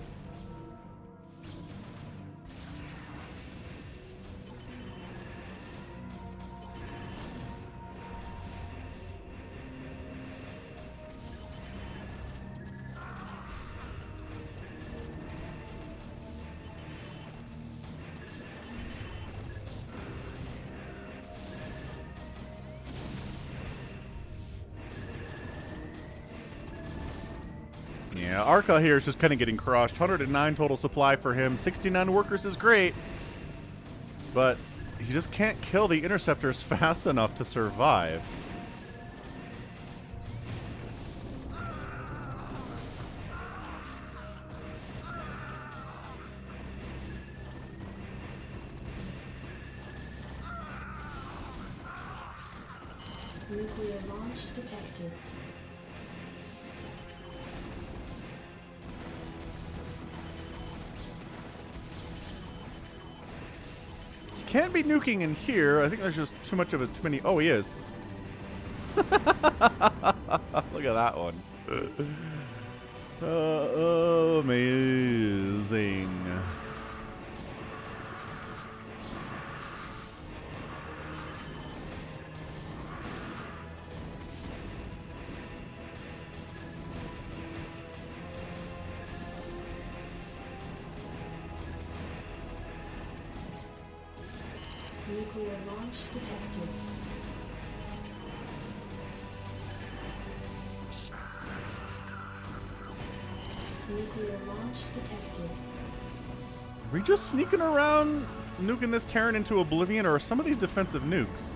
Yeah, Arca here is just kind of getting crushed. 109 total supply for him. 69 workers is great. But he just can't kill the interceptors fast enough to survive. Nuclear launch detected. Can't be nuking in here. I think there's just too many. Oh, he is. Look at that one. Amazing. Nuclear launch detected. Nuclear launch detected. Are we just sneaking around nuking this Terran into oblivion, or are some of these defensive nukes?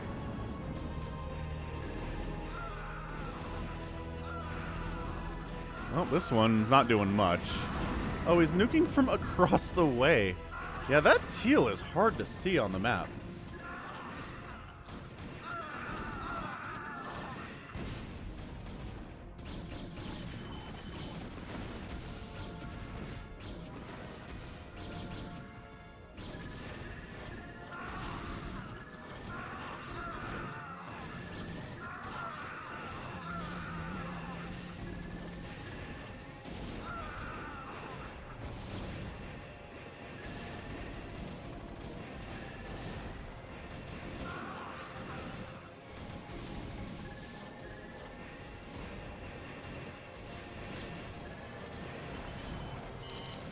Well, this one's not doing much. Oh, he's nuking from across the way. Yeah, that teal is hard to see on the map.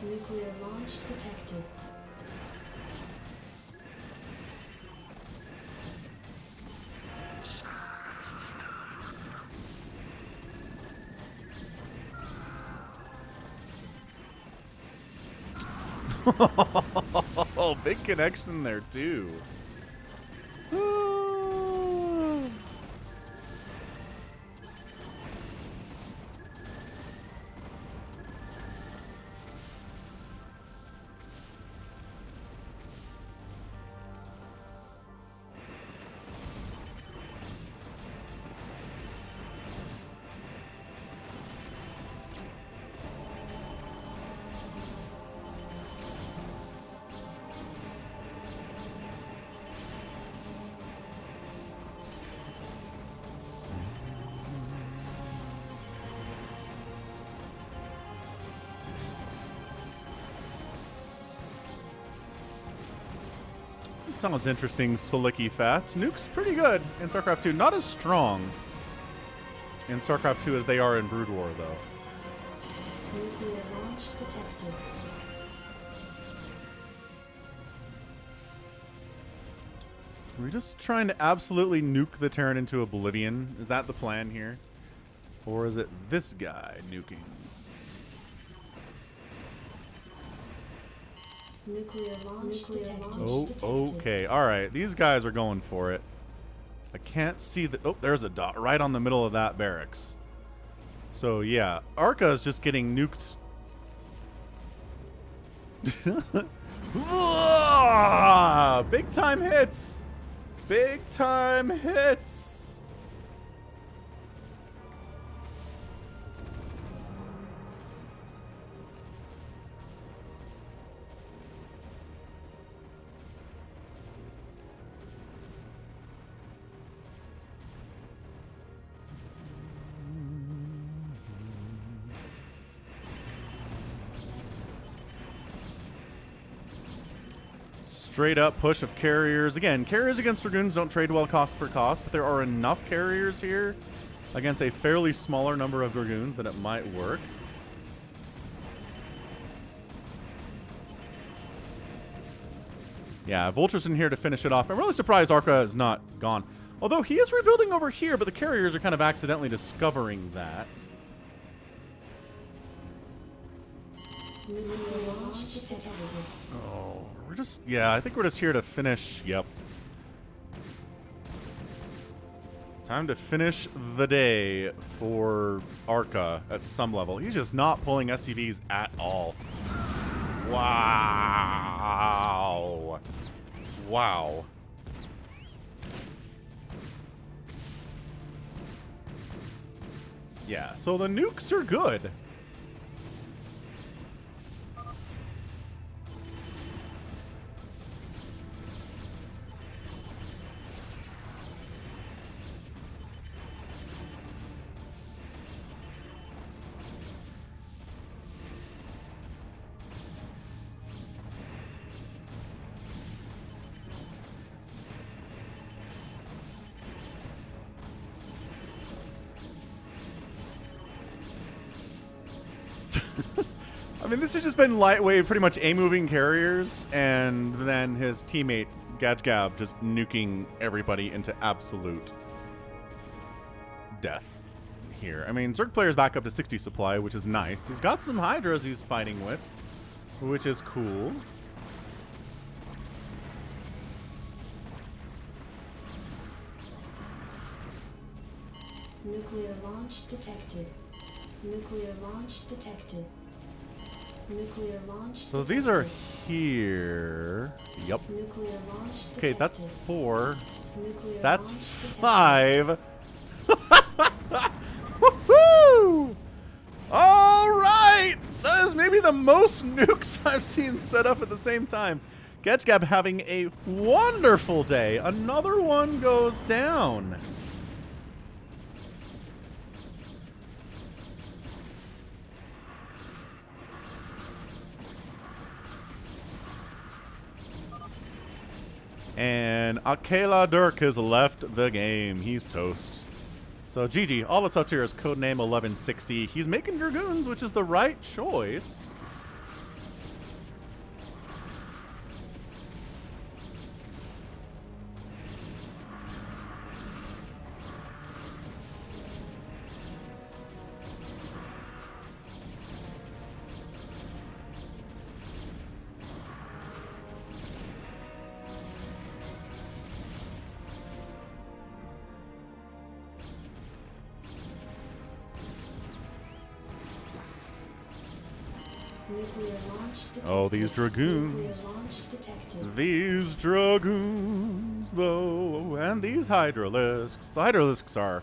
Nuclear launch detected. Oh, big connection there too. Sounds interesting, Silicky Fats. Nuke's pretty good in StarCraft 2. Not as strong in StarCraft 2 as they are in Brood War, though. Nuclear launch detected. We're just trying to absolutely nuke the Terran into oblivion. Is that the plan here? Or is it this guy nuking? Nuclear launch detected. Oh, okay. All right. These guys are going for it. I can't see the... Oh, there's a dot right on the middle of that barracks. So, yeah. Arca is just getting nuked. Big time hits. Big time hits. Straight up push of carriers. Again, carriers against Dragoons don't trade well cost for cost, but there are enough carriers here against a fairly smaller number of Dragoons that it might work. Yeah, Vulture's in here to finish it off. I'm really surprised Arca is not gone. Although he is rebuilding over here, but the carriers are kind of accidentally discovering that. Nuclear launch detected. Oh, we're just... Yeah, I think we're just here to finish... Yep. Time to finish the day for Arca at some level. He's just not pulling SCVs at all. Wow. Wow. Yeah, so the nukes are good. I mean, this has just been Lightwave pretty much A-moving carriers, and then his teammate, Gab, just nuking everybody into absolute death here. I mean, Zerg player's back up to 60 supply, which is nice. He's got some Hydras he's fighting with, which is cool. Nuclear launch detected. Nuclear launch detected. Nuclear launch So detected. these are here. Yep. Nuclear launch detected. Okay, that's 4. Nuclear That's launch detected. 5. Woohoo! All right! That is maybe the most nukes I've seen set up at the same time. Gab having a wonderful day. Another one goes down. And Akela Dirk has left the game. He's toast. So GG. All that's up here is codename 1160. He's making Dragoons, which is the right choice. Nuclear launch detected. Oh, these Dragoons. Nuclear launch detected. These Dragoons, though, and these Hydralisks. The Hydralisks are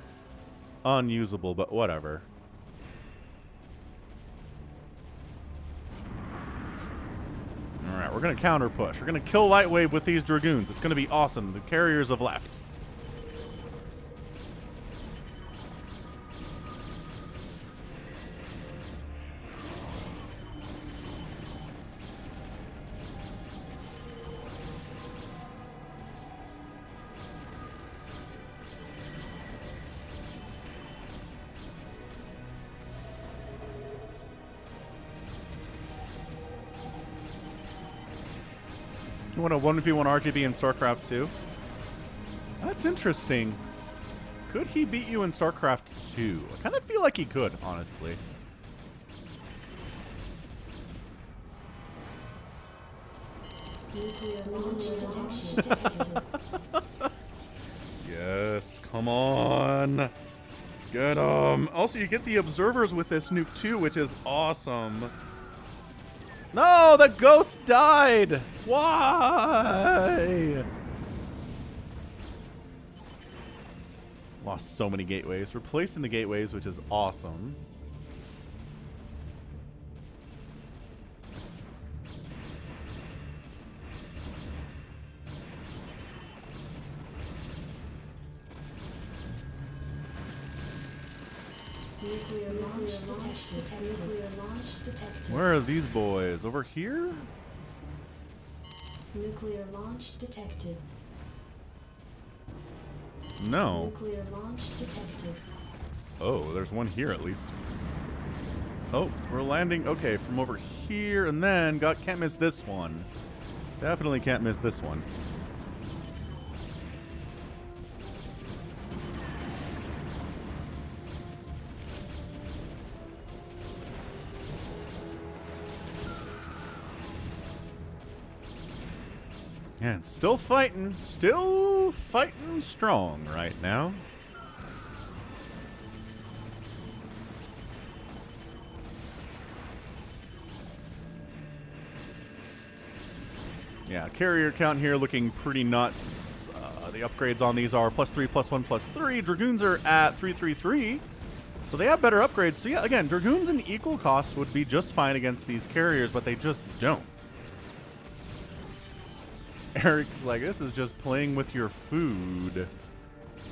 unusable, but whatever. Alright, we're going to counter push. We're going to kill Lightwave with these Dragoons. It's going to be awesome. The carriers have left. You want a 1v1 RGB in StarCraft 2? That's interesting. Could he beat you in StarCraft 2? I kind of feel like he could, honestly. Nuclear launch detected. Yes, come on. Get him. Also, you get the observers with this nuke too, which is awesome. No, the ghost died. Why? Lost so many gateways. Replacing the gateways, which is awesome. Nuclear launch detected. Nuclear launch detected. Where are these boys? Over here? Nuclear launch detected. No. Nuclear launch detected. Oh, there's one here at least. Oh, we're landing. Okay, from over here, and then can't miss this one. Definitely can't miss this one. And still fighting strong right now. Yeah, carrier count here looking pretty nuts. The upgrades on these are +3, +1, +3. Dragoons are at 333. So they have better upgrades. So yeah, again, Dragoons in equal cost would be just fine against these carriers, but they just don't. Eric's like, this is just playing with your food.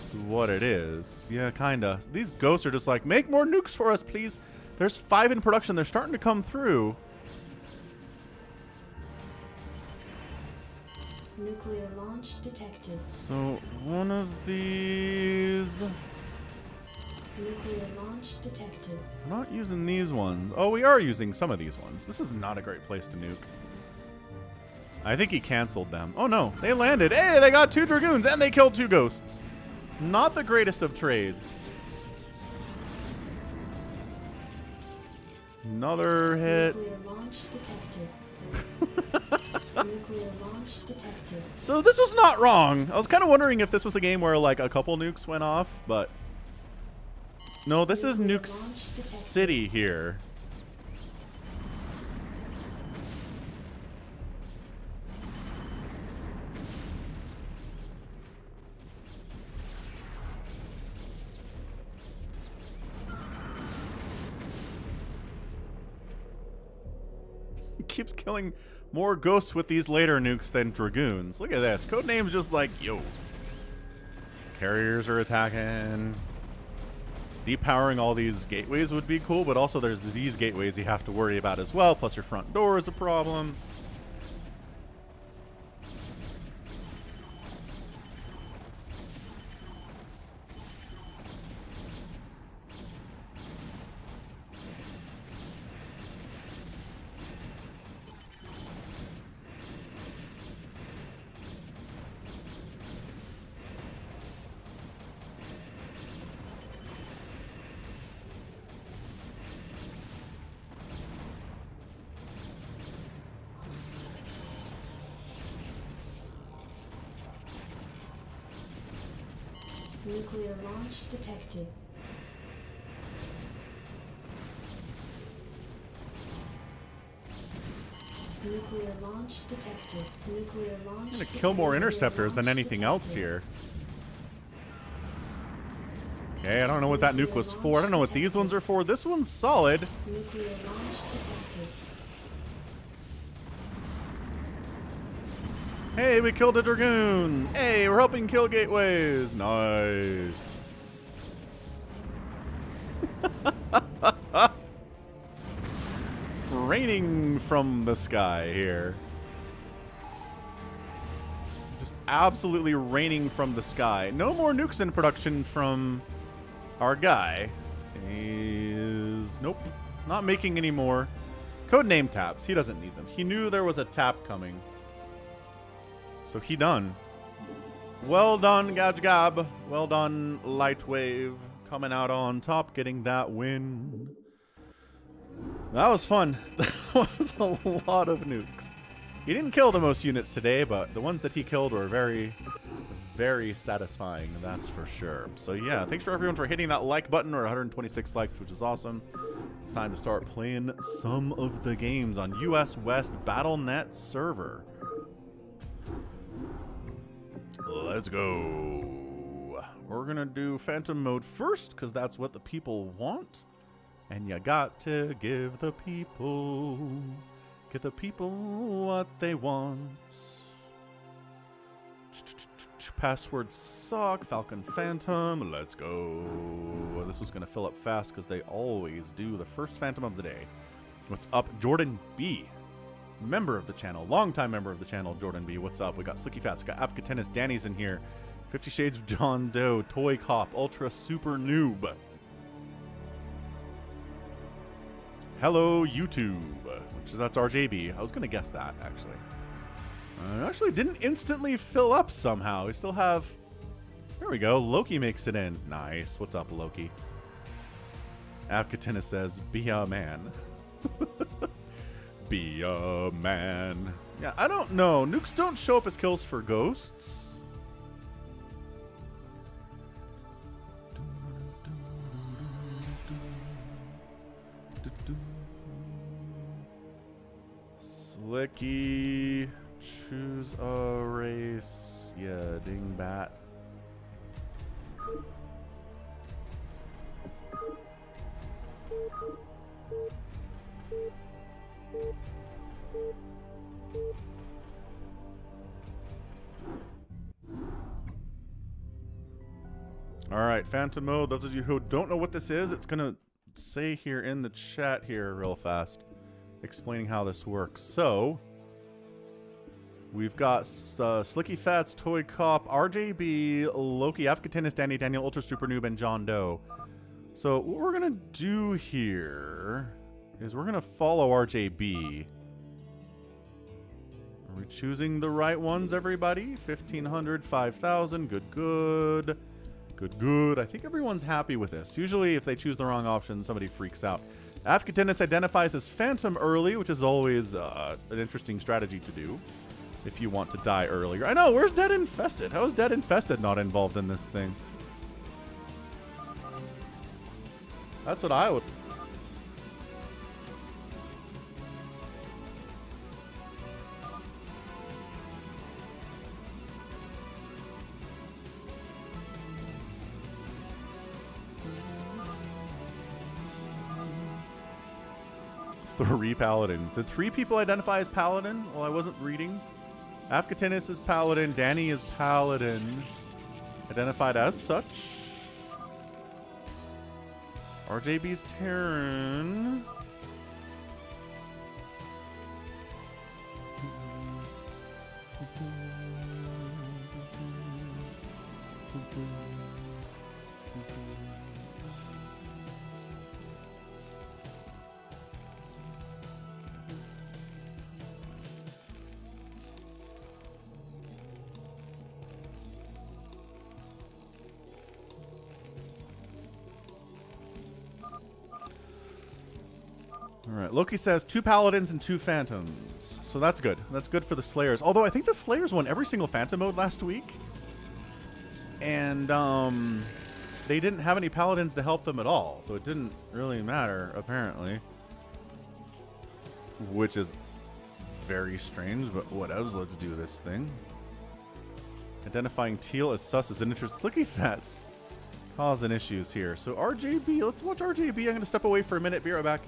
Is what it is. Yeah, kinda. These ghosts are just like, make more nukes for us, please. There's 5 in production. They're starting to come through. Nuclear launch detected. So one of these. Nuclear launch detected. We're not using these ones. Oh, we are using some of these ones. This is not a great place to nuke. I think he canceled them. Oh no, they landed. Hey, they got 2 Dragoons and they killed 2 ghosts. Not the greatest of trades. Another hit. Nuclear launch detected. Nuclear launch detected. So this was not wrong. I was kind of wondering if this was a game where like a couple nukes went off, but no, this is Nuke City here. Keeps killing more ghosts with these later nukes than Dragoons. Look at this. Codename's just like, yo. Carriers are attacking. Depowering all these gateways would be cool, but also there's these gateways you have to worry about as well, plus your front door is a problem. Nuclear launch detected. Nuclear launch detected. Nuclear launch. I'm gonna kill more interceptors than anything else here. Okay, I don't know what that nuke was for. I don't know what these ones are for. This one's solid. Nuclear launch detected. Hey, we killed a Dragoon. Hey, we're helping kill gateways. Nice. Raining from the sky here. Just absolutely raining from the sky. No more nukes in production from our guy. Nope. He's not making any more. Codename taps. He doesn't need them. He knew there was a tap coming. So he done. Well done, Gouge Gab. Well done, Lightwave. Coming out on top, getting that win. That was fun. That was a lot of nukes. He didn't kill the most units today, but the ones that he killed were very, very satisfying, that's for sure. So yeah, thanks for everyone for hitting that like button, or 126 likes, which is awesome. It's time to start playing some of the games on US West BattleNet server. Let's go. We're gonna do Phantom mode first, because that's what the people want. And you got to give the people what they want. Password suck. Falcon Phantom. Let's go. This was going to fill up fast because they always do. The first Phantom of the day. What's up? Jordan B. Member of the channel. Longtime member of the channel, Jordan B. What's up? We got Slicky Fats. We got Africa Tennis. Danny's in here. 50 Shades of John Doe. Toy Cop. Ultra Super Noob. Hello, YouTube. Which is, that's RJB. I was going to guess that, actually. Actually didn't instantly fill up somehow. We still have... There we go. Loki makes it in. Nice. What's up, Loki? Avkatina says, be a man. Be a man. Yeah, I don't know. Nukes don't show up as kills for ghosts. Slicky, choose a race. Yeah, dingbat. All right, Phantom mode. Those of you who don't know what this is, it's gonna say here in the chat here real fast, explaining how this works. So we've got Slicky Fats, Toy Cop, RJB, Loki, Afghatinus, Danny, Daniel, Ultra Super Noob, and John Doe. So what we're gonna do here is we're gonna follow RJB. Are we choosing the right ones, everybody? 1,500, 5,000, good, good. Good, good. I think everyone's happy with this. Usually if they choose the wrong option, somebody freaks out. Afghatinus identifies as Phantom early, which is always an interesting strategy to do if you want to die earlier. I know, where's Dead Infested? How is Dead Infested not involved in this thing? That's what I would... Three paladins. Did 3 people identify as paladin? Well, I wasn't reading. Afghatinus is paladin. Danny is paladin. Identified as such. RJB's Terran. Alright, Loki says 2 paladins and 2 phantoms. So that's good. That's good for the Slayers. Although I think the Slayers won every single phantom mode last week. And they didn't have any paladins to help them at all. So it didn't really matter, apparently. Which is very strange, but whatevs, let's do this thing. Identifying teal as sus is an interest. Slicky Fats causing issues here. So RJB, let's watch RJB. I'm going to step away for a minute. Be right back.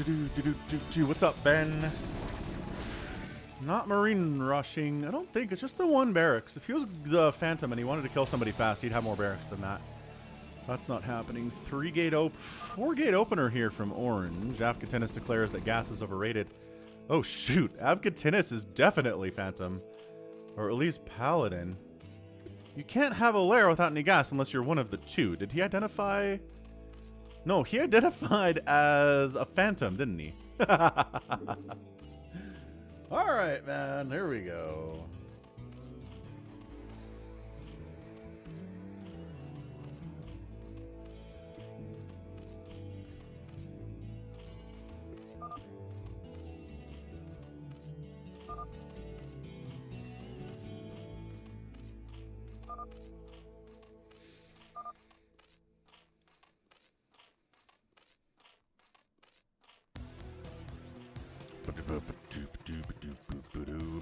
What's up, Ben? Not Marine rushing. I don't think. It's just the one barracks. If he was the Phantom and he wanted to kill somebody fast, he'd have more barracks than that. So that's not happening. 4-gate opener here from Orange. Avkatinis declares that gas is overrated. Oh, shoot. Avkatinis is definitely Phantom. Or at least Paladin. You can't have a lair without any gas unless you're one of the two. Did he identify... No, he identified as a Phantom, didn't he? All right, man. Here we go.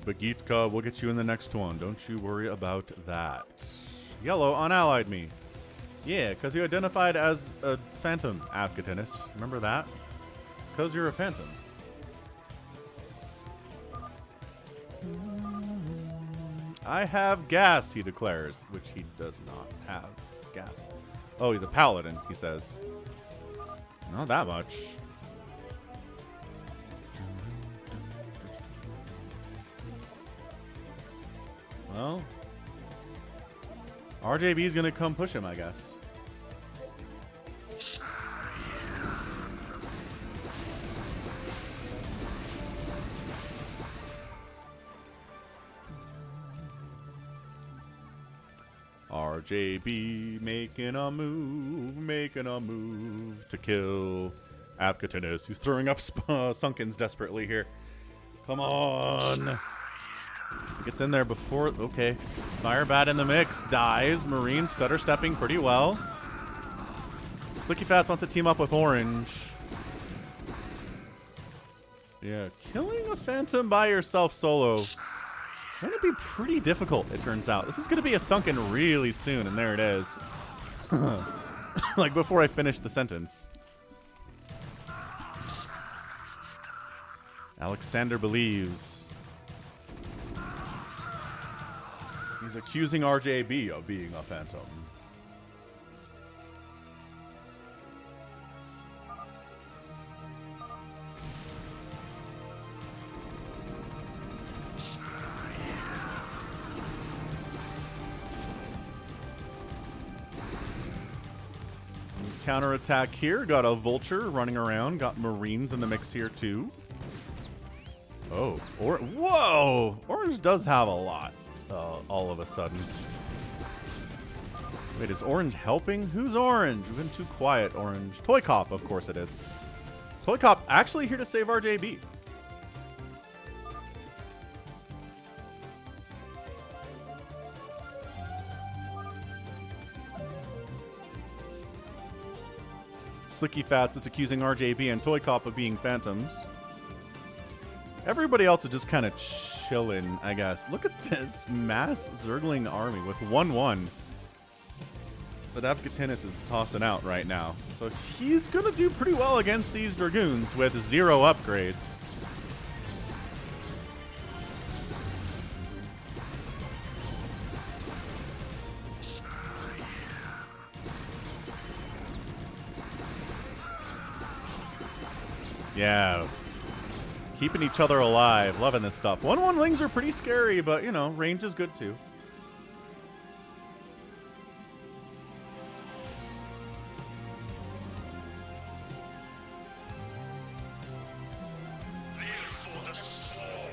Bagitka, we'll get you in the next one. Don't you worry about that. Yellow unallied me. Yeah, because you identified as a Phantom, Avkatinis. Remember that? It's because you're a Phantom. I have gas, he declares, which he does not have gas. Oh, he's a Paladin, he says. Not that much. Well, RJB's gonna come push him, I guess. RJB making a move to kill Avkatinis, who's throwing up Sunkens desperately here. Come on. Gets in there before... Okay. Firebat in the mix. Dies. Marine stutter stepping pretty well. Slicky Fats wants to team up with Orange. Yeah. Killing a Phantom by yourself solo. Going to be pretty difficult, it turns out. This is going to be a Sunken really soon, and there it is. Like before I finish the sentence. Alexander believes... He's accusing RJB of being a Phantom. Counterattack here. Got a Vulture running around. Got Marines in the mix here too. Oh, whoa! Orange does have a lot. All of a sudden. Wait, is Orange helping? Who's Orange? We've been too quiet, Orange. Toy Cop, of course it is. Toy Cop actually here to save RJB. Slicky Fats is accusing RJB and Toy Cop of being Phantoms. Everybody else is just kind of chilling, I guess. Look at this mass Zergling army with 1-1 that Avkatinis is tossing out right now. So he's going to do pretty well against these Dragoons with 0 upgrades. Yeah. Keeping each other alive. Loving this stuff. 1-1-lings are pretty scary, but, you know, range is good too.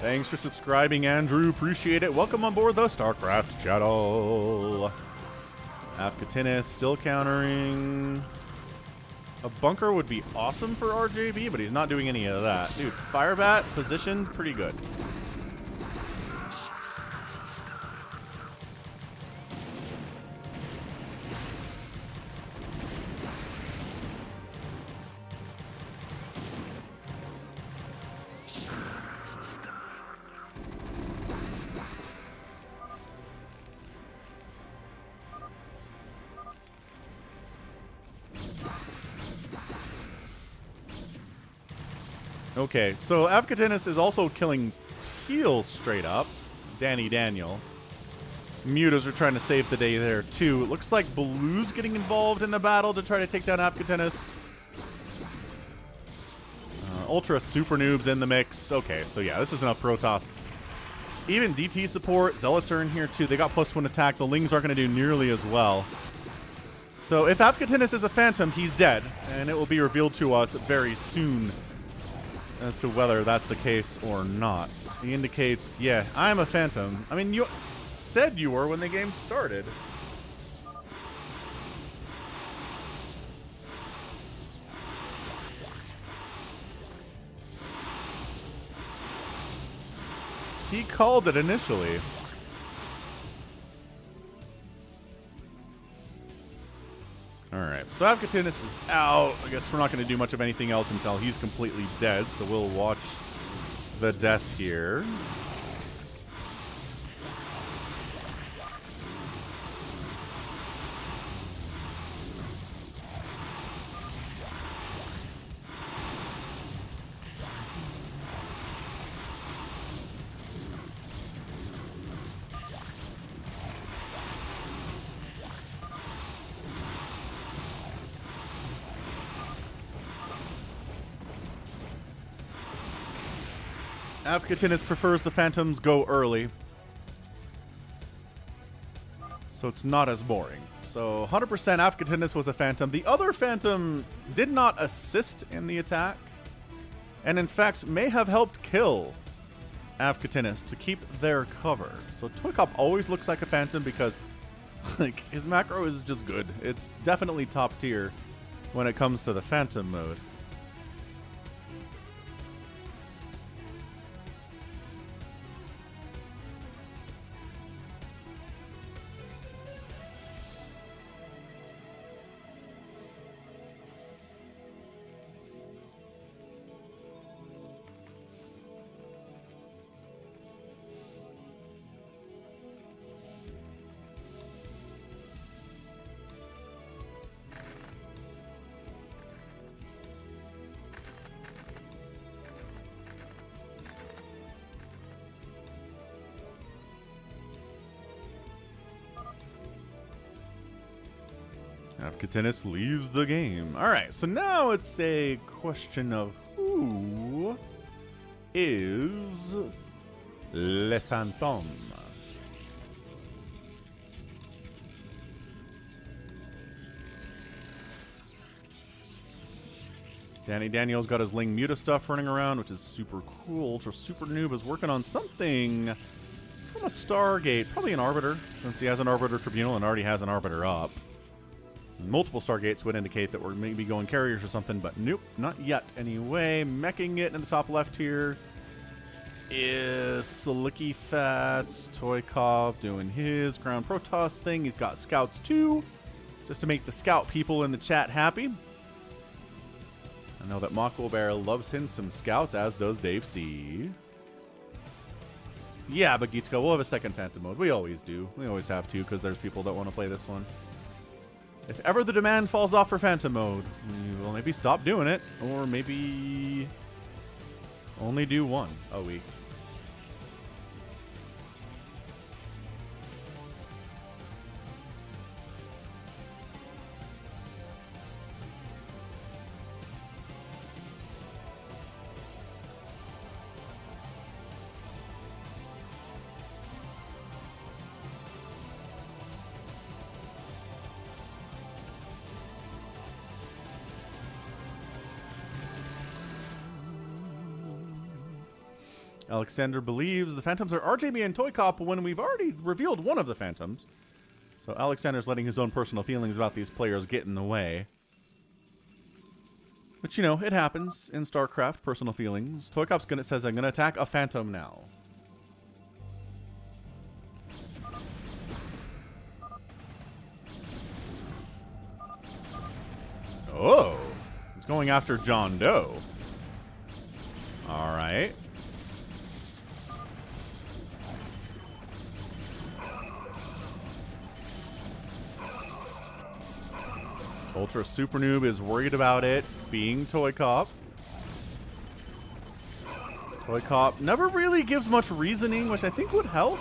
Thanks for subscribing, Andrew. Appreciate it. Welcome on board the StarCraft channel. Avkatinis still countering. A bunker would be awesome for RJB, but he's not doing any of that. Dude, Firebat positioned pretty good. Okay, so Avcatinus is also killing Teal straight up. Danny Daniel. Mutas are trying to save the day there, too. It looks like Blue's getting involved in the battle to try to take down Avcatinus. Ultra Super Noob's in the mix. Okay, so yeah, this is enough Protoss. Even DT support, Zealots are in here, too. They got +1 attack. The Lings aren't going to do nearly as well. So if Avcatinus is a Phantom, he's dead. And it will be revealed to us very soon as to whether that's the case or not. He indicates, yeah, I'm a Phantom. I mean, you said you were when the game started. He called it initially. Alright, so Avcatinus is out. I guess we're not going to do much of anything else until he's completely dead, so we'll watch the death here. Avcatinus prefers the Phantoms go early, so it's not as boring. So 100% Avcatinus was a Phantom. The other Phantom did not assist in the attack, and in fact may have helped kill Avcatinus to keep their cover. So Toykop always looks like a Phantom because like his macro is just good. It's definitely top tier when it comes to the Phantom mode. Avcatinus leaves the game. Alright, so now it's a question of who is Le Phantom? Danny Daniel's got his Ling Muta stuff running around, which is super cool. Ultra Super Noob is working on something from a Stargate, probably an Arbiter, since he has an Arbiter Tribunal and already has an Arbiter up. Multiple Stargates would indicate that we're maybe going carriers or something, but nope, not yet. Anyway, meching it in the top left here is Slicky Fats, Toykop doing his Ground Protoss thing. He's got Scouts too, just to make the Scout people in the chat happy. I know that Mako Bear loves him some Scouts, as does Dave C. Yeah, but Gitsuko, we'll have a second Phantom mode. We always do. We always have to, because there's people that want to play this one. If ever the demand falls off for Phantom mode, we will maybe stop doing it, or maybe only do one a week. Alexander believes the Phantoms are RJB and Toykop when we've already revealed one of the Phantoms. So Alexander's letting his own personal feelings about these players get in the way. But you know, it happens in StarCraft, personal feelings. Toykop's says, I'm gonna attack a Phantom now. Oh, he's going after John Doe. All right. Ultra Super Noob is worried about it being Toykop. Toy Cop never really gives much reasoning, which I think would help.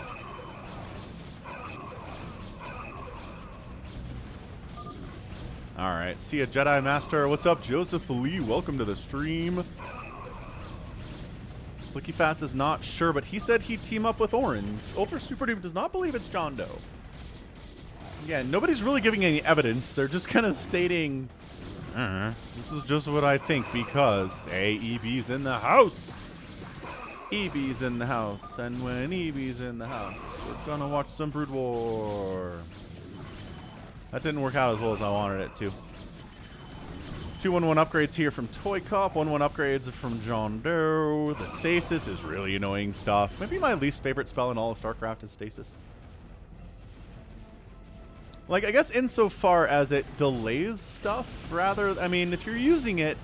Alright, see ya, Jedi Master. What's up, Joseph Lee? Welcome to the stream. Slicky Fats is not sure, but he said he'd team up with Orange. Ultra Super Dude does not believe it's John Doe. Yeah, nobody's really giving any evidence. They're just kind of stating, this is just what I think because, hey, EB's in the house. EB's in the house. And when EB's in the house, we're gonna watch some Brood War. That didn't work out as well as I wanted it to. 2-1-1 upgrades here from Toy Cop. 1-1 upgrades from John Doe. The Stasis is really annoying stuff. Maybe my least favorite spell in all of StarCraft is Stasis. Like, I guess insofar as it delays stuff, rather, I mean, if you're using it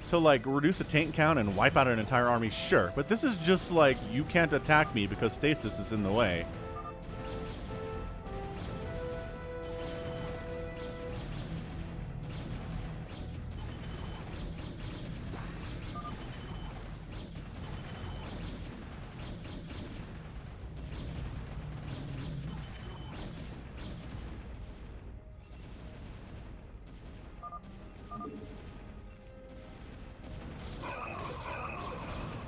to, like, reduce a tank count and wipe out an entire army, sure. But this is just like, you can't attack me because Stasis is in the way.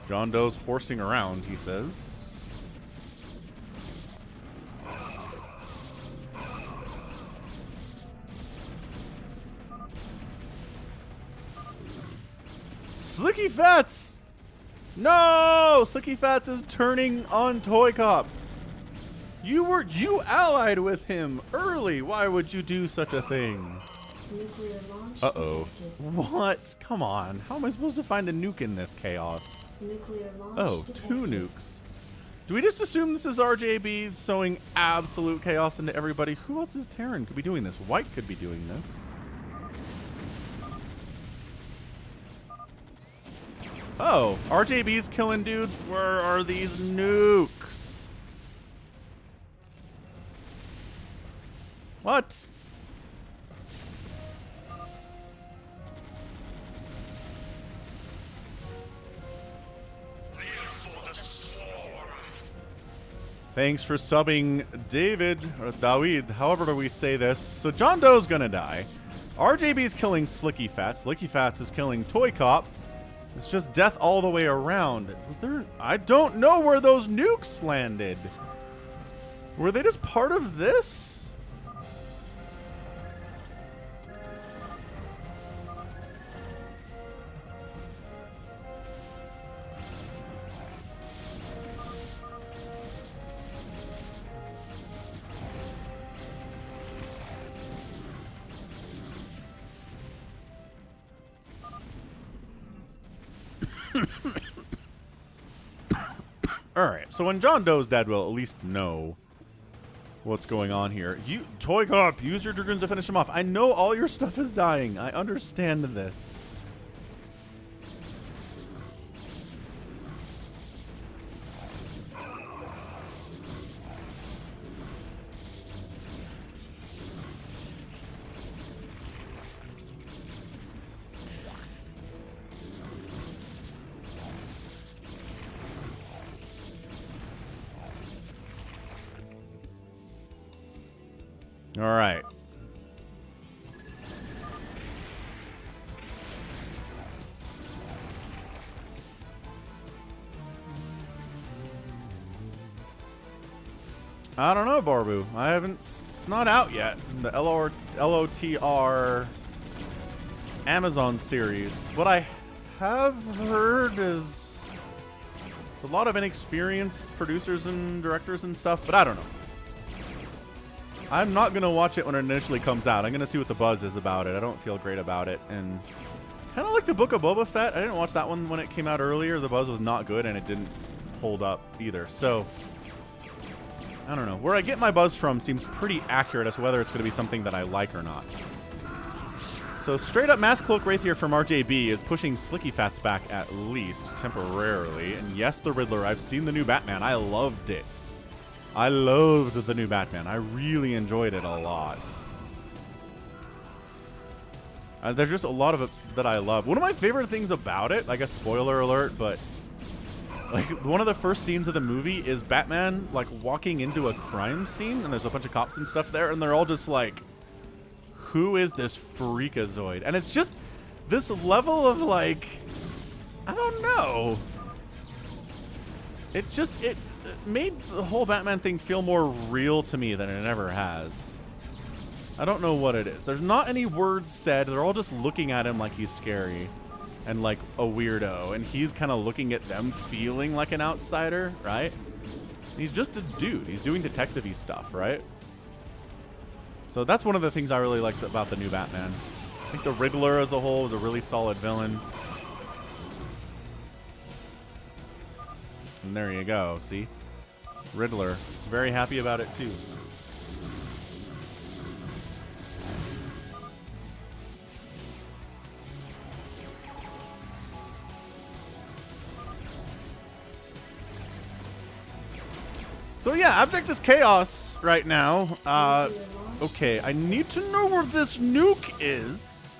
John Doe's horsing around, he says. Slicky Fats! No! Slicky Fats is turning on Toy Cop. You allied with him early. Why would you do such a thing? Nuclear launch Uh-oh. detected. What? Come on. How am I supposed to find a nuke in this chaos? Nuclear launch Oh, detected. 2 nukes. Do we just assume this is RJB sowing absolute chaos into everybody? Who else is Terran could be doing this? White could be doing this. Oh, RJB's killing dudes. Where are these nukes? What? Thanks for subbing, David, or Dawid, however do we say this. So John Doe's gonna die. RJB's killing Slicky Fats. Slicky Fats is killing Toy Cop. It's just death all the way around. Was there... I don't know where those nukes landed. Were they just part of this? Alright, so when John Doe's dead, we'll at least know what's going on here. You, Toy Cop, use your Dragoons to finish him off. I know all your stuff is dying. I understand this. All right. I don't know, Barbu. I haven't... It's not out yet. The LOTR Amazon series. What I have heard is a lot of inexperienced producers and directors and stuff, but I don't know. I'm not going to watch it when it initially comes out. I'm going to see what the buzz is about it. I don't feel great about it. And kind of like the Book of Boba Fett. I didn't watch that one when it came out earlier. The buzz was not good, and it didn't hold up either. So, I don't know. Where I get my buzz from seems pretty accurate as to whether it's going to be something that I like or not. So, straight up Mass Cloak Wraith here from RJB is pushing Slicky Fats back at least temporarily. And yes, the Riddler. I've seen the new Batman. I loved it. I loved the new Batman. I really enjoyed it a lot. There's just a lot of it that I love. One of my favorite things about it, I guess spoiler alert, but Like, one of the first scenes of the movie is Batman, like, walking into a crime scene, and there's a bunch of cops and stuff there, and they're all just like, who is this freakazoid? And it's just this level of, like, I don't know. It made the whole Batman thing feel more real to me than it ever has. I don't know what it is. There's not any words said. They're all just looking at him like he's scary and like a weirdo, and he's kind of looking at them feeling like an outsider, right? He's just a dude. He's doing detective-y stuff, right? So that's one of the things I really liked about the new Batman. I think the Riddler as a whole was a really solid villain. And there you go, see? Riddler. Very happy about it, too. So yeah, Abject is chaos right now. Okay, I need to know where this nuke is.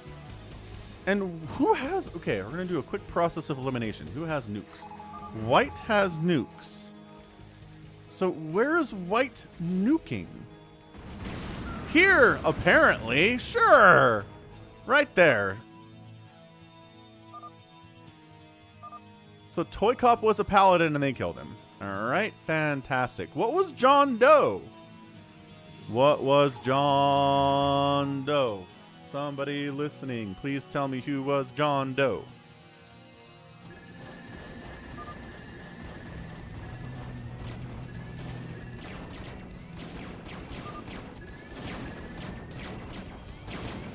And who has... Okay, we're going to do a quick process of elimination. Who has nukes? White has nukes. So where is White nuking? Here, apparently. Sure. Right there. So Toy Cop was a paladin and they killed him. All right, fantastic. What was John Doe? What was John Doe? Somebody listening, please tell me who was John Doe.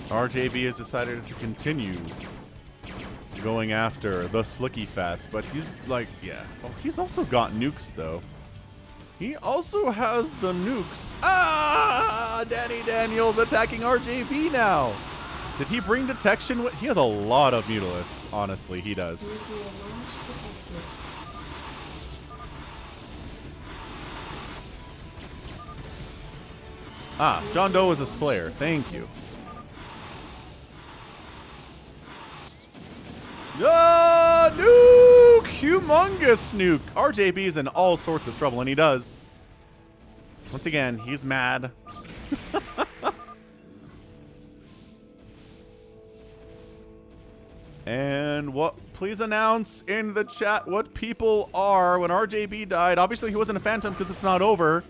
RJB has decided to continue going after the Slicky Fats, but he's like, yeah. Oh, he's also got nukes, though. He also has the nukes. Ah! Danny Daniels attacking RJB now. Did he bring detection with... He has a lot of mutalisks, honestly. He does. Ah, John Doe is a Slayer. Thank you. Nuke! Humongous nuke! RJB is in all sorts of trouble, and he does. Once again, he's mad. And what? Please announce in the chat what people are when RJB died. Obviously, he wasn't a Phantom because it's not over.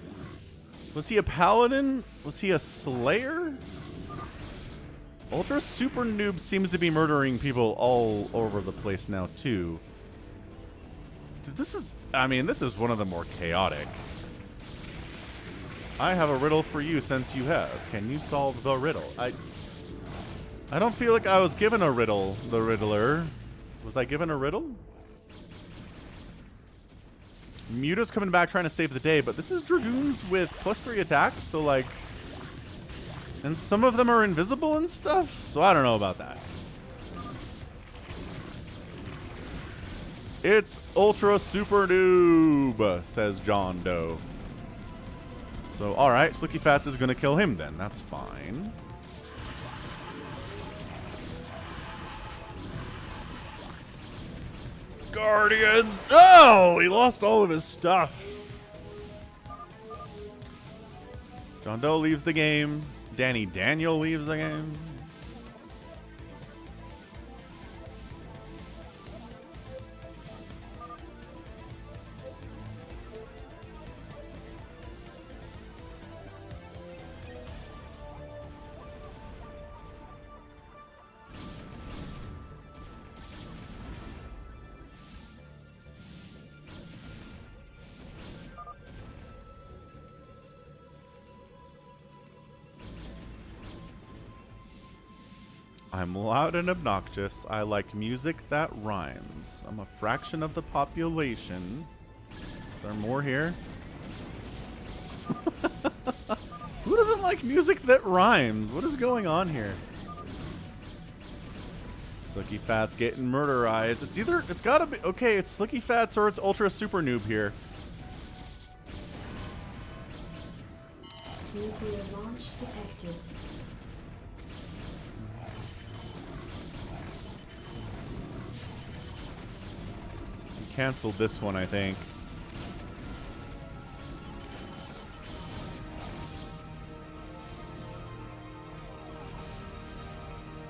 Was he a Paladin? Was he a Slayer? Ultra Super Noob seems to be murdering people all over the place now, too. This is, I mean, this is one of the more chaotic. I have a riddle for you since you have. Can you solve the riddle? I don't feel like I was given a riddle, the Riddler. Was I given a riddle? Muta's coming back trying to save the day, but this is Dragoons with +3 attacks, so like... And some of them are invisible and stuff, so I don't know about that. It's Ultra Super Noob, says John Doe. So, alright, Slicky Fats is going to kill him then. That's fine. Guardians! Oh, he lost all of his stuff. John Doe leaves the game. Danny Daniel leaves the game. I'm loud and obnoxious. I like music that rhymes. I'm a fraction of the population. Is there more here? Who doesn't like music that rhymes? What is going on here? Slicky Fats getting murderized. It's either, it's gotta be, okay, it's Slicky Fats or it's Ultra Super Noob here. Nuclear launch detected. canceled this one, I think.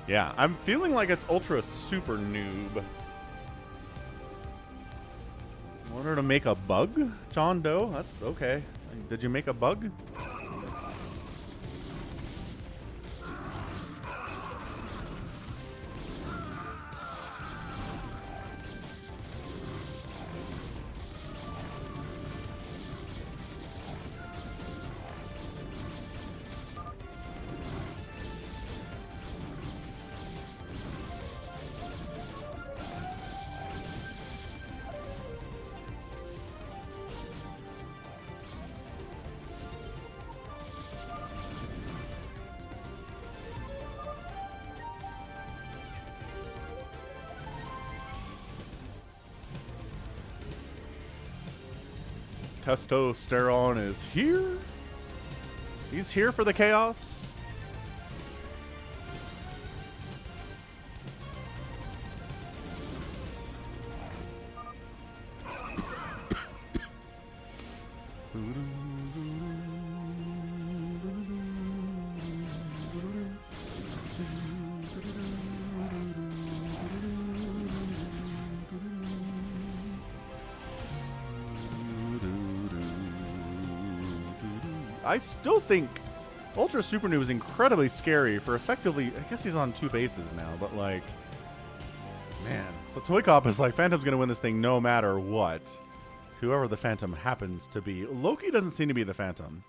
Yeah, I'm feeling like it's Ultra Super Noob. Want her to make a bug, John Doe? That's okay. Did you make a bug? Testosterone is here. He's here for the chaos. I still think Ultra Super Noob is incredibly scary for effectively, I guess he's on 2 bases now, but like, man. So Toy Cop is like, Phantom's going to win this thing no matter what. Whoever the Phantom happens to be. Loki doesn't seem to be the Phantom.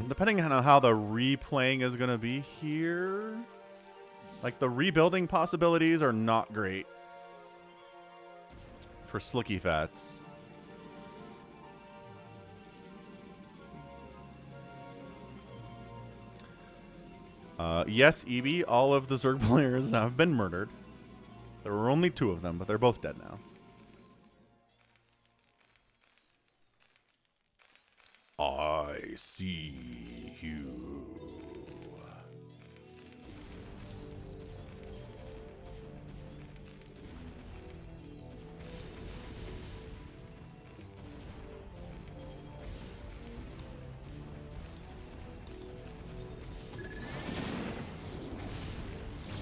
Depending on how the replaying is going to be here. Like, the rebuilding possibilities are not great for Slicky Fats. Yes, Eevee, all of the Zerg players have been murdered. There were only 2 of them, but they're both dead now. I see you.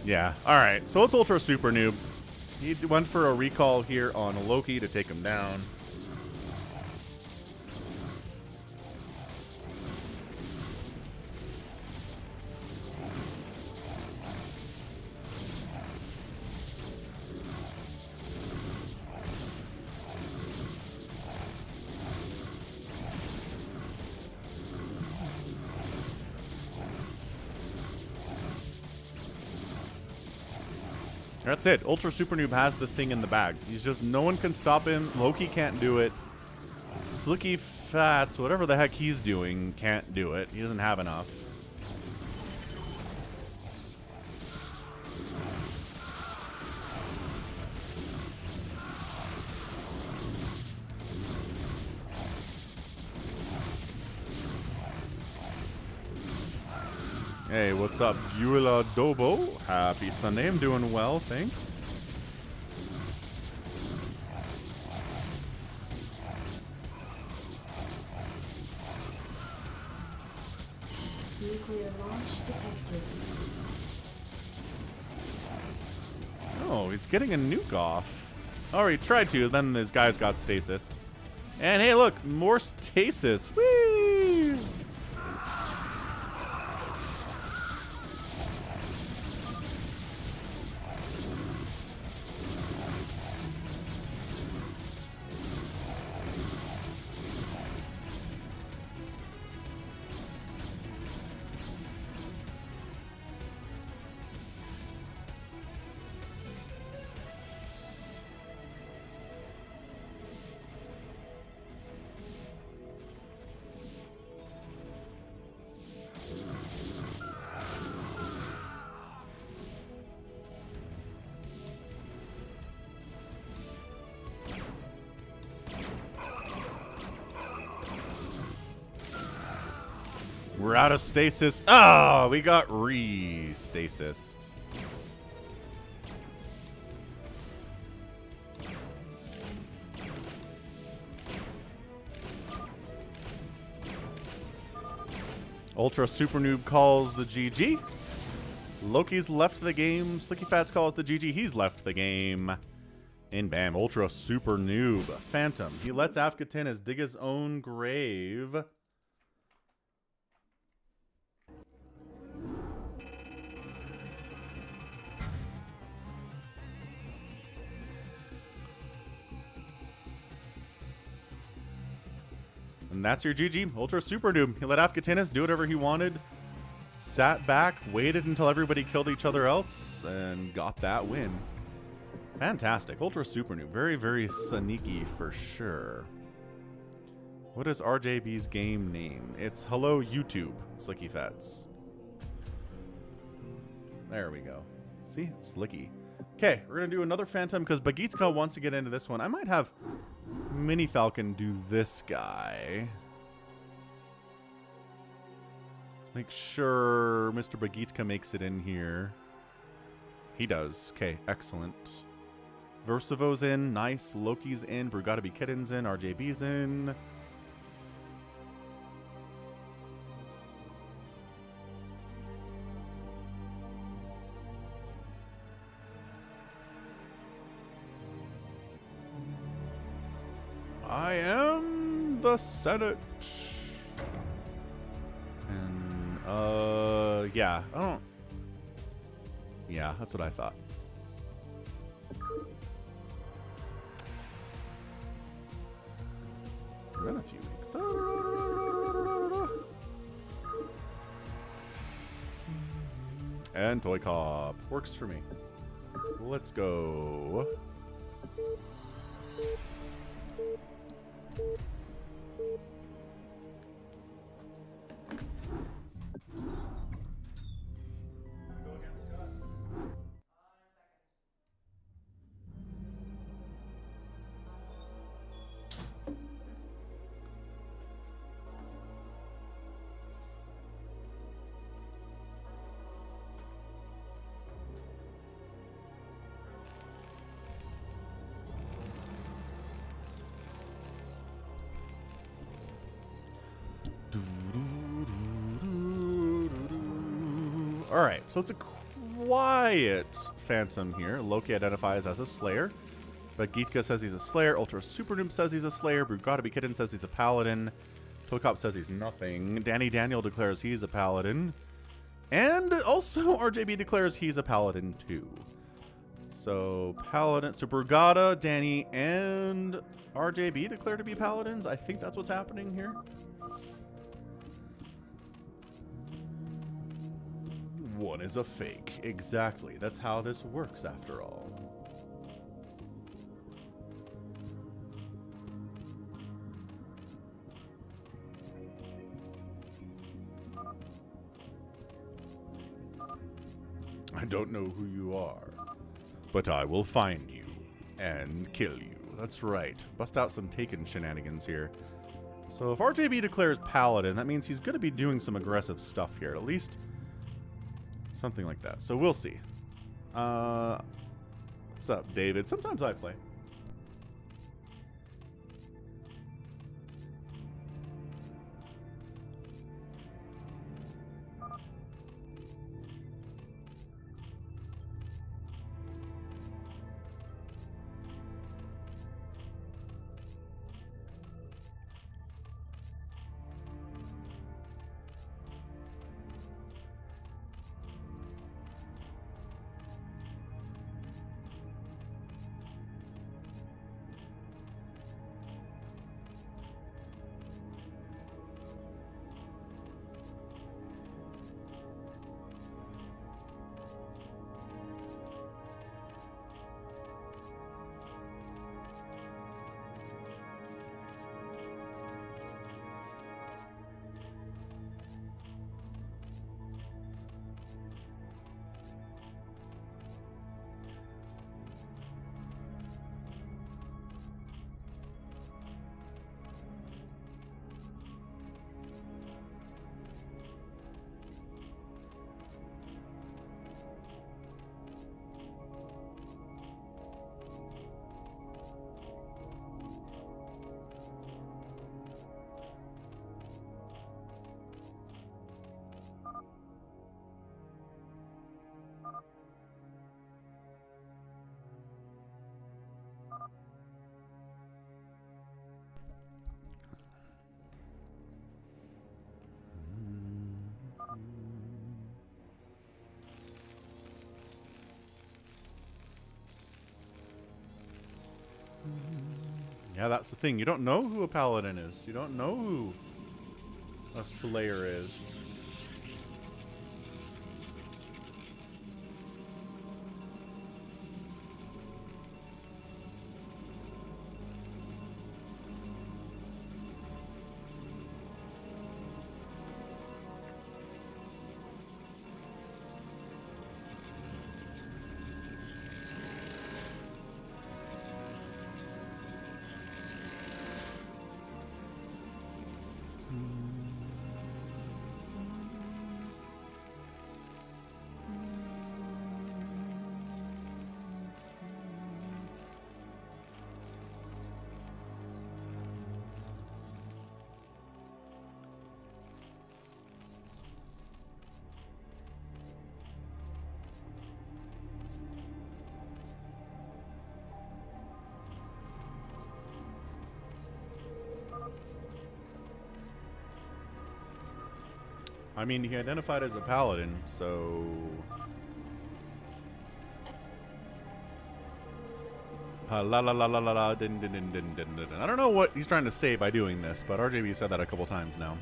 Yeah, alright. So it's Ultra Super Noob. He went for a recall here on Loki to take him down. That's it. Ultra Super Noob has this thing in the bag. He's just, no one can stop him. Loki can't do it. Slicky Fats, whatever the heck he's doing, can't do it. He doesn't have enough. Hey, what's up, Eula Dobo? Happy Sunday. I'm doing well, thanks. Nuclear launch detected. Oh, he's getting a nuke off. Oh, he tried to, then his guys got stasis. And hey, look, more stasis. Whee! We're out of stasis. Oh, we got re-stasis. Ultra Super Noob calls the GG. Loki's left the game. Slicky Fats calls the GG. He's left the game. And bam, Ultra Super Noob. Phantom. He lets Afghatinus dig his own grave. And that's your GG. Ultra Super Noob. He let Afghatinus do whatever he wanted. Sat back, waited until everybody killed each other else, and got that win. Fantastic. Ultra Super Noob. Very, very sneaky for sure. What is RJB's game name? It's Hello YouTube, Slicky Fats. There we go. See? Slicky. Okay, we're going to do another Phantom because Bagitka wants to get into this one. I might have Mini Falcon do this guy. Let's make sure Mr. Bagitka makes it in here. He does. Okay, excellent. Versivo's in. Nice. Loki's in. Brugada Kitten's in. RJB's in. I am the Senate. And, yeah, I don't... Yeah, that's what I thought. Been a few weeks. And Toy Cop. Works for me. Let's go. Alright, so it's a quiet Phantom here. Loki identifies as a Slayer. But Gitka says he's a Slayer. Ultra Super Noob says he's a Slayer. Brugada Kitten says he's a Paladin. Toycop says he's nothing. Danny Daniel declares he's a Paladin. And also RJB declares he's a Paladin too. So Paladin, so Brugada, Danny, and RJB declare to be Paladins. I think that's what's happening here. One is a fake. Exactly. That's how this works after all. I don't know who you are, but I will find you and kill you. That's right. Bust out some Taken shenanigans here. So if RJB declares Paladin, that means he's going to be doing some aggressive stuff here. At least something like that. So we'll see. What's up, David? Sometimes I play. Yeah, that's the thing. You don't know who a paladin is. You don't know who a slayer is. I mean, he identified as a paladin, so... La la la la la la, din din din din din din. I don't know what he's trying to say by doing this, but RJB said that a couple times now.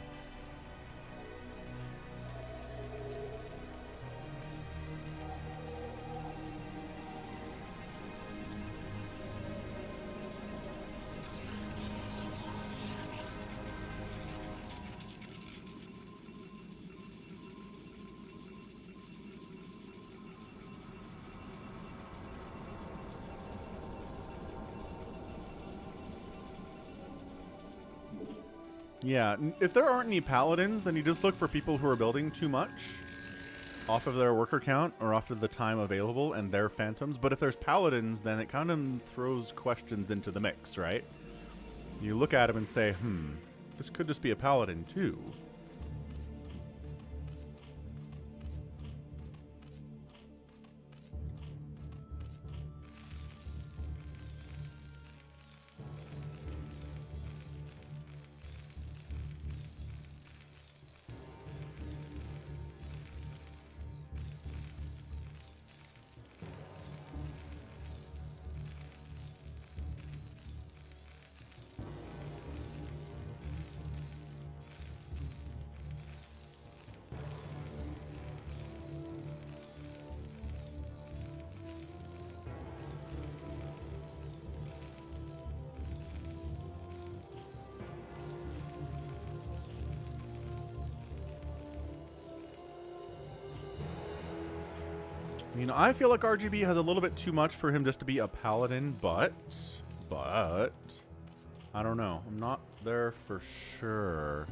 Yeah, if there aren't any paladins, then you just look for people who are building too much off of their worker count or off of the time available and their phantoms. But if there's paladins, then it kind of throws questions into the mix, right? You look at them and say, this could just be a paladin too. You know, I feel like RGB has a little bit too much for him just to be a paladin, but I don't know. I'm not there for sure.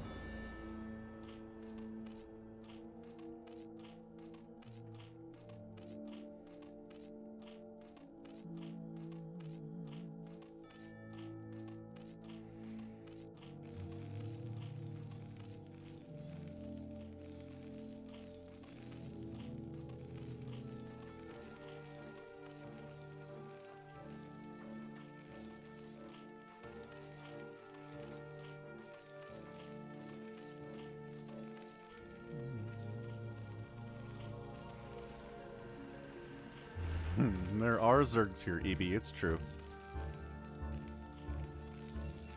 There are Zergs here, EB, it's true.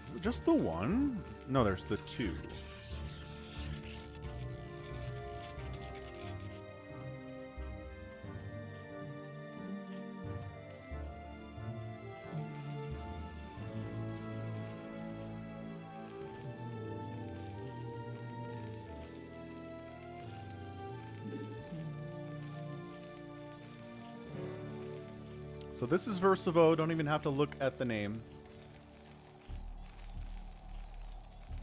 Is it just the one? No, there's the two. So this is Versivo, don't even have to look at the name.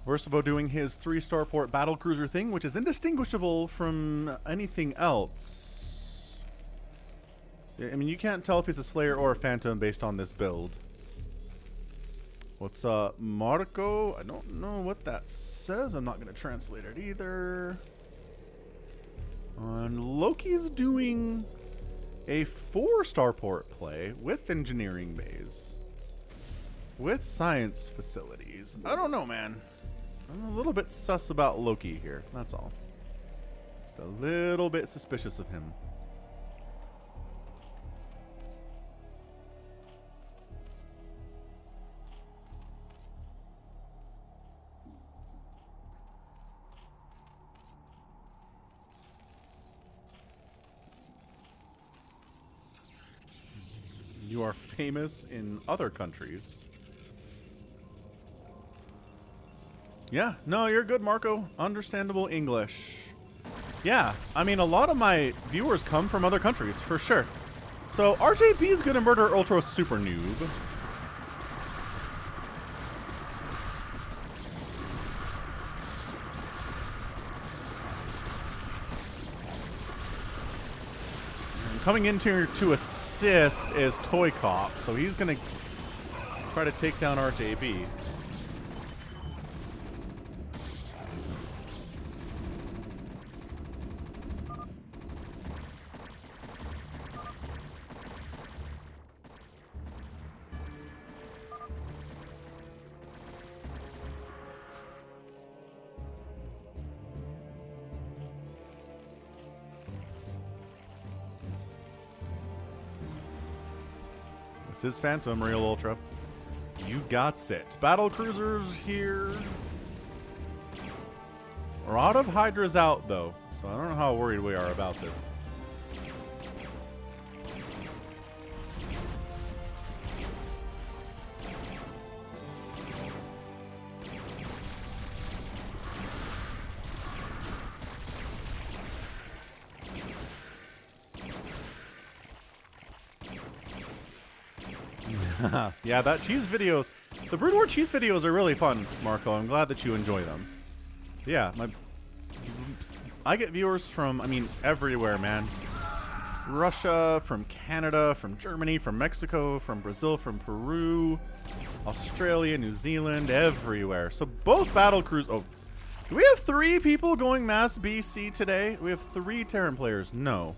Versivo doing his 3-star port battlecruiser thing, which is indistinguishable from anything else. I mean, you can't tell if he's a Slayer or a Phantom based on this build. What's Marco? I don't know what that says. I'm not going to translate it either. And Loki's doing a 4-star port play with engineering bays, with science facilities. I don't know, man. I'm a little bit sus about Loki here. That's all. Just a little bit suspicious of him. You are famous in other countries. Yeah, no, you're good, Marco. Understandable English. Yeah, I mean, a lot of my viewers come from other countries, for sure. So, RJB is gonna murder Ultra Super Noob. And coming in to assist is Toy Cop, so he's gonna try to take down RJB. This is Phantom, Real Ultra. You got it. Battle cruisers here. A lot of Hydra's out, though, so I don't know how worried we are about this. Yeah, that cheese videos, the Brood War cheese videos are really fun, Marco. I'm glad that you enjoy them. Yeah, I get viewers from, I mean, everywhere, man. Russia, from Canada, from Germany, from Mexico, from Brazil, from Peru, Australia, New Zealand, everywhere. So both battle crews. Oh, do we have 3 people going mass BC today? We have 3 Terran players. No.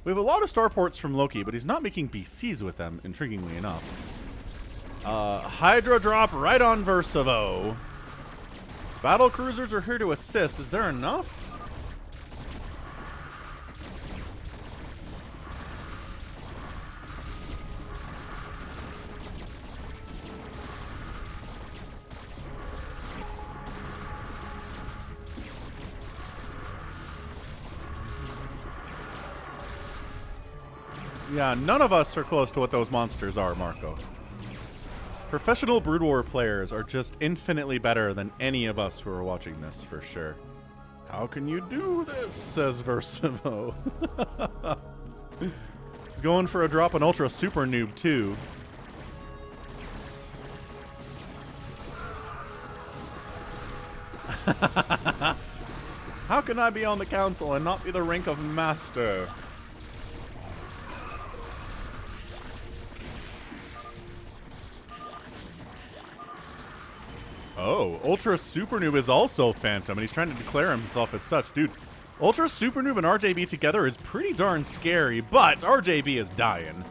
We have a lot of starports from Loki, but he's not making BCs with them, intriguingly enough. Hydra drop right on Versivo. Battle cruisers are here to assist. Is there enough? Yeah, none of us are close to what those monsters are, Marco. Professional Brood War players are just infinitely better than any of us who are watching this, for sure. How can you do this, says Versivo. He's going for a drop on Ultra Super Noob, too. How can I be on the council and not be the rank of master? Oh, Ultra Super Noob is also Phantom, and he's trying to declare himself as such. Dude, Ultra Super Noob and RJB together is pretty darn scary, but RJB is dying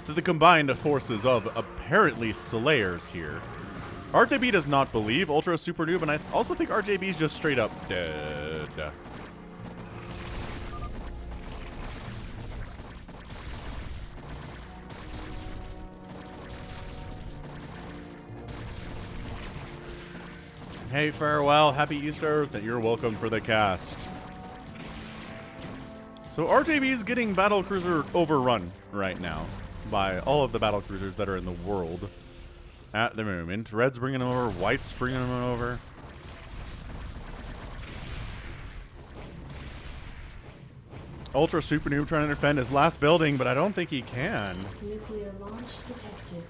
to the combined forces of apparently Slayers here. RJB does not believe Ultra Super Noob, and I also think RJB is just straight up dead. Hey, farewell, happy Easter, that you're welcome for the cast. So RJB is getting battlecruiser overrun right now by all of the battlecruisers that are in the world at the moment. Red's bringing them over, White's bringing them over. Ultra Super Noob trying to defend his last building, but I don't think he can. Nuclear launch detected.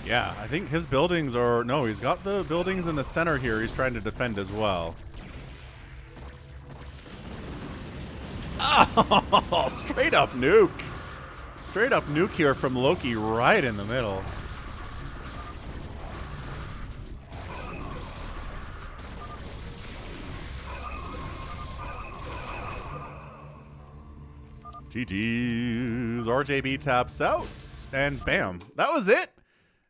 Yeah, I think his buildings are... No, he's got the buildings in the center here he's trying to defend as well. Oh, straight up nuke. Straight up nuke here from Loki right in the middle. GG's. RJB taps out. And bam. That was it.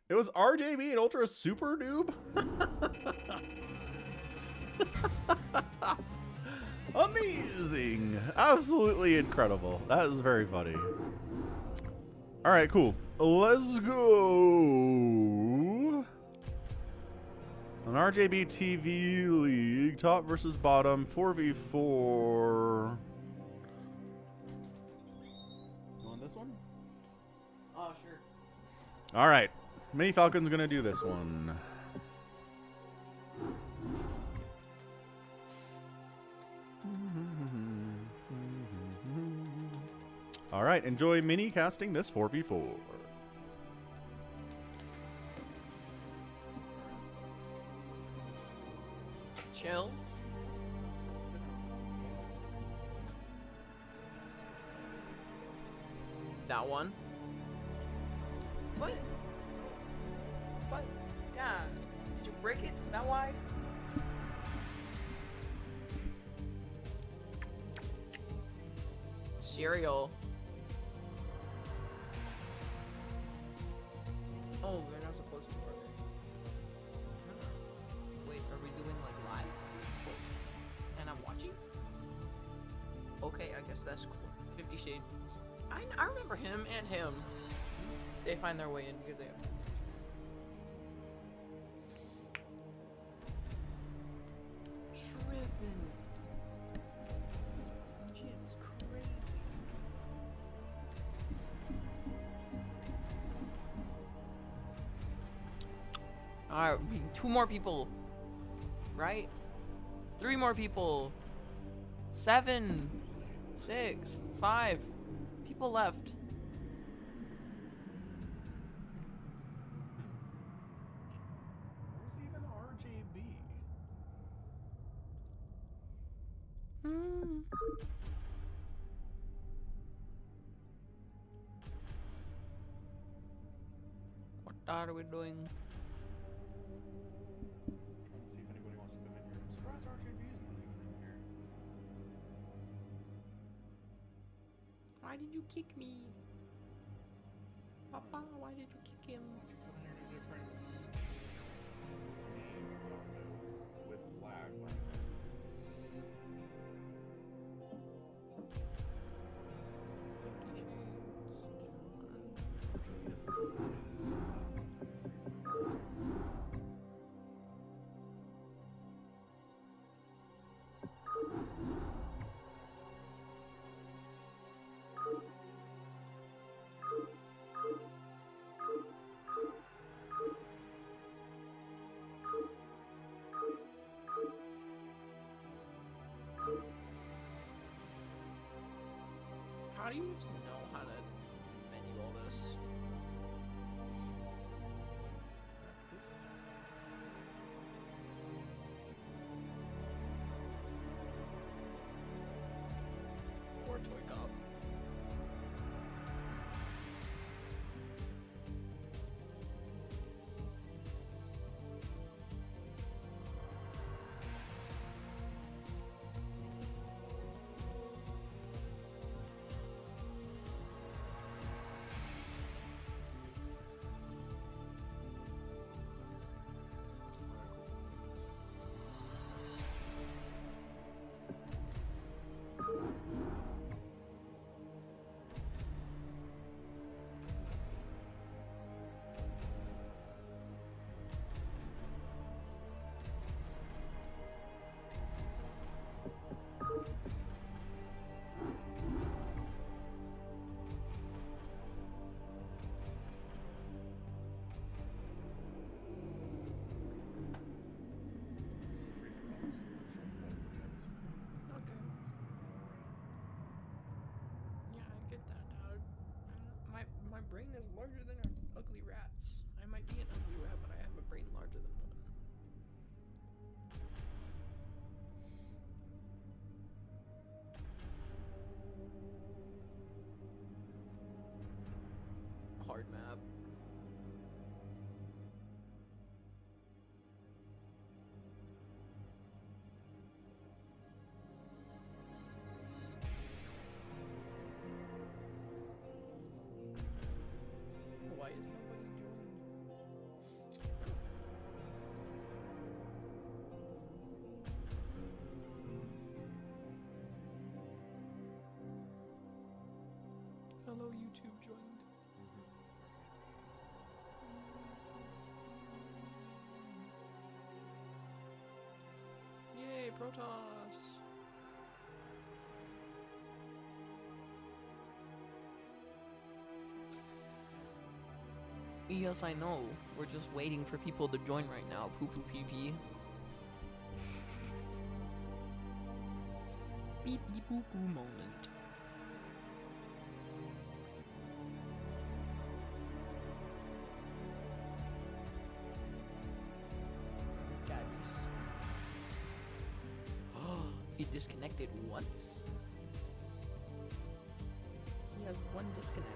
It was RJB and Ultra Super Noob. Amazing. Absolutely incredible. That is very funny. All right, cool. Let's go. An RJB TV League. Top versus bottom. 4v4. Oh, sure. All right. Mini Falcon's going to do this one. All right. Enjoy mini casting this 4v4. Chill. That one. What? Yeah. Did you break it? Is that why? Cereal. Oh, we're not supposed to, are we? Wait, are we doing like live? And I'm watching? Okay, I guess that's cool. 50 Shades. I remember him and him. They find their way in because they have. Tripping. Shit's crazy. Alright, we need 2 more people. Right? 3 more people. 7, 6, 5 people left. Where's even RJB? What are we doing? Trying to see if anybody wants to come in here. I'm surprised RJB is not even in here. Why did you kick me? Papa, why did you kick him? Why'd you put in a different name, Rondo, with lag like that? How do you just know how to menu all this? Poor toy cop. My brain is larger than an ugly rat's. I might be an ugly rat, but I have a brain larger than one. Hard map. Why is nobody joined? Hello, YouTube joined. Yay, Protoss! Yes, I know. We're just waiting for people to join right now. Poo poo pee pee. Beep beep poo poo moment. Gabbies. Oh, he disconnected once. He has one disconnect.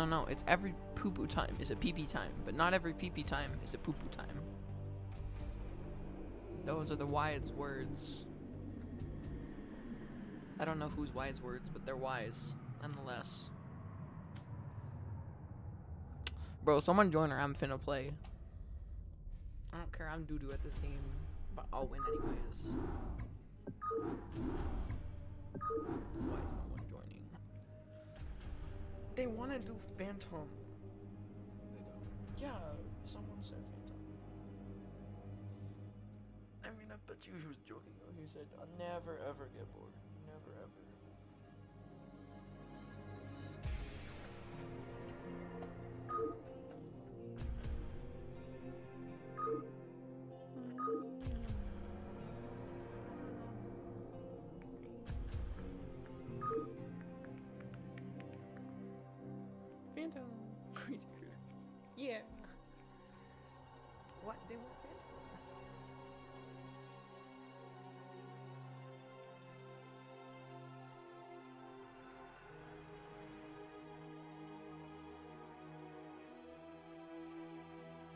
No. It's every poo-poo time is a pee-pee time, but not every pee-pee time is a poo-poo time. Those are the wise words. I don't know whose wise words, but they're wise, nonetheless. Bro, someone join or I'm finna play. I don't care, I'm doo-doo at this game, but I'll win anyways. Why is no one joining? They want to do Phantom. They don't. Yeah, someone said Phantom. I mean, I bet you he was joking though. He said, I'll never ever get bored. Never ever. Phantom. Crazy Critters. Yeah. What? They want Phantom?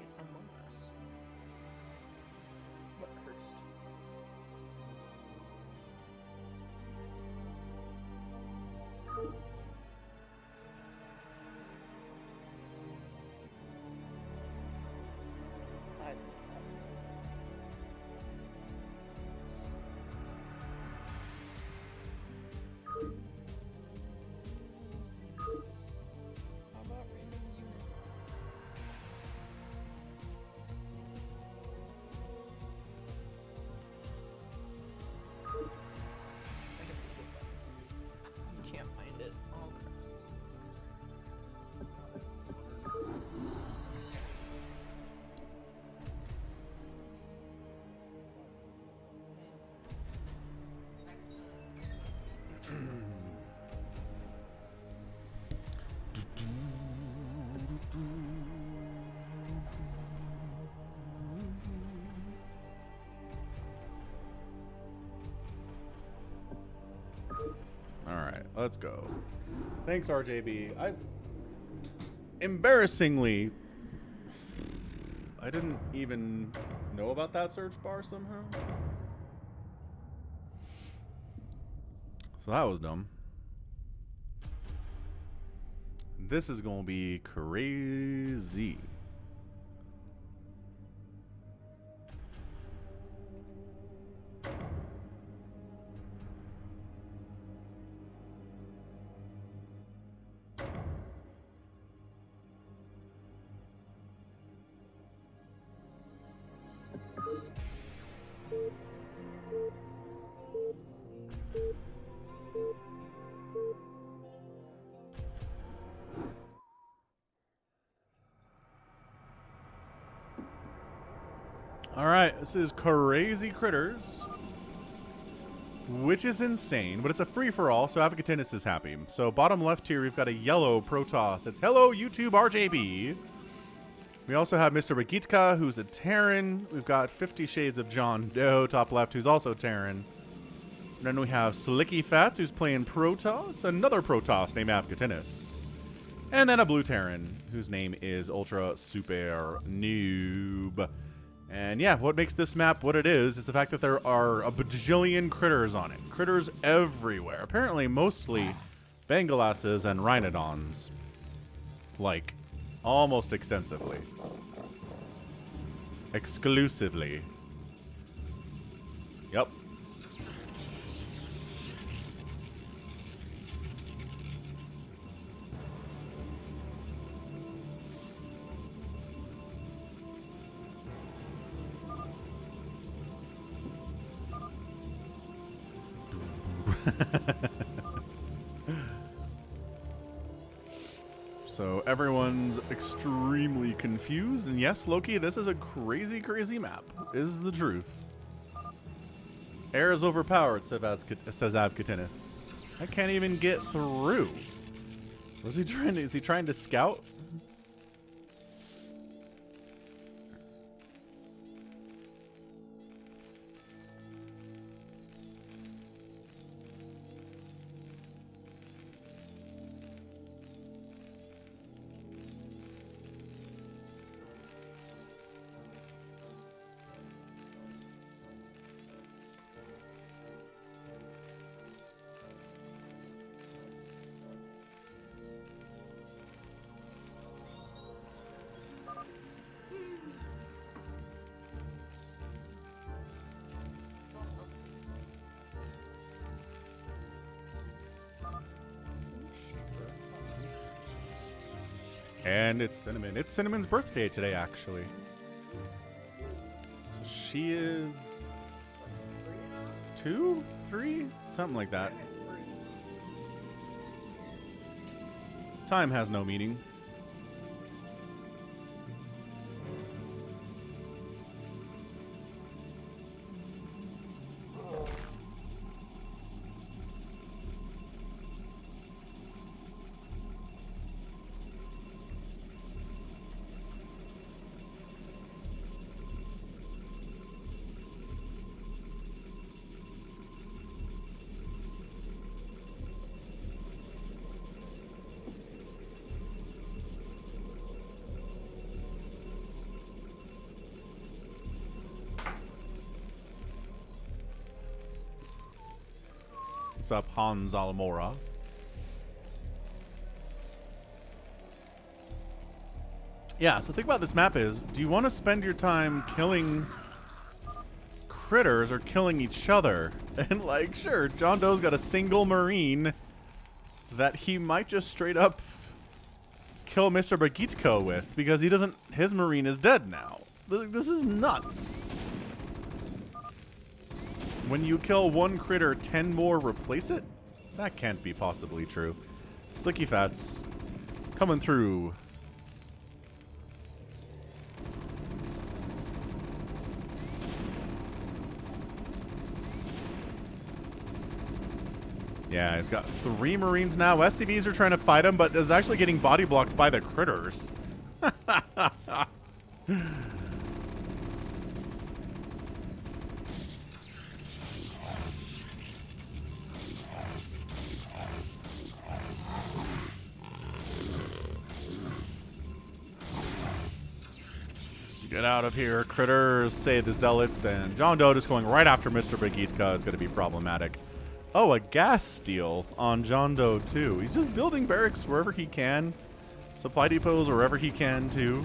It's Among Us. But cursed. How about random unit? You can't find it. Oh, All right, let's go. Thanks, RJB. Embarrassingly, I didn't even know about that search bar somehow. So that was dumb. This is gonna be crazy. All right, this is Crazy Critters, which is insane, but it's a free-for-all, so Advocatinus is happy. So bottom left here, we've got a yellow Protoss. It's hello, YouTube RJB. We also have Mr. Bagitka, who's a Terran. We've got 50 Shades of John Doe, top left, who's also Terran. And then we have Slicky Fats, who's playing Protoss, another Protoss named Advocatinus. And then a blue Terran, whose name is Ultra Super Noob. And yeah, what makes this map what it is the fact that there are a bajillion critters on it. Critters everywhere. Apparently, mostly Bengalasses and Rhinodons. Like, almost extensively. Exclusively. Yep. So everyone's extremely confused, and yes, Loki, this is a crazy, crazy map, is the truth. Air is overpowered, says Avkatinis. I can't even get through. Was he trying to, is he trying to scout? And it's Cinnamon. It's Cinnamon's birthday today, actually. So she is 2, 3, something like that. Time has no meaning. What's up, Hans Almora? Yeah, so think about this map is, do you want to spend your time killing critters or killing each other? And like, sure, John Doe's got a single Marine that he might just straight up kill Mr. Bagitko with because he doesn't, his Marine is dead now. This is nuts. When you kill one critter, 10 more replace it? That can't be possibly true. Slicky Fats coming through. Yeah, he's got 3 Marines now. SCVs are trying to fight him, but is actually getting body blocked by the critters. Get out of here, critters, say the zealots, and John Doe just going right after Mr. Bagitka is going to be problematic. Oh, a gas steal on John Doe too. He's just building barracks wherever he can. Supply depots wherever he can too.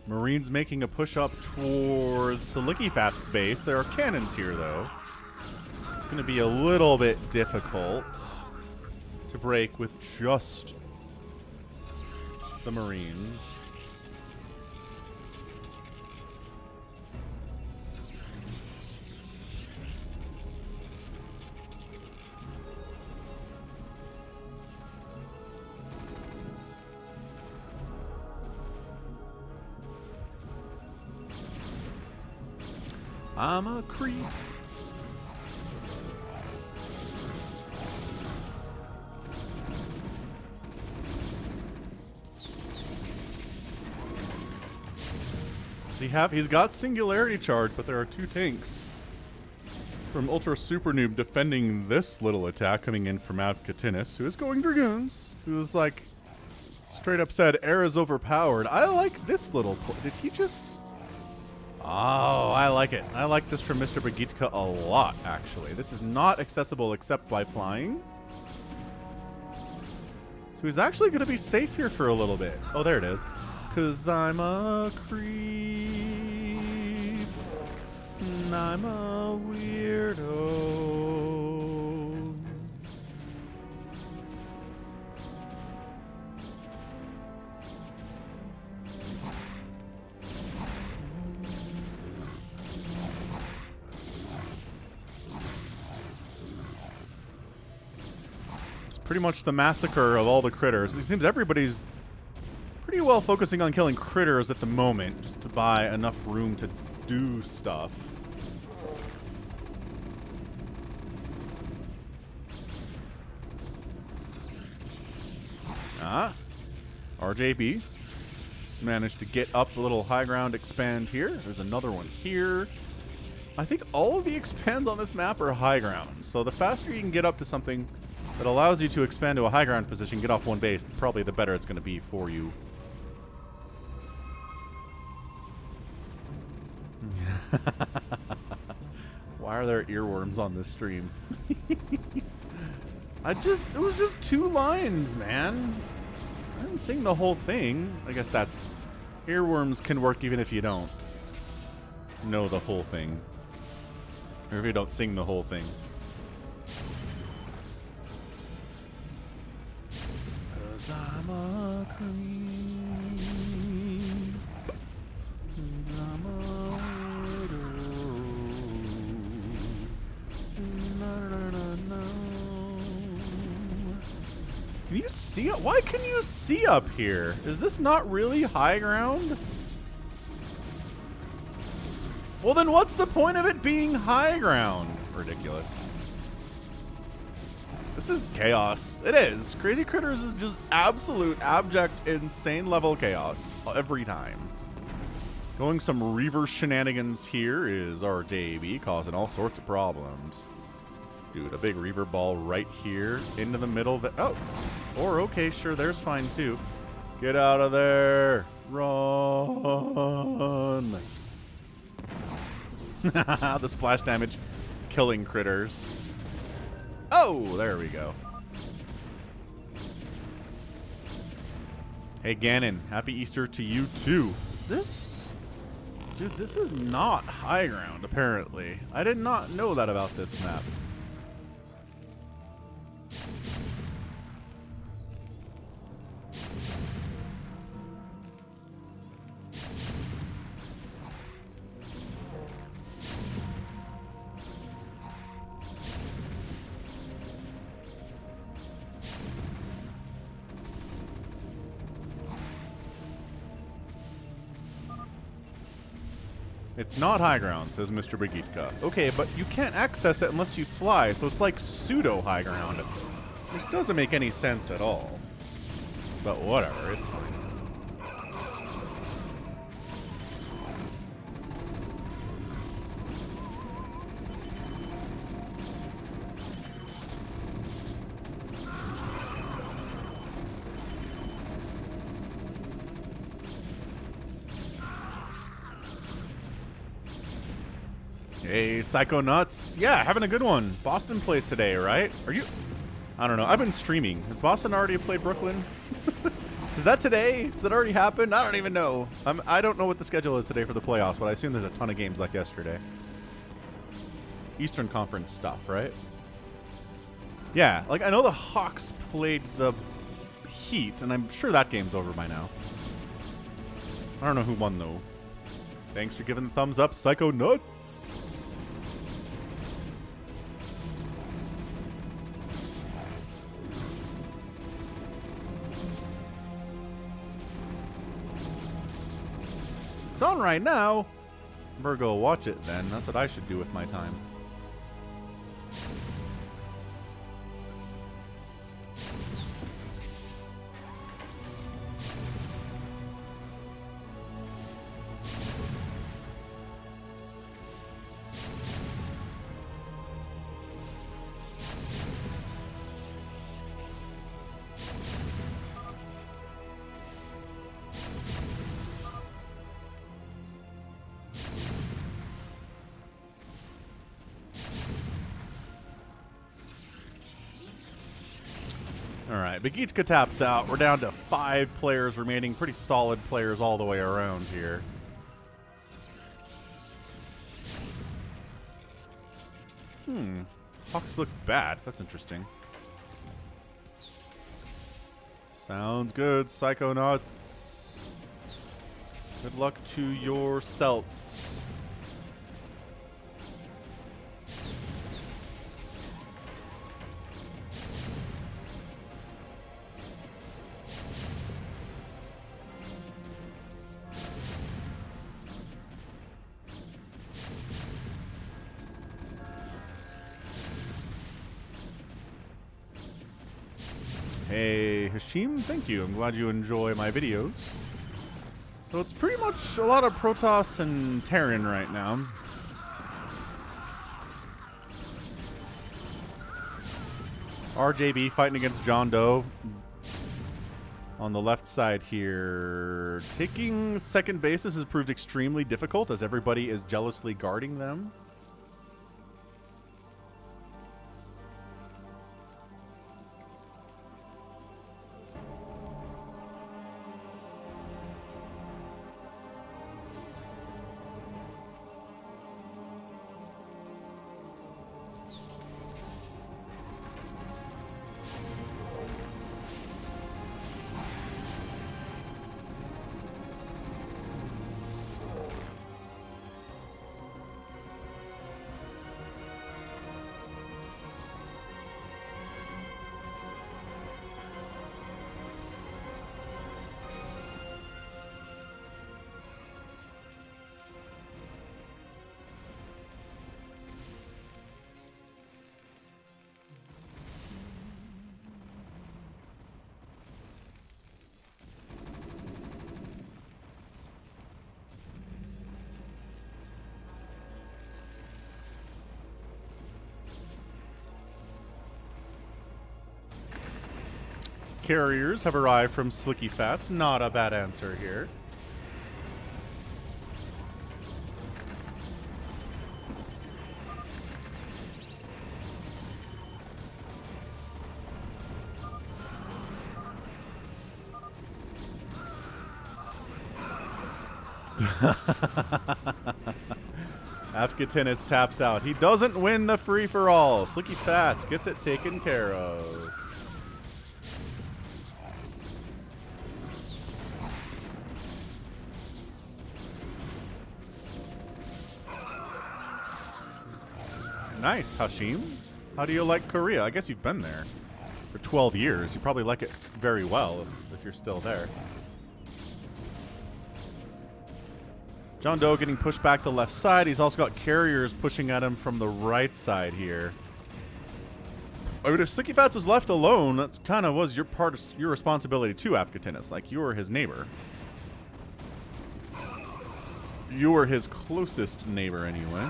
Marines making a push up towards Salikifat's base. There are cannons here, though. It's going to be a little bit difficult to break with just the Marines. I'm a creep. He's got Singularity Charge, but there are 2 tanks from Ultra Super Noob defending this little attack coming in from Avkatinis, who is going Dragoons, who's like straight up said, air is overpowered. I like this little, did he just... Oh, I like it. I like this from Mr. Bagitka a lot, actually. This is not accessible except by flying. So he's actually going to be safe here for a little bit. Oh, there it is. 'Cause I'm a creep. And I'm a weirdo. Pretty much the massacre of all the critters. It seems everybody's pretty well focusing on killing critters at the moment, just to buy enough room to do stuff. RJB managed to get up a little high ground expand here. There's another one here. I think all of the expands on this map are high ground, so the faster you can get up to something that allows you to expand to a high ground position, get off one base, probably the better it's going to be for you. Why are there earworms on this stream? it was just 2 lines, man. I didn't sing the whole thing. I guess that's, earworms can work even if you don't know the whole thing. Or if you don't sing the whole thing. I'm a creep. I'm a widow. Can you see it? Why can you see up here? Is this not really high ground? Well, then what's the point of it being high ground? Ridiculous. This is chaos. It is. Crazy Critters is just absolute, abject, insane level chaos every time. Going some reverse shenanigans here is RJB, causing all sorts of problems. Dude, a big reaver ball right here into the middle. Oh, or okay, sure, there's fine too. Get out of there. Run. The splash damage killing critters. Oh, there we go. Hey, Ganon, happy Easter to you, too. Is this... Dude, this is not high ground, apparently. I did not know that about this map. It's not high ground, says Mr. Brigitka. Okay, but you can't access it unless you fly, so it's like pseudo high ground, which doesn't make any sense at all. But whatever, it's fine. Hey, Psycho Nuts. Yeah, having a good one. Boston plays today, right? Are you... I don't know. I've been streaming. Has Boston already played Brooklyn? Is that today? Does that already happen? I don't even know. I don't know what the schedule is today for the playoffs, but I assume there's a ton of games like yesterday. Eastern Conference stuff, right? Yeah, like I know the Hawks played the Heat, and I'm sure that game's over by now. I don't know who won, though. Thanks for giving the thumbs up, Psycho Nuts. It's on right now. Better go watch it then. That's what I should do with my time. All right, Begitska taps out. We're down to 5 players remaining. Pretty solid players all the way around here. Hawks look bad. That's interesting. Sounds good, Psychonauts. Good luck to your Celts. Hey, Hashim, thank you. I'm glad you enjoy my videos. So it's pretty much a lot of Protoss and Terran right now. RJB fighting against John Doe. On the left side here. Taking second bases has proved extremely difficult as everybody is jealously guarding them. Carriers have arrived from Slicky Fats. Not a bad answer here. Afghatinus taps out. He doesn't win the free-for-all. Slicky Fats gets it taken care of. Nice, Hashim. How do you like Korea? I guess you've been there for 12 years. You probably like it very well if you're still there. John Doe getting pushed back to the left side. He's also got carriers pushing at him from the right side here. I mean, if Slicky Fats was left alone, that's kind of was your part of your responsibility too, Afghatinus. Like, you were his neighbor. You were his closest neighbor anyway.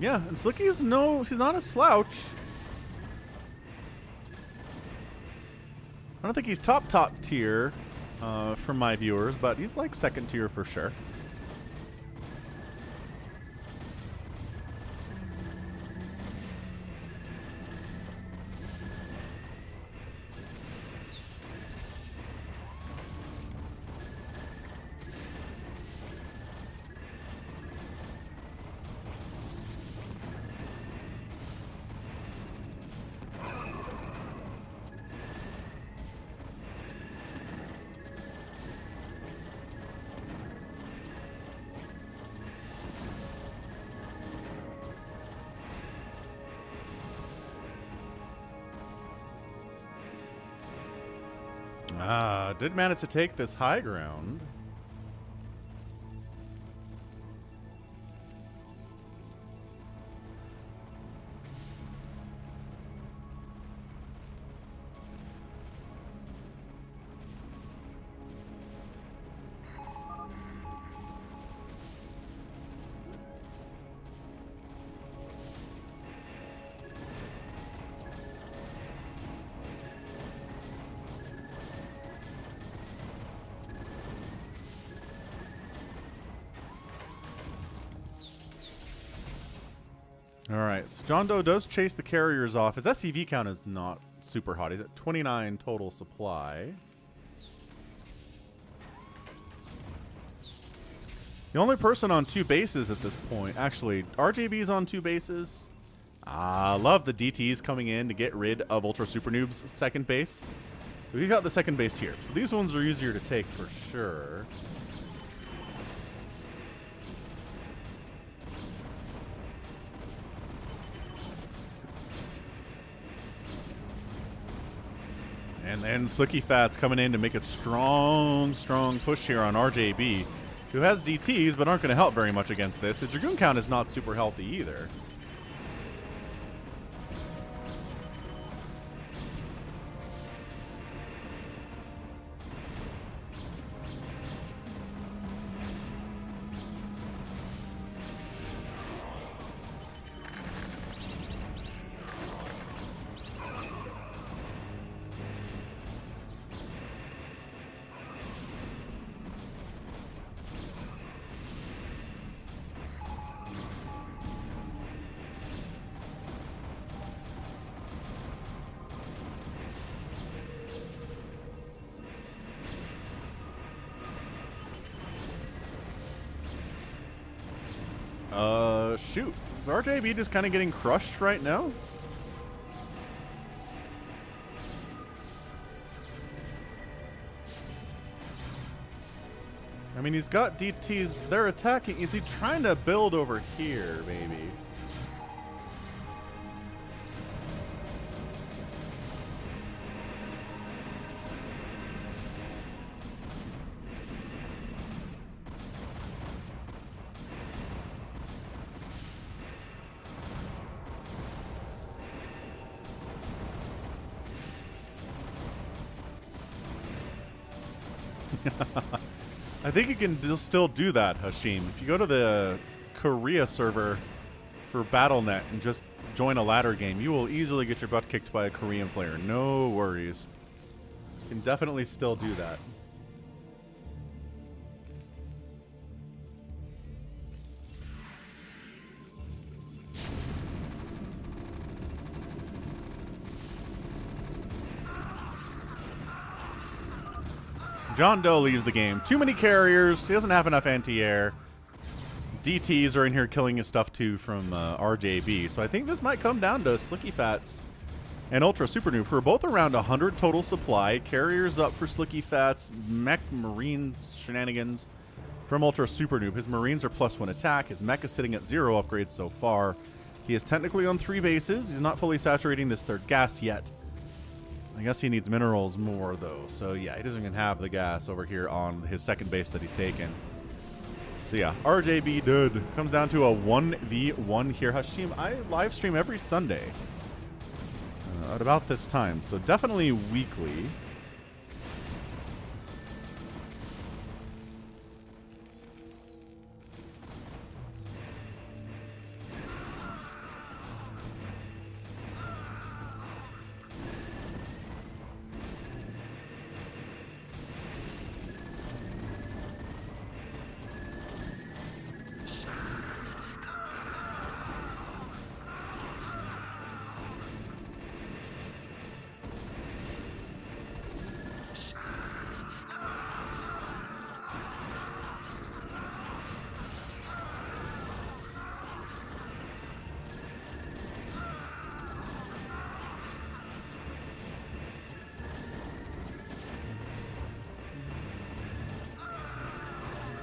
Yeah, and Slicky's he's not a slouch. I don't think he's top tier from my viewers, but he's like second tier for sure. Did manage to take this high ground. Alright, so John Doe does chase the carriers off. His SCV count is not super hot. He's at 29 total supply. The only person on 2 bases at this point, actually, RJB's on 2 bases. Love the DTs coming in to get rid of Ultra Super Noob's second base. So we got the second base here. So these ones are easier to take for sure. And then Slicky Fat's coming in to make a strong push here on RJB, who has DTs but aren't going to help very much against this. His Dragoon count is not super healthy either. Shoot. Is RJB just kind of getting crushed right now? I mean, he's got DTs. They're attacking. Is he trying to build over here, maybe? I think you can still do that, Hashim. If you go to the Korea server for BattleNet and just join a ladder game, you will easily get your butt kicked by a Korean player. No worries. You can definitely still do that. John Doe leaves the game. Too many carriers. He doesn't have enough anti-air. DTs are in here killing his stuff too from RJB. So I think this might come down to Slicky Fats and Ultra Super Noob, who are both around 100 total supply. Carriers up for Slicky Fats. Mech Marine shenanigans from Ultra Super Noob. His Marines are +1 attack. His mech is sitting at 0 upgrades so far. He is technically on 3 bases. He's not fully saturating this third gas yet. I guess he needs minerals more, though. So, yeah, he doesn't even have the gas over here on his second base that he's taken. So, yeah, RJB dead. Comes down to a 1v1 here. Hashim, I live stream every Sunday at about this time. So, definitely weekly.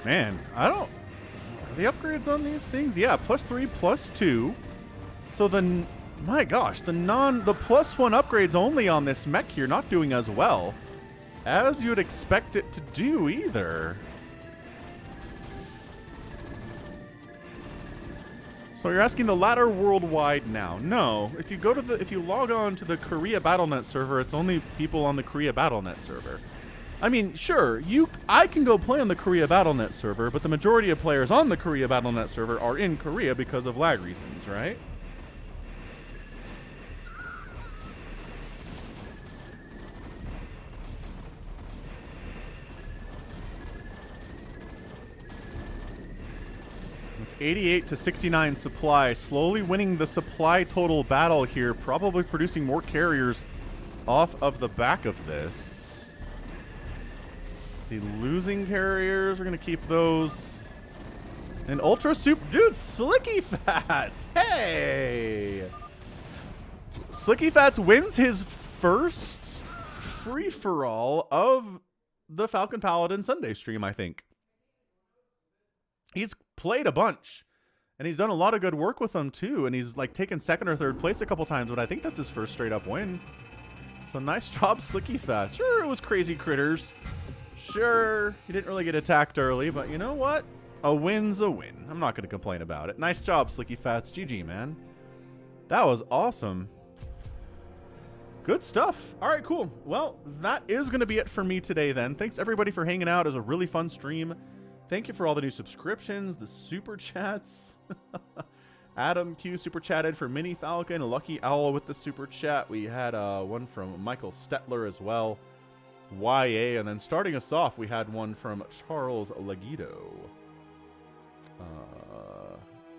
Man, I don't... Are the upgrades on these things? Yeah, +3, +2. So the... My gosh, the +1 upgrades only on this mech here not doing as well as you'd expect it to do either. So you're asking the latter worldwide now? No. If you log on to the Korea BattleNet server, it's only people on the Korea BattleNet server. I mean, sure, I can go play on the Korea BattleNet server, but the majority of players on the Korea BattleNet server are in Korea because of lag reasons, right? It's 88 to 69 supply, slowly winning the supply total battle here, probably producing more carriers off of the back of this. Is he losing carriers? We're going to keep those. And Ultra Soup, dude, Slicky Fats, hey! Slicky Fats wins his first free-for-all of the Falcon Paladin Sunday stream, I think. He's played a bunch, and he's done a lot of good work with them too, and he's like taken second or third place a couple times, but I think that's his first straight up win. So nice job, Slicky Fast. Sure, it was crazy critters. Sure, he didn't really get attacked early, but you know what? A win's a win. I'm not going to complain about it. Nice job, Slicky Fats. GG, man. That was awesome. Good stuff. All right, cool. Well, that is going to be it for me today then. Thanks everybody for hanging out. It was a really fun stream. Thank you for all the new subscriptions, the super chats. Adam Q super chatted for Mini Falcon, Lucky Owl with the super chat. We had one from Michael Stetler as well, YA, and then starting us off, we had one from Charles Lagido.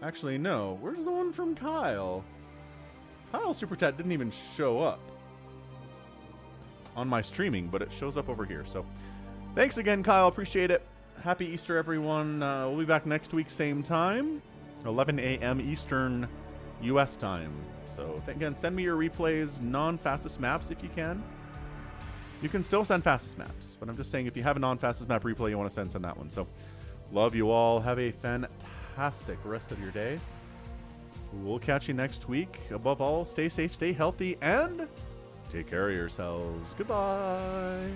Actually, no. Where's the one from Kyle? Kyle's super chat didn't even show up on my streaming, but it shows up over here. So thanks again, Kyle. Appreciate it. Happy Easter, everyone. We'll be back next week, same time, 11 a.m. Eastern U.S. time. So, again, send me your replays, non-fastest maps if you can. You can still send fastest maps, but I'm just saying if you have a non-fastest map replay you want to send that one. So, love you all. Have a fantastic rest of your day. We'll catch you next week. Above all, stay safe, stay healthy, and take care of yourselves. Goodbye.